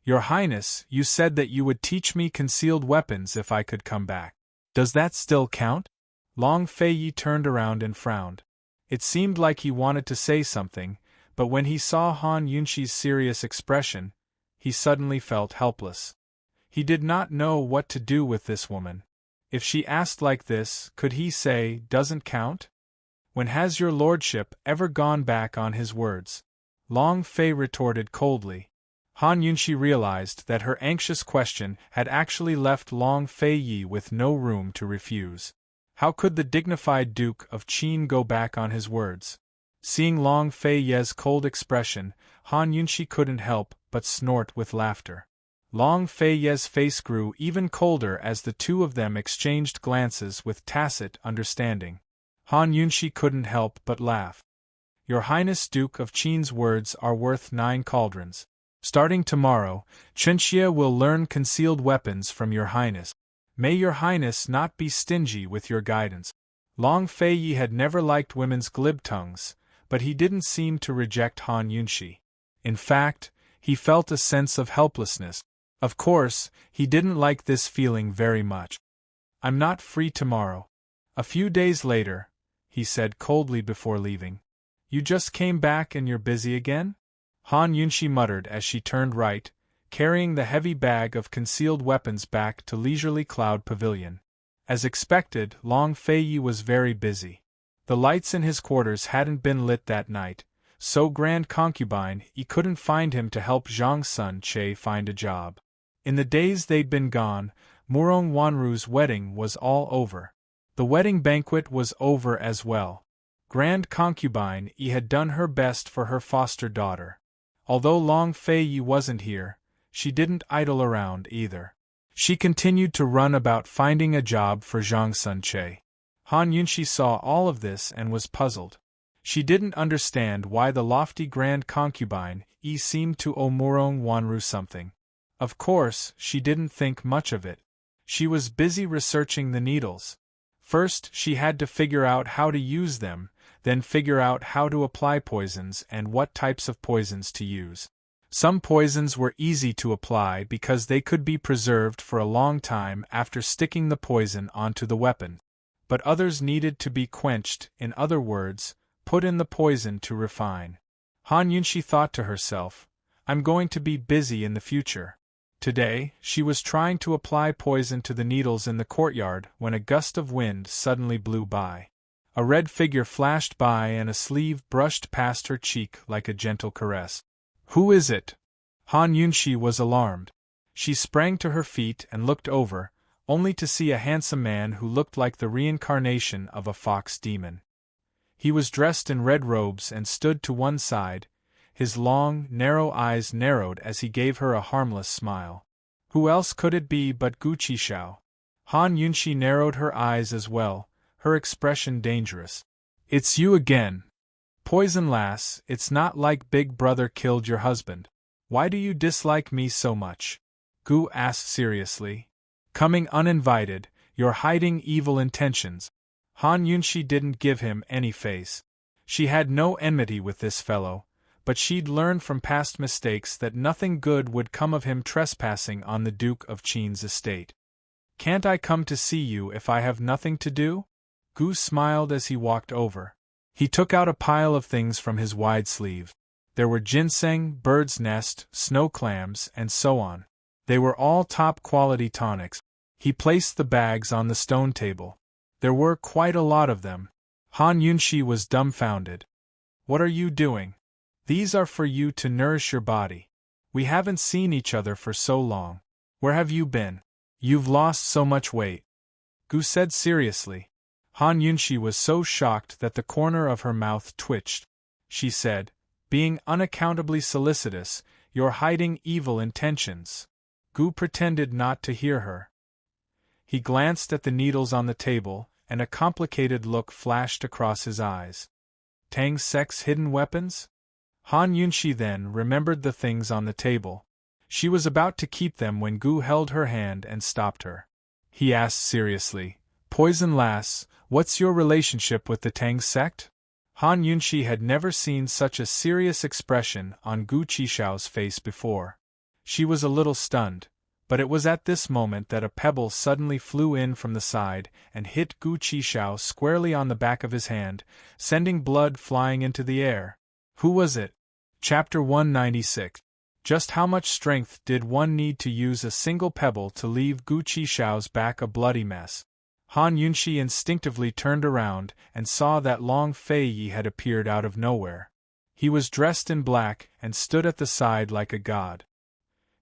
"Your Highness, you said that you would teach me concealed weapons if I could come back. Does that still count?" Long Feiyi turned around and frowned. It seemed like he wanted to say something, but when he saw Han Yunxi's serious expression, he suddenly felt helpless. He did not know what to do with this woman. If she asked like this, could he say, "Doesn't count"? When has your lordship ever gone back on his words? Long Fei retorted coldly. Han Yunxi realized that her anxious question had actually left Long Feiyi with no room to refuse. How could the dignified Duke of Qin go back on his words? Seeing Long Feiyi's cold expression, Han Yunxi couldn't help but snort with laughter. Long Feiyi's face grew even colder as the two of them exchanged glances with tacit understanding. Han Yunxi couldn't help but laugh. "Your Highness Duke of Qin's words are worth 9 cauldrons. Starting tomorrow, Chenxia will learn concealed weapons from your Highness. May your Highness not be stingy with your guidance." Long Feiyi had never liked women's glib tongues, but he didn't seem to reject Han Yunxi. In fact, he felt a sense of helplessness. Of course, he didn't like this feeling very much. "I'm not free tomorrow." A few days later, he said coldly before leaving. "You just came back and you're busy again?" Han Yunxi muttered as she turned right, carrying the heavy bag of concealed weapons back to Leisurely Cloud Pavilion. As expected, Long Feiyi was very busy. The lights in his quarters hadn't been lit that night, so Grand Concubine he couldn't find him to help Zhang Sun Che find a job. In the days they'd been gone, Murong Wanru's wedding was all over. The wedding banquet was over as well. Grand concubine Yi had done her best for her foster daughter. Although Long Fei Yi wasn't here, she didn't idle around either. She continued to run about finding a job for Zhang Sunche. Han Yunxi saw all of this and was puzzled. She didn't understand why the lofty grand concubine Yi seemed to owe Murong Wanru something. Of course, she didn't think much of it. She was busy researching the needles. First, she had to figure out how to use them, then figure out how to apply poisons and what types of poisons to use. Some poisons were easy to apply because they could be preserved for a long time after sticking the poison onto the weapon. But others needed to be quenched, in other words, put in the poison to refine. Han Yunxi thought to herself, I'm going to be busy in the future. Today, she was trying to apply poison to the needles in the courtyard when a gust of wind suddenly blew by. A red figure flashed by and a sleeve brushed past her cheek like a gentle caress. Who is it? Han Yunxi was alarmed. She sprang to her feet and looked over, only to see a handsome man who looked like the reincarnation of a fox demon. He was dressed in red robes and stood to one side, his long, narrow eyes narrowed as he gave her a harmless smile. Who else could it be but Gu Qishao? Han Yunxi narrowed her eyes as well, her expression dangerous. It's you again. Poison lass, it's not like Big Brother killed your husband. Why do you dislike me so much? Gu asked seriously. Coming uninvited, you're hiding evil intentions. Han Yunxi didn't give him any face. She had no enmity with this fellow, but she'd learned from past mistakes that nothing good would come of him trespassing on the Duke of Qin's estate. Can't I come to see you if I have nothing to do? Gu smiled as he walked over. He took out a pile of things from his wide sleeve. There were ginseng, bird's nest, snow clams, and so on. They were all top-quality tonics. He placed the bags on the stone table. There were quite a lot of them. Han Yunxi was dumbfounded. What are you doing? These are for you to nourish your body. We haven't seen each other for so long. Where have you been? You've lost so much weight. Gu said seriously. Han Yunxi was so shocked that the corner of her mouth twitched. She said, being unaccountably solicitous, you're hiding evil intentions. Gu pretended not to hear her. He glanced at the needles on the table, and a complicated look flashed across his eyes. Tang Sek's hidden weapons? Han Yunxi then remembered the things on the table. She was about to keep them when Gu held her hand and stopped her. He asked seriously, Poison lass, what's your relationship with the Tang sect? Han Yunxi had never seen such a serious expression on Gu Qishao's face before. She was a little stunned, but it was at this moment that a pebble suddenly flew in from the side and hit Gu Qishao squarely on the back of his hand, sending blood flying into the air. Who was it? Chapter 196. Just how much strength did one need to use a single pebble to leave Gu Qishao's back a bloody mess? Han Yunxi instinctively turned around and saw that Long Fei Yi had appeared out of nowhere. He was dressed in black and stood at the side like a god.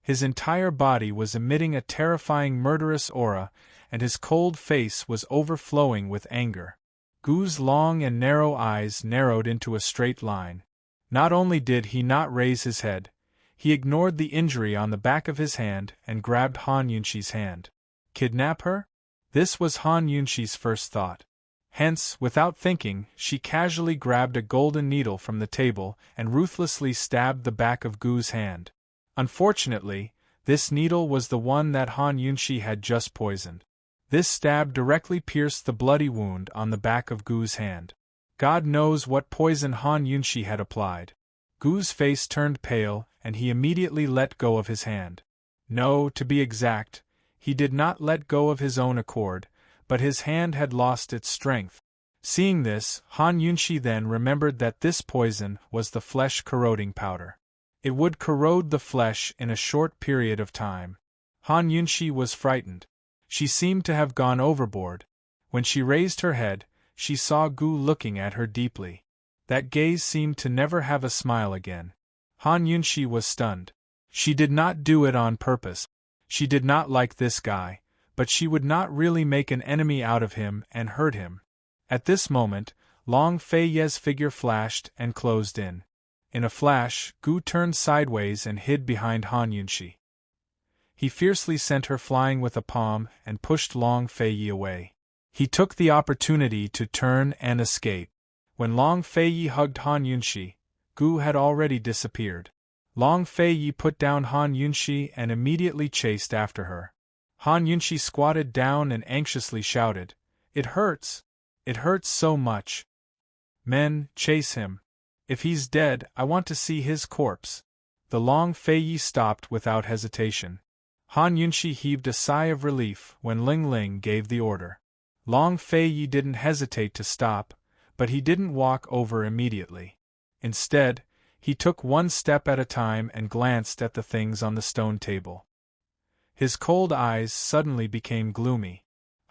His entire body was emitting a terrifying murderous aura, and his cold face was overflowing with anger. Gu's long and narrow eyes narrowed into a straight line. Not only did he not raise his head, he ignored the injury on the back of his hand and grabbed Han Yunxi's hand. Kidnap her? This was Han Yunxi's first thought. Hence, without thinking, she casually grabbed a golden needle from the table and ruthlessly stabbed the back of Gu's hand. Unfortunately, this needle was the one that Han Yunxi had just poisoned. This stab directly pierced the bloody wound on the back of Gu's hand. God knows what poison Han Yunxi had applied. Gu's face turned pale, and he immediately let go of his hand. No, to be exact, he did not let go of his own accord, but his hand had lost its strength. Seeing this, Han Yunxi then remembered that this poison was the flesh-corroding powder. It would corrode the flesh in a short period of time. Han Yunxi was frightened. She seemed to have gone overboard. When she raised her head, she saw Gu looking at her deeply. That gaze seemed to never have a smile again. Han Yunxi was stunned. She did not do it on purpose. She did not like this guy, but she would not really make an enemy out of him and hurt him. At this moment, Long Fei Ye's figure flashed and closed in. In a flash, Gu turned sideways and hid behind Han Yunxi. He fiercely sent her flying with a palm and pushed Long Fei Yi away. He took the opportunity to turn and escape. When Long Fei Yi hugged Han Yunxi, Gu had already disappeared. Long Fei Yi put down Han Yunxi and immediately chased after her. Han Yunxi squatted down and anxiously shouted, "It hurts! It hurts so much! Men, chase him! If he's dead, I want to see his corpse." The Long Fei Yi stopped without hesitation. Han Yunxi heaved a sigh of relief when Ling Ling gave the order. Long Fei Yi didn't hesitate to stop, but he didn't walk over immediately. Instead, he took one step at a time and glanced at the things on the stone table. His cold eyes suddenly became gloomy.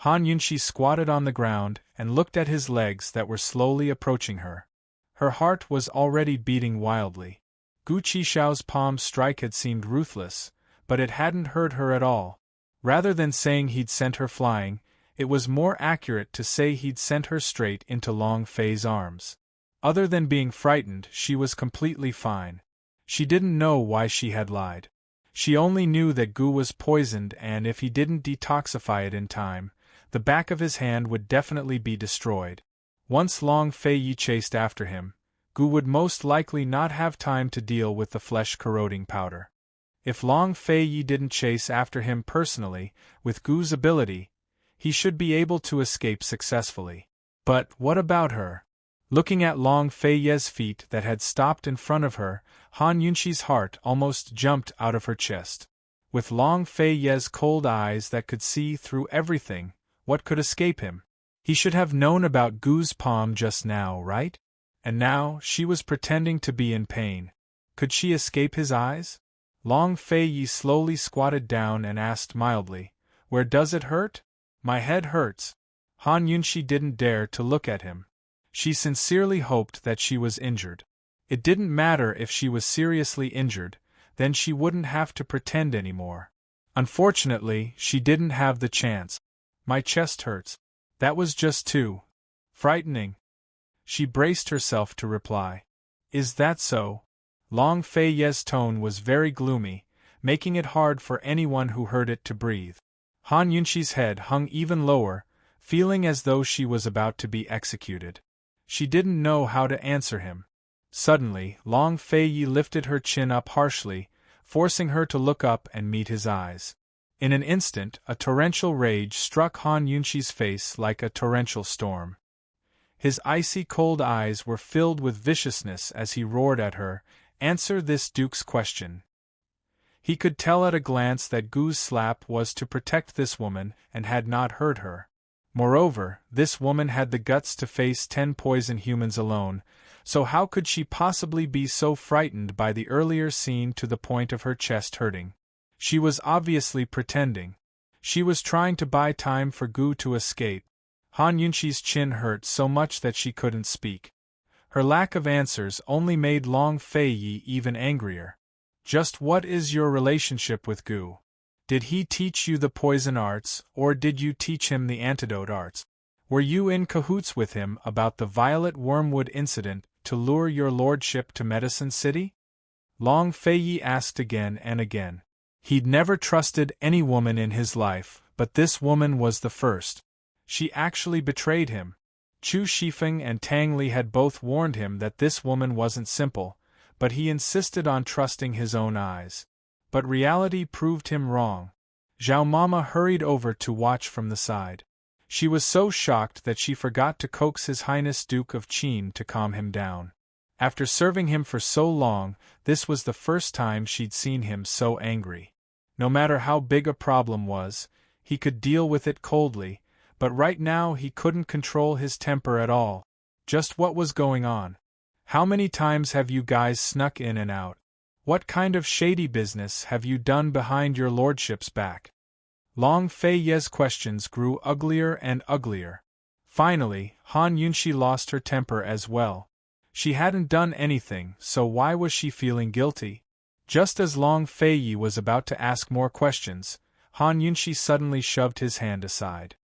Han Yunxi squatted on the ground and looked at his legs that were slowly approaching her. Her heart was already beating wildly. Gu Qixiao's palm strike had seemed ruthless, but it hadn't hurt her at all. Rather than saying he'd sent her flying, it was more accurate to say he'd sent her straight into Long Fei's arms. Other than being frightened, she was completely fine. She didn't know why she had lied. She only knew that Gu was poisoned, and if he didn't detoxify it in time, the back of his hand would definitely be destroyed. Once Long Fei Yi chased after him, Gu would most likely not have time to deal with the flesh-corroding powder. If Long Fei Yi didn't chase after him personally, with Gu's ability, he should be able to escape successfully. But what about her? Looking at Long Fei Ye's feet that had stopped in front of her, Han Yunxi's heart almost jumped out of her chest. With Long Fei Ye's cold eyes that could see through everything, what could escape him? He should have known about Gu's palm just now, right? And now, she was pretending to be in pain. Could she escape his eyes? Long Fei Yi slowly squatted down and asked mildly, "Where does it hurt?" "My head hurts." Han Yunxi didn't dare to look at him. She sincerely hoped that she was injured. It didn't matter if she was seriously injured, then she wouldn't have to pretend anymore. Unfortunately, she didn't have the chance. "My chest hurts." That was just too frightening. She braced herself to reply. "Is that so?" Long Fei Ye's tone was very gloomy, making it hard for anyone who heard it to breathe. Han Yunxi's head hung even lower, feeling as though she was about to be executed. She didn't know how to answer him. Suddenly, Long Fei Yi lifted her chin up harshly, forcing her to look up and meet his eyes. In an instant, a torrential rage struck Han Yunxi's face like a torrential storm. His icy cold eyes were filled with viciousness as he roared at her, "Answer this duke's question." He could tell at a glance that Gu's slap was to protect this woman and had not hurt her. Moreover, this woman had the guts to face 10 poison humans alone, so how could she possibly be so frightened by the earlier scene to the point of her chest hurting? She was obviously pretending. She was trying to buy time for Gu to escape. Han Yunxi's chin hurt so much that she couldn't speak. Her lack of answers only made Long Fei Yi even angrier. "Just what is your relationship with Gu? Did he teach you the poison arts, or did you teach him the antidote arts? Were you in cahoots with him about the violet wormwood incident to lure your lordship to Medicine City?" Long Fei Yi asked again and again. He'd never trusted any woman in his life, but this woman was the first. She actually betrayed him. Chu Shifeng and Tang Li had both warned him that this woman wasn't simple, but he insisted on trusting his own eyes. But reality proved him wrong. Zhao Mama hurried over to watch from the side. She was so shocked that she forgot to coax His Highness Duke of Qin to calm him down. After serving him for so long, this was the first time she'd seen him so angry. No matter how big a problem was, he could deal with it coldly, but right now he couldn't control his temper at all. Just what was going on? How many times have you guys snuck in and out? What kind of shady business have you done behind your lordship's back? Long Fei Ye's questions grew uglier and uglier. Finally, Han Yunxi lost her temper as well. She hadn't done anything, so why was she feeling guilty? Just as Long Fei Yi was about to ask more questions, Han Yunshi suddenly shoved his hand aside.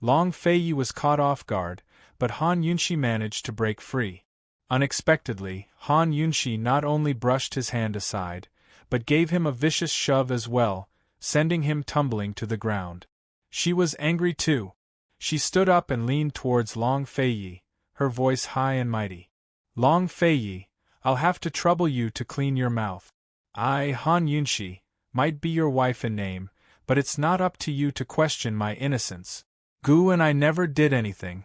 Long Feiyi was caught off guard, but Han Yunshi managed to break free. Unexpectedly, Han Yunshi not only brushed his hand aside, but gave him a vicious shove as well, sending him tumbling to the ground. She was angry too. She stood up and leaned towards Long Feiyi, her voice high and mighty. Long Feiyi, I'll have to trouble you to clean your mouth. I, Han Yunshi, might be your wife in name, but it's not up to you to question my innocence. Gu and I never did anything.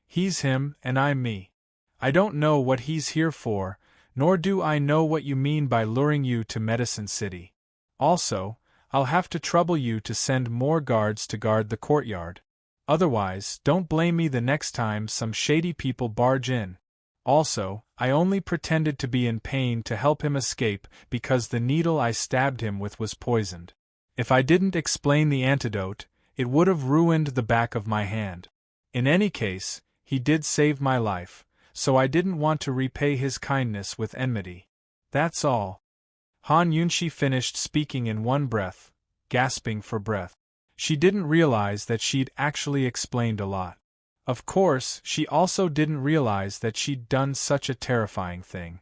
He's him and I'm me. I don't know what he's here for, nor do I know what you mean by luring you to Medicine City. Also, I'll have to trouble you to send more guards to guard the courtyard. Otherwise, don't blame me the next time some shady people barge in. Also, I only pretended to be in pain to help him escape because the needle I stabbed him with was poisoned. If I didn't explain the antidote, it would have ruined the back of my hand. In any case, he did save my life, so I didn't want to repay his kindness with enmity. That's all. Han Yunshi finished speaking in one breath, gasping for breath. She didn't realize that she'd actually explained a lot. Of course, she also didn't realize that she'd done such a terrifying thing.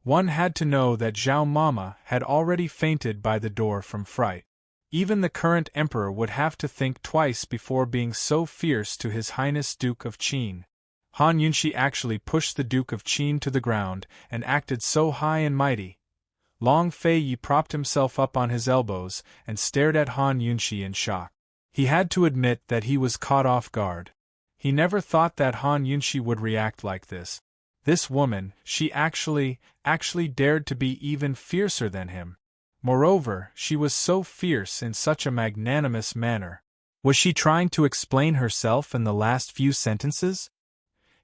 One had to know that Zhao Mama had already fainted by the door from fright. Even the current emperor would have to think twice before being so fierce to His Highness Duke of Qin. Han Yunshi actually pushed the Duke of Qin to the ground and acted so high and mighty. Long Feiyi propped himself up on his elbows and stared at Han Yunshi in shock. He had to admit that he was caught off guard. He never thought that Han Yunshi would react like this. This woman, she actually dared to be even fiercer than him. Moreover, she was so fierce in such a magnanimous manner. Was she trying to explain herself in the last few sentences?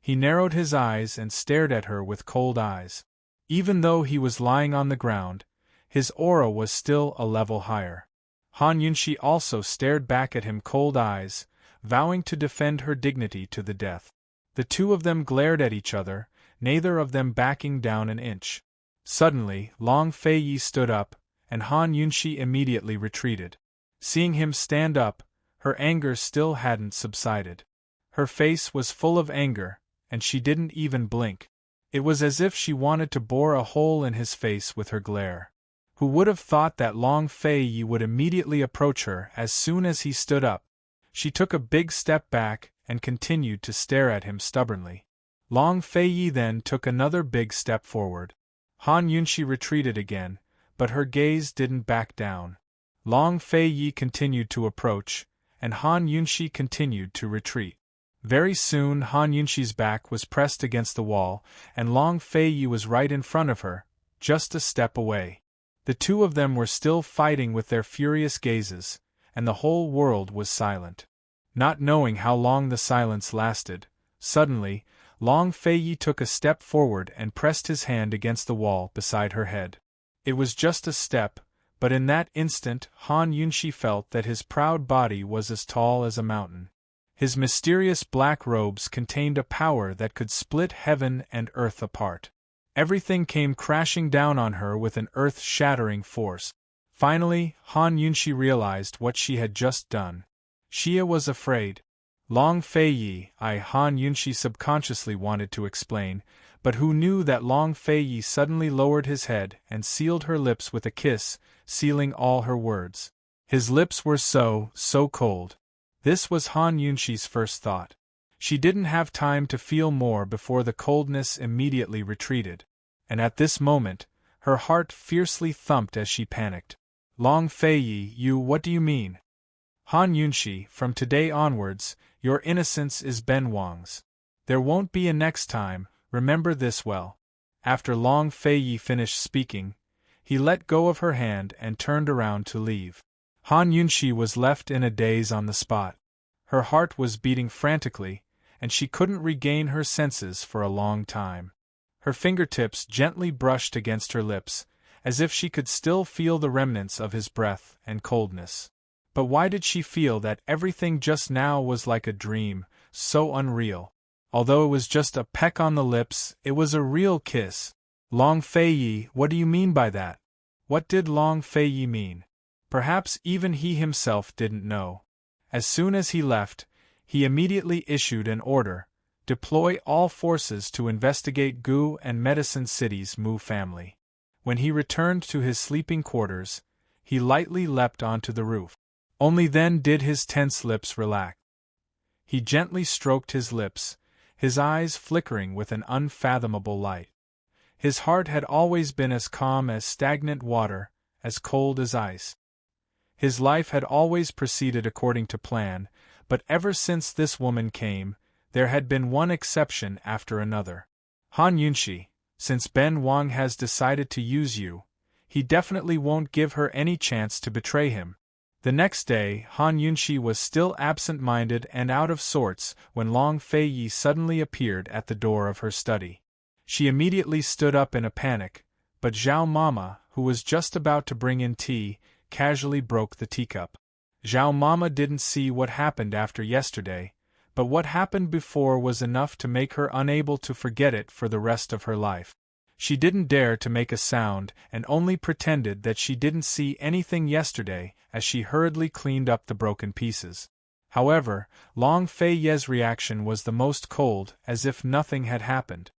He narrowed his eyes and stared at her with cold eyes. Even though he was lying on the ground, his aura was still a level higher. Han Yunshi also stared back at him, cold eyes, vowing to defend her dignity to the death. The two of them glared at each other, neither of them backing down an inch. Suddenly, Long Feiyi stood up, and Han Yunshi immediately retreated. Seeing him stand up, her anger still hadn't subsided. Her face was full of anger, and she didn't even blink. It was as if she wanted to bore a hole in his face with her glare. Who would have thought that Long Feiyi would immediately approach her as soon as he stood up? She took a big step back and continued to stare at him stubbornly. Long Feiyi then took another big step forward. Han Yunshi retreated again, but her gaze didn't back down. Long Feiyi continued to approach, and Han Yunshi continued to retreat. Very soon Han Yunshi's back was pressed against the wall, and Long Feiyi was right in front of her, just a step away. The two of them were still fighting with their furious gazes, and the whole world was silent. Not knowing how long the silence lasted, suddenly, Long Feiyi took a step forward and pressed his hand against the wall beside her head. It was just a step, but in that instant Han Yunshi felt that his proud body was as tall as a mountain. His mysterious black robes contained a power that could split heaven and earth apart. Everything came crashing down on her with an earth-shattering force. Finally, Han Yunshi realized what she had just done. Xia was afraid. Long Feiyi, Han Yunshi subconsciously wanted to explain, but who knew that Long Feiyi suddenly lowered his head and sealed her lips with a kiss, sealing all her words. His lips were so cold. This was Han Yunshi's first thought. She didn't have time to feel more before the coldness immediately retreated. And at this moment, her heart fiercely thumped as she panicked. Long Feiyi, what do you mean? Han Yunshi, from today onwards, your innocence is Ben Wang's. There won't be a next time, remember this well. After Long Feiyi finished speaking, he let go of her hand and turned around to leave. Han Yunshi was left in a daze on the spot. Her heart was beating frantically, and she couldn't regain her senses for a long time. Her fingertips gently brushed against her lips, as if she could still feel the remnants of his breath and coldness. But why did she feel that everything just now was like a dream, so unreal? Although it was just a peck on the lips, it was a real kiss. Long Feiyi, what do you mean by that? What did Long Feiyi mean? Perhaps even he himself didn't know. As soon as he left, he immediately issued an order: deploy all forces to investigate Gu and Medicine City's Mu family. When he returned to his sleeping quarters, he lightly leapt onto the roof. Only then did his tense lips relax. He gently stroked his lips, his eyes flickering with an unfathomable light. His heart had always been as calm as stagnant water, as cold as ice. His life had always proceeded according to plan, but ever since this woman came, there had been one exception after another. Han Yunshi, since Ben Wang has decided to use you, he definitely won't give her any chance to betray him. The next day, Han Yunshi was still absent-minded and out of sorts when Long Feiyi suddenly appeared at the door of her study. She immediately stood up in a panic, but Zhao Mama, who was just about to bring in tea, casually broke the teacup. Zhao Mama didn't see what happened after yesterday, but what happened before was enough to make her unable to forget it for the rest of her life. She didn't dare to make a sound and only pretended that she didn't see anything yesterday as she hurriedly cleaned up the broken pieces. However, Long Feiyi's reaction was the most cold, as if nothing had happened.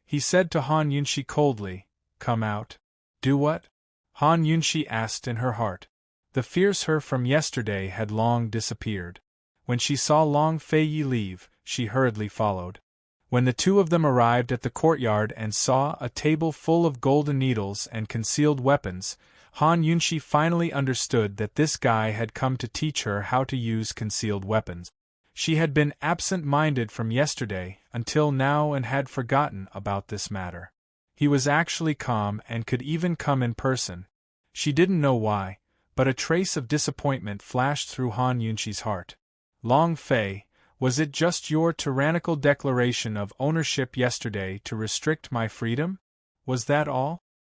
He said to Han Yunshi coldly, "Come out." "Do what?" Han Yunshi asked in her heart. The fears her from yesterday had long disappeared. When she saw Long Feiyi leave, she hurriedly followed. When the two of them arrived at the courtyard and saw a table full of golden needles and concealed weapons, Han Yunshi finally understood that this guy had come to teach her how to use concealed weapons. She had been absent-minded from yesterday until now and had forgotten about this matter. He was actually calm and could even come in person. She didn't know why, but a trace of disappointment flashed through Han Yunshi's heart. Long Fei, was it just your tyrannical declaration of ownership yesterday to restrict my freedom? Was that all?